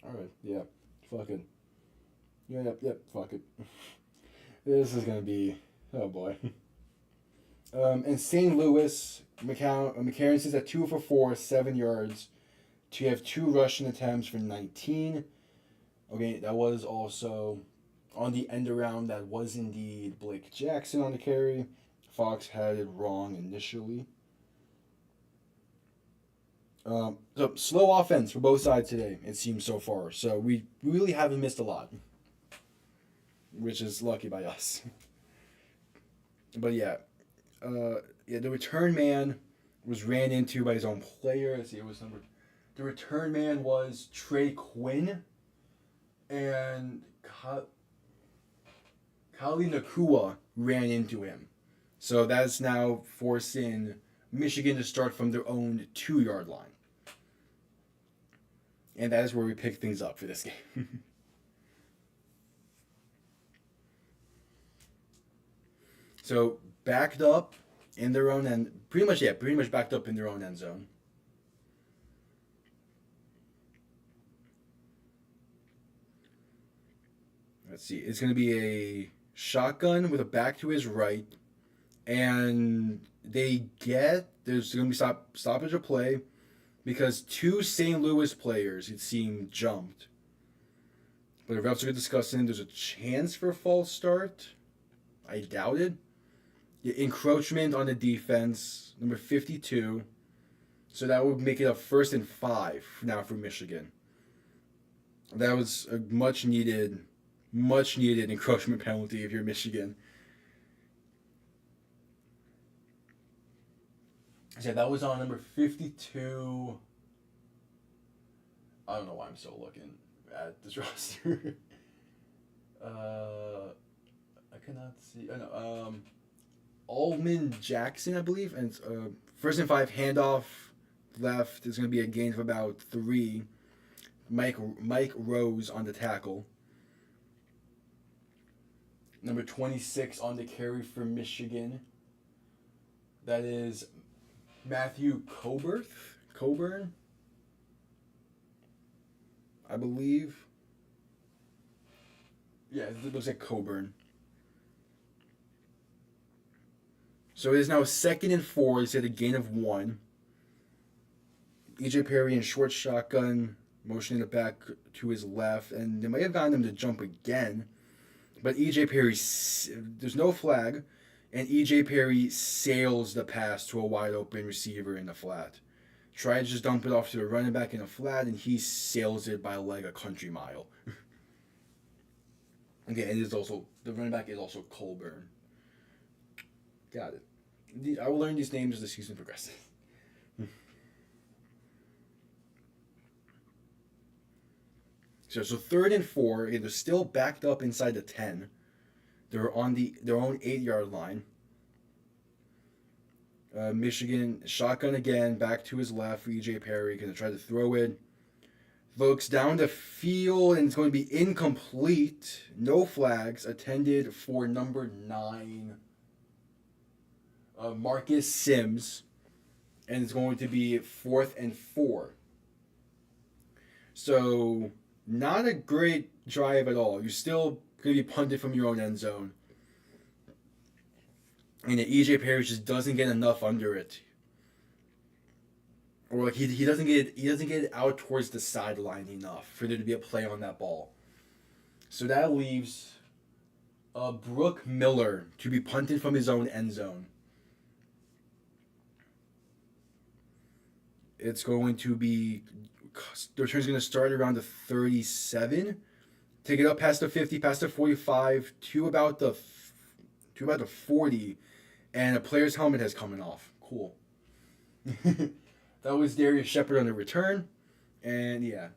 Alright, yeah. Fuck it. Yep, fuck it. This is going to be, oh boy. In St. Louis, McCarron says at 2 for 4, 7 yards. To have 2 rushing attempts for 19. Okay, that was also on the end around. That was indeed Blake Jackson on the carry. Fox had it wrong initially. So slow offense for both sides today, it seems so far. So we really haven't missed a lot, which is lucky by us. But yeah, the return man was ran into by his own player. Let's see, the return man was Trey Quinn. and Kali Nakua ran into him. So that's now forcing Michigan to start from their own 2-yard line. And that is where we pick things up for this game. So backed up in their own end, pretty much backed up in their own end zone. Let's see. It's going to be a shotgun with a back to his right, and there's going to be stoppage of play because 2 St. Louis players, it seemed, jumped. But the refs are discussing there's a chance for a false start. I doubt it. The encroachment on the defense, number 52. So that would make it a 1st and 5 now for Michigan. That was a much needed encroachment penalty if you're Michigan. So that was on number 52. I don't know why I'm still looking at this roster. I cannot see. Allman Jackson, I believe, and 1st and 5 handoff left is going to be a gain of about 3. Mike Rose on the tackle. Number 26 on the carry for Michigan. That is Matthew Coburn, I believe. Yeah, it looks like Coburn. So it is now 2nd and 4. It's at a gain of 1. EJ Perry in short shotgun, motioning it back to his left, and they might have gotten him to jump again. But EJ Perry, there's no flag, and EJ Perry sails the pass to a wide open receiver in the flat. Try to just dump it off to the running back in the flat, and he sails it by like a country mile. Okay, and the running back is also Colburn. Got it. I will learn these names as the season progresses. So 3rd and 4. They're still backed up inside the 10. They're on their own 8-yard line. Michigan shotgun again, back to his left for EJ Perry. Going to try to throw it. Looks down the field and it's going to be incomplete. No flags. Attended for number 9. Marcus Sims, and it's going to be 4th and 4. So, not a great drive at all. You're still going to be punted from your own end zone. And EJ Perry just doesn't get enough under it. Or like he doesn't get it out towards the sideline enough for there to be a play on that ball. So that leaves Brooke Miller to be punted from his own end zone. It's going to be, the return's going to start around the 37. Take it up past the 50, past the 45, to about the 40, and a player's helmet has come off. Cool. That was Darius Shepard on the return, and yeah,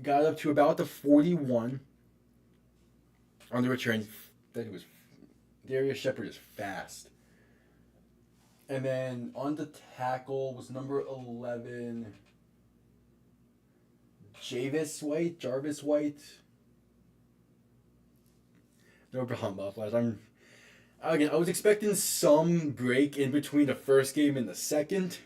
got up to about the 41 on the return. Darius Shepard is fast. And then on the tackle was number 11, Jarvis White. No problem, Buffalo. I was expecting some break in between the first game and the second.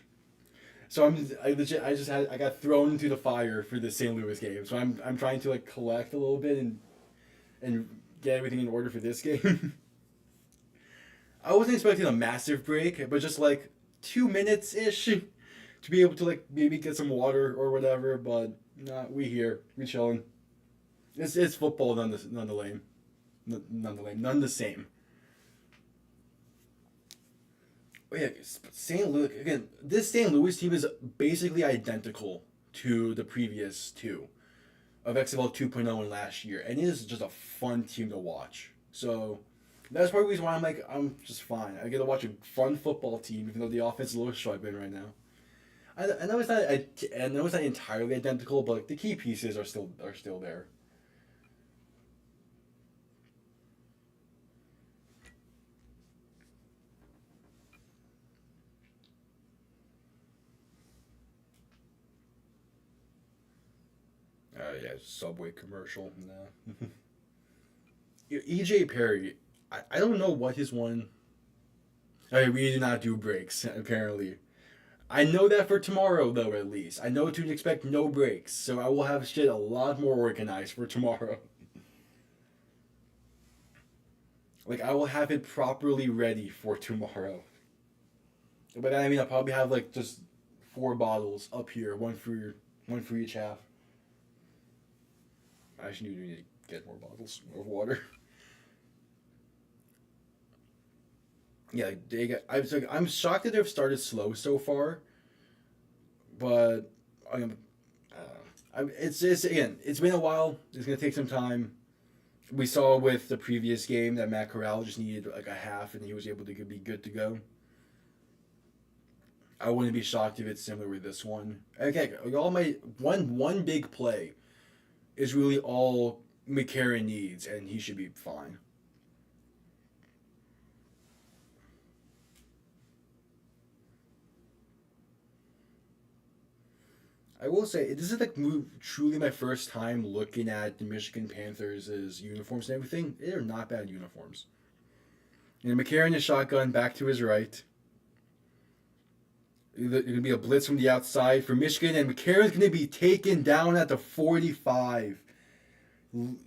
So I got thrown into the fire for the St. Louis game. So I'm trying to like collect a little bit and get everything in order for this game. I wasn't expecting a massive break, but just like 2 minutes-ish to be able to like maybe get some water or whatever, but nah, we chilling. It's football, none the same. But yeah, St. Louis again. This St. Louis team is basically identical to the previous two of XFL 2.0 and last year, and it is just a fun team to watch. So that's part of the reason why I'm just fine. I get to watch a fun football team, even though the offense is a little struggling right now. I know it's not entirely identical, but the key pieces are still there. Yeah, Subway commercial. No. EJ Perry, I don't know what his one. I mean, we do not do breaks, apparently. I know that for tomorrow, though, at least. I know to expect no breaks, so I will have shit a lot more organized for tomorrow. Like, I will have it properly ready for tomorrow. But I mean, I'll probably have, like, just 4 bottles up here, one for each half. I actually do need to get more bottles of water. Yeah, I'm shocked that they've started slow so far, but I'm, it's again, it's been a while. It's gonna take some time. We saw with the previous game that Matt Corral just needed like a half, and he was able to be good to go. I wouldn't be shocked if it's similar with this one. Okay, all my one big play is really all McCarron needs, and he should be fine. I will say this is like truly my first time looking at the Michigan Panthers' uniforms and everything. They're not bad uniforms. And McCarron is shotgun back to his right. There's gonna be a blitz from the outside for Michigan, and McCarron's gonna be taken down at the 45.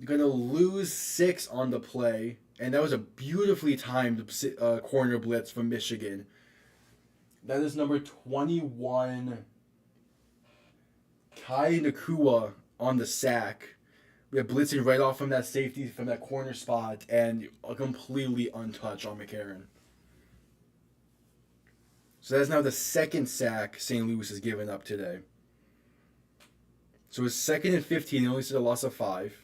Gonna lose 6 on the play, and that was a beautifully timed corner blitz from Michigan. That is number 21, Kai Nakua on the sack. We have blitzing right off from that safety, from that corner spot, and a completely untouched on McCarron. So that's now the second sack St. Louis has given up today. So it's 2nd and 15. They only said a loss of 5.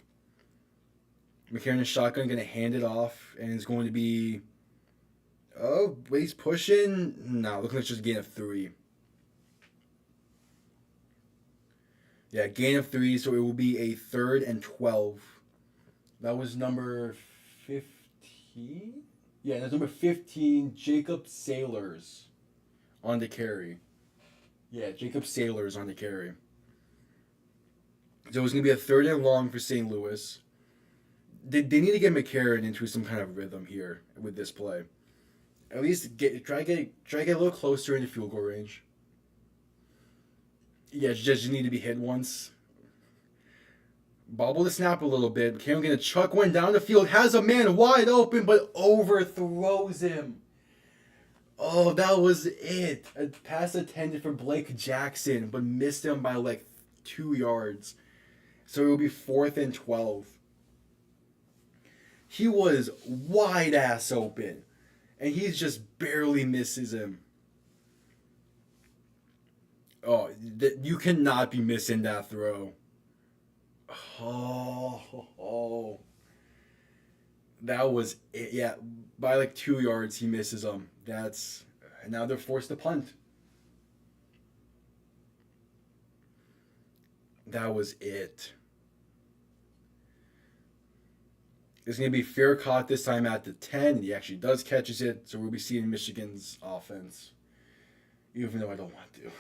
McCarron is shotgun, going to hand it off, and it's going to be. Oh, wait, he's pushing. No, looking like just a gain of 3. Yeah, gain of 3, so it will be a 3rd and 12. That was number 15? Yeah, that's number 15, Jacob Sailors on the carry. Yeah, Jacob Sailors on the carry. So it was going to be a 3rd and long for St. Louis. They need to get McCarron into some kind of rhythm here with this play. At least try to get a little closer in the field goal range. Yeah, just need to be hit once. Bobble the snap a little bit. McCarron going to chuck one down the field. Has a man wide open, but overthrows him. Oh, that was it. A pass intended for Blake Jackson, but missed him by like 2 yards. So it will be 4th and 12. He was wide ass open, and he just barely misses him. Oh, you cannot be missing that throw. Oh. That was it. Yeah, by like 2 yards, he misses them. And now they're forced to punt. That was it. It's going to be fair caught this time at the 10. He actually does catches it, so we'll be seeing Michigan's offense. Even though I don't want to.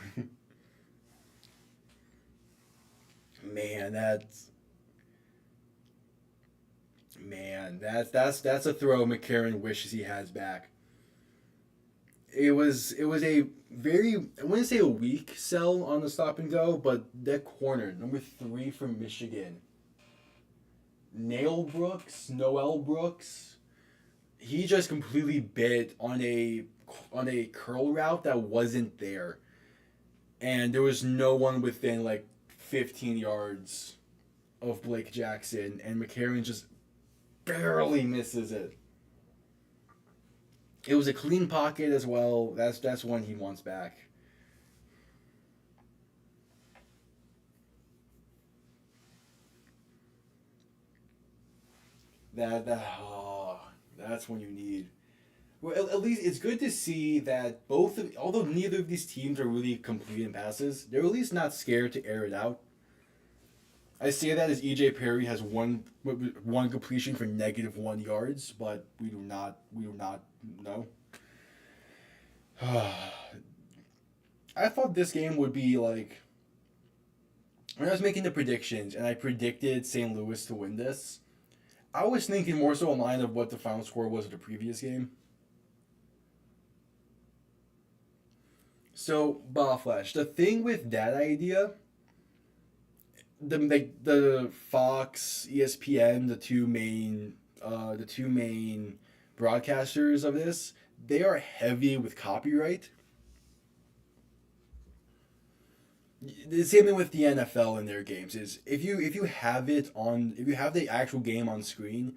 Man, that's a throw McCarron wishes he has back. It was a very, I wouldn't say a weak sell on the stop and go, but that corner, number 3 from Michigan, Noel Brooks, he just completely bit on a curl route that wasn't there, and there was no one within like 15 yards of Blake Jackson, and McCarron just barely misses it. It was a clean pocket as well. That's one he wants back. That's when you need. Well, at least it's good to see that although neither of these teams are really completing passes, they're at least not scared to air it out. I say that as EJ Perry has one completion for -1 yards, but we do not know. I thought this game would be like when I was making the predictions and I predicted St. Louis to win this, I was thinking more so in line of what the final score was of the previous game. So, Flash, the thing with that idea, the Fox, ESPN, the two main broadcasters of this, they are heavy with copyright. The same thing with the NFL in their games is if you have it on if you have the actual game on screen,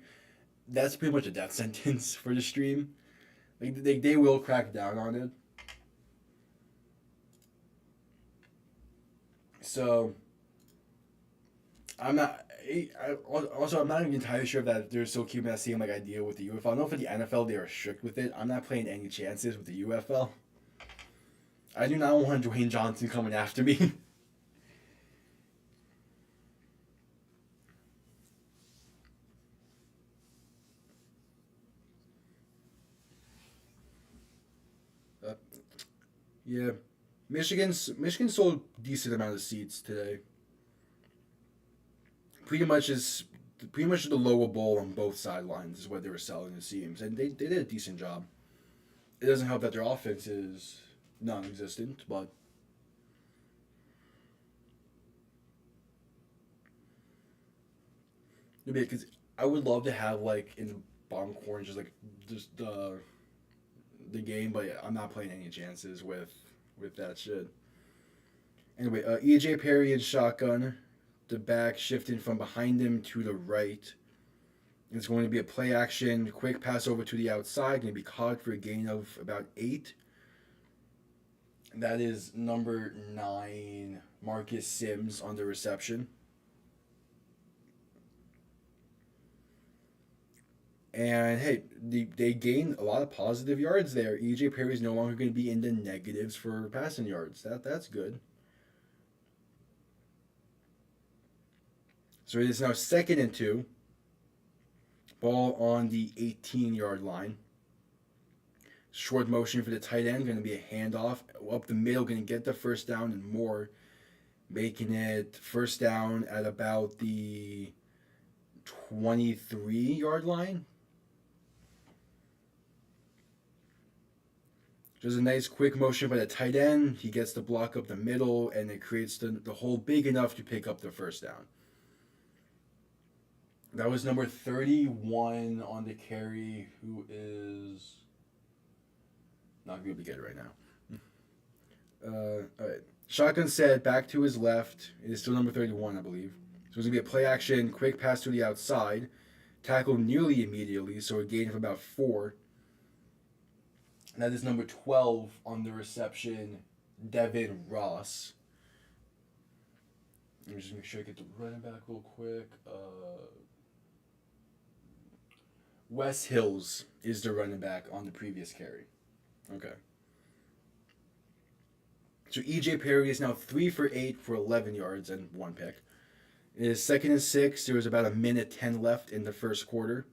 that's pretty much a death sentence for the stream. Like they will crack down on it. So I'm not. Also, I'm not even entirely sure that they're still keeping that same like idea with the UFL. I know for the NFL they are strict with it. I'm not playing any chances with the UFL. I do not want Dwayne Johnson coming after me. uh, yeah, Michigan sold decent amount of seats today. Pretty much is pretty much the lower bowl on both sidelines is what they were selling it seems, and they did a decent job. It doesn't help that their offense is non-existent, but because I would love to have like in the bottom corner just the game, but I'm not playing any chances with that shit. Anyway, EJ Perry in shotgun, the back shifting from behind him to the right. It's going to be a play action, quick pass over to the outside, going to be caught for a gain of about 8. That is number 9, Marcus Sims on the reception. And hey, they gain a lot of positive yards there. EJ Perry is no longer going to be in the negatives for passing yards. That's good. So it is now 2nd and 2. Ball on the 18-yard line. Short motion for the tight end. Going to be a handoff. Up the middle. Going to get the first down and more. Making it first down at about the 23-yard line. Just a nice quick motion by the tight end. He gets the block up the middle, and it creates the hole big enough to pick up the first down. That was number 31 on the carry, who is not going to be able to get it right now. All right. Shotgun set back to his left. It is still number 31, I believe. So it's going to be a play action, quick pass to the outside. Tackled nearly immediately, so a gain of about 4. And that is number 12 on the reception, Devin Ross. Let me just make sure I get the running back real quick. Wes Hills is the running back on the previous carry. Okay. So EJ Perry is now 3 for 8 for 11 yards and 1 pick. It is 2nd and 6. There was about a minute 10 left in the first quarter.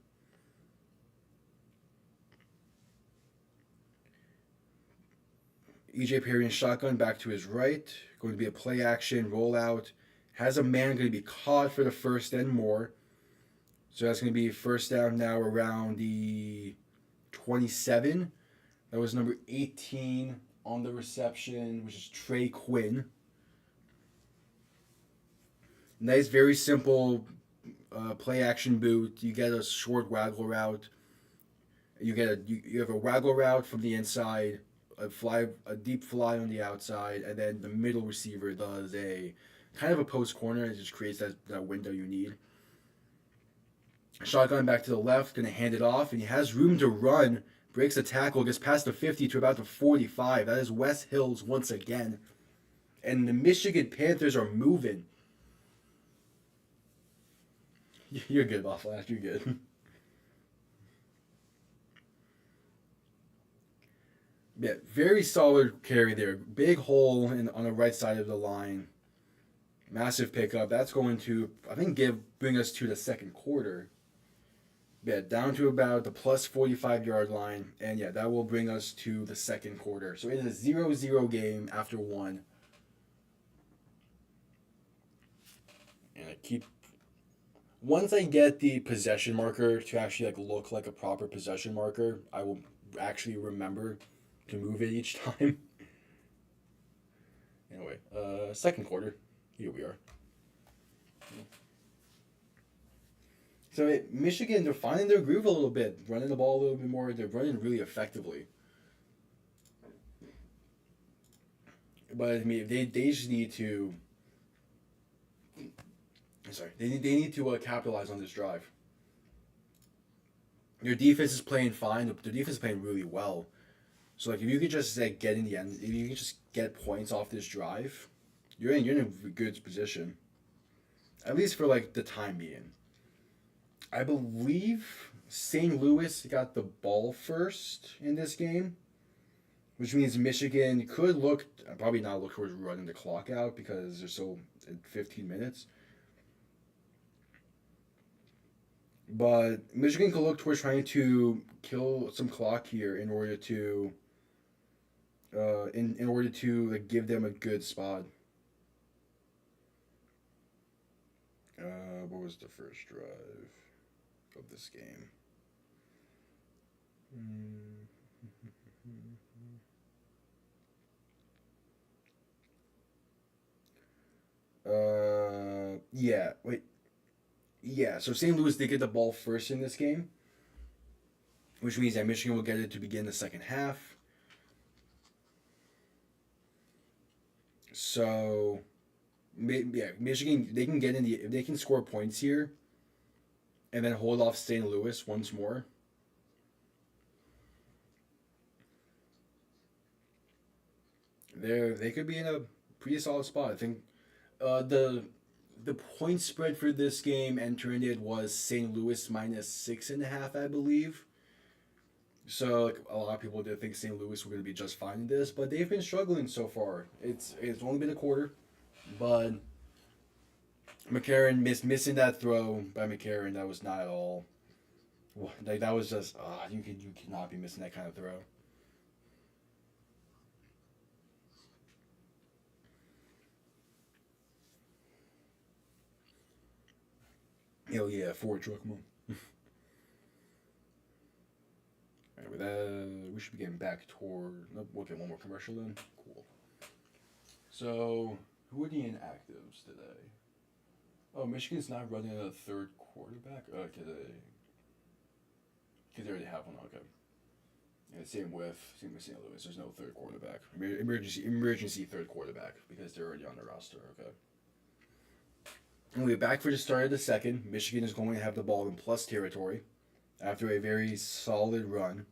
EJ Perry in shotgun back to his right. Going to be a play action rollout. Has a man going to be caught for the first and more. So that's going to be first down now around the 27. That was number 18 on the reception, which is Trey Quinn. Nice, very simple play action boot. You get a short waggle route. You have a waggle route from the inside, a deep fly on the outside, and then the middle receiver does a kind of a post corner. It just creates that window you need. Shotgun back to the left, going to hand it off, and he has room to run. Breaks the tackle, gets past the 50 to about the 45. That is Wes Hills once again. And the Michigan Panthers are moving. You're good, Buffalo. You're good. Yeah, very solid carry there. Big hole on the right side of the line. Massive pickup. That's going to, I think, bring us to the second quarter. Yeah, down to about the plus 45-yard line. And yeah, that will bring us to the second quarter. So it is a 0-0 game after 1. keep. Once I get the possession marker to actually like look like a proper possession marker, I will actually remember to move it each time. Anyway, second quarter, here we are. So Michigan, they're finding their groove a little bit, running the ball a little bit more. They're running really effectively. But I mean, they just need to. Sorry, they need to capitalize on this drive. Your defense is playing fine. The defense is playing really well. So like, if you could just like get in the end, if you could just get points off this drive, you're in a good position. At least for like the time being. I believe St. Louis got the ball first in this game, which means Michigan could look probably not look towards running the clock out because they're so 15 minutes. But Michigan could look towards trying to kill some clock here in order to in order to like give them a good spot. What was the first drive of this game? Yeah, wait. Yeah, so St. Louis did get the ball first in this game, which means that Michigan will get it to begin the second half. So, yeah, Michigan they can get in the if they can score points here, and then hold off St. Louis once more. They could be in a pretty solid spot. I think the point spread for this game entering it was St. Louis minus 6.5, I believe. So like a lot of people did think St. Louis were going to be just fine in this, but they've been struggling so far. It's only been a quarter, but McCarron missing that throw by McCarron. That was not at all. Like that was just you cannot be missing that kind of throw. Hell yeah, Ford truck, come on. Alright, with that, we should be getting back toward. Nope, we'll get one more commercial then. Cool. So, who are the inactives today? Oh, Michigan's not running a third quarterback today. Because they already have one. Okay. And same with St. Louis. There's no third quarterback. Emergency third quarterback because they're already on the roster. Okay. And we're back for the start of the second. Michigan is going to have the ball in plus territory after a very solid run.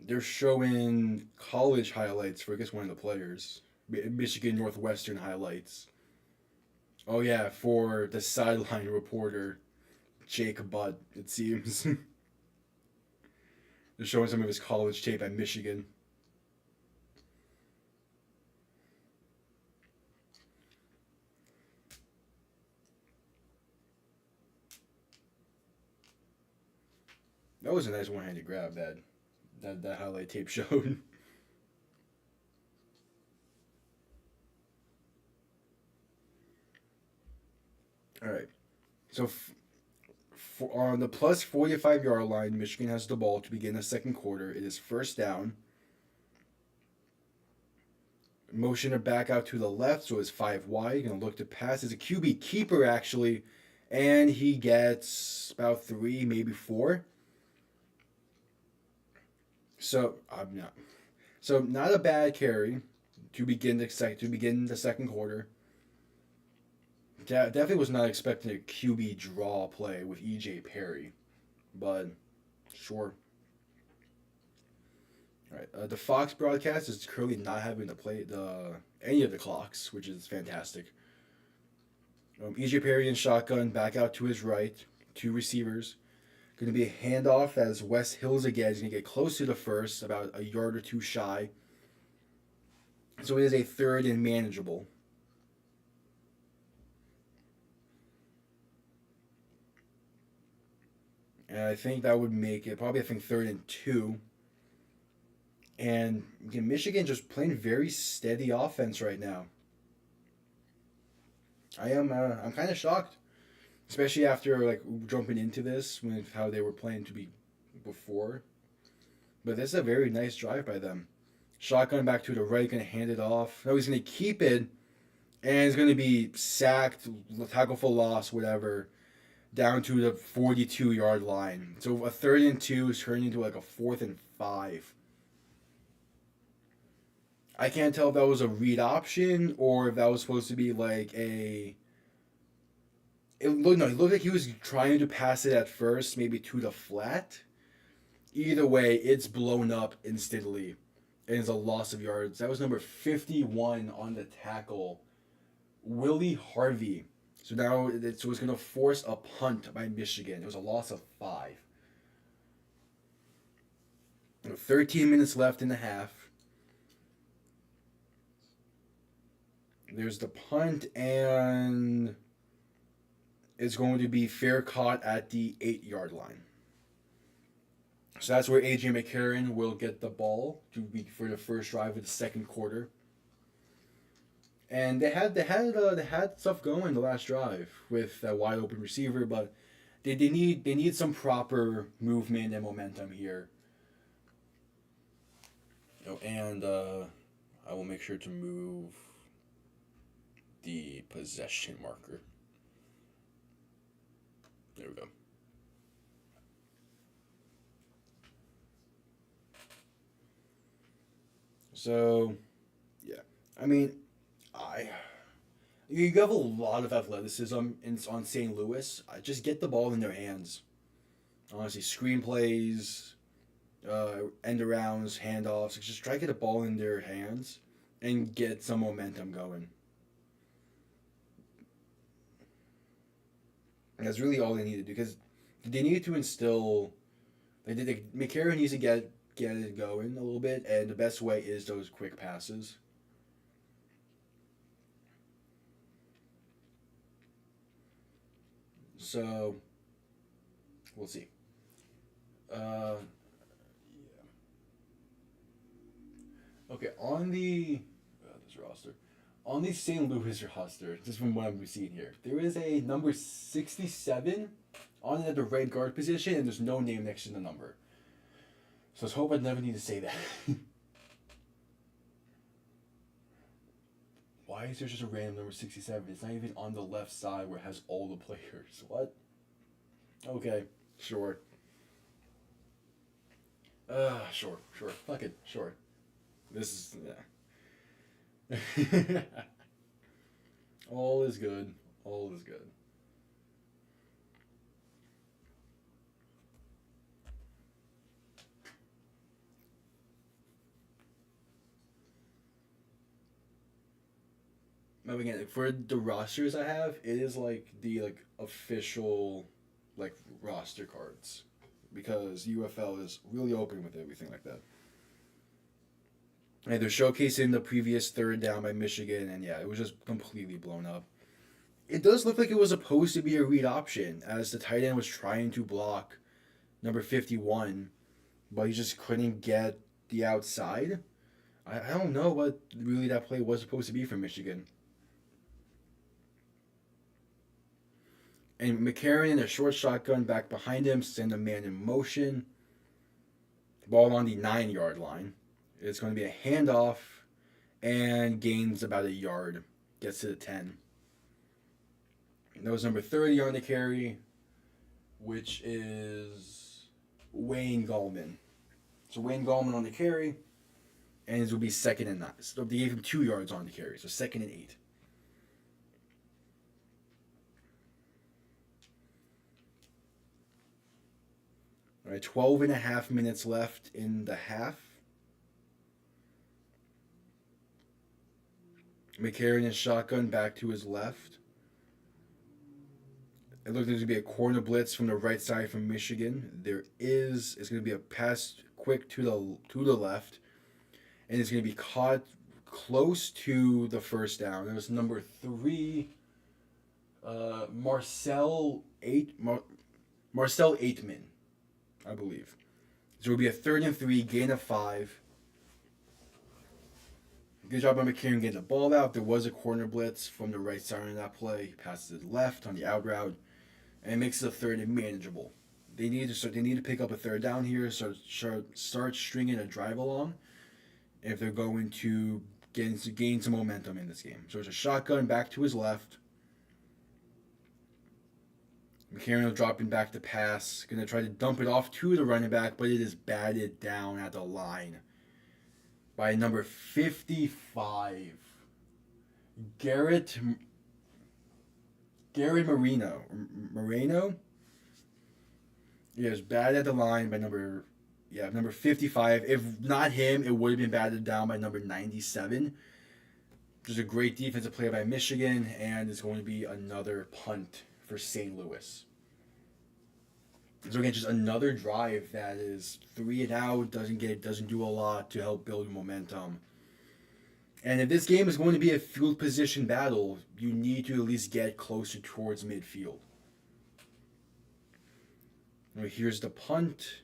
They're showing college highlights for I guess one of the players. Michigan Northwestern highlights. Oh yeah, for the sideline reporter, Jake Butt, it seems. They're showing some of his college tape at Michigan. That was a nice one-handed grab that highlight tape showed. All right. So on the plus 45-yard line, Michigan has the ball to begin the second quarter. It is first down. Motion it back out to the left, so it's 5 wide. Going to look to pass. It's a QB keeper, actually. And he gets about 3, maybe 4. So not a bad carry to begin the second quarter. Definitely was not expecting a QB draw play with EJ Perry, but sure. All right, the Fox broadcast is currently not having to play any of the clocks, which is fantastic. EJ Perry in shotgun, back out to his right, 2 receivers. Going to be a handoff as Wes Hills again is going to get close to the first, about a yard or 2 shy. So it is a third and manageable. And I think that would make it probably, I think, 3rd and 2. And again, Michigan just playing very steady offense right now. I'm kind of shocked, especially after like jumping into this with how they were planning to be before. But this is a very nice drive by them. Shotgun back to the right, gonna hand it off. No, he's gonna keep it, and he's gonna be sacked, tackle for loss, whatever, down to the 42-yard line. So a 3rd and 2 is turning into like a 4th and 5. I can't tell if that was a read option or if that was supposed to be like a. It looked like he was trying to pass it at first, maybe to the flat. Either way, it's blown up instantly, and it's a loss of yards. That was number 51 on the tackle, Willie Harvey. So now it's going to force a punt by Michigan. It was a loss of 5. 13 minutes left in the half. There's the punt, and it's going to be fair caught at the 8-yard line. So that's where AJ McCarron will get the ball to be for the first drive of the second quarter. And they had stuff going the last drive with that wide open receiver, but they need some proper movement and momentum here. Oh, and I will make sure to move the possession marker. There we go. So, yeah. I mean, you have a lot of athleticism on St. Louis. Just get the ball in their hands. Honestly, screenplays, end arounds, handoffs. Just try to get the ball in their hands and get some momentum going. And that's really all they need to do because they need to instill. McCarron needs to get it going a little bit, and the best way is those quick passes. So, we'll see. Yeah. Okay, on this roster, on the St. Louis roster, just from what I'm seeing here, there is a number 67 on it at the right guard position, and there's no name next to the number. So let's hope I never need to say that. Why is there just a random number 67? It's not even on the left side where it has all the players. What? Okay, sure. Sure. Fuck it, sure. This is, yeah. All is good. All is good. But again, for the rosters I have, it is like the official roster cards because UFL is really open with everything like that. And they're showcasing the previous 3rd down by Michigan, and yeah, it was just completely blown up. It does look like it was supposed to be a read option as the tight end was trying to block number 51, but he just couldn't get the outside. I don't know what really that play was supposed to be for Michigan. And McCarron in a short shotgun back behind him, send a man in motion. Ball on the 9-yard line. It's going to be a handoff and gains about a yard. Gets to the 10. And that was number 30 on the carry, which is Wayne Gallman. So Wayne Gallman on the carry, and it will be 2nd and 9. So they gave him 2 yards on the carry, so 2nd and 8. All right, 12 and a half minutes left in the half. McCarron is shotgun back to his left. It looks like there's going to be a corner blitz from the right side from Michigan. There is. It's going to be a pass quick to the left. And it's going to be caught close to the first down. It was number 3, Marcel Aitman, I believe. So it will be a 3rd and 3, gain of 5. Good job by McCarron getting the ball out. There was a corner blitz from the right side on that play. He passes to the left on the out route, and it makes it a third and manageable. They need to pick up a third down here. Start stringing a drive along if they're going to gain some momentum in this game. So it's a shotgun back to his left. McCarron dropping back to pass. Going to try to dump it off to the running back, but it is batted down at the line by number 55, Garrett Moreno. Yeah, it was batted at the line by number 55. If not him, it would have been batted down by number 97. There's a great defensive play by Michigan, and it's going to be another punt for St. Louis. So again, just another drive that is 3 and out, doesn't do a lot to help build momentum. And if this game is going to be a field position battle, you need to at least get closer towards midfield. Now here's the punt.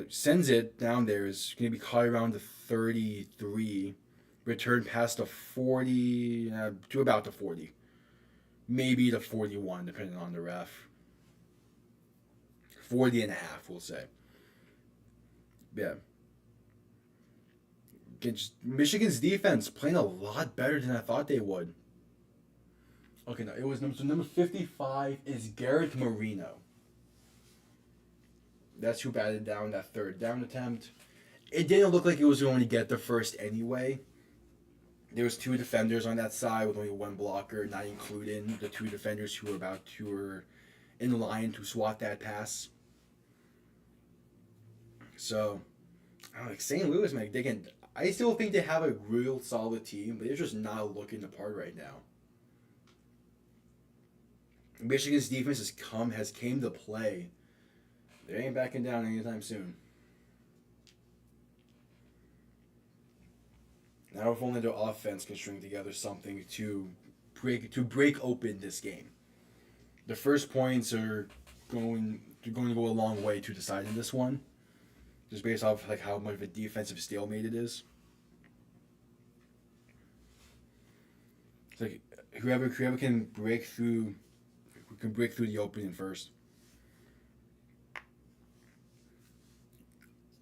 Sends it down there. Is going to be caught around the 33. Return past the 40 to about the 40. Maybe the 41, depending on the ref. 40 and a half, we'll say. Yeah. Michigan's defense playing a lot better than I thought they would. Okay, no, it was number 55 is Garrett Moreno. That's who batted down that third down attempt. It didn't look like it was going to get the first anyway. There was 2 defenders on that side with only 1 blocker, not including the 2 defenders who were in line to swat that pass. So, I don't know, St. Louis, man, I still think they have a real solid team, but they're just not looking the part right now. Michigan's defense has came to play. They ain't backing down anytime soon. Now if only their offense can string together something to break open this game. The first points are going to go a long way to deciding this one. Just based off like how much of a defensive stalemate it is. It's like whoever can break through the opening first.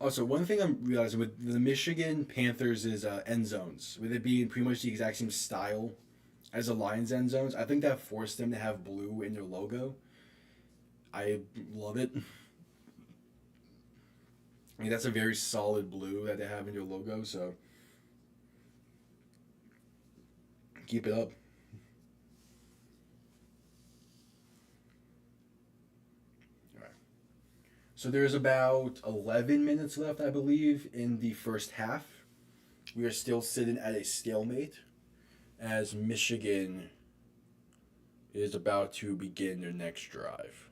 Also, one thing I'm realizing with the Michigan Panthers is end zones, with it being pretty much the exact same style as the Lions end zones. I think that forced them to have blue in their logo. I love it. I mean, that's a very solid blue that they have in their logo, so keep it up. So there's about 11 minutes left, I believe, in the first half. We are still sitting at a stalemate as Michigan is about to begin their next drive.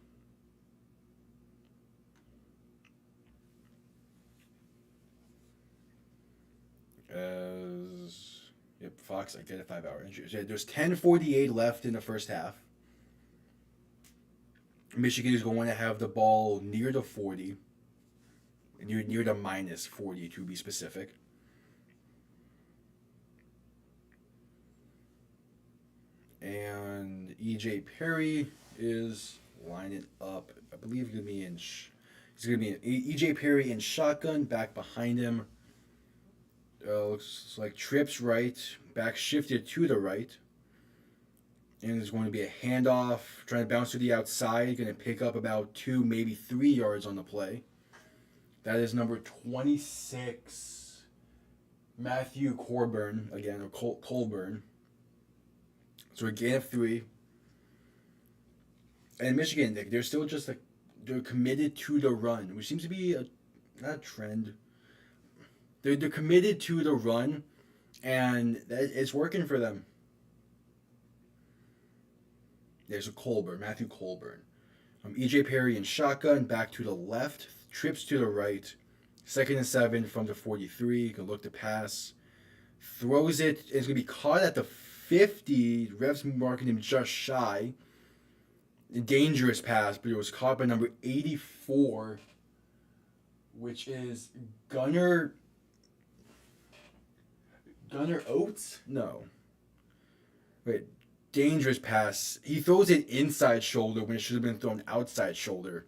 Fox identified 5-hour injury. So there's 10:48 left in the first half. Michigan is going to have the ball near the 40, near the minus 40 to be specific. And E.J. Perry is lining up. I believe he's going to be in E.J. Perry in shotgun, back behind him. Looks like trips right, back shifted to the right. And there's going to be a handoff, trying to bounce to the outside, going to pick up about 2, maybe 3 yards on the play. That is number 26, Matthew Colburn, again, or Colburn. So a gain of 3. And Michigan, they're still just they're committed to the run, which seems to be not a trend. They're committed to the run, and it's working for them. There's Matthew Colburn. E.J. Perry in shotgun, back to the left, trips to the right. 2nd and 7 from the 43. You can look to pass. Throws it. It's going to be caught at the 50. The ref's marking him just shy. A dangerous pass, but it was caught by number 84, which is Gunnar Gunnar Oates? No. Wait. Dangerous pass. He throws it inside shoulder when it should have been thrown outside shoulder.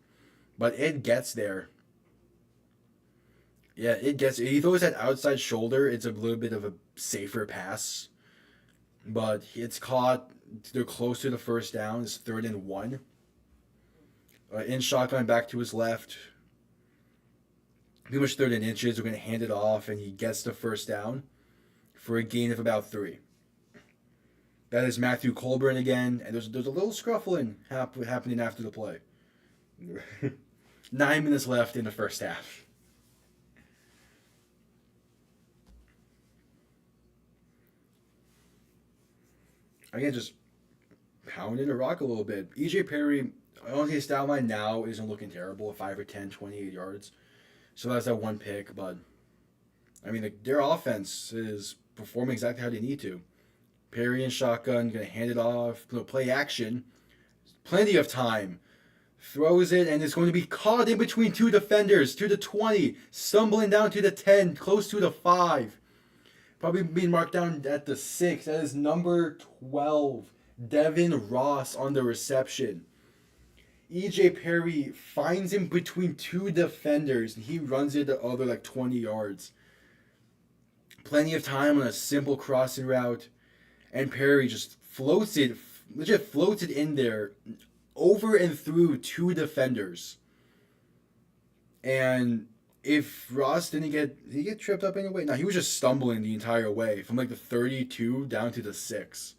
But it gets there. Yeah, it gets. He throws that outside shoulder. It's a little bit of a safer pass. But it's caught. They're close to the first down. It's 3rd and 1. In shotgun back to his left. Pretty much 3rd and inches. We're going to hand it off, and he gets the first down for a gain of about 3. That is Matthew Colburn again, and there's a little scruffling happening after the play. 9 minutes left in the first half. Again, just pounding the rock a little bit. E.J. Perry, I don't think his stat line now isn't looking terrible. 5 or 10, 28 yards. So that's that one pick, but I mean, their offense is performing exactly how they need to. Perry and shotgun, going to hand it off, play action. Plenty of time. Throws it, and it's going to be caught in between 2 defenders to the 20, stumbling down to the 10, close to the 5. Probably being marked down at the 6. That is number 12, Devin Ross on the reception. E.J. Perry finds him between 2 defenders, and he runs it the other 20 yards. Plenty of time on a simple crossing route, and Perry just floats it in there, over and through 2 defenders. And if Ross did he get tripped up anyway? No, he was just stumbling the entire way from the 32 down to the 6.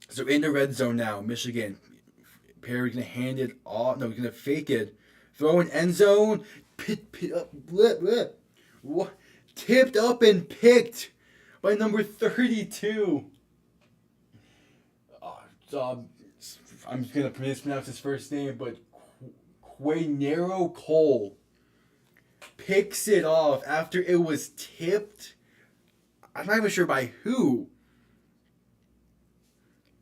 So in the red zone now, Michigan. Perry's going to hand it off. No, he's going to fake it. Throw an end zone. Tipped up and picked by number 32. I'm going to mispronounce his first name, but Quaynero Cole picks it off after it was tipped. I'm not even sure by who.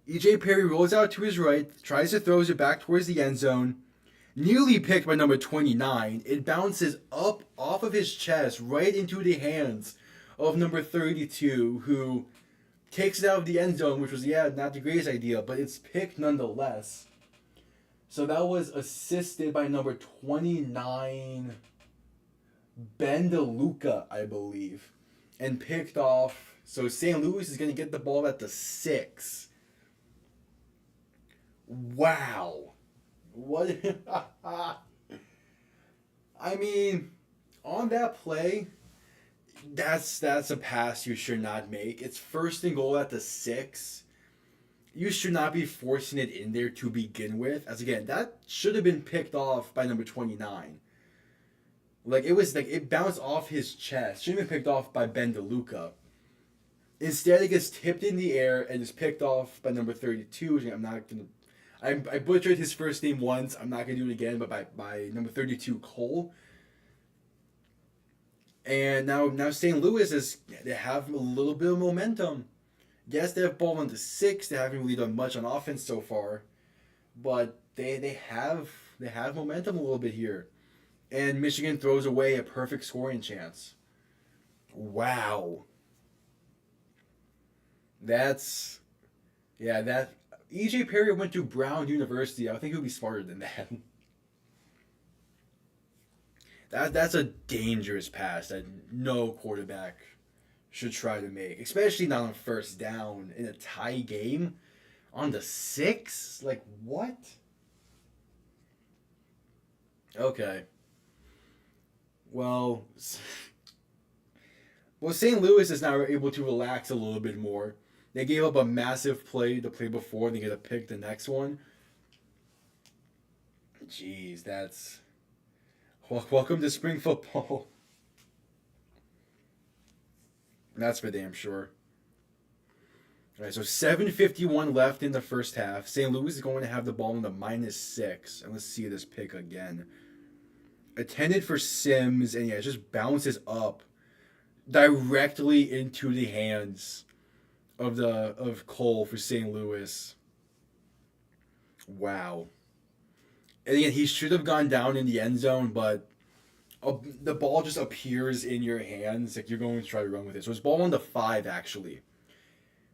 E.J. Perry rolls out to his right, tries to throw it back towards the end zone. Nearly picked by number 29. It bounces up off of his chest right into the hands of number 32, who takes it out of the end zone, which was, not the greatest idea, but it's picked nonetheless. So that was assisted by number 29, Ben DeLuca, I believe, and picked off. So St. Louis is going to get the ball at the 6. Wow. What? I mean, on that play, that's a pass you should not make. It's 1st and goal at the 6. You should not be forcing it in there to begin with. As again, that should have been picked off by number 29. It bounced off his chest. Should have been picked off by Ben DeLuca. Instead, it gets tipped in the air and is picked off by number 32. I'm not gonna. I butchered his first name once. I'm not going to do it again, but by number 32, Cole. And now St. Louis they have a little bit of momentum. Yes, they have ball on the 6. They haven't really done much on offense so far. But they have momentum a little bit here. And Michigan throws away a perfect scoring chance. Wow. E.J. Perry went to Brown University. I think he would be smarter than that. That's a dangerous pass that no quarterback should try to make, especially not on 1st down in a tie game on the 6. What? Okay. Well, St. Louis is now able to relax a little bit more. They gave up a massive play the play before. They get to pick the next one. Jeez, that's... Welcome to spring football. That's for damn sure. All right, so 7:51 left in the first half. St. Louis is going to have the ball in the -6. And let's see this pick again. Intended for Sims, and it just bounces up directly into the hands of Cole for St. Louis. Wow. And again, he should have gone down in the end zone, but the ball just appears in your hands, like you're going to try to run with it. So it's ball on the 5 actually.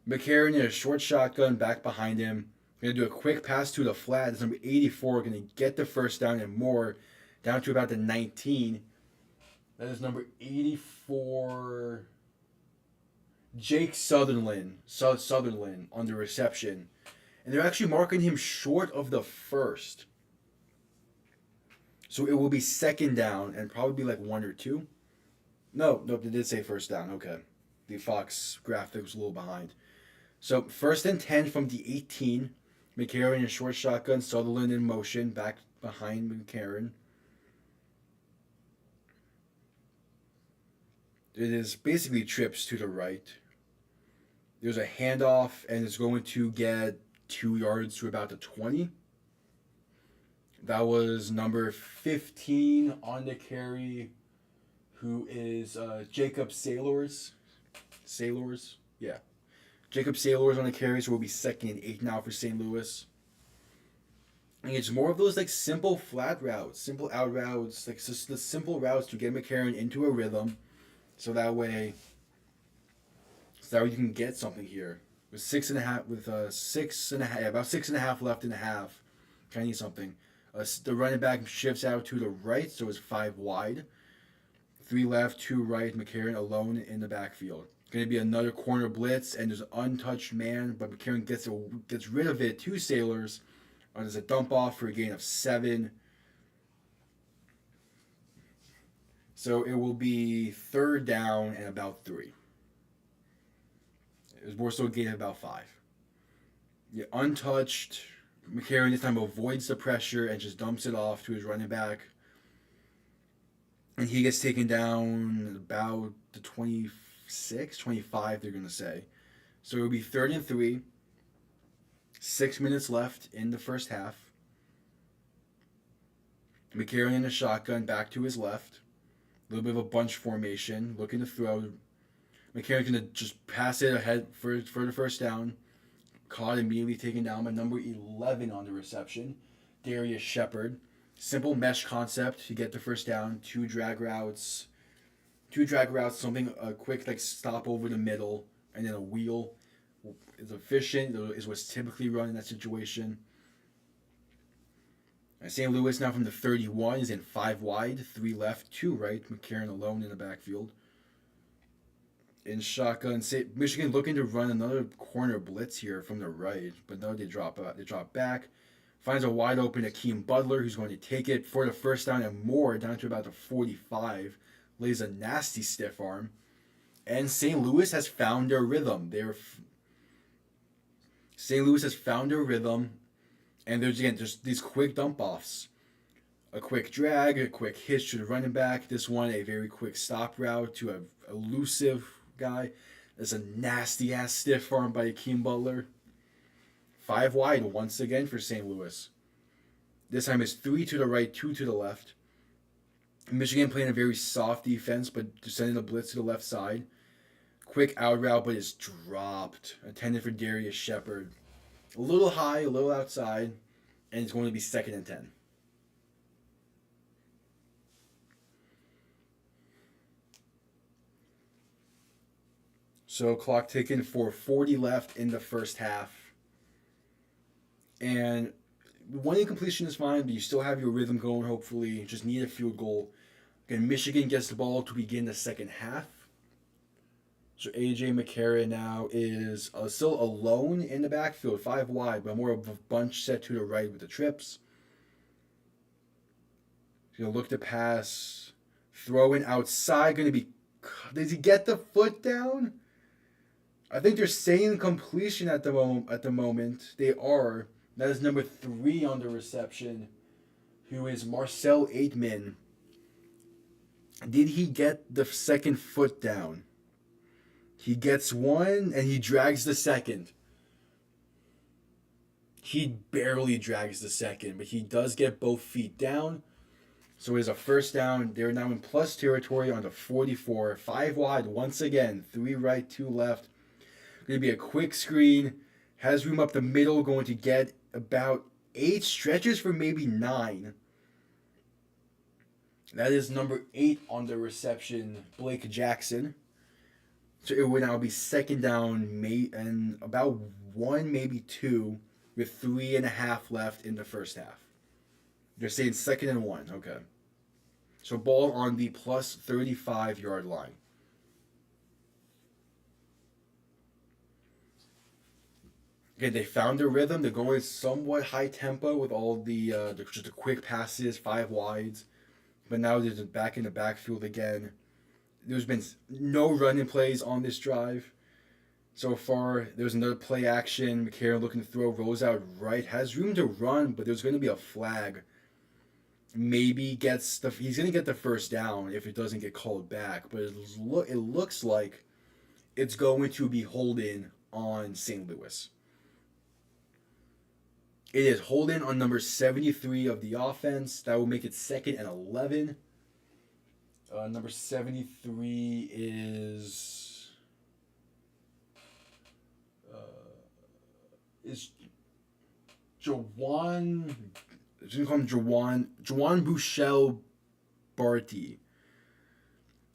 McCarron in a short shotgun back behind him. Gonna do a quick pass to the flat. It's number 84. Gonna get the first down and more, down to about the 19. That is number 84. Jake Sutherland on the reception. And they're actually marking him short of the first. So it will be second down and probably like 1 or 2. No, they did say first down. Okay. The Fox graphic was a little behind. So first and 10 from the 18. McCarron in a short shotgun. Sutherland in motion. Back behind McCarron. It is basically trips to the right. There's a handoff, and it's going to get 2 yards to about the 20. That was number 15 on the carry, who is Jacob Sailors. Yeah. Jacob Sailors on the carry, so we'll be second and 8 now for St. Louis. And it's more of those like simple flat routes, simple out routes, like just the simple routes to get McCarron into a rhythm. So that way you can get something here. With 6.5, about 6.5 left in the half. Kind of need something. The running back shifts out to the right, so it's 5 wide. 3 left, 2 right. McCarron alone in the backfield. Going to be another corner blitz, and there's an untouched man, but McCarron gets rid of it. 2 Sailors. There's a dump off for a gain of 7. So it will be third down and about 3. It was more so a gain of about 5. Yeah, untouched. McCarron this time avoids the pressure and just dumps it off to his running back. And he gets taken down about the 26, 25, they're going to say. So it will be third and 3. 6 minutes left in the first half. McCarron in a shotgun back to his left. A little bit of a bunch formation. Looking to throw. McCarron's going to just pass it ahead for the first down. Caught immediately taken down by number 11 on the reception. Darius Shepard. Simple mesh concept to get the first down. 2 drag routes. Something a quick like stop over the middle. And then a wheel. Is efficient. Is what's typically run in that situation. St. Louis now from the 31 is in 5 wide, 3 left, 2 right. McCarron alone in the backfield. In shotgun, Michigan looking to run another corner blitz here from the right, but no, they drop back. Finds a wide open Akeem Butler, who's going to take it for the first down and more, down to about the 45. Lays a nasty stiff arm. And St. Louis has found their rhythm. St. Louis has found their rhythm. And there's just these quick dump offs. A quick drag, a quick hitch to the running back. This one, a very quick stop route to a elusive guy. There's a nasty ass stiff arm by Akeem Butler. 5 wide once again for St. Louis. This time it's 3 to the right, 2 to the left. Michigan playing a very soft defense, but sending a blitz to the left side. Quick out route, but it's dropped. Intended for Darius Shepard. A little high, a little outside, and it's going to be second and 10. So clock ticking for 40 left in the first half. And one incompletion is fine, but you still have your rhythm going, hopefully. You just need a field goal. Again, Michigan gets the ball to begin the second half. So A.J. McCarron now is still alone in the backfield, 5 wide, but more of a bunch set to the right with the trips. He's going to look to pass. Throwing outside, going to be... Does he get the foot down? I think they're saying completion at the moment. They are. That is number 3 on the reception, who is Marcel Aitman. Did he get the second foot down? He gets one, and he drags the second. He barely drags the second, but he does get both feet down. So it is a first down. They're now in plus territory on the 44. 5 wide once again. 3 right, 2 left. Going to be a quick screen. Has room up the middle. Going to get about 8. Stretches for maybe 9. That is number 8 on the reception, Blake Jackson. So it would now be second down, and about one, maybe two, with 3.5 left in the first half. They're saying second and one. Okay. So ball on the plus 35-yard line. Again, they found their rhythm. They're going somewhat high tempo with all just the quick passes, 5 wides. But now they're back in the backfield again. There's been no running plays on this drive so far. There's another play action. McCarron looking to throw, rolls out right, has room to run, but there's going to be a flag. Maybe he's going to get the first down if it doesn't get called back. But it looks like it's going to be holding on St. Louis. It is holding on number 73 of the offense. That will make it second and 11. Number 73 is Jawan. Just gonna call him Jawan Bouchel Barty.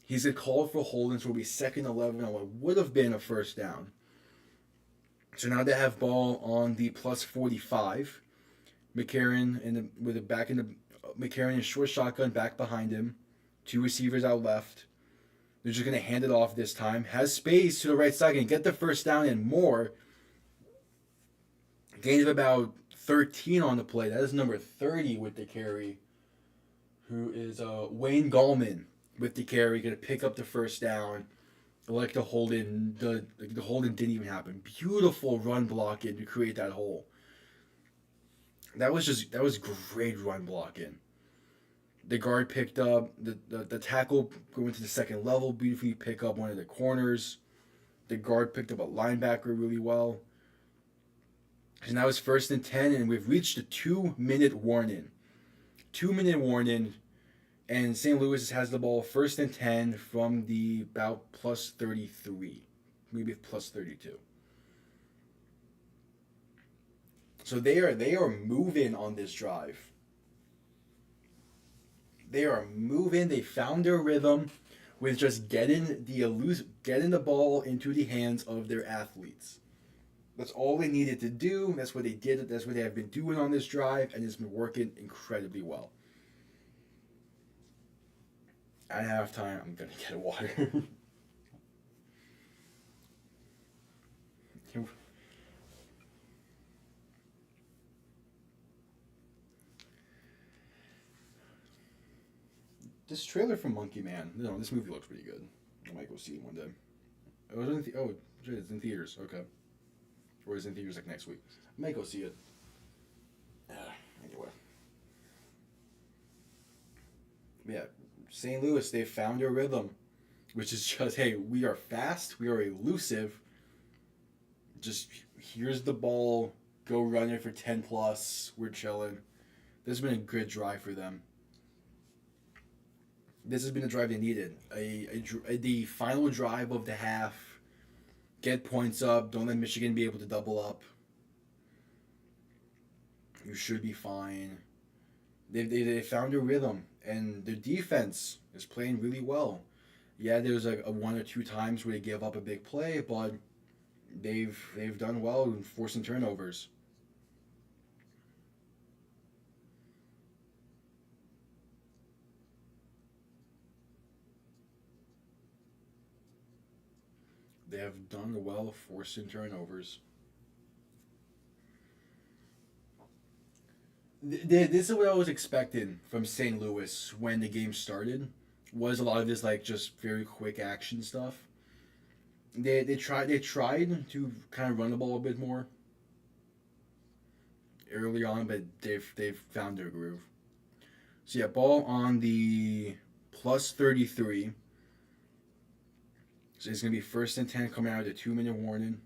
He's a call for holding, so it'll be second 11 on what would have been a first down. So now they have ball on the plus 45. McCarron McCarron in short shotgun back behind him. 2 receivers out left. They're just going to hand it off this time. Has space to the right side and get the first down and more. Gain of about 13 on the play. That is number 30 with the carry, who is Wayne Gallman with the carry. Going to pick up the first down. Like the holding, the holding didn't even happen. Beautiful run blocking to create that hole. That was great run blocking. The guard picked up the tackle going to the second level, beautifully pick up one of the corners. The guard picked up a linebacker really well. And now it's first and 10, and we've reached the 2-minute warning. 2-minute warning. And St. Louis has the ball first and 10 from the about plus 33, maybe plus 32. So they are moving on this drive. They are moving. They found their rhythm with just getting the ball into the hands of their athletes. That's all they needed to do. That's what they did. That's what they have been doing on this drive, and it's been working incredibly well. At halftime, I'm gonna get water. This trailer for Monkey Man. No, this movie looks pretty good. I might go see it one day. It's in theaters. Okay. Or is it in theaters like next week? I might go see it. Anyway. Yeah. St. Louis, they found their rhythm, which is just, hey, we are fast, we are elusive. Just here's the ball, go run it for 10 plus. We're chilling. This has been a good drive for them. This has been a drive they needed. The final drive of the half. Get points up. Don't let Michigan be able to double up. You should be fine. They found their rhythm, and their defense is playing really well. Yeah, there's like a 1 or 2 times where they give up a big play, but they've done well in forcing turnovers. They have done well forcing turnovers. This is what I was expecting from St. Louis when the game started. Was a lot of this like just very quick action stuff. They tried to kind of run the ball a bit more early on, but they've found their groove. So yeah, ball on the plus 33. So it's gonna be first and 10 coming out of the 2-minute warning.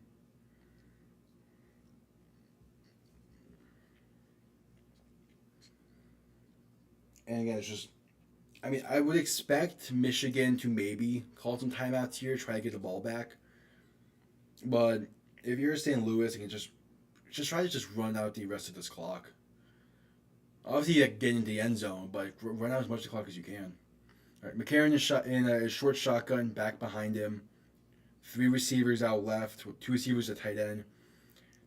And again, it's just, I mean, I would expect Michigan to maybe call some timeouts here, try to get the ball back. But if you're St. Louis, you can just try to just run out the rest of this clock. Obviously, get into the end zone, but run out as much of the clock as you can. All right, McCarron is shot in a short shotgun back behind him. Three receivers out left, with two receivers at tight end.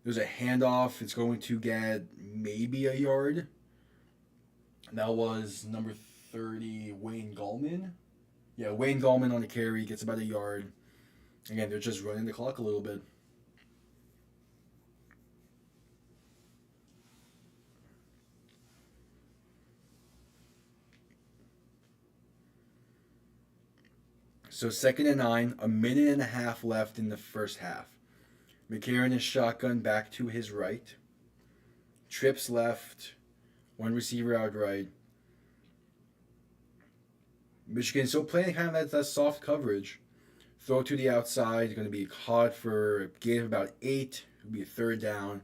There's a handoff. It's going to get maybe a yard. That was number 30, Wayne Gallman. Yeah, Wayne Gallman on the carry gets about a yard. Again, they're just running the clock a little bit. So 2nd and 9, a minute and a half left in the first half. McCarron is shotgun back to his right. Trips left. One receiver out right. Michigan still playing kind of that soft coverage. Throw to the outside. Going to be caught for a gain of about 8. It'll be a 3rd down.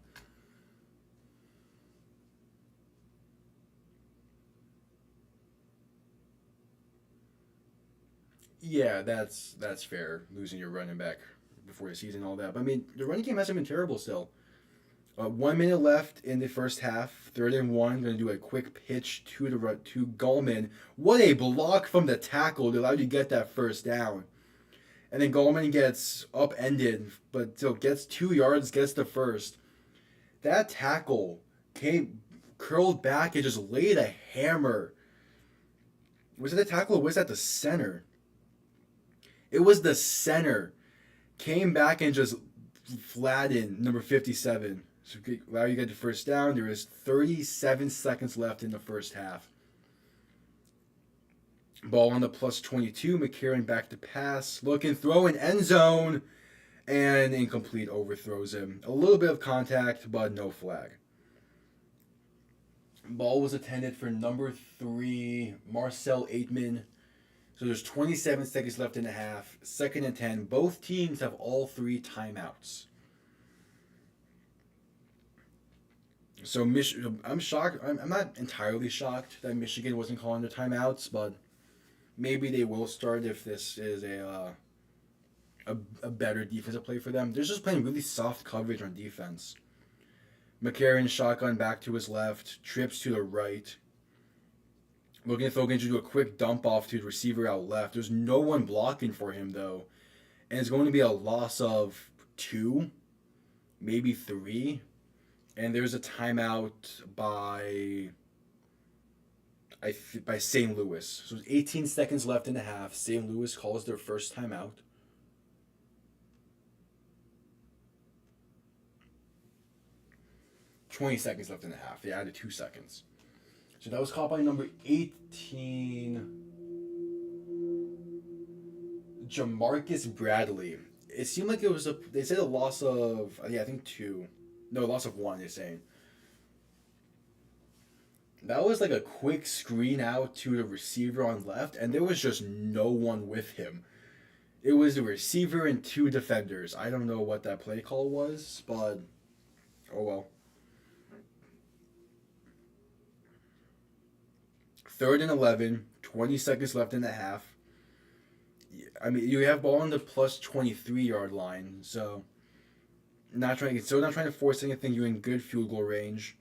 Yeah, that's fair. Losing your running back before the season, all that. But I mean, the running game hasn't been terrible still. 1 minute left in the first half. 3rd and 1. Going to do a quick pitch to Gallman. What a block from the tackle that allowed you to get that first down. And then Gallman gets upended, but still gets 2 yards, gets the first. That tackle curled back and just laid a hammer. Was it the tackle or was that the center? It was the center. Came back and just flattened number 57. So allow you to get the first down. There is 37 seconds left in the first half. Ball on the +22. McCarron back to pass. Looking, throw in end zone. And incomplete, overthrows him. A little bit of contact, but no flag. Ball was attended for number 3, Marcel Aitman. So there's 27 seconds left in the half. 2nd and 10. Both teams have all 3 timeouts. So I'm shocked. I'm not entirely shocked that Michigan wasn't calling the timeouts, but maybe they will start if this is a better defensive play for them. They're just playing really soft coverage on defense. McCarron shotgun back to his left, trips to the right. Looking to do a quick dump off to the receiver out left. There's no one blocking for him though, and it's going to be a loss of 2, maybe 3. And there's a timeout by St. Louis. So 18 seconds left in the half. St. Louis calls their first timeout. $20 seconds left in the half. They added 2 seconds. So that was caught by number 18, Jamarcus Bradley. It seemed like it was they said a loss of, I think 2. No, loss of 1, they're saying. That was like a quick screen out to the receiver on left, and there was just no one with him. It was the receiver and 2 defenders. I don't know what that play call was, but oh well. 3rd and 11, 20 seconds left in the half. I mean, you have ball on the +23 yard line, so not trying to force anything. You're in good field goal range.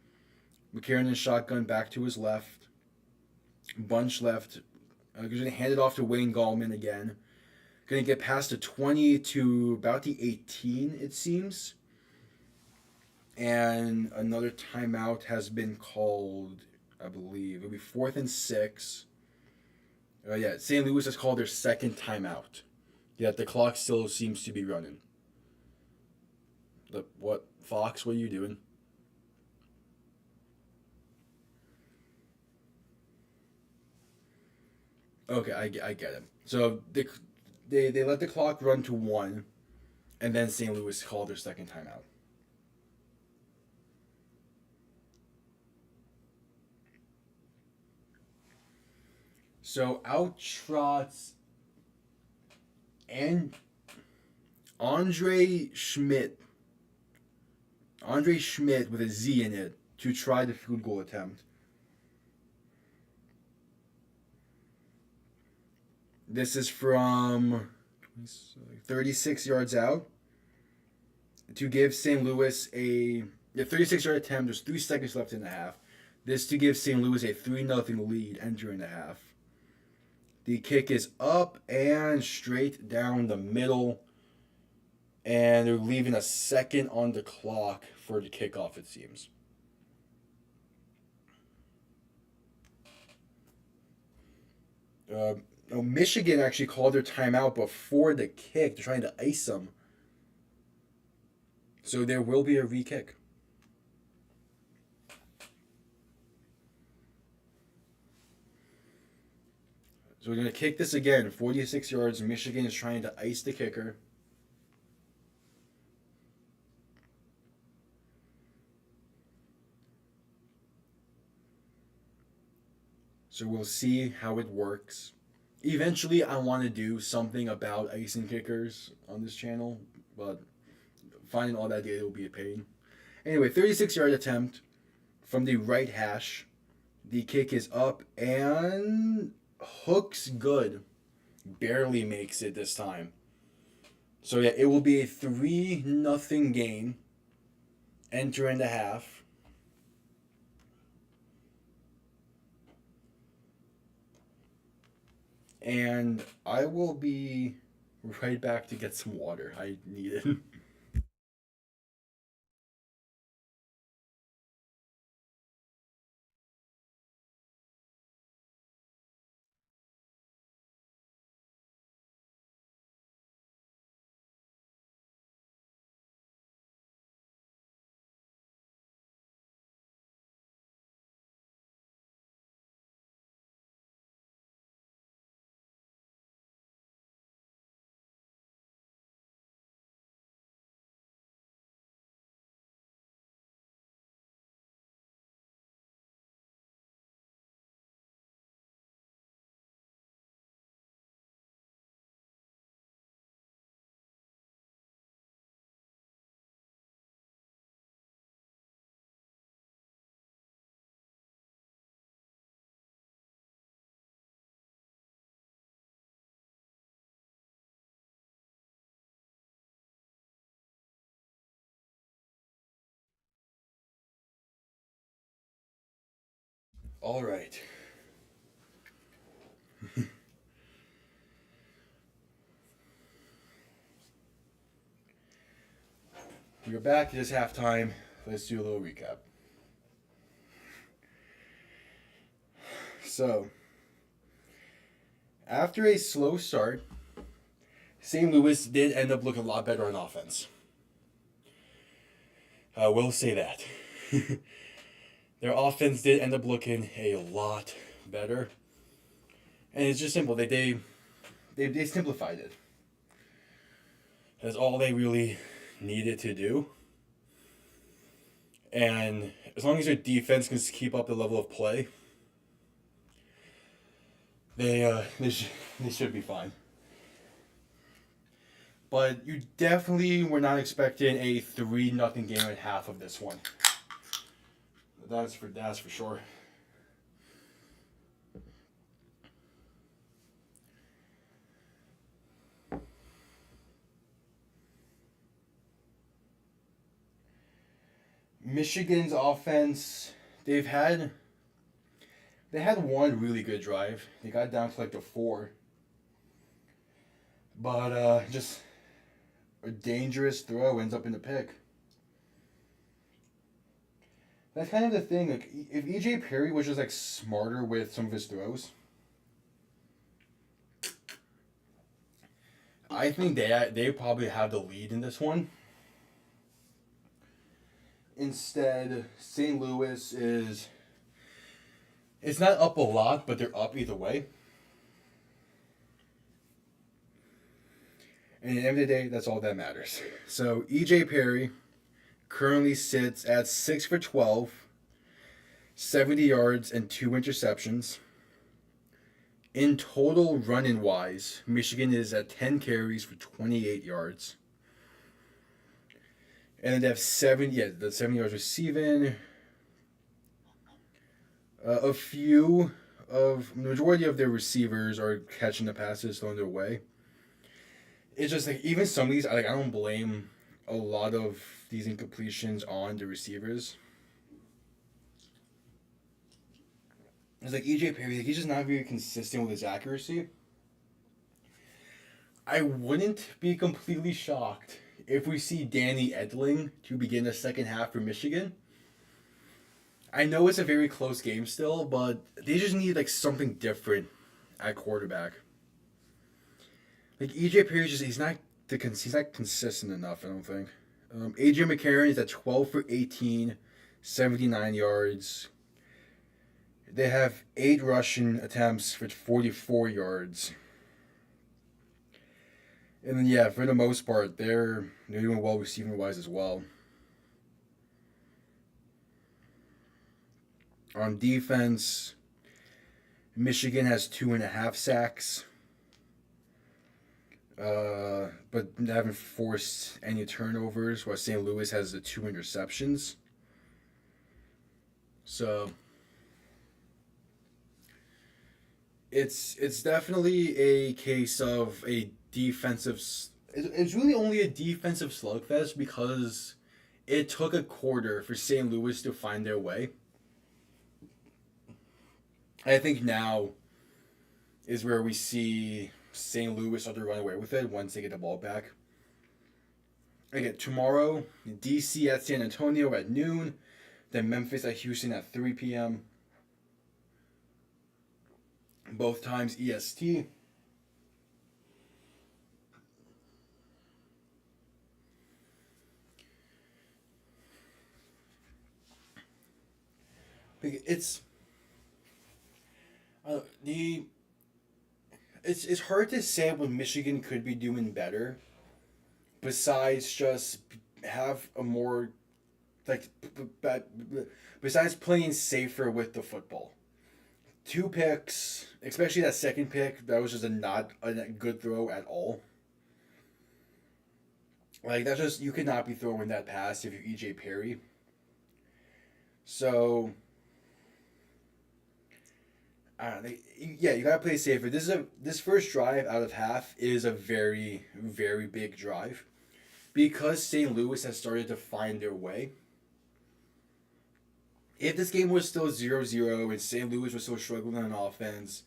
McCarron and shotgun back to his left. Bunch left. Going to hand it off to Wayne Gallman again. Going to get past the 20 to about the 18, it seems. And another timeout has been called, I believe. It'll be 4th and 6. St. Louis has called their 2nd timeout. Yet the clock still seems to be running. What? Fox, what are you doing? Okay, I get it. So they let the clock run to 1, and then St. Louis called their 2nd timeout. So out trots and Andre Schmidt with a Z in it to try the field goal attempt. This is from 36 yards out to give St. Louis a 36-yard attempt. There's 3 seconds left in the half. This to give St. Louis a 3-0 lead entering the half. The kick is up and straight down the middle. And they're leaving a second on the clock for the kickoff, it seems. Michigan actually called their timeout before the kick. They're trying to ice them. So there will be a re-kick. So we're going to kick this again. 46 yards. Michigan is trying to ice the kicker. So we'll see how it works. Eventually, I want to do something about icing kickers on this channel, but finding all that data will be a pain. Anyway, 36-yard attempt from the right hash. The kick is up and hooks good. Barely makes it this time. So yeah, it will be a 3-0 game entering the half. And I will be right back to get some water. I need it. All right. We're back. It is halftime. Let's do a little recap. So, after a slow start, St. Louis did end up looking a lot better on offense. I will say that. Their offense did end up looking a lot better. And it's just simple. They simplified it. That's all they really needed to do. And as long as their defense can keep up the level of play, they should be fine. But you definitely were not expecting a 3-0 game at half of this one. That's for sure. Michigan's offense, they had one really good drive. They got down to like the 4. But just a dangerous throw ends up in the pick. That's kind of the thing. Like, if EJ Perry was just like smarter with some of his throws, I think they probably have the lead in this one. Instead, St. Louis it's not up a lot, but they're up either way. And at the end of the day, that's all that matters. So EJ Perry currently sits at 6 for 12, 70 yards and 2 interceptions. In total, running wise, Michigan is at 10 carries for 28 yards. And they have 7 yards receiving. The majority of their receivers are catching the passes, throwing their way. It's just like, even some of these, I don't blame a lot of these incompletions on the receivers. It's like EJ Perry, like, he's just not very consistent with his accuracy. I wouldn't be completely shocked if we see Danny Edling to begin the second half for Michigan. I know it's a very close game still, but they just need like something different at quarterback. Like EJ Perry, he's not consistent enough. I don't think. AJ McCarron is at 12 for 18, 79 yards. They have 8 rushing attempts for 44 yards. And then yeah, for the most part, they're doing well receiving wise as well. On defense, Michigan has 2.5 sacks, but they haven't forced any turnovers, while St. Louis has the 2 interceptions. So it's definitely a case of a defensive. It's really only a defensive slugfest because it took a quarter for St. Louis to find their way. I think now is where we see St. Louis start to run away with it once they get the ball back. Again, tomorrow, DC at San Antonio at noon, then Memphis at Houston at 3 p.m. Both times EST. It's it's hard to say what Michigan could be doing better, besides just have a more like besides playing safer with the football. 2 picks, especially that second pick, that was just not a good throw at all. Like that's just you could not be throwing that pass if you're EJ Perry. So yeah, you gotta play safer. This first drive out of half is a very, very big drive, because St. Louis has started to find their way. If this game was still 0-0 and St. Louis was still struggling on offense,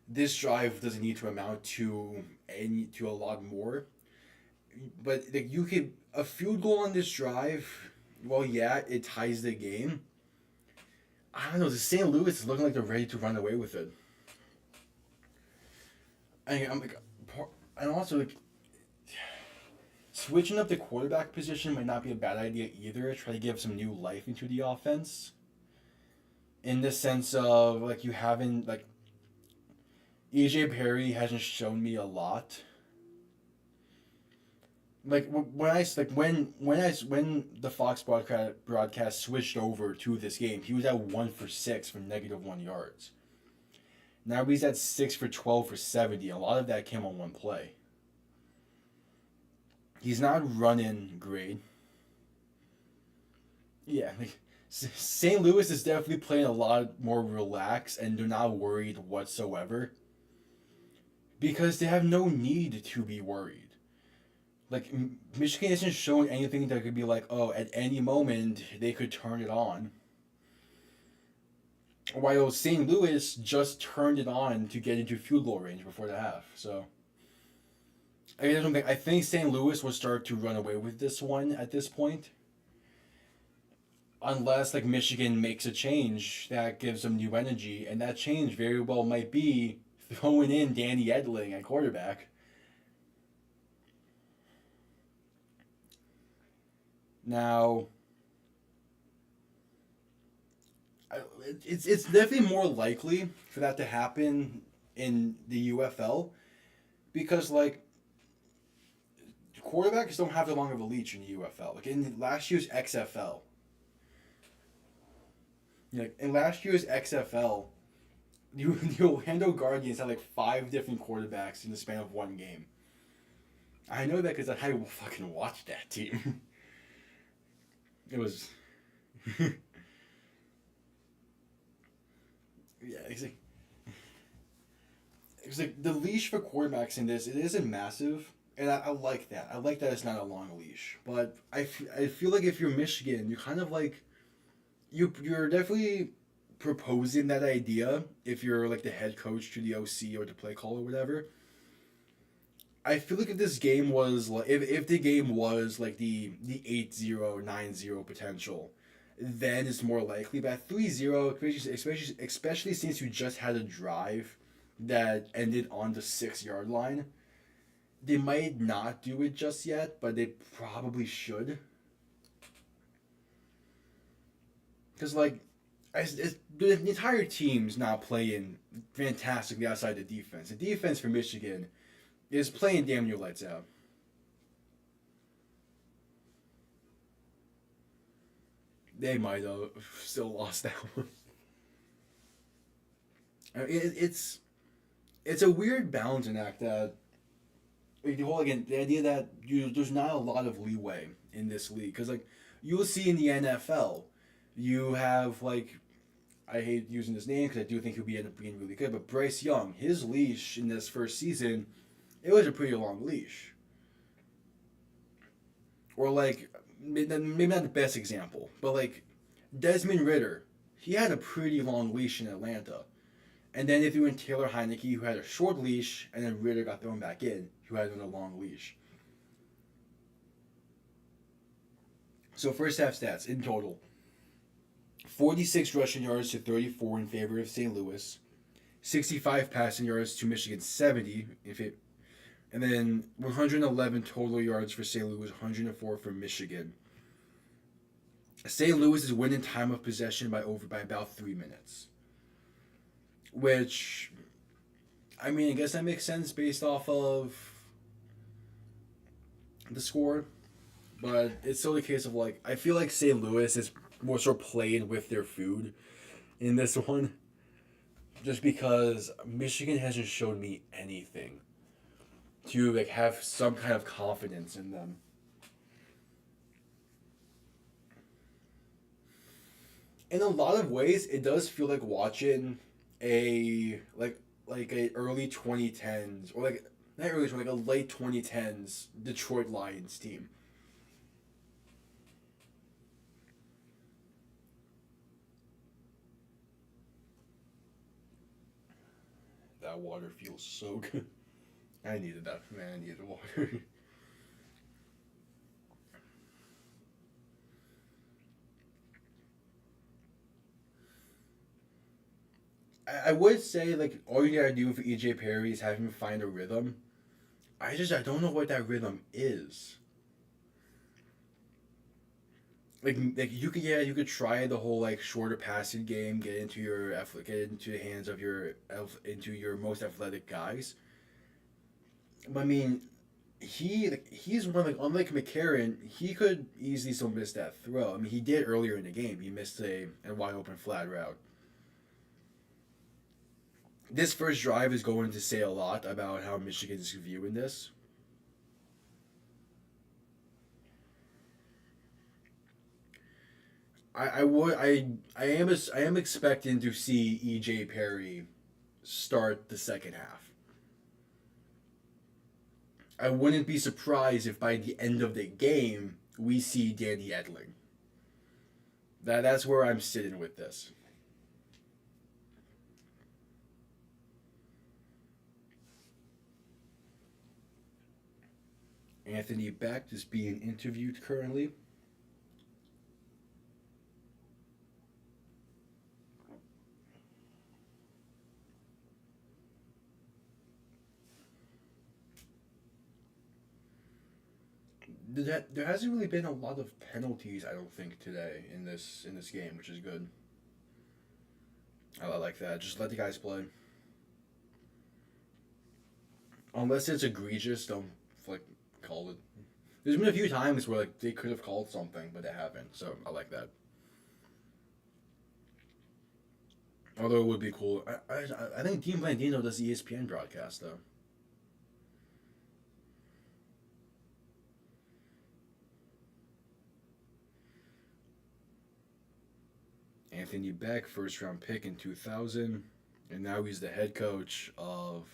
this drive doesn't need to amount to a lot more. But like you could a field goal on this drive, well, yeah, it ties the game. I don't know. The St. Louis is looking like they're ready to run away with it. I'm like, and also like, switching up the quarterback position might not be a bad idea either. Try to give some new life into the offense. In the sense of like you haven't like, EJ Perry hasn't shown me a lot. Like when the Fox broadcast switched over to this game, he was at 1 for 6 for -1 yards. Now he's at 6 for 12 for 70. A lot of that came on one play. He's not running great. Yeah, like St. Louis is definitely playing a lot more relaxed, and they're not worried whatsoever, because they have no need to be worried. Like, Michigan isn't showing anything that could be like, oh, at any moment they could turn it on. While St. Louis just turned it on to get into field goal range before the half. So, I think St. Louis will start to run away with this one at this point. Unless, like, Michigan makes a change that gives them new energy. And that change very well might be throwing in Danny Edling at quarterback. Now, it's definitely more likely for that to happen in the UFL, because like quarterbacks don't have that long of a leash in the UFL. Like in last year's XFL, in last year's XFL, the Orlando Guardians had like 5 different quarterbacks in the span of one game. I know that because I fucking watched that team. It was, yeah, it's like the leash for quarterbacks in this, it isn't massive, and I like that. I like that it's not a long leash, but I feel like if you're Michigan, you kind of like, you're definitely proposing that idea if you're like the head coach to the OC or the play call or whatever. I feel like if this game was like if the game was like the 8-0, 9-0 potential, then it's more likely. But at 3-0, especially since you just had a drive that ended on the 6 yard line, they might not do it just yet, but they probably should. Because like the entire team's not playing fantastically outside the defense. The defense for Michigan is playing damn near lights out. They might have still lost that one. It's a weird balancing act that the idea that there's not a lot of leeway in this league because like you'll see in the NFL, you have like I hate using his name because I do think he'll end up being really good, but Bryce Young, his leash in this first season, it was a pretty long leash. Or like maybe not the best example, but like Desmond Ritter, he had a pretty long leash in Atlanta. And then they threw in Taylor Heineke, who had a short leash, and then Ritter got thrown back in, who had a long leash. So first half stats in total. 46 rushing yards to 34 in favor of St. Louis. 65 passing yards to Michigan 70 and then 111 total yards for St. Louis, 104 for Michigan. St. Louis is winning time of possession by about 3 minutes. Which, I mean, I guess that makes sense based off of the score. But it's still the case of, like, I feel like St. Louis is more so playing with their food in this one. Just because Michigan hasn't shown me anything to, like, have some kind of confidence in them. In a lot of ways, it does feel like watching a early 2010s or like not early like a late 2010s Detroit Lions team. That water feels so good. I needed that, man. I needed water. I would say like all you gotta do for EJ Perry is have him find a rhythm. I don't know what that rhythm is. Like you could try the whole like shorter passing game, get into the hands of into your most athletic guys. But I mean, he's one like unlike McCarron, he could easily still miss that throw. I mean, he did earlier in the game. He missed a wide open flat route. This first drive is going to say a lot about how Michigan is viewing this. I am expecting to see EJ Perry start the second half. I wouldn't be surprised if by the end of the game we see Danny Edling. That's where I'm sitting with this. Anthony Beck is being interviewed currently. There hasn't really been a lot of penalties, I don't think, today in this game, which is good. I like that. Just let the guys play. Unless it's egregious, don't like call it. There's been a few times where like they could have called something, but they haven't. So I like that. Although it would be cool. I think Dean Blandino does the ESPN broadcast though. Anthony Beck, first round pick in 2000, and now he's the head coach of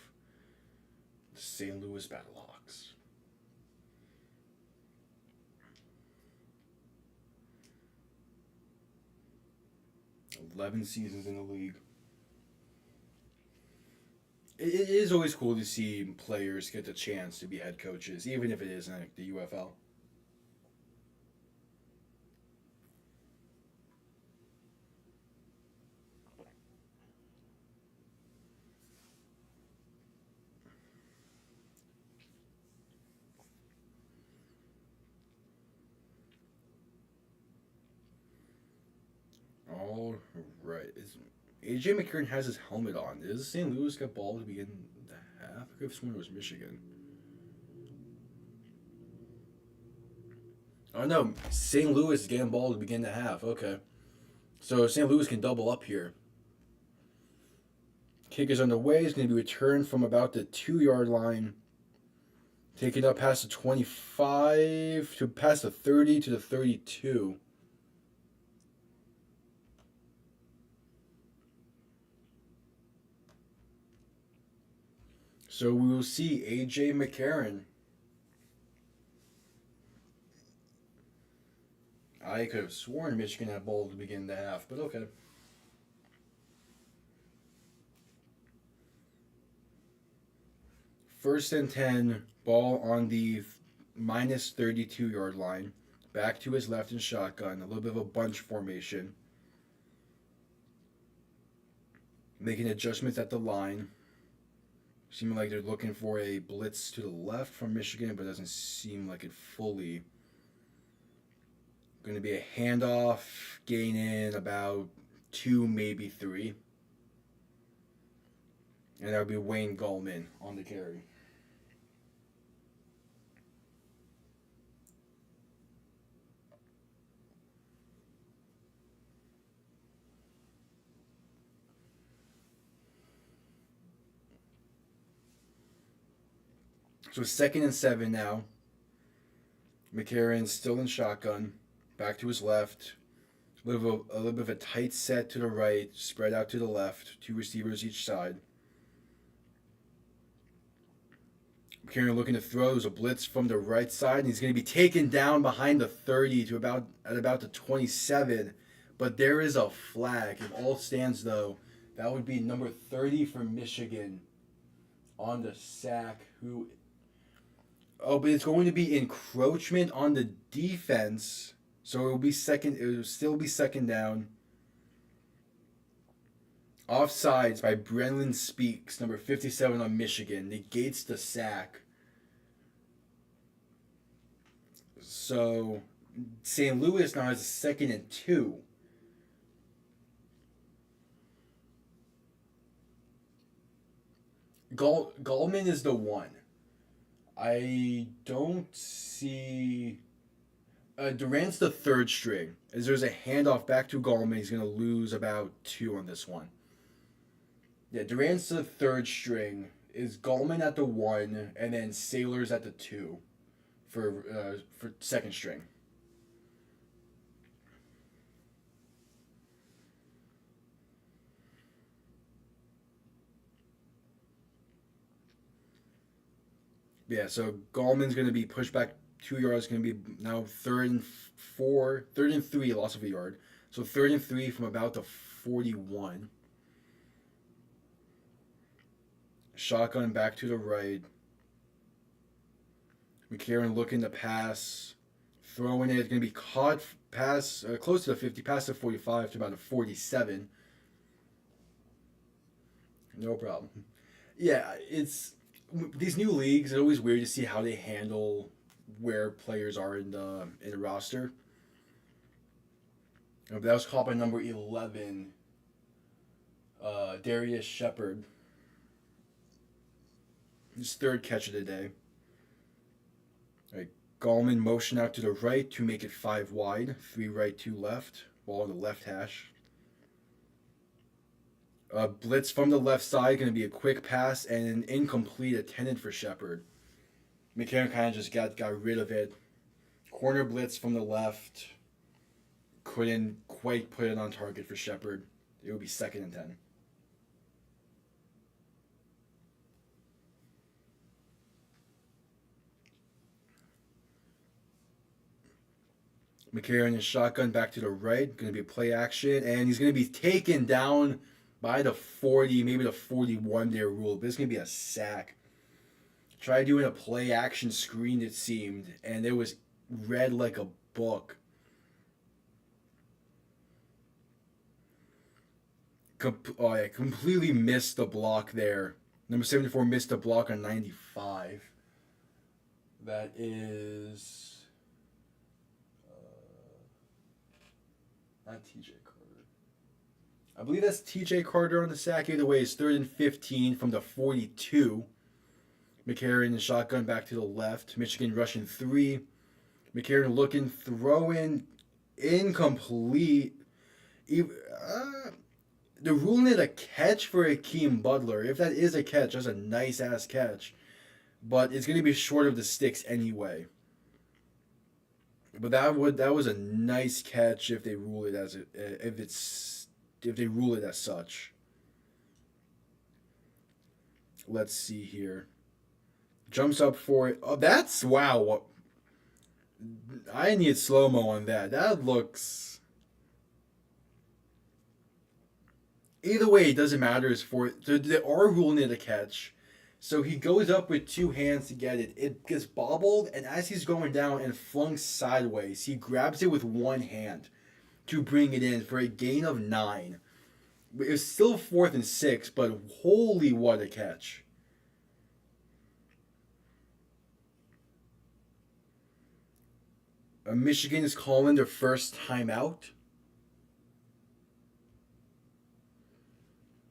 the St. Louis Battlehawks. 11 seasons in the league. It is always cool to see players get the chance to be head coaches, even if it isn't like the UFL. All right. AJ McCarron has his helmet on. Does St. Louis get ball to begin the half? I could have sworn it was Michigan. Oh no, St. Louis is getting ball to begin the half. Okay. So St. Louis can double up here. Kick is underway. It's going to be returned from about the 2-yard line. Taken up past the 25 to past the 30 to the 32. So we will see AJ McCarron. I could have sworn Michigan had ball to begin the half, but okay. First and 10, ball on the minus 32-yard line. Back to his left in shotgun, a little bit of a bunch formation. Making adjustments at the line. Seeming like they're looking for a blitz to the left from Michigan, but doesn't seem like it fully. Going to be a handoff, gain in about 2, maybe 3. And that would be Wayne Gallman on the carry. So 2nd and 7 now. McCarron still in shotgun. Back to his left. A little bit of a tight set to the right. Spread out to the left. 2 receivers each side. McCarron looking to throw. There's a blitz from the right side. And he's going to be taken down behind the 30 to about the 27. But there is a flag. If all stands, though, that would be number 30 for Michigan on the sack. But it's going to be encroachment on the defense. So it will still be second down. Offsides by Brennan Speaks, number 57 on Michigan. Negates the sack. So St. Louis now has a 2nd and 2. Gallman is the one. I don't see. Durant's the 3rd string. As there's a handoff back to Gallman, he's going to lose about 2 on this one. Yeah, Durant's the 3rd string. Is Gallman at the 1, and then Sailor's at the 2 for 2nd string. Yeah, so Gallman's going to be pushed back 2 yards, going to be now 3rd and 3, loss of a yard. So 3rd and 3 from about the 41. Shotgun back to the right. McCarron looking to pass. Throwing it. It's going to be caught close to the 50, past the 45 to about the 47. No problem. Yeah, these new leagues, it's always weird to see how they handle where players are in the roster. That was caught by number 11, Darius Shepard. His 3rd catch of the day. All right, Gallman motion out to the right to make it 5 wide. 3 right, 2 left. Ball on the left hash. Blitz from the left side, going to be a quick pass and an incomplete intended for Shepard. McCarron kind of just got rid of it. Corner blitz from the left. Couldn't quite put it on target for Shepard. It would be 2nd and 10. McCarron is shotgun back to the right. Going to be a play action. And he's going to be taken down by the 40, maybe the 41 there rule. But it's going to be a sack. Tried doing a play action screen, it seemed. And it was read like a book. Completely missed the block there. Number 74 missed the block on 95. That is... not TJ Carter. I believe that's TJ Carter on the sack. Either way, it's 3rd and 15 from the 42. McCarron and shotgun back to the left. Michigan rushing 3. McCarron looking, throwing, incomplete. They're ruling it a catch for Akeem Butler. If that is a catch, that's a nice-ass catch. But it's going to be short of the sticks anyway. But that was a nice catch if they rule it as if they rule it as such. Let's see here. Jumps up for it. Oh, that's wow. I need slow-mo on that. That looks. Either way, it doesn't matter. They are ruling it a catch. So he goes up with 2 hands to get it. It gets bobbled, and as he's going down and flung sideways, he grabs it with 1 hand to bring it in for a gain of 9. It was still 4th and 6, but holy what a catch. Michigan is calling their first timeout.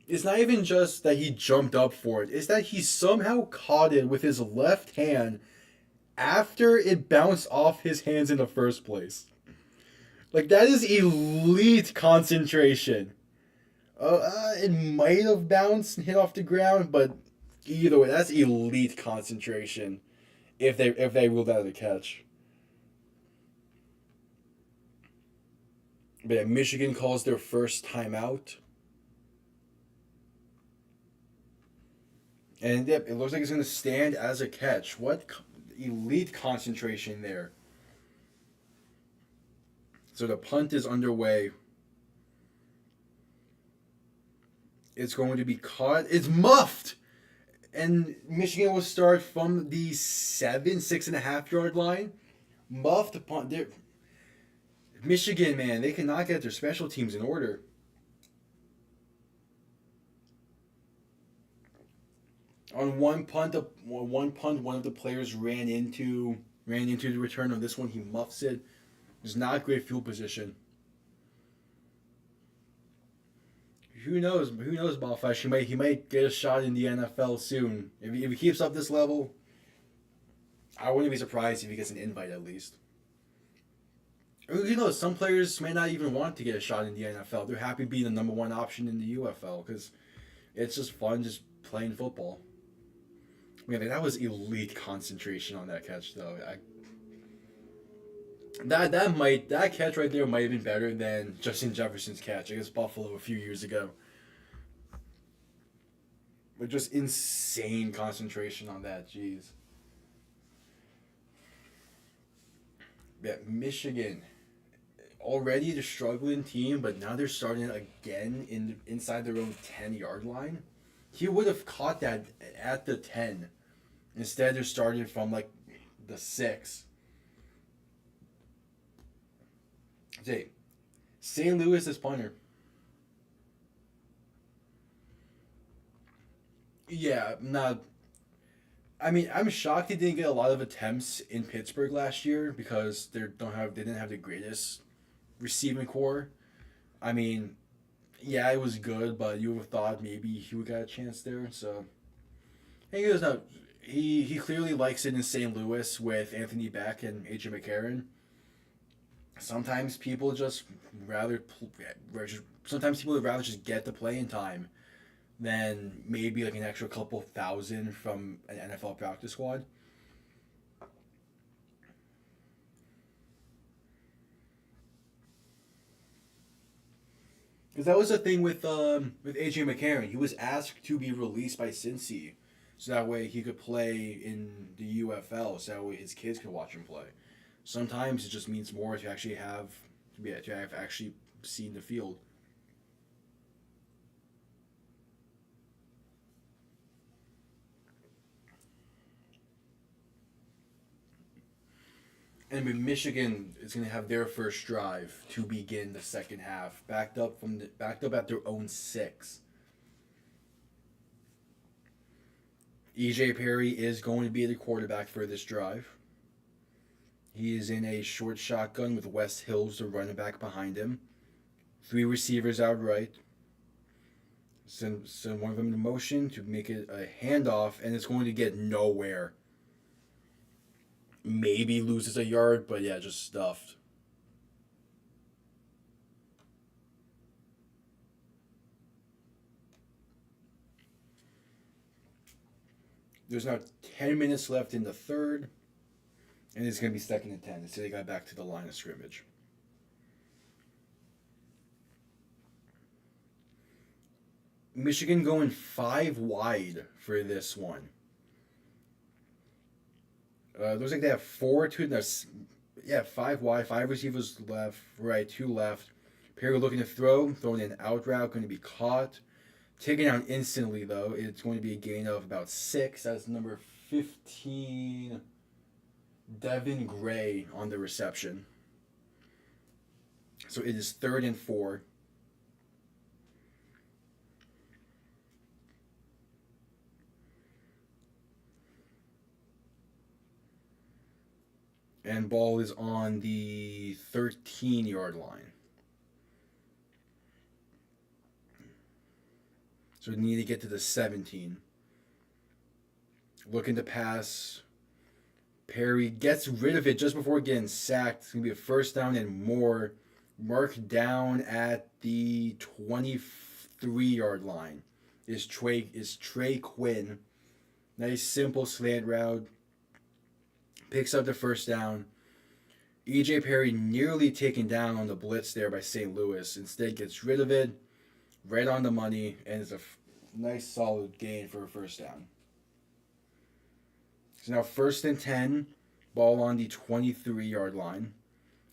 It's not even just that he jumped up for it. It's that he somehow caught it with his left hand after it bounced off his hands in the first place. Like, that is elite concentration. It might have bounced and hit off the ground, but either way, that's elite concentration if they ruled that as a catch. But yeah, Michigan calls their first timeout. And yep, it looks like it's going to stand as a catch. What elite concentration there. So the punt is underway. It's going to be caught. It's muffed! And Michigan will start from the 6.5 yard line. Muffed punt. Michigan, man, they cannot get their special teams in order. On one punt, one of the players ran into the return. On this one, he muffs it. It's not great field position. Who knows? Who knows, Ballflash? He might get a shot in the NFL soon. If he keeps up this level, I wouldn't be surprised if he gets an invite at least. Who knows? Some players may not even want to get a shot in the NFL. They're happy being the number 1 option in the UFL because it's just fun just playing football. Man, that was elite concentration on that catch, though. That catch right there might have been better than Justin Jefferson's catch against Buffalo a few years ago. But just insane concentration on that, jeez. Yeah, Michigan, already the struggling team, but now they're starting again inside their own 10-yard line. He would have caught that at the 10. Instead, they're starting from like the 6. Hey, St. Louis is punter. Yeah, not. I mean, I'm shocked he didn't get a lot of attempts in Pittsburgh last year because they didn't have the greatest receiving core. I mean, yeah, it was good, but you would have thought maybe he would get a chance there. So, and he goes now. He clearly likes it in St. Louis with Anthony Beck and AJ McCarron. Sometimes people would rather just get the playing time than maybe like an extra couple thousand from an NFL practice squad. Because that was the thing with AJ McCarron. He was asked to be released by Cincy, so that way he could play in the UFL, so that way his kids could watch him play. sometimes it just means more to actually have actually seen the field. And when Michigan is going to have their first drive to begin the second half, backed up at their own 6. EJ Perry is going to be the quarterback for this drive. He is in a short shotgun with Wes Hills, the running back, behind him. 3 receivers outright. Send one of them in motion to make it a handoff, and it's going to get nowhere. Maybe loses a yard, but yeah, just stuffed. There's now 10 minutes left in the third, and it's going to be 2nd and 10. So they got back to the line of scrimmage. Michigan going 5 wide for this one. Looks like they have 5 wide, 5 receivers left, right, 2 left. Perry looking to throwing an out route, going to be caught. Taken down instantly, though. It's going to be a gain of about 6. That's number 15, Devin Gray, on the reception. So it is 3rd and 4. And ball is on the 13-yard line. So we need to get to the 17. Looking to pass. Perry gets rid of it just before getting sacked. It's going to be a first down and more. Marked down at the 23-yard line is Trey Quinn. Nice simple slant route. Picks up the first down. EJ Perry nearly taken down on the blitz there by St. Louis. Instead gets rid of it. Right on the money, and it's a nice solid gain for a first down. So now 1st and 10, ball on the 23-yard line.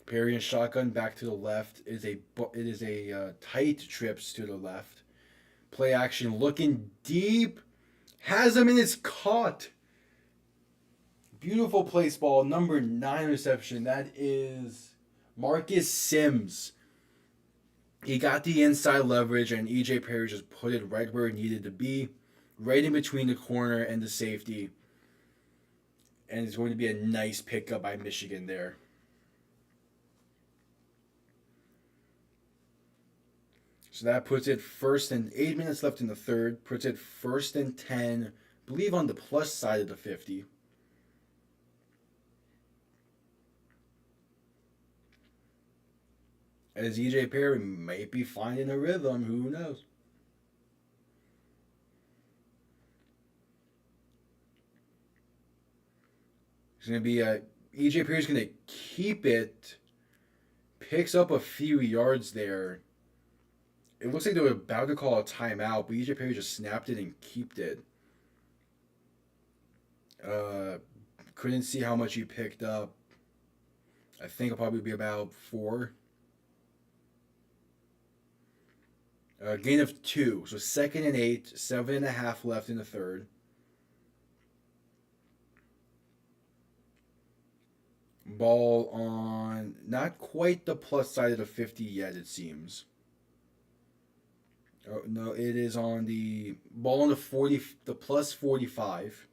Perry and shotgun back to the left. It is a tight trips to the left. Play action looking deep. Has him and it's caught. Beautiful place ball, number 9 reception. That is Marcus Sims. He got the inside leverage, and EJ Perry just put it right where it needed to be, right in between the corner and the safety. And it's going to be a nice pickup by Michigan there. So that puts it 1st and 8 minutes left in the third. Puts it 1st and 10, I believe on the plus side of the 50. As EJ Perry might be finding a rhythm, who knows? It's going to be EJ Perry's going to keep it. Picks up a few yards there. It looks like they were about to call a timeout, but EJ Perry just snapped it and kept it. Couldn't see how much he picked up. I think it'll probably be about 4. Gain of 2. So 2nd and 8, 7.5 left in the third. Ball on not quite the plus side of the 50 yet, it seems. Oh, no, it is on the ball on the plus 45.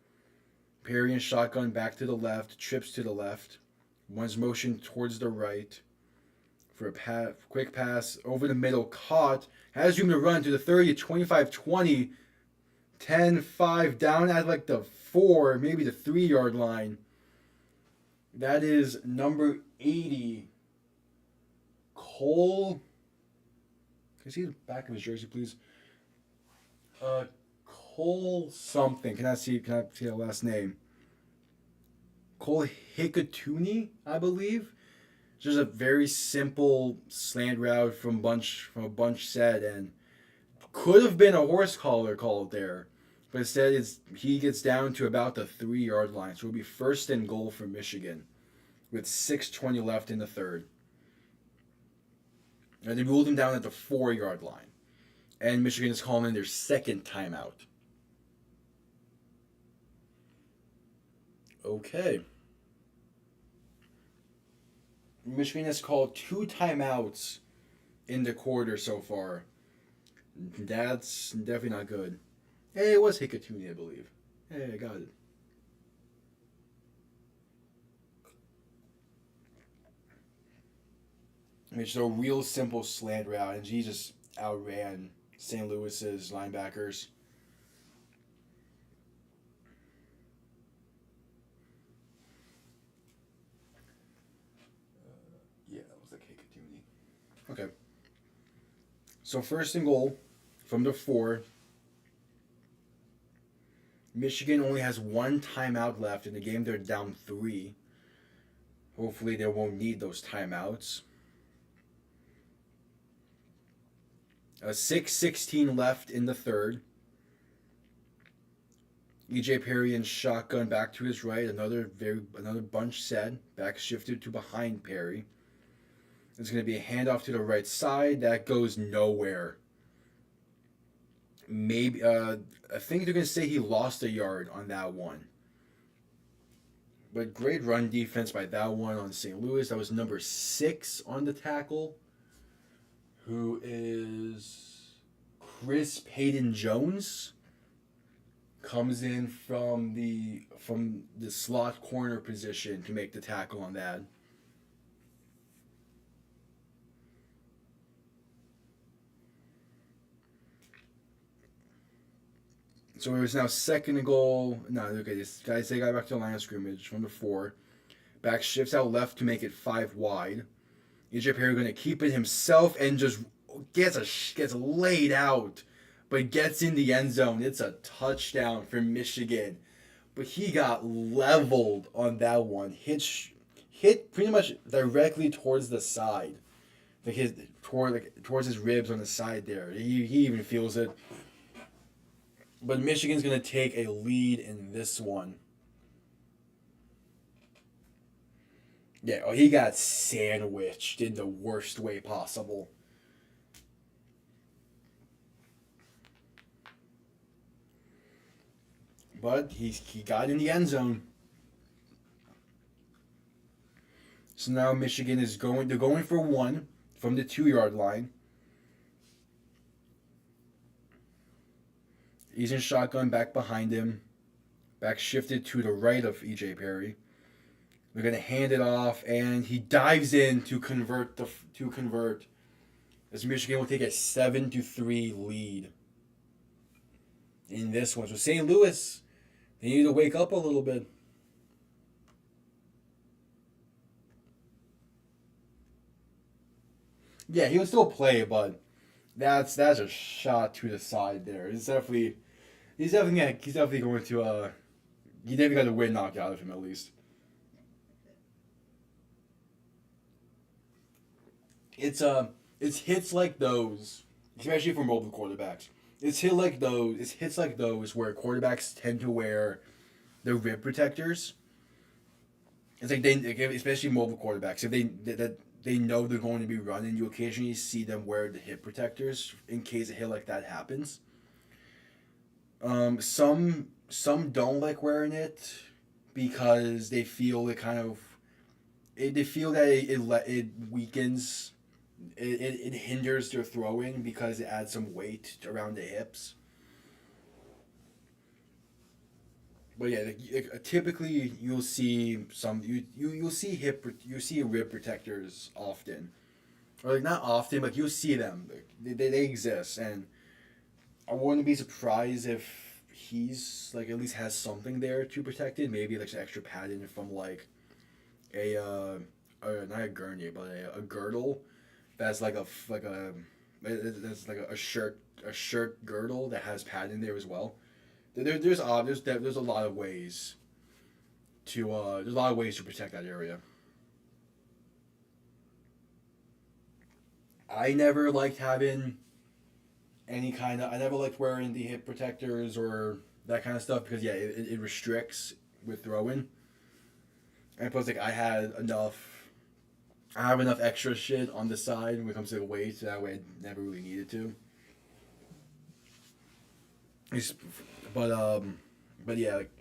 Perry and shotgun back to the left, trips to the left. One's motion towards the right for a quick pass over the middle, caught. Has room to run to the 30, 25, 20, 10, 5, down at like the 4, maybe the 3-yard line. That is number 80, Cole. Can I see the back of his jersey, please? Cole something. Can I see the last name? Cole Hikatuni, I believe. Just a very simple slant route from a bunch set, and could have been a horse collar called there, but instead he gets down to about the 3-yard line, so it'll be 1st and goal for Michigan. with 6:20 left in the third. And they ruled him down at the 4-yard line. And Michigan is calling in their second timeout. Okay. Michigan has called 2 timeouts in the quarter so far. That's definitely not good. Hey, it was Hikatuni, I believe. Hey, I got it. It's a real simple slant route, and he just outran St. Louis's linebackers. Yeah, that was like Hikatuni. Okay. So 1st and goal from the 4. Michigan only has 1 timeout left in the game. They're down 3. Hopefully they won't need those timeouts. 6:16 left in the third. E.J. Perry in shotgun back to his right. Another bunch set. Back shifted to behind Perry. It's going to be a handoff to the right side. That goes nowhere. Maybe I think they're going to say he lost a yard on that one. But great run defense by that one on St. Louis. That was number 6 on the tackle, who is Chris Payton Jones. Comes in from the slot corner position to make the tackle on that. So it was now 2nd and goal. No, okay, they got back to the line of scrimmage from the 4. Back shifts out left to make it 5 wide. E.J. Perry going to keep it himself and just gets laid out, but gets in the end zone. It's a touchdown for Michigan. But he got leveled on that one. Hit pretty much directly towards the side. Towards his ribs on the side there. He even feels it. But Michigan's going to take a lead in this one. Yeah, he got sandwiched in the worst way possible. But he got in the end zone. So now Michigan is they're going for 1 from the 2-yard line. He's in shotgun back behind him. Back shifted to the right of E.J. Perry. They're going to hand it off, and he dives in to convert. As Michigan will take a 7-3 lead in this one. So St. Louis, they need to wake up a little bit. Yeah, he'll still play, but that's a shot to the side there. He's definitely going to he definitely got a win knocked out of him at least. It's hits like those, especially for mobile quarterbacks. It's hits like those where quarterbacks tend to wear the rib protectors. It's like especially mobile quarterbacks, if they know they're going to be running, you occasionally see them wear the hip protectors in case a hit like that happens. Some don't like wearing it because they feel it they feel that it weakens. It hinders their throwing because it adds some weight around the hips. But yeah, typically you'll see you'll see rib protectors often, or not often, but you'll see them. They exist, and I wouldn't be surprised if he's at least has something there to protect it. Maybe some extra padding from not a gurney, but a girdle. That's a shirt girdle that has padding there as well. There's a lot of ways to protect that area. I never liked having I never liked wearing the hip protectors or that kind of stuff because it restricts with throwing. And plus, like, I have enough extra shit on the side when it comes to the weight, so that way I never really needed to. It's, but but yeah, like,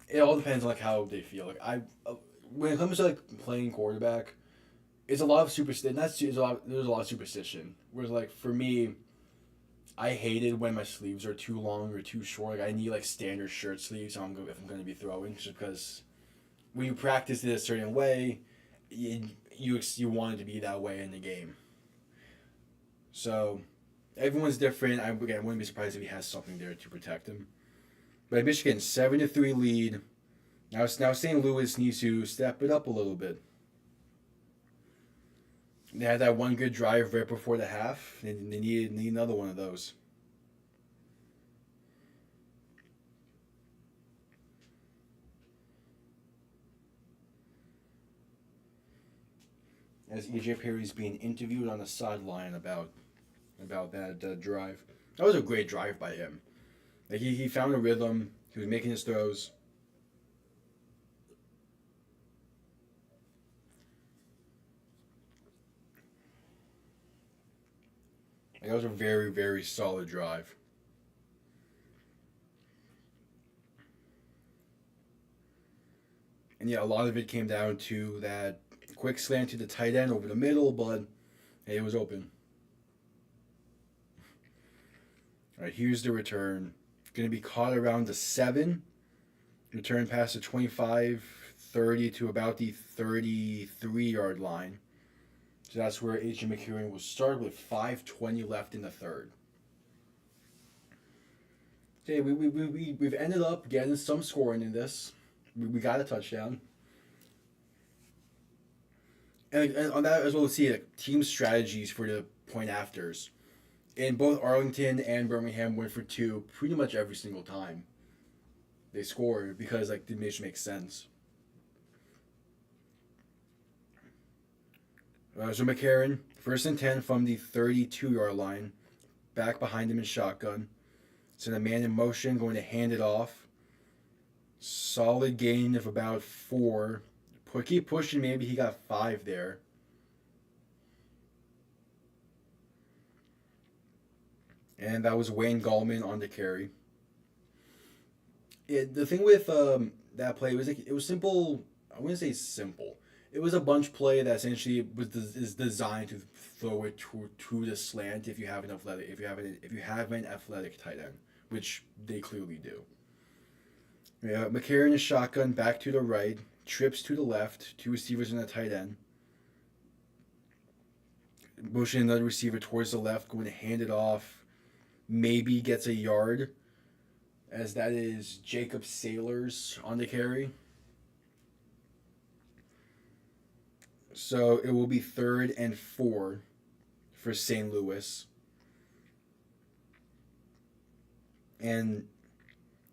it all depends on like how they feel. Like when it comes to like playing quarterback, it's a lot of superstition. There's a lot of superstition. Whereas like for me, I hated when my sleeves are too long or too short. Like I need like standard shirt sleeves if I'm going to be throwing, just because when you practice it a certain way, you want it to be that way in the game. So everyone's different. I wouldn't be surprised if he has something there to protect him. But Michigan 7-3 lead. Now St. Louis needs to step it up a little bit. They had that one good drive right before the half. They need another one of those. As EJ Perry's being interviewed on the sideline about that drive. That was a great drive by him. Like he found a rhythm. He was making his throws. Like, that was a very, very solid drive. And yeah, a lot of it came down to that quick slant to the tight end over the middle, but hey, it was open. All right, here's the return. Going to be caught around the 7. Return past the 25, 30 to about the 33-yard line. So that's where H.J. McCarron will start with 5:20 left in the third. Okay, we've ended up getting some scoring in this. We got a touchdown. And on that as well, we'll see like, team strategies for the point afters. And both Arlington and Birmingham went for 2 pretty much every single time they scored because like it just makes sense. So McCarron, 1st and 10 from the 32-yard line, back behind him in shotgun. So the man in motion going to hand it off. Solid gain of about 4. Keep pushing, maybe he got 5 there. And that was Wayne Gallman on the carry. The thing with that play was like, it was simple. I wouldn't say simple. It was a bunch play that essentially is designed to throw it to the slant if you have an athletic tight end, which they clearly do. Yeah, McCarron is shotgun back to the right, trips to the left, 2 receivers in the tight end. Motion another receiver towards the left, going to hand it off. Maybe gets a yard, as that is Jacob Sailors on the carry. So it will be 3rd and 4 for St. Louis. And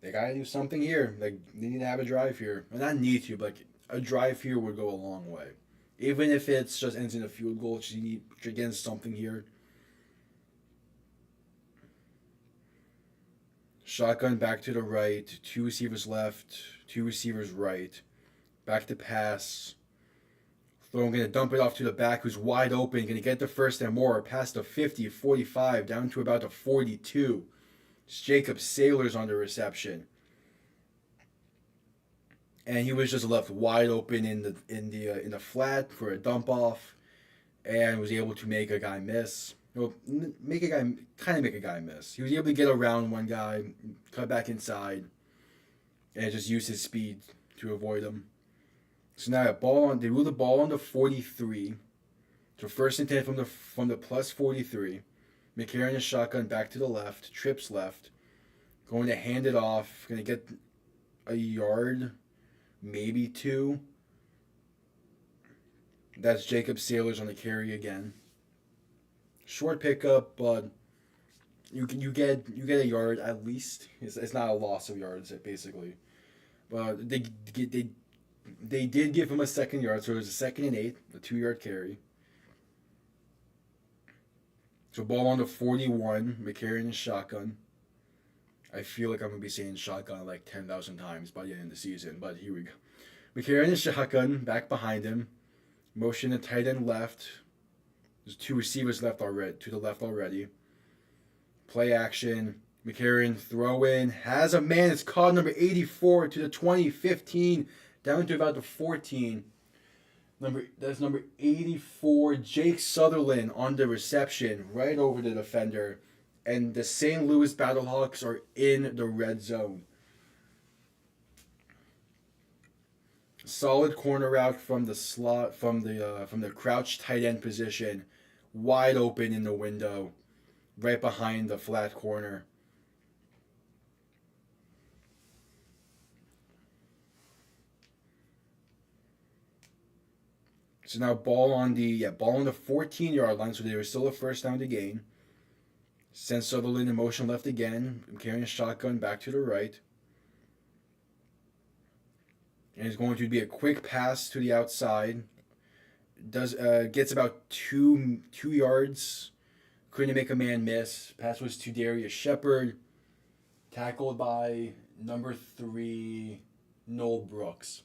they gotta do something here. Like they need to have a drive here. Well, not need to, but like, a drive here would go a long way. Even if it's just ends in a field goal, you need to get something here. Shotgun back to the right, 2 receivers left, 2 receivers right. Back to pass. Throw, going to dump it off to the back who's wide open, going to get the 1st and more, past the 50, 45, down to about the 42. It's Jacob Sailors on the reception. And he was just left wide open in the flat for a dump off, and was able to make a guy miss. Make a guy miss. He was able to get around one guy, cut back inside, and just use his speed to avoid him. So now they move the ball on the 43. So 1st and 10 from the plus 43. McCarron is shotgun back to the left, trips left, going to hand it off, going to get a yard, maybe 2. That's Jacob Sailors on the carry again. Short pickup, but you get a yard at least. It's not a loss of yards basically, but they did give him a 2nd yard, so it was a 2nd and 8, a 2-yard carry. So ball on the 41, McCarron is shotgun. I feel like I'm gonna be saying shotgun like 10,000 times by the end of the season, but here we go. McCarron is shotgun back behind him. Motion to tight end left. There's two receivers left already to the left already. Play action. McCarron throw in. Has a man. It's called number 84 to the 2015 down to about the 14. That's number 84. Jake Sutherland on the reception right over the defender. And the St. Louis Battlehawks are in the red zone. Solid corner route from the slot from the crouch tight end position, wide open in the window, right behind the flat corner. So now ball on the 14-yard line, so there was still a first down to gain. Sends Sutherland in motion left again, carrying a shotgun back to the right. And it's going to be a quick pass to the outside. Gets about two yards. Couldn't make a man miss. Pass was to Darius Shepard. Tackled by number 3, Noel Brooks.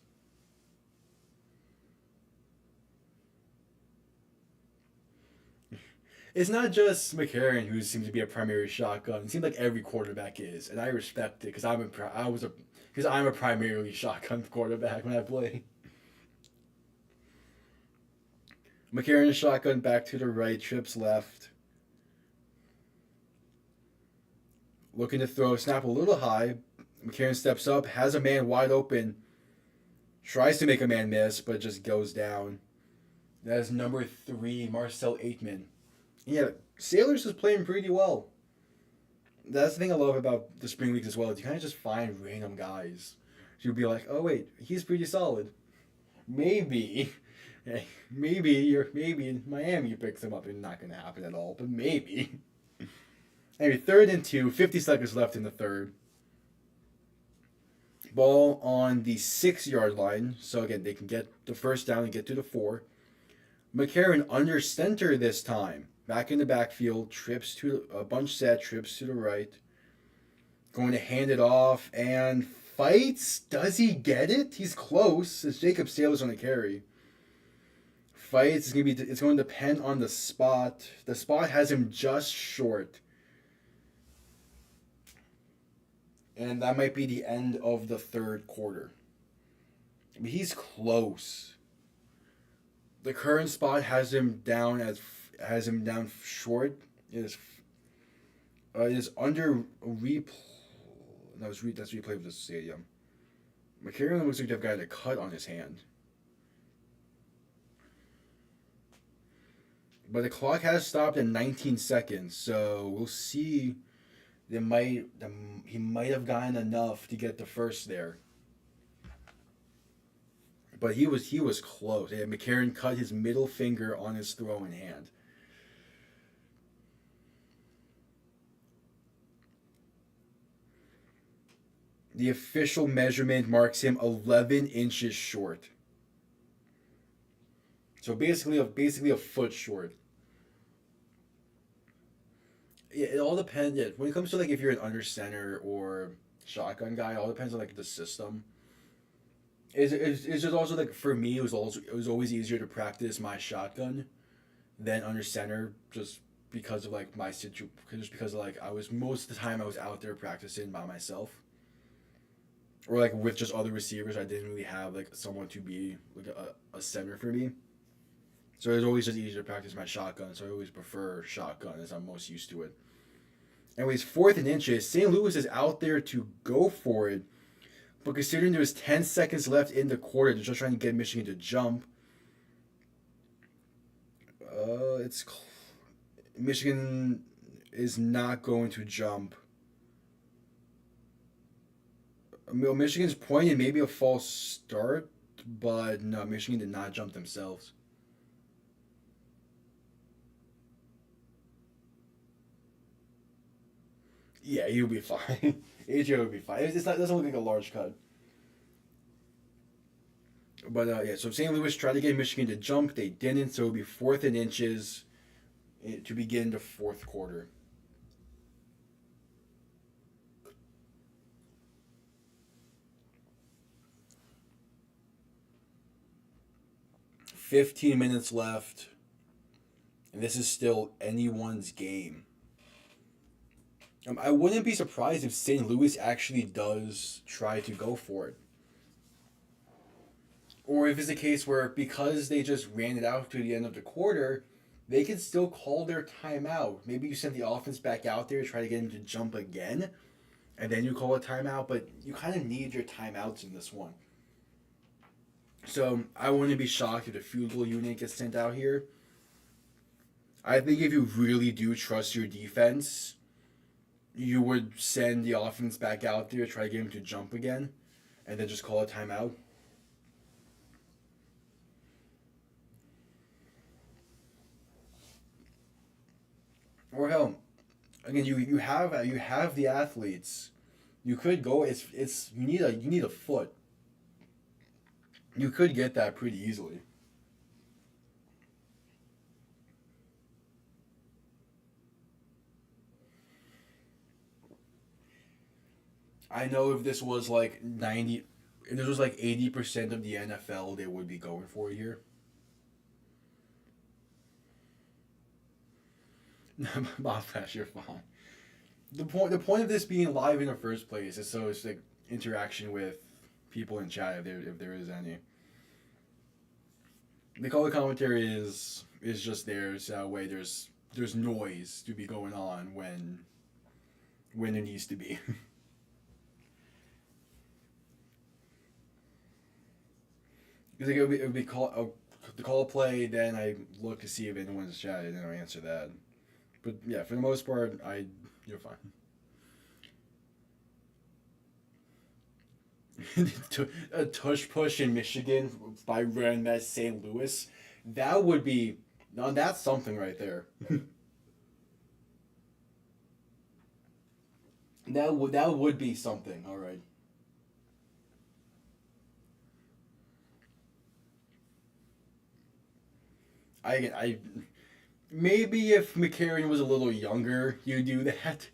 It's not just McCarron who seems to be a primary shotgun. It seems like every quarterback is, and I respect it because I'm a primarily shotgun quarterback when I play. McCarron shotgun back to the right, trips left. Looking to throw, snap a little high. McCarron steps up, has a man wide open. Tries to make a man miss, but just goes down. That is number 3, Marcel Aitman. Yeah, Sailors is playing pretty well. That's the thing I love about the spring leagues as well. You kind of just find random guys. You'll be like, oh wait, he's pretty solid. Maybe in Miami you pick him up. It's not going to happen at all, but maybe. Anyway, 3rd and 2, 50 seconds left in the third. Ball on the 6-yard line. So again, they can get the first down and get to the 4. McCarron under center this time. Back in the backfield, trips to a bunch set, trips to the right. Going to hand it off and fights. Does he get it? He's close. It's Jacob Sailors on the carry. Fights. It's going to depend on the spot. The spot has him just short. And that might be the end of the third quarter. I mean, he's close. The current spot has him down short. It is under replay. That's replay of the stadium. McCarron looks like they've got a cut on his hand. But the clock has stopped at 19 seconds, so we'll see. He might have gotten enough to get the first there. But he was close. Yeah, McCarron cut his middle finger on his throwing hand. The official measurement marks him 11 inches short. So basically a foot short. Yeah, it all depends. Yeah, when it comes to like if you're an under center or shotgun guy, it all depends on like the system. It's just also like for me, it was always easier to practice my shotgun than under center, just because of like my situation. Just because like I was most of the time I was out there practicing by myself, or like with just other receivers. I didn't really have like someone to be like a center for me. So it's always just easier to practice my shotgun. So I always prefer shotgun as I'm most used to it. Anyways, 4th and inches. St. Louis is out there to go for it. But considering there was 10 seconds left in the quarter, they're just trying to get Michigan to jump. Michigan is not going to jump. Michigan's pointing maybe a false start, but no, Michigan did not jump themselves. Yeah, he'll be fine. AJ will be fine. It doesn't look like a large cut. But yeah, so St. Louis tried to get Michigan to jump. They didn't, so it'll be 4th and inches to begin the 4th quarter. 15 minutes left, and this is still anyone's game. I wouldn't be surprised if St. Louis actually does try to go for it. Or if it's a case where because they just ran it out to the end of the quarter, they could still call their timeout. Maybe you send the offense back out there to try to get him to jump again, and then you call a timeout, but you kind of need your timeouts in this one. So I wouldn't be shocked if the field goal unit gets sent out here. I think if you really do trust your defense, you would send the offense back out there, try to get him to jump again, and then just call a timeout. Or hell, again, you have the athletes. You could go. It's you need a foot. You could get that pretty easily. I know if this was like 80% of the NFL, they would be going for it here. Bob Flash, you're fine. The point of this being live in the first place is so it's like interaction with people in chat if there is any. The color commentary is just there so that way there's noise to be going on when there needs to be. Because it would be to call a play, then I look to see if anyone's chatted and I answer that. But yeah, for the most part, you're fine. A tush push in Michigan by running at St. Louis, that would be now that's something right there. That would be something. All right. I maybe if McCarron was a little younger, you do that,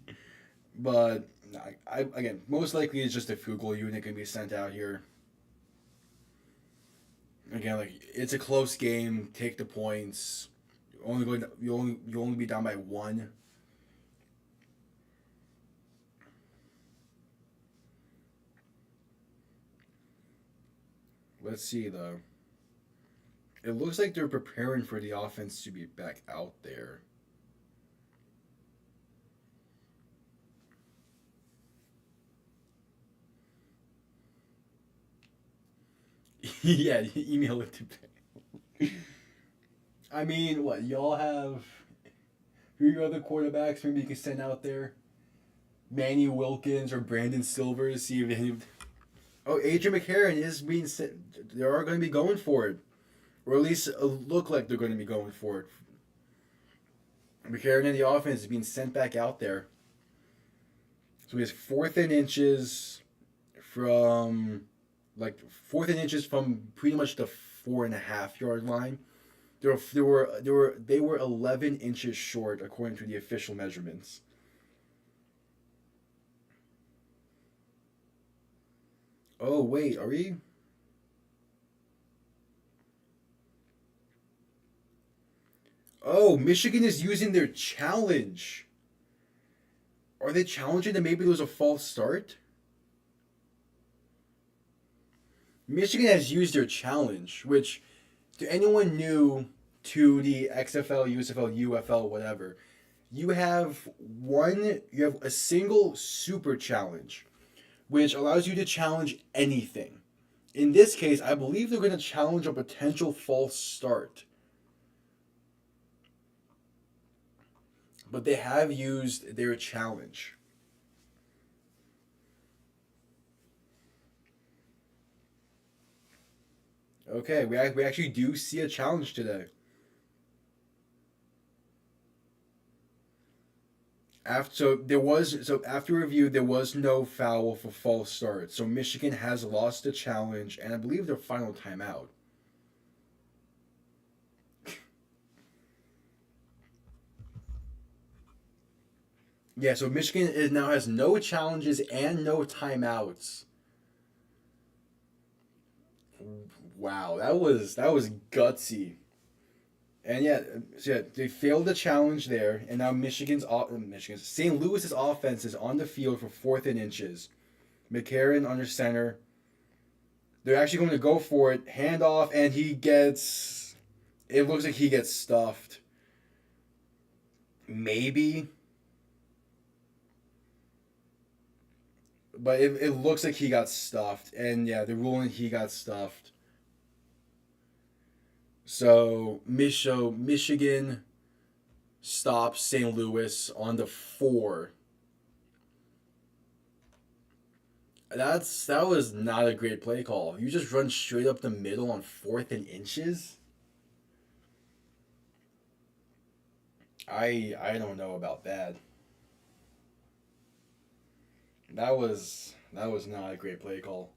but I again most likely it's just a field goal unit can be sent out here. Again, like it's a close game. Take the points. You only be down by one. Let's see though. It looks like they're preparing for the offense to be back out there. Yeah, email it to. I mean, what y'all have? Who are your other quarterbacks? Maybe you can send out there. Manny Wilkins or Brandon Silvers. See if any. Oh, Adrian McCarron is being sent. They are going to be going for it, or at least look like they're going to be going for it. McCarron in the offense is being sent back out there. So he has 4th and inches from pretty much the 4.5 yard line. They were 11 inches short according to the official measurements. Oh wait, are we? Oh, Michigan is using their challenge. Are they challenging that maybe there was a false start? Michigan has used their challenge, which to anyone new to the XFL, USFL, UFL, whatever, you have a single super challenge, which allows you to challenge anything. In this case, I believe they're going to challenge a potential false start. But they have used their challenge. Okay, we actually do see a challenge today. After review, there was no foul for false start. So Michigan has lost the challenge, and I believe their final timeout. Yeah, so Michigan now has no challenges and no timeouts. Wow, that was gutsy. And yeah, so yeah, they failed the challenge there, and now Michigan's St. Louis's offense is on the field for 4th and inches. McCarron under center. They're actually going to go for it, handoff, and he gets. It looks like he gets stuffed. Maybe. But it looks like he got stuffed. And yeah, they're ruling he got stuffed. So Michigan stops St. Louis on the 4. That was not a great play call. You just run straight up the middle on 4th and inches. I don't know about that. That was not a great play call.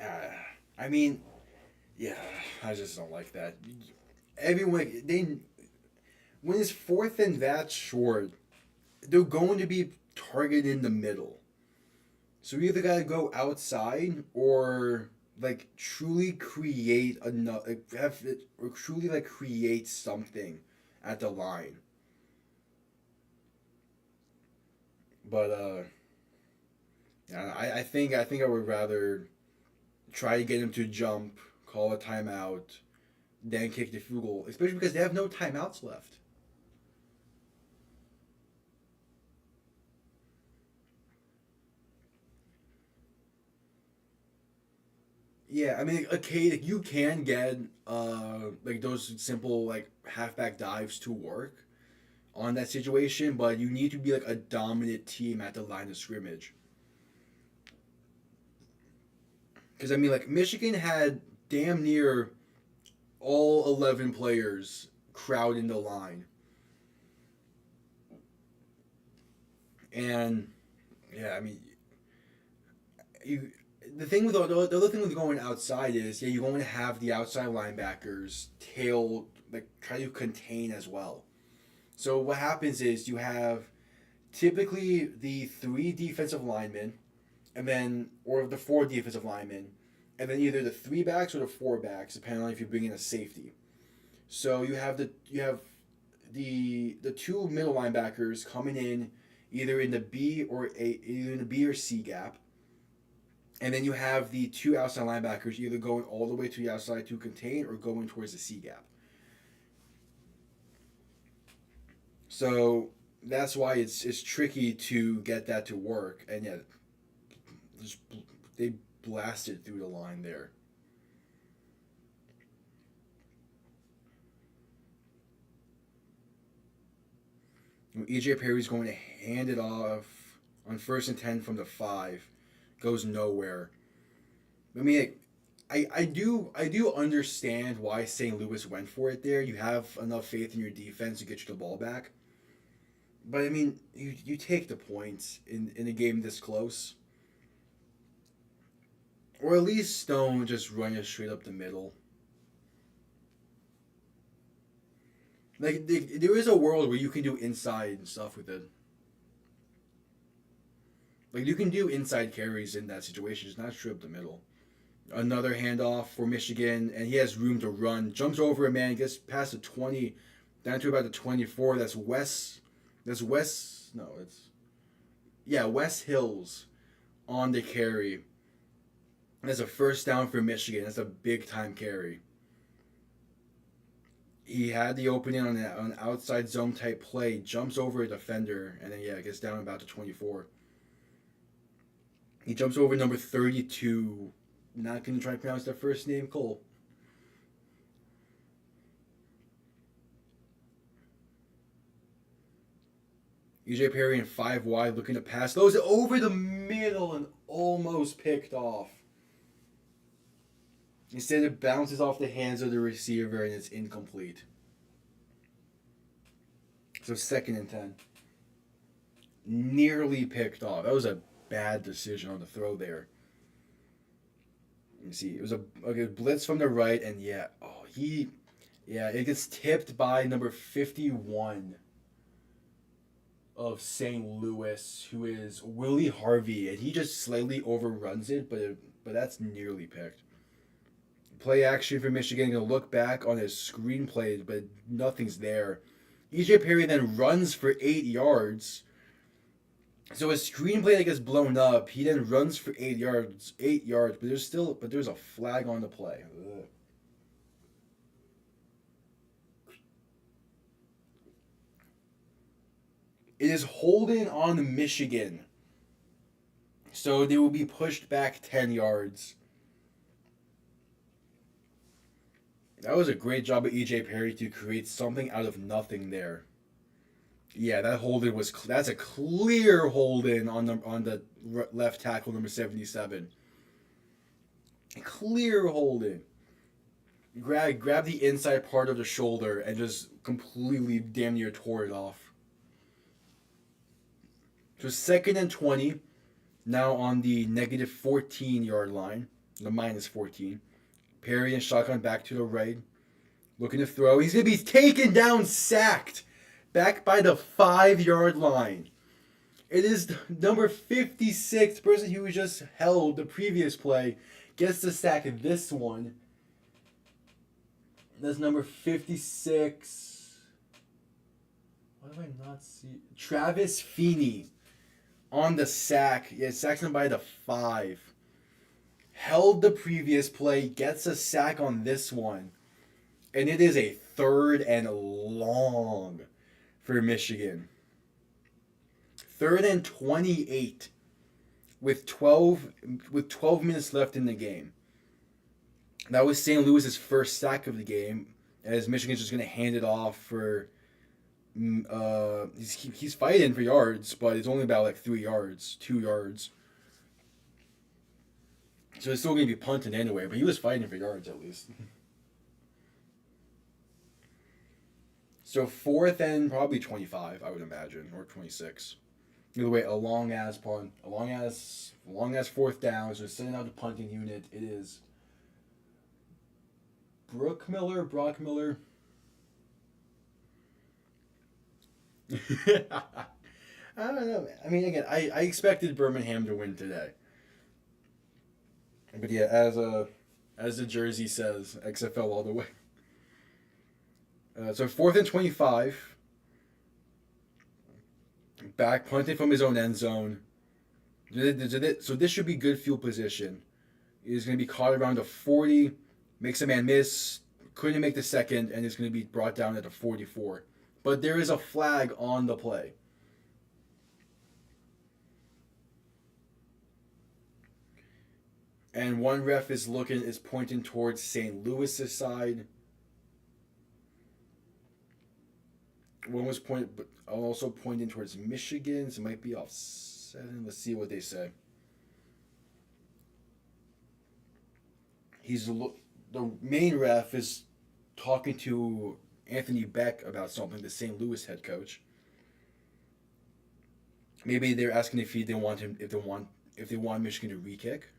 Uh, I mean, yeah, I just don't like that. Everyone they when it's 4th and that short, they're going to be targeted in the middle. So we either gotta go outside or like truly create enough, like, have it, or truly like create something at the line. But yeah, I think I would rather try to get him to jump, call a timeout, then kick the field goal, especially because they have no timeouts left. Yeah, I mean, okay, like, you can get like those simple like halfback dives to work on that situation, but you need to be like a dominant team at the line of scrimmage. Because I mean, like Michigan had damn near all 11 players crowding the line, and yeah, I mean, you. The thing with the other thing with going outside is yeah, you're going to have the outside linebackers tail like try to contain as well. So what happens is you have typically the 3 defensive linemen, and then or the 4 defensive linemen, and then either the 3 backs or the 4 backs, depending on if you bring in a safety. So you have the 2 middle linebackers coming in either in the either in the B or C gap, and then you have the 2 outside linebackers either going all the way to the outside to contain or going towards the C gap. So that's why it's tricky to get that to work, and yet just, they blasted through the line there. EJ Perry's going to hand it off on 1st and 10 from the 5, goes nowhere. I mean, I do understand why St. Louis went for it there. You have enough faith in your defense to get you the ball back. But I mean, you take the points in a game this close. Or at least don't just run it straight up the middle. Like there is a world where you can do inside stuff with it. Like you can do inside carries in that situation, just not straight up the middle. Another handoff for Michigan, and he has room to run. Jumps over a man, gets past the 20, down to about the 24. That's West. That's West. No, it's yeah, West Hills on the carry. That's a first down for Michigan. That's a big time carry. He had the opening on an outside zone type play, jumps over a defender, and then yeah, gets down about to 24. He jumps over number 32. Not gonna try to pronounce their first name, Cole. EJ Perry in 5 wide, looking to pass those over the middle and almost picked off. Instead, it bounces off the hands of the receiver and it's incomplete. So 2nd and 10. Nearly picked off. That was a bad decision on the throw there. You see, it was a blitz from the right, and yeah, Yeah, it gets tipped by number 51 of St. Louis, who is Willie Harvey, and he just slightly overruns it, but that's nearly picked. Play action for Michigan, gonna look back on his screenplay, but nothing's there. EJ Perry then runs for 8 yards. So his screenplay that gets blown up, he then runs for 8 yards, but there's a flag on the play. Ugh. It is holding on Michigan. So they will be pushed back 10 yards. That was a great job of EJ Perry to create something out of nothing there. Yeah, that's a clear holding on the left tackle number 77. Clear holding. Grab the inside part of the shoulder and just completely damn near tore it off. So 2nd and 20, now on the negative 14-yard line, the minus 14. Perry and shotgun back to the right, looking to throw. He's going to be taken down, sacked, back by the 5-yard line. It is number 56, person who just held the previous play, gets the sack of this one. That's number 56. What do I not see? Travis Feeney on the sack. Yeah, sacks him by the 5. Held the previous play, gets a sack on this one. And it is a 3rd and long for Michigan. 3rd and 28 with 12 minutes left in the game. That was St. Louis's first sack of the game, as Michigan's just going to hand it off for he's fighting for yards, but it's only about like 3 yards, 2 yards. So it's still going to be punting anyway, but he was fighting for yards at least. So 4th and probably 25, I would imagine, or 26. Either way, a long ass punt, a long ass 4th down. So sending out the punting unit. It is Brock Miller. I don't know. I mean, again, I expected Birmingham to win today. But yeah, as the jersey says, XFL all the way. So 4th and 25. Back punting from his own end zone. So this should be good field position. He's going to be caught around the 40. Makes a man miss. Couldn't make the second, and it's going to be brought down at the 44. But there is a flag on the play. And one ref is pointing towards St. Louis's side. One was also pointing towards Michigan. So it might be offset. Let's see what they say. The main ref is talking to Anthony Beck about something, the St. Louis head coach. Maybe they're asking if they want Michigan to re-kick.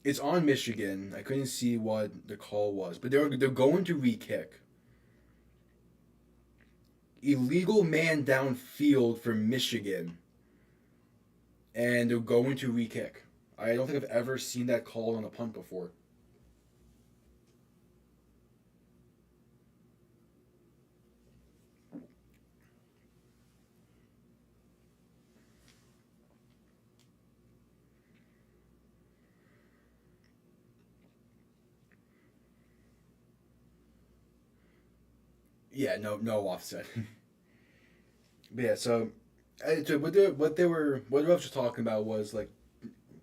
It's on Michigan. I couldn't see what the call was, but they're going to re-kick. Illegal man downfield for Michigan, and they're going to re-kick. I don't think I've ever seen that called on a punt before. Yeah, no offset. But yeah, so what the refs were talking about was like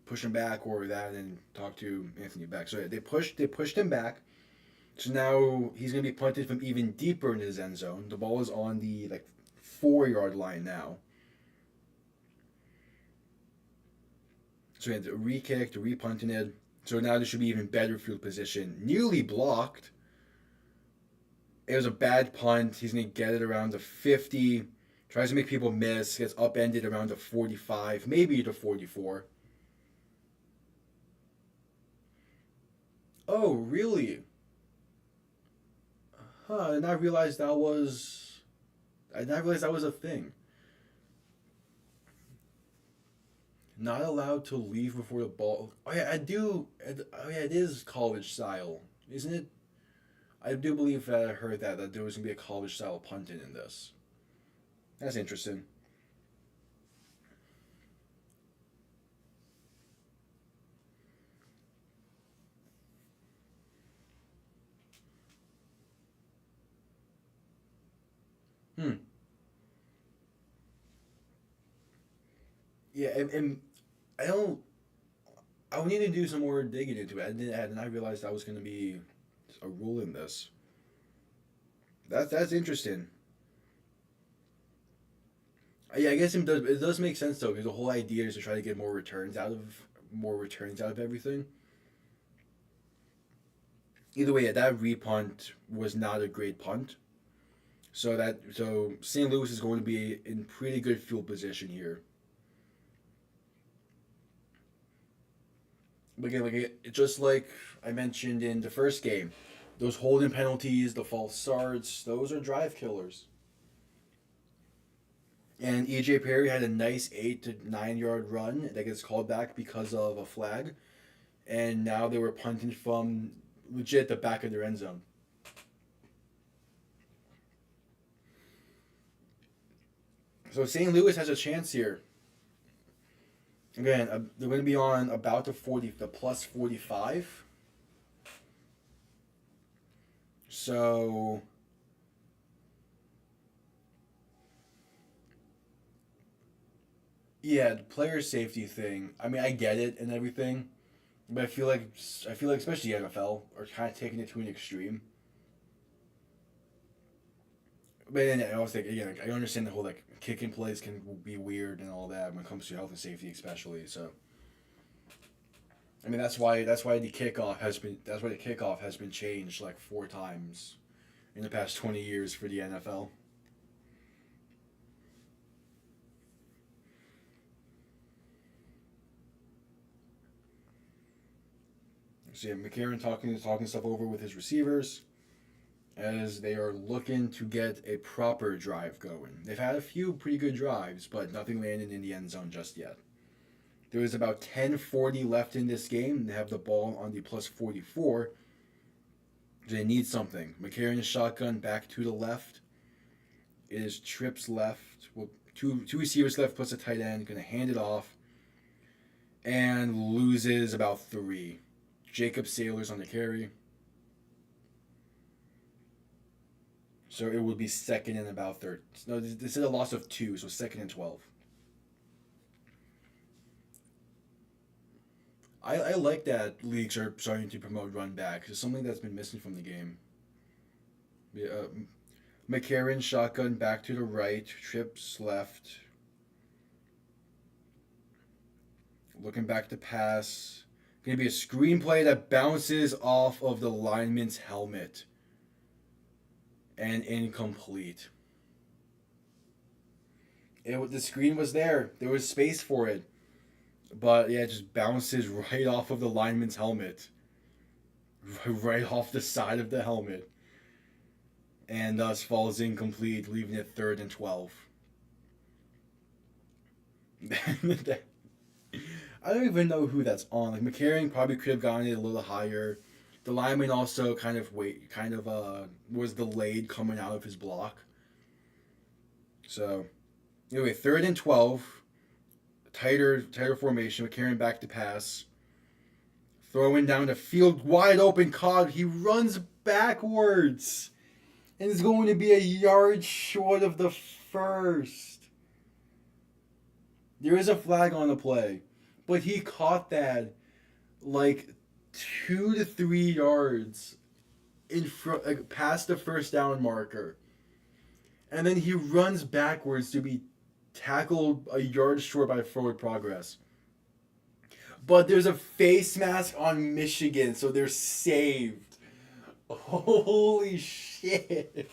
pushing back or that, and talk to Anthony Beck. So yeah, they pushed him back. So now he's gonna be punted from even deeper into his end zone. The ball is on the 4-yard line now. So he had to re-kick, to re-punting it. So now there should be even better field position. Nearly blocked. It was a bad punt. He's going to get it around the 50. Tries to make people miss. Gets upended around the 45. Maybe the 44. Oh, really? Huh, I did not realize that was. I did not realize that was a thing. Not allowed to leave before the ball. Oh yeah, I do. Oh yeah, it is college style, isn't it? I do believe that I heard that there was gonna be a college style punting in this. That's interesting. Hmm. Yeah, and I don't. I would need to do some more digging into it. I did not realize that was gonna be a rule in this. That's interesting. Yeah, I guess it does make sense though because the whole idea is to try to get more returns out of everything. Either way, yeah, that repunt was not a great punt. So St. Louis is going to be in pretty good field position here. But again, just like I mentioned in the first game, those holding penalties, the false starts, those are drive killers. And EJ Perry had a nice 8 to 9 yard run that gets called back because of a flag, and now they were punting from legit the back of their end zone. So St. Louis has a chance here. Again, they're going to be on about the plus 45. So yeah, the player safety thing. I mean, I get it and everything, but I feel like especially the NFL are kind of taking it to an extreme. But then I was thinking again, like, I understand the whole like kicking plays can be weird and all that when it comes to health and safety, especially. So I mean that's why the kickoff has been changed like 4 times in the past 20 years for the NFL. So yeah, McCarron talking stuff over with his receivers as they are looking to get a proper drive going. They've had a few pretty good drives, but nothing landed in the end zone just yet. There is about 10:40 left in this game. They have the ball on the plus 44. They need something. McCarron's shotgun back to the left. It is trips left. Well, two receivers left plus a tight end. Going to hand it off and loses about 3. Jacob Sailors on the carry. So it would be second and about third. No, this is a loss of 2, so second and 12. I like that leagues are starting to promote run backs. It's something that's been missing from the game. Yeah, McCarron shotgun back to the right, trips left, looking back to pass. Going to be a screenplay that bounces off of the lineman's helmet and incomplete. The screen was there. There was space for it. But yeah, it just bounces right off of the lineman's helmet. Right off the side of the helmet. And thus falls incomplete, leaving it third and 12. I don't even know who that's on. Like McCarron probably could have gotten it a little higher. The lineman also was delayed coming out of his block. So anyway, third and 12. Tighter formation. McCarron back to pass. Throwing down the field, wide open caught. He runs backwards. And is going to be a yard short of the first. There is a flag on the play. But he caught that like 2 to 3 yards in front, like, past the first down marker. And then he runs backwards to be tackled a yard short by forward progress. But there's a face mask on Michigan, so they're saved. Holy shit.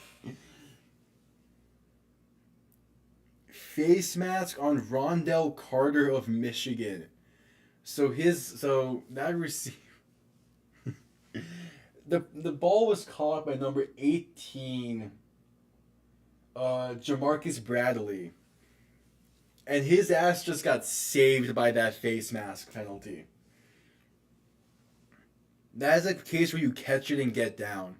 Face mask on Rondell Carter of Michigan. So that receiver The ball was caught by number 18, Jamarcus Bradley, and his ass just got saved by that face mask penalty. That is a case where you catch it and get down.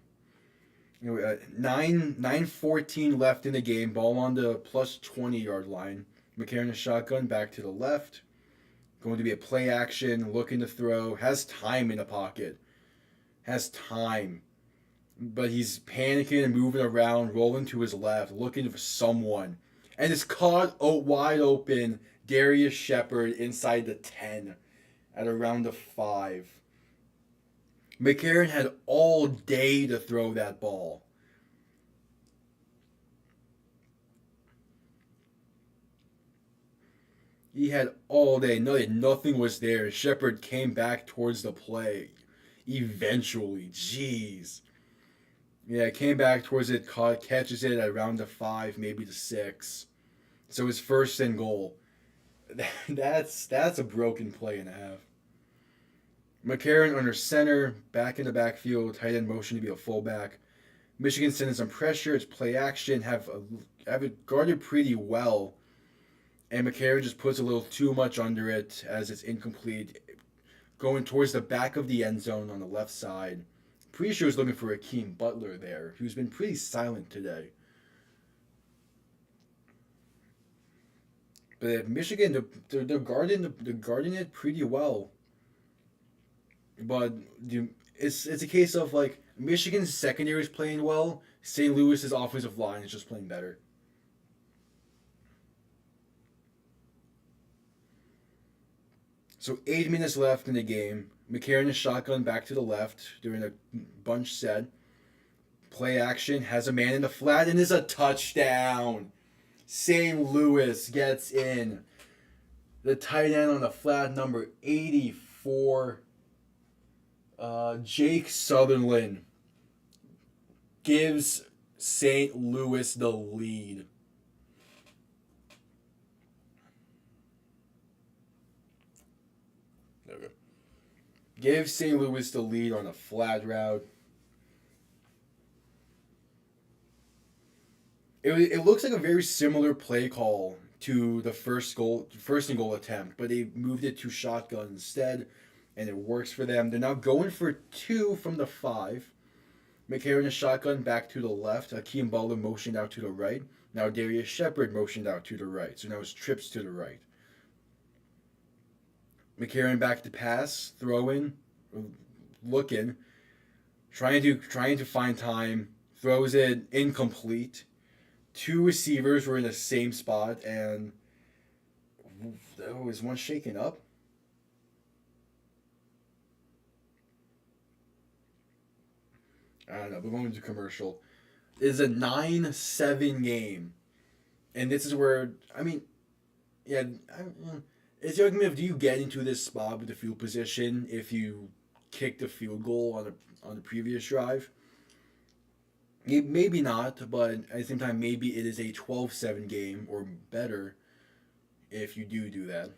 You know, 9:14 left in the game. Ball on the plus 20-yard line. McCarron a shotgun back to the left. Going to be a play action, looking to throw. Has time in the pocket. Has time. But he's panicking and moving around, rolling to his left, looking for someone. And it's caught wide open. Darius Shepard inside the 10 at around the 5. McCarron had all day to throw that ball. He had all day. Nothing was there. Shepard came back towards the play. Eventually. Jeez. Yeah, came back towards it, catches it at around the 5, maybe the 6. So his first and goal. That's a broken play and a half. McCarron under center, back in the backfield, tight end motion to be a fullback. Michigan sending some pressure. It's play action. Have it guarded pretty well. And McCarron just puts a little too much under it as it's incomplete. Going towards the back of the end zone on the left side. Pretty sure he's looking for Akeem Butler there, who's been pretty silent today. But Michigan, they're guarding it pretty well. But it's a case of like Michigan's secondary is playing well. St. Louis's offensive line is just playing better. So 8 minutes left in the game. McCarron is shotgun back to the left during a bunch set. Play action, has a man in the flat, and is a touchdown. St. Louis gets in. The tight end on the flat, number 84. Jake Sutherland gives St. Louis the lead. There we go. Gives St. Louis the lead on a flat route. It looks like a very similar play call to the first and goal attempt, but they moved it to shotgun instead, and it works for them. They're now going for 2 from the 5. McCarron a shotgun back to the left. Akeem Butler motioned out to the right. Now Darius Shepard motioned out to the right. So now it's trips to the right. McCarron back to pass, throwing, looking, trying to find time, throws it incomplete. 2 receivers were in the same spot, and is one shaken up? I don't know. We're going to commercial. It's a 9-7 game, and this is where it's the argument of do you get into this spot with the field position if you kick the field goal on the previous drive? Maybe not, but at the same time, maybe it is a 12-7 game or better if you do that.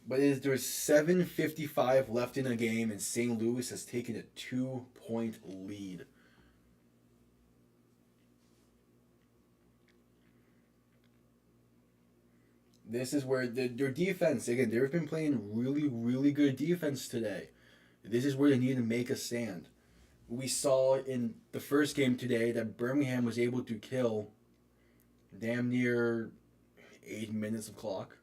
But there's 7:55 left in the game, and St. Louis has taken a 2-point lead. This is where their defense, again, they've been playing really, really good defense today. This is where they need to make a stand. We saw in the first game today that Birmingham was able to kill damn near 8 minutes of clock.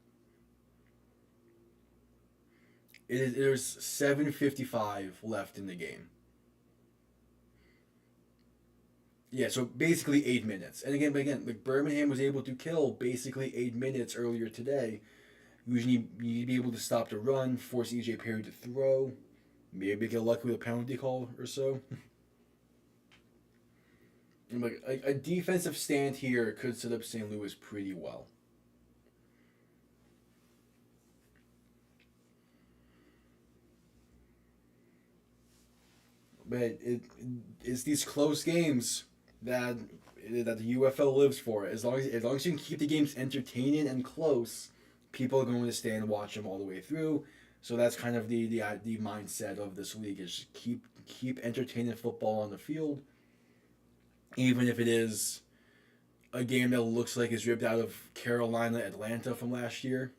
There's 7:55 left in the game. Yeah, so basically 8 minutes. And again, like Birmingham was able to kill basically 8 minutes earlier today. Usually you need to be able to stop the run, force E.J. Perry to throw, maybe get lucky with a penalty call or so. And like a defensive stand here could set up St. Louis pretty well. But it's these close games that the UFL lives for. As long as you can keep the games entertaining and close, people are going to stay and watch them all the way through. So that's kind of the mindset of this league is keep entertaining football on the field, even if it is a game that looks like it's ripped out of Carolina Atlanta from last year.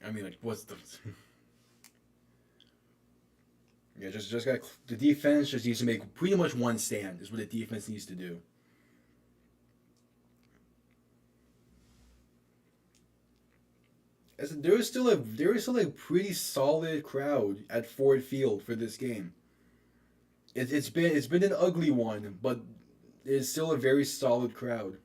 I mean, like, what's the yeah? Just got the defense just needs to make pretty much one stand is what the defense needs to do. As there is still a pretty solid crowd at Ford Field for this game. It's been an ugly one, but it's still a very solid crowd.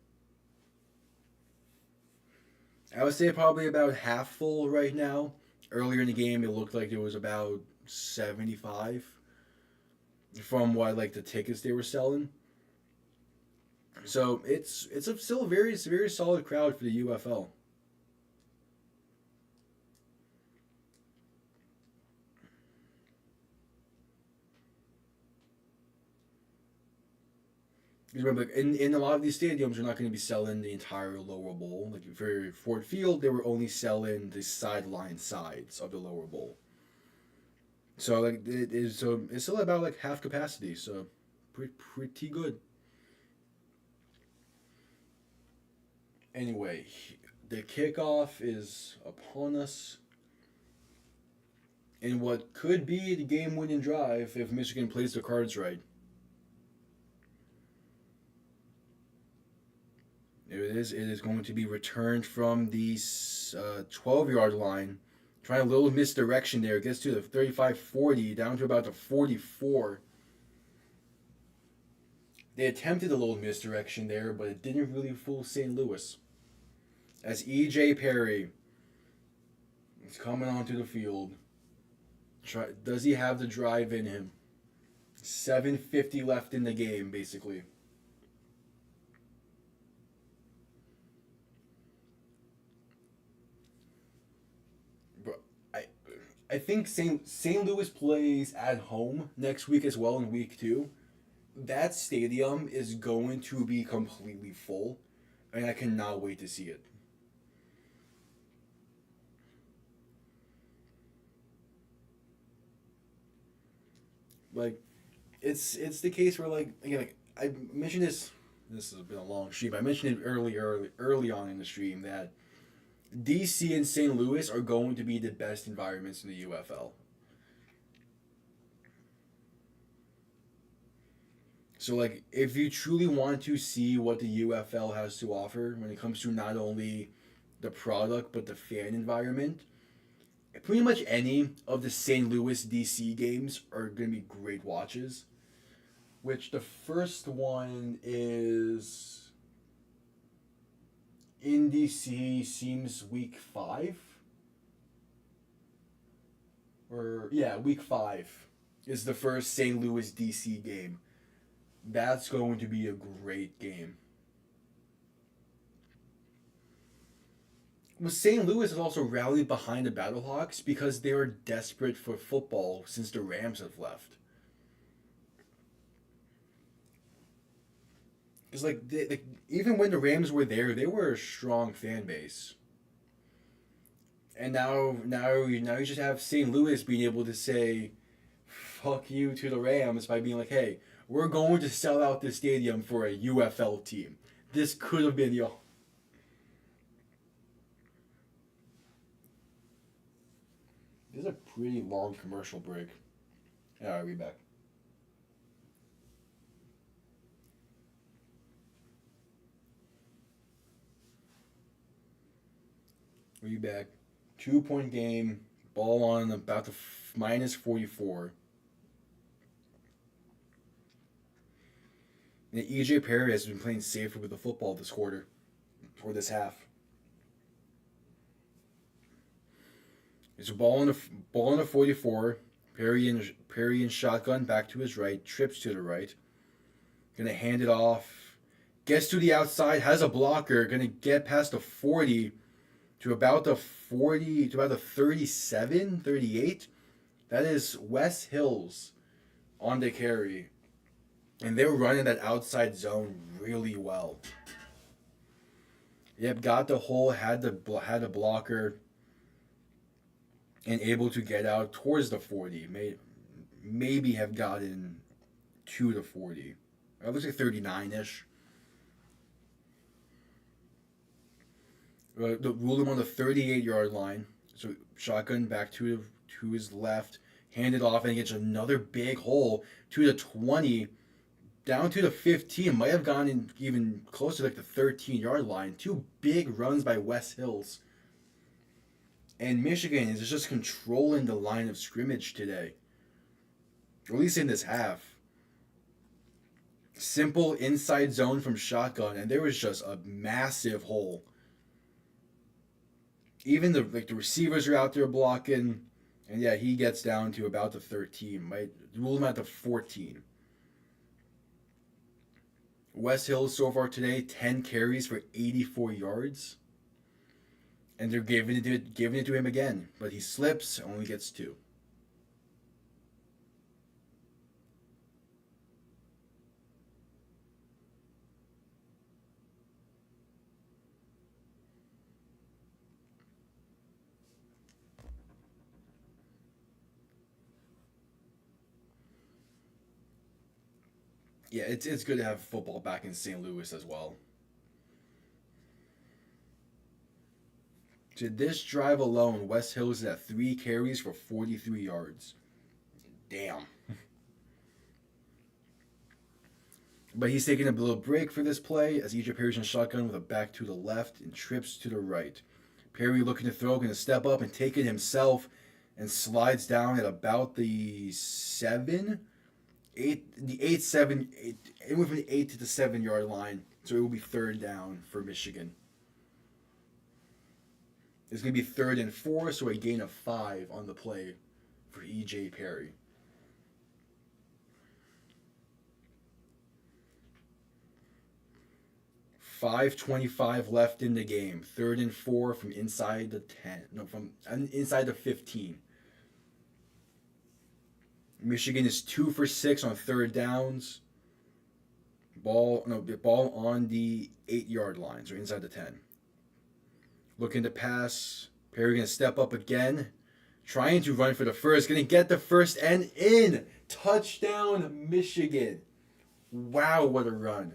I would say probably about half full right now. Earlier in the game, it looked like it was about 75 from what like the tickets they were selling. So it's still a very solid crowd for the UFL. Because remember, in a lot of these stadiums, you're not going to be selling the entire lower bowl. Like for Ford Field, they were only selling the sideline sides of the lower bowl. So like it's still about like half capacity. So pretty good. Anyway, the kickoff is upon us in what could be the game-winning drive if Michigan plays the cards right. There it is. It is going to be returned from the 12-yard line. Trying a little misdirection there. Gets to the 35-40, down to about the 44. They attempted a little misdirection there, but it didn't really fool St. Louis. As E.J. Perry is coming onto the field. Does he have the drive in him? 7:50 left in the game, basically. I think St. Louis plays at home next week as well in week 2. That stadium is going to be completely full, and I cannot wait to see it. Like, it's the case where like again like I mentioned this. This has been a long stream. I mentioned it early on in the stream that DC and St. Louis are going to be the best environments in the UFL. So, like, if you truly want to see what the UFL has to offer when it comes to not only the product but the fan environment, pretty much any of the St. Louis DC games are going to be great watches. Which the first one is in DC, seems week 5. Or, yeah, week 5 is the first St. Louis DC game. That's going to be a great game. Well, St. Louis has also rallied behind the Battlehawks because they are desperate for football since the Rams have left. Because like even when the Rams were there, they were a strong fan base. And now you just have St. Louis being able to say, "Fuck you" to the Rams by being like, "Hey, we're going to sell out this stadium for a UFL team." This could have been y'all. This is a pretty long commercial break. Alright, we're back. We back. 2-point game. Ball on about the minus 44. And EJ Perry has been playing safer with the football this quarter. Or this half. It's a ball on the 44. Perry in shotgun back to his right. Trips to the right. Gonna hand it off. Gets to the outside. Has a blocker. Gonna get past the 40. To about the 37, 38. That is Wes Hills on the carry. And they were running that outside zone really well. Yep, got the hole, had the blocker, and able to get out towards the 40. Maybe have gotten to the 40. It looks like 39-ish. Ruled him on the 38-yard line. So shotgun back to his left, handed off, and gets another big hole to the 20, down to the 15. Might have gone in even closer to like the 13-yard line. Two big runs by West Hills. And Michigan is just controlling the line of scrimmage today. Or at least in this half. Simple inside zone from shotgun, and there was just a massive hole. Even the receivers are out there blocking, and yeah, he gets down to about the 13. Might rule him at the 14. West Hills so far today, 10 carries for 84 yards. And they're giving it to him again. But he slips, only gets 2. Yeah, it's good to have football back in St. Louis as well. To this drive alone, West Hills is at 3 carries for 43 yards. Damn. But he's taking a little break for this play as EJ Perry's in shotgun with a back to the left and trips to the right. Perry looking to throw, going to step up and take it himself and slides down at about the 7, 8, the 8, 7, 8, it went from the 8 to the 7-yard line. So it will be 3rd down for Michigan. It's going to be 3rd and 4, so a gain of 5 on the play for EJ Perry. .5:25 left in the game. 3rd and 4 from inside the 10. No, from inside the 15. Michigan is 2 for 6 on 3rd downs. Ball on the 8-yard line, so inside the 10. Looking to pass. Perry going to step up again. Trying to run for the first. Going to get the first and in. Touchdown, Michigan. Wow, what a run.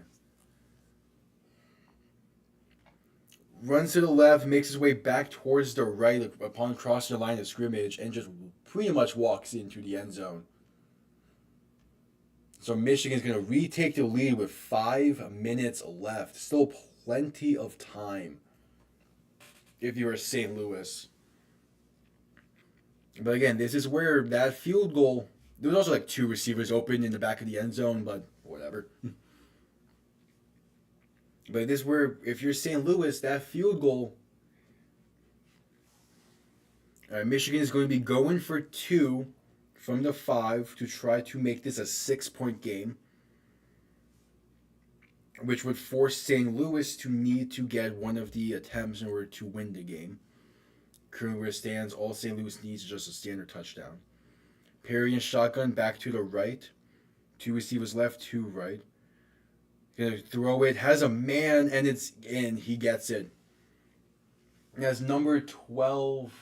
Runs to the left, makes his way back towards the right upon crossing the line of scrimmage, and just pretty much walks into the end zone. So Michigan's going to retake the lead with 5 minutes left. Still plenty of time if you're St. Louis. But again, this is where that field goal, there was also like 2 receivers open in the back of the end zone, but whatever. But this is where, if you're St. Louis, that field goal, Michigan is going to be going for 2 from the 5 to try to make this a 6-point game, which would force St. Louis to need to get one of the attempts in order to win the game. Currently where it stands, all St. Louis needs is just a standard touchdown. Perry and shotgun back to the right. 2 receivers left, 2 right. Gonna throw it, has a man, and it's in. He gets it. He has number 12,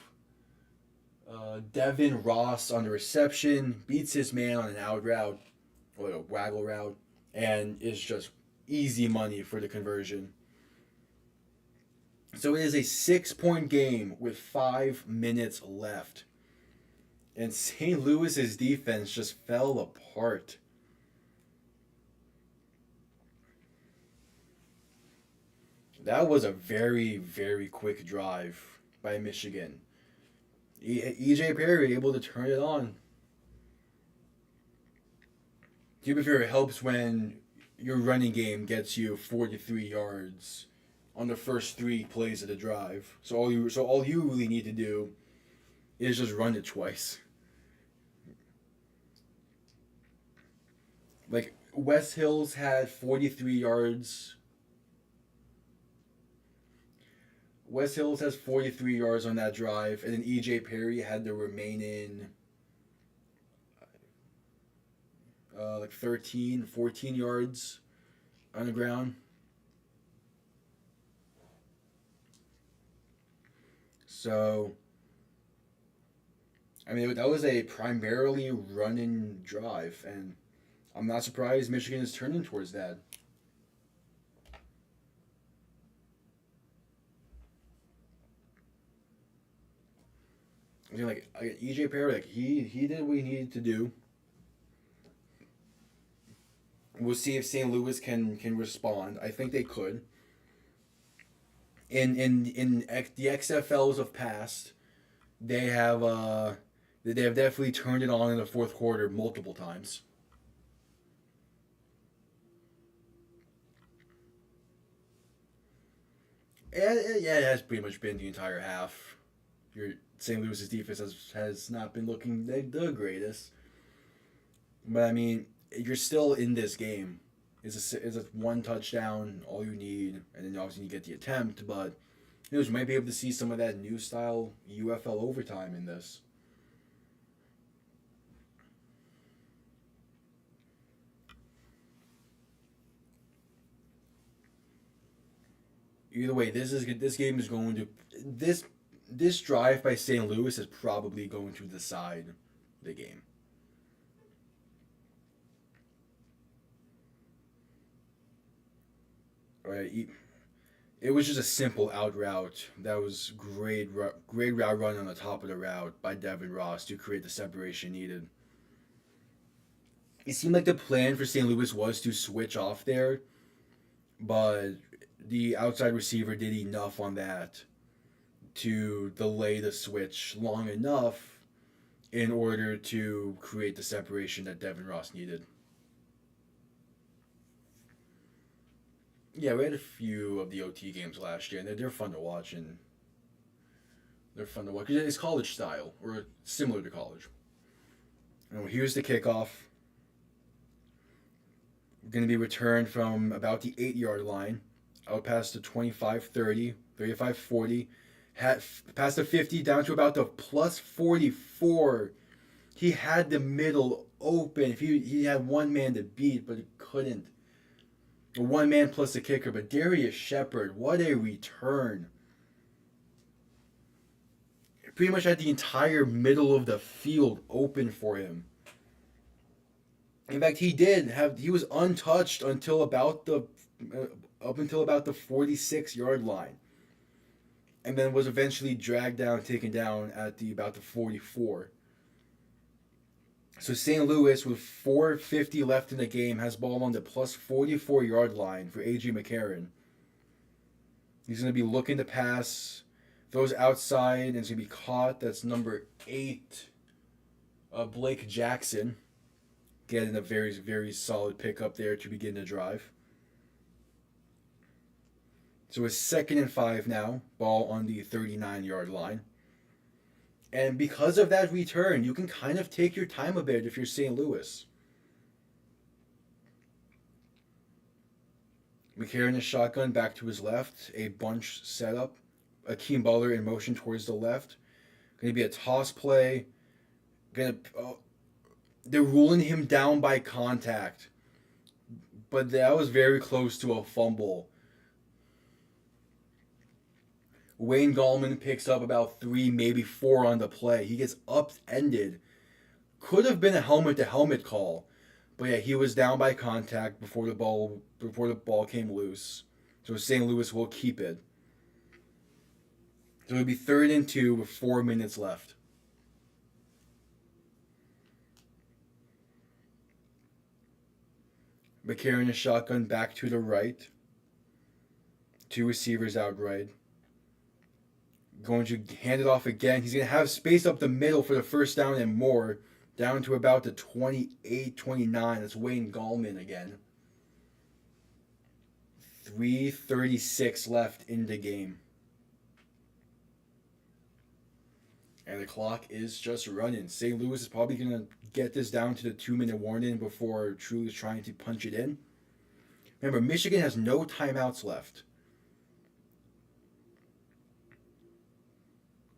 Devin Ross on the reception, beats his man on an out route, or a waggle route, and is just easy money for the conversion. So it is a 6-point game with 5 minutes left. And St. Louis's defense just fell apart. That was a very, very quick drive by Michigan. EJ Perry able to turn it on. To be fair, it helps when your running game gets you 43 yards on the first 3 plays of the drive. So all you really need to do is just run it twice. Like West Hills had 43 yards. West Hills has 43 yards on that drive, and then EJ Perry had the remaining like 13, 14 yards on the ground. So, I mean, that was a primarily run-and drive, and I'm not surprised Michigan is turning towards that. I mean, like EJ Perry, like he did what he needed to do. We'll see if St. Louis can respond. I think they could. The XFLs of past, they have they have definitely turned it on in the fourth quarter multiple times. Yeah, it has pretty much been the entire half. Your St. Louis's defense has not been looking the greatest, but I mean, you're still in this game. It's a one touchdown, all you need, and then obviously you get the attempt. But you might be able to see some of that new style UFL overtime in this. Either way, this game is going to this drive by St. Louis is probably going to decide the game. Right, it was just a simple out route. That was great route run on the top of the route by Devin Ross to create the separation needed. It seemed like the plan for St. Louis was to switch off there, but the outside receiver did enough on that to delay the switch long enough in order to create the separation that Devin Ross needed. Yeah, we had a few of the OT games last year, and they're fun to watch, and they're fun to watch. It's college style, or similar to college. And here's the kickoff. Going to be returned from about the 8-yard line, out past the 25-30, 35-40, past the 50, down to about the plus 44. He had the middle open. If he had one man to beat, but he couldn't. One man plus the kicker, but Darius Shepard, what a return. Pretty much had the entire middle of the field open for him. In fact, he was untouched until about the 46-yard line. And then was eventually taken down at about the 44. So St. Louis, with 4:50 left in the game, has ball on the plus 44-yard line for A.J. McCarron. He's going to be looking to pass, throws outside, and it's going to be caught. That's number 8, Blake Jackson, getting a very, very solid pickup there to begin the drive. So it's 2nd and 5 now, ball on the 39-yard line. And because of that return, you can kind of take your time a bit if you're St. Louis. McCarron is shotgun back to his left. A bunch setup. Akeem Butler in motion towards the left. Going to be a toss play. They're ruling him down by contact. But that was very close to a fumble. Wayne Gallman picks up about 3, maybe 4 on the play. He gets upended. Could have been a helmet-to-helmet call, but yeah, he was down by contact before the ball came loose. So St. Louis will keep it. So it'll be 3rd and 2 with 4 minutes left. McCarron is shotgun back to the right. 2 receivers out right. Going to hand it off again. He's going to have space up the middle for the first down and more. Down to about the 28-29. That's Wayne Gallman again. 3:36 left in the game. And the clock is just running. St. Louis is probably going to get this down to the 2-minute warning before truly trying to punch it in. Remember, Michigan has no timeouts left.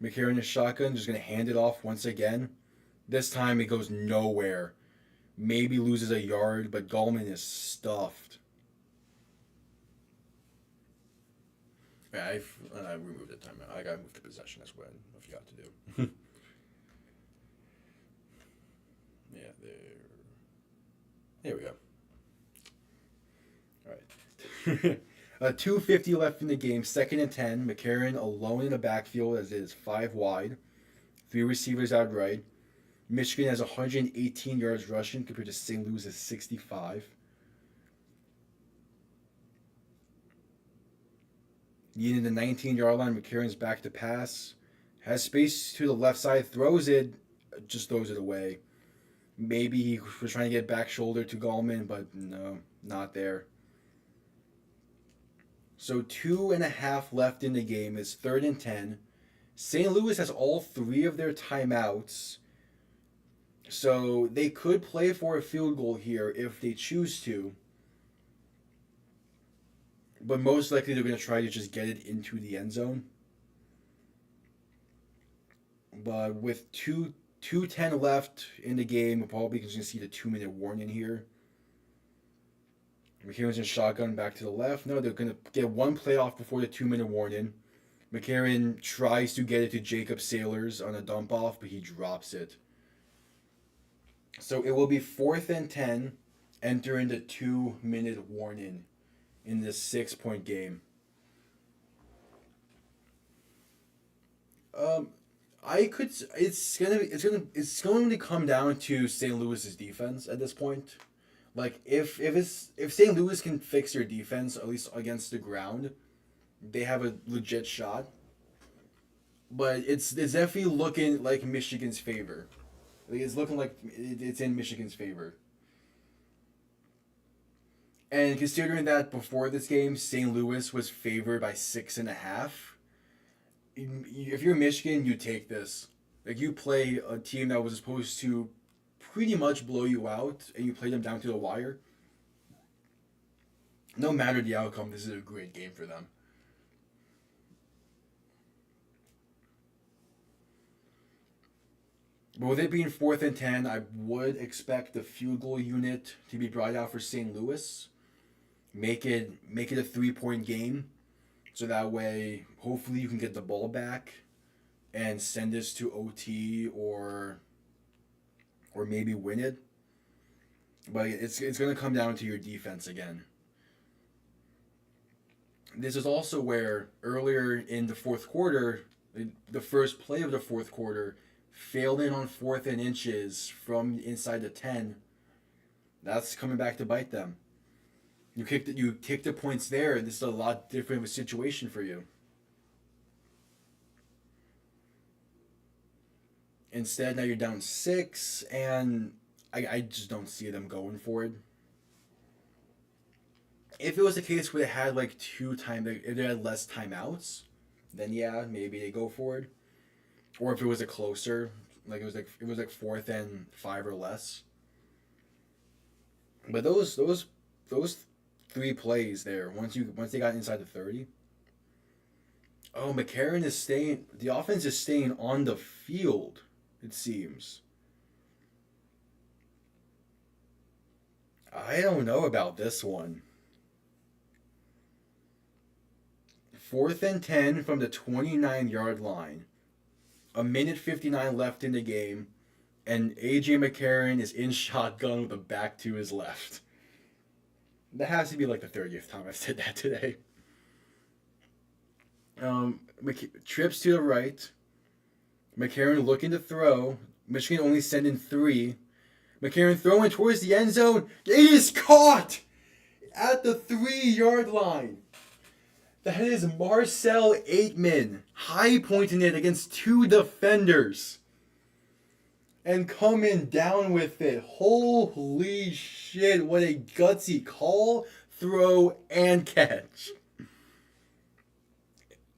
McCarron is shotgun, just going to hand it off once again. This time it goes nowhere. maybe loses a yard, but Gallman is stuffed. Yeah, I removed the timeout. I got to move to possession. That's what I forgot to do. Yeah, there we go. All right. 2:50 left in the game, 2nd and 10. McCarron alone in the backfield as it is 5 wide. 3 receivers out right. Michigan has 118 yards rushing compared to St. Louis' 65. Needing the 19-yard line, McCarron's back to pass. Has space to the left side, throws it, just throws it away. Maybe he was trying to get back shoulder to Gallman, but no, not there. So 2.5 left in the game. It's 3rd and 10. St. Louis has all 3 of their timeouts. So they could play for a field goal here if they choose to. But most likely they're going to try to just get it into the end zone. But with 2:10 left in the game, we're probably going to see the 2-minute warning here. McCarron's in shotgun back to the left. No, they're going to get one play off before the 2-minute warning. McCarron tries to get it to Jacob Sailors on a dump off, but he drops it. So it will be 4th and 10, entering the 2-minute warning in this 6-point game. It's going to come down to St. Louis's defense at this point. Like if St. Louis can fix their defense at least against the ground, they have a legit shot. But it's definitely looking like Michigan's favor. Like it's looking like it's in Michigan's favor. And considering that before this game, St. Louis was favored by 6.5. If you're Michigan, you take this. Like you play a team that was supposed to pretty much blow you out, and you play them down to the wire. No matter the outcome, this is a great game for them. But with it being 4th and 10, I would expect the field goal unit to be brought out for St. Louis. Make it a 3-point game, so that way hopefully you can get the ball back and send this to OT or maybe win it. But it's going to come down to your defense again. This is also where earlier in the 4th quarter, the first play of the 4th quarter, failed in on 4th and inches from inside the 10. That's coming back to bite them. You kick the points there. This is a lot different of a situation for you. Instead, now you're down 6, and I just don't see them going for it. If it was a case where they had like if they had less timeouts, then yeah, maybe they go for it. Or if it was a closer, like it was like 4th and 5 or less. But those 3 plays there, once they got inside the 30. Oh, McCarron is staying. The offense is staying on the field, it seems. I don't know about this one. 4th and 10 from the 29-yard line. 1:59 left in the game, and A.J. McCarron is in shotgun with the back to his left. That has to be like the 30th time I've said that today. Trips to the right. McCarron looking to throw. Michigan only sending 3. McCarron throwing towards the end zone. It is caught at the 3-yard line. That is Marcel Aitman high pointing it against 2 defenders. And coming down with it. Holy shit, what a gutsy call, throw, and catch.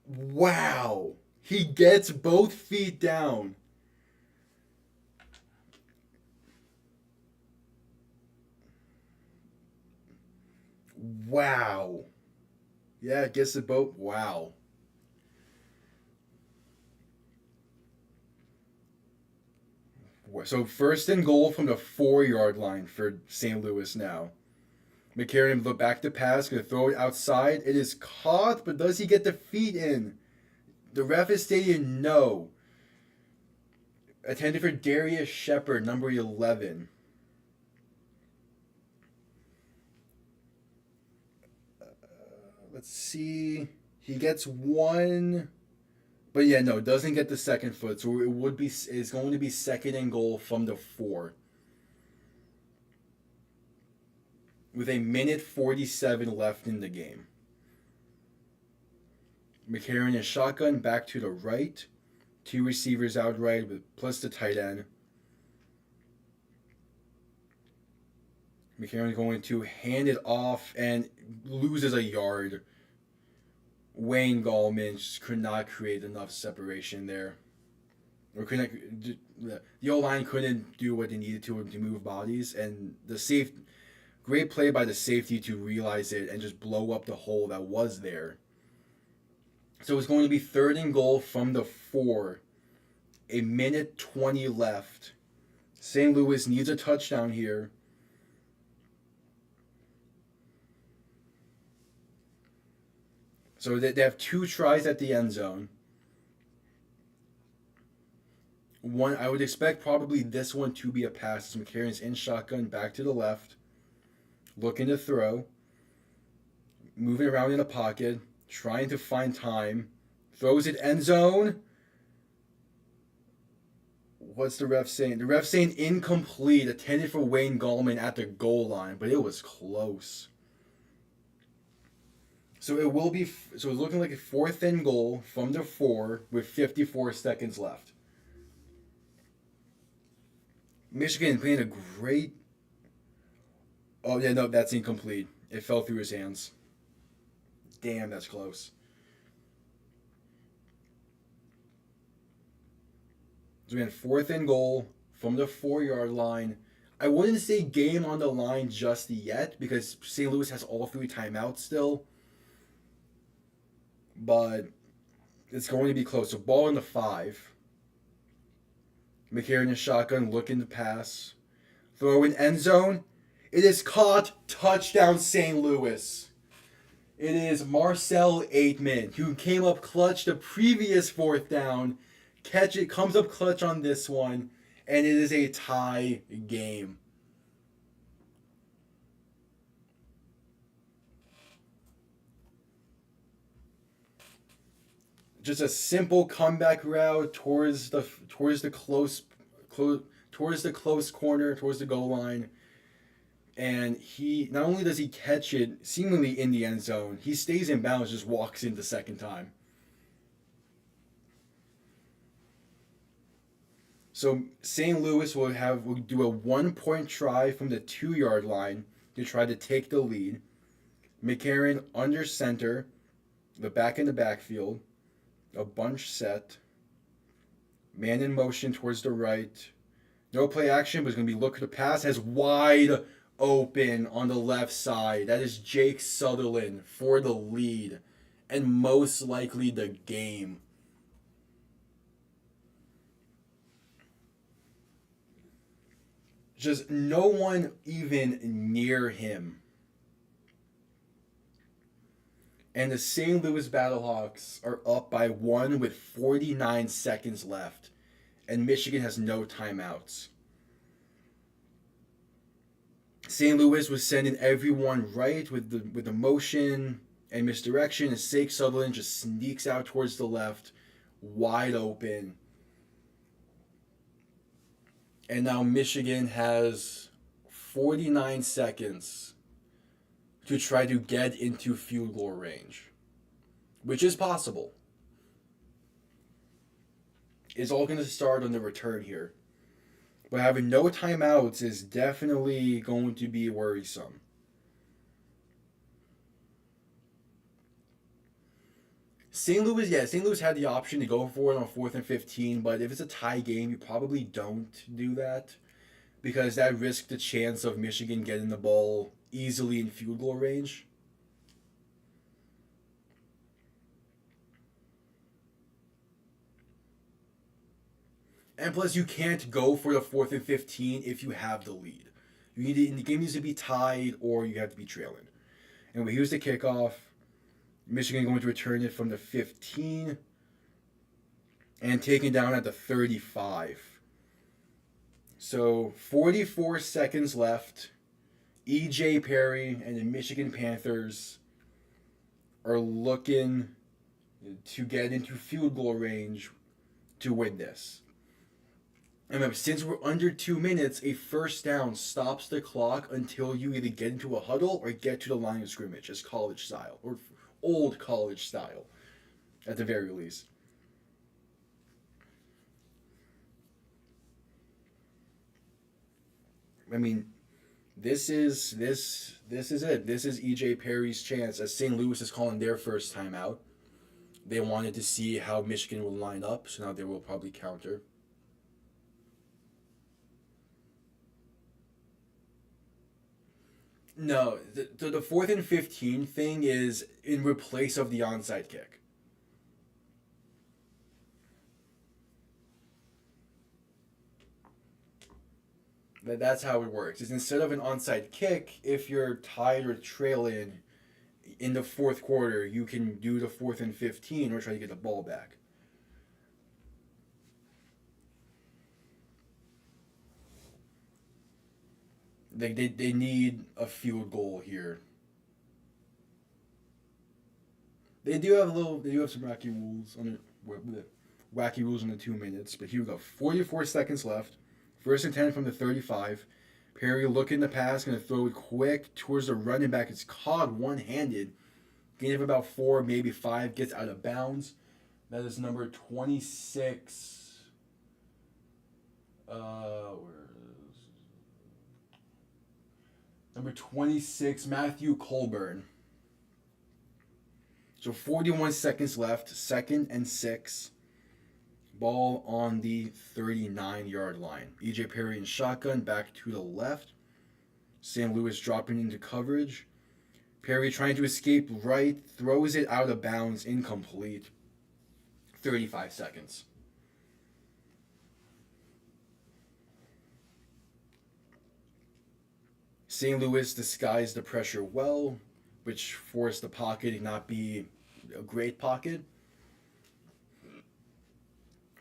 Wow. He gets both feet down. Wow. Yeah, gets the boat. Wow. So first and goal from the 4-yard line for St. Louis now. McCarron look back to pass, gonna throw it outside. It is caught, but does he get the feet in? The ref is stating no. Attended for Darius Shepard, number 11. Let's see. He gets one, but yeah, no, doesn't get the second foot. So it's going to be second and goal from the 4. With a minute 47 left in the game. McCarron is shotgun back to the right. 2 receivers out right plus the tight end. McCarron going to hand it off and loses a yard. Wayne Gallman just could not create enough separation there. Or the O-line couldn't do what they needed to move bodies, and great play by the safety to realize it and just blow up the hole that was there. So it's going to be third and goal from the 4. A minute 20 left. St. Louis needs a touchdown here. So they have 2 tries at the end zone. One, I would expect probably this one to be a pass. As McCarron's in shotgun, back to the left. Looking to throw. Moving around in the pocket. Trying to find time. Throws it end zone. What's the ref saying? The ref saying incomplete. Attended for Wayne Gallman at the goal line. But it was close. So it's looking like a fourth and goal from the 4 with 54 seconds left. Michigan playing a great... Oh, yeah, no, that's incomplete. It fell through his hands. Damn, that's close. So we had fourth and goal from the 4-yard line. I wouldn't say game on the line just yet because St. Louis has all 3 timeouts still. But it's going to be close. So ball in the 5. McCarron is shotgun, looking to pass. Throw in end zone. It is caught. Touchdown St. Louis. It is Marcel Aitman, who came up clutch the previous 4th down. Comes up clutch on this one. And it is a tie game. Just a simple comeback route towards the close corner, towards the goal line. And he not only does he catch it seemingly in the end zone, he stays in bounds, just walks in the second time. So St. Louis will do a 1-point try from the 2-yard line to try to take the lead. McCarron under center, the back in the backfield. A bunch set. Man in motion towards the right. No play action, but it's going to be looking to pass. Has wide open on the left side. That is Jake Sutherland for the lead. And most likely the game. Just no one even near him. And the St. Louis Battlehawks are up by 1 with 49 seconds left. And Michigan has no timeouts. St. Louis was sending everyone right with the motion and misdirection. And Jake Sutherland just sneaks out towards the left. Wide open. And now Michigan has 49 seconds to try to get into field goal range, which is possible. It's all going to start on the return here. But having no timeouts is definitely going to be worrisome. St. Louis had the option to go for it on 4th and 15, but if it's a tie game, you probably don't do that because that risks the chance of Michigan getting the ball easily in field goal range. And plus, you can't go for the 4th and 15 if you have the lead. The game needs to be tied or you have to be trailing. And here's the kickoff. Michigan going to return it from the 15 and taken down at the 35. So 44 seconds left. E.J. Perry and the Michigan Panthers are looking to get into field goal range to win this. And remember, since we're under 2 minutes, a first down stops the clock until you either get into a huddle or get to the line of scrimmage, as college style, or old college style, at the very least. I mean, this is it. This is E.J. Perry's chance, as St. Louis is calling their first time out. They wanted to see how Michigan will line up, so now they will probably counter. No, the 4th and 15 thing is in replace of the onside kick. That's how it works. Is instead of an onside kick, if you're tied or trailing in the 4th quarter, you can do the 4th and 15 or try to get the ball back. They need a field goal here. They do have some wacky rules in the 2 minutes, but here we go. 44 seconds left. 1st and 10 from the 35. Perry looking to pass, going to throw it quick towards the running back. It's caught one-handed. Gain of about 4, maybe 5, gets out of bounds. That is number 26. Number 26, Matthew Colburn. So 41 seconds left, 2nd and 6. Ball on the 39-yard line. E.J. Perry in shotgun, back to the left. St. Louis dropping into coverage. Perry trying to escape right, throws it out of bounds, incomplete. 35 seconds. St. Louis disguised the pressure well, which forced the pocket to not be a great pocket.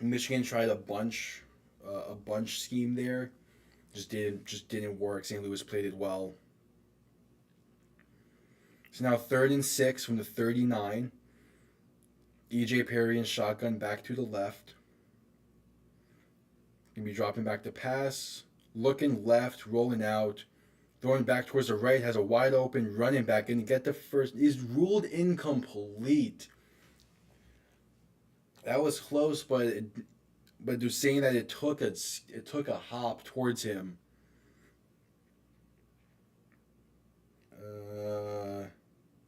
Michigan tried a bunch scheme there, just didn't work. St. Louis played it well. So now 3rd and 6 from the 39. E.J. Perry in shotgun, back to the left. Gonna be dropping back to pass, looking left, rolling out, throwing back towards the right, has a wide open running back, and get the first, is ruled incomplete. That was close, but they're saying that it took a hop towards him.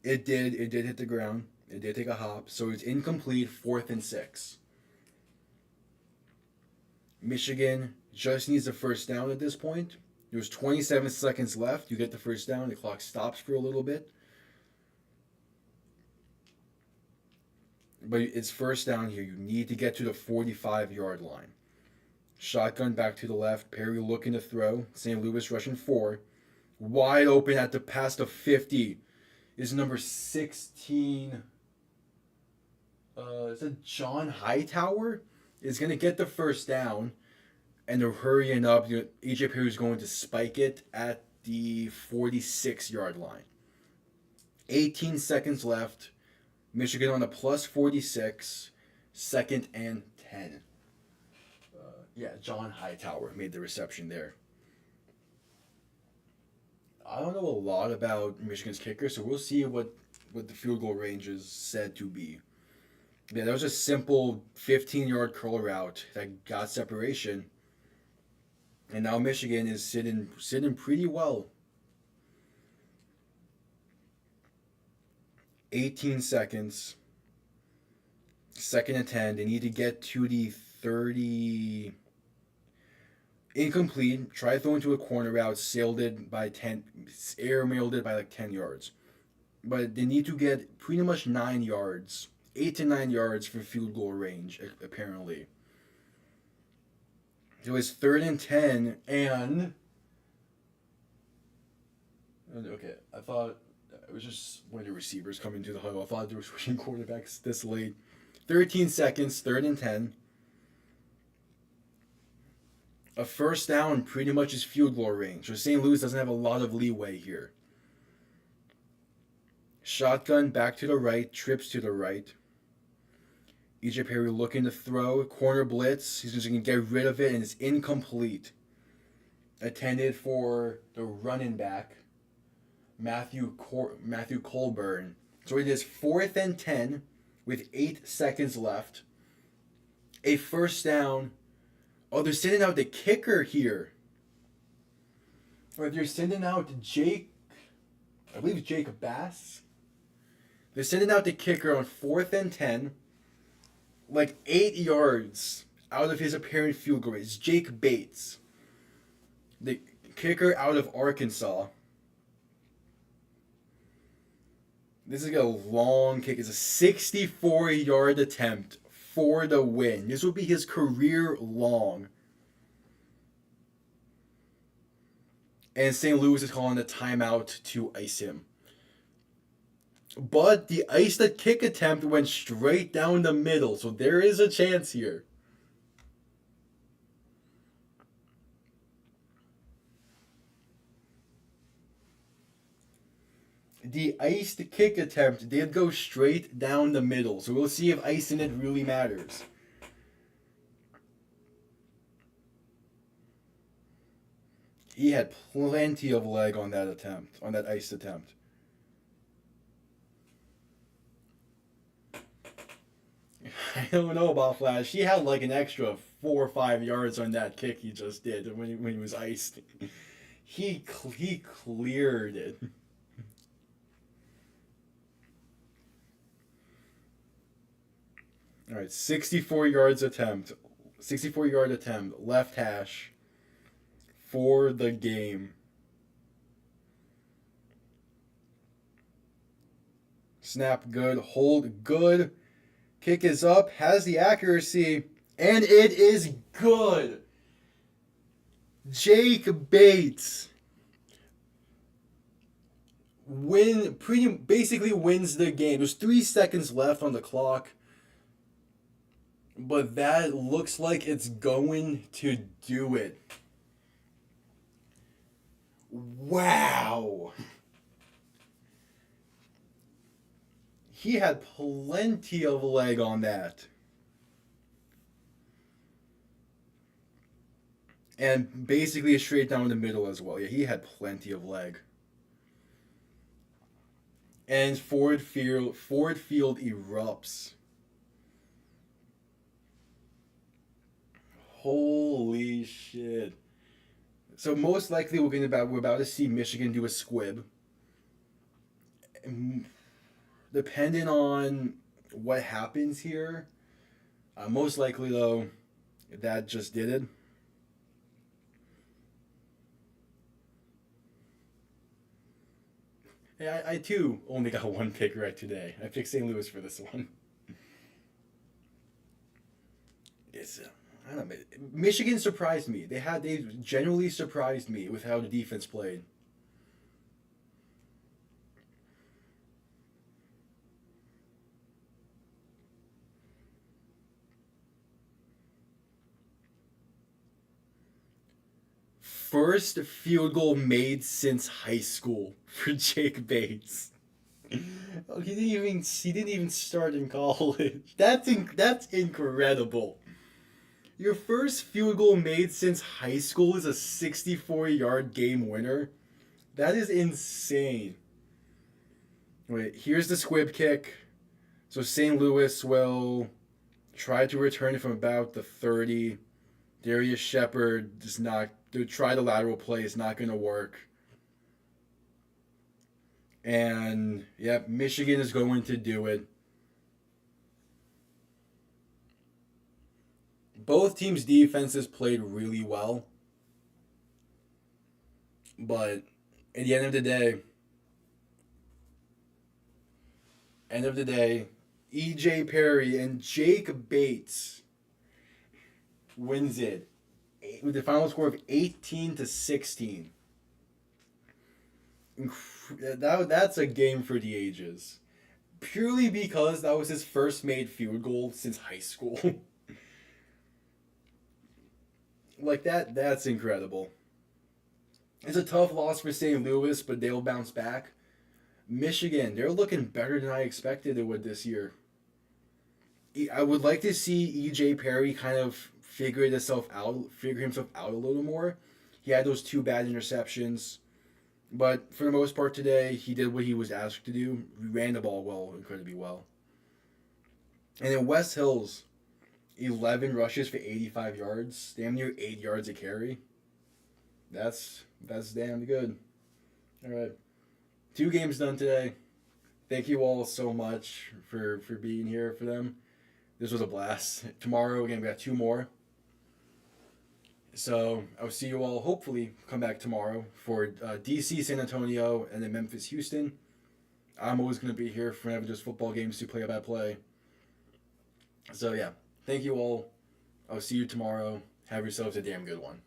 It did hit the ground. It did take a hop, so it's incomplete. 4th and 6. Michigan just needs a first down at this point. There's 27 seconds left. You get the first down. The clock stops for a little bit. But it's first down here. You need to get to the 45-yard line. Shotgun back to the left. Perry looking to throw. St. Louis rushing 4. Wide open at the past the 50 is number 16. Is it John Hightower? Is going to get the first down. And they're hurrying up. E.J. Perry is going to spike it at the 46-yard line. 18 seconds left. Michigan on a plus 46. 2nd and 10. John Hightower made the reception there. I don't know a lot about Michigan's kicker, so we'll see what the field goal range is said to be. Yeah, that was a simple 15-yard curl route that got separation. And now Michigan is sitting pretty well. 18 seconds. 2nd and 10. They need to get to the 30. Incomplete. Try throwing to a corner route. Sailed it by 10. Airmailed it by like 10 yards. But they need to get pretty much 9 yards. 8 to 9 yards for field goal range, apparently. So it's 3rd and 10, and okay, I thought it was just one of the receivers coming to the huddle. I thought they were switching quarterbacks this late. 13 seconds, 3rd and 10. A first down pretty much is field goal range. So St. Louis doesn't have a lot of leeway here. Shotgun back to the right, trips to the right. EJ Perry looking to throw, corner blitz. He's just going to get rid of it, and it's incomplete. Intended for the running back, Matthew Colburn. So it is 4th and 10 with 8 seconds left. A first down. Oh, they're sending out the kicker here. Or they're sending out I believe it's Jake Bass. They're sending out the kicker on 4th and 10. Like 8 yards out of his apparent field goal. It's Jake Bates. The kicker out of Arkansas. This is a long kick. It's a 64-yard attempt for the win. This will be his career long. And St. Louis is calling a timeout to ice him. But the iced kick attempt went straight down the middle, so there is a chance here. The iced kick attempt did go straight down the middle, so we'll see if icing it really matters. He had plenty of leg on that attempt, on that iced attempt. I don't know about Flash. He had like an extra 4 or 5 yards on that kick he just did when he was iced. He cleared it. All right, 64 yards attempt. 64-yard attempt, left hash for the game. Snap good, hold good. Kick is up, has the accuracy, and it is good. Jake Bates basically wins the game. There's 3 seconds left on the clock. But that looks like it's going to do it. Wow. He had plenty of leg on that. And basically straight down the middle as well. Yeah, he had plenty of leg. And Ford Field erupts. Holy shit. So most likely we're about to see Michigan do a squib. Depending on what happens here, most likely though, that just did it. Yeah, I too only got one pick right today. I picked St. Louis for this one. I don't know. Michigan surprised me. They generally surprised me with how the defense played. First field goal made since high school for Jake Bates. Oh, he didn't even start in college. That's incredible. Your first field goal made since high school is a 64-yard game winner. That is insane. Wait, here's the squib kick. So St. Louis will try to return it from about the 30. Darius Shepard does not try the lateral play. It's not going to work. And, yep, Michigan is going to do it. Both teams' defenses played really well. But at the end of the day, EJ Perry and Jake Bates wins it with the final score of 18-16. That's a game for the ages. Purely because that was his first made field goal since high school. Like that's incredible. It's a tough loss for St. Louis, but they'll bounce back. Michigan, they're looking better than I expected they would this year. I would like to see E.J. Perry kind of figure himself out a little more. He had those 2 bad interceptions, but for the most part today, he did what he was asked to do. He ran the ball well, incredibly well. And then West Hills, 11 rushes for 85 yards, damn near 8 yards a carry. That's damn good. All right. 2 games done today. Thank you all so much for being here for them. This was a blast. Tomorrow, again, we got 2 more. So I'll see you all, hopefully, come back tomorrow for DC, San Antonio, and then Memphis, Houston. I'm always going to be here for whenever there's football games to play by play. So, yeah. Thank you all. I'll see you tomorrow. Have yourselves a damn good one.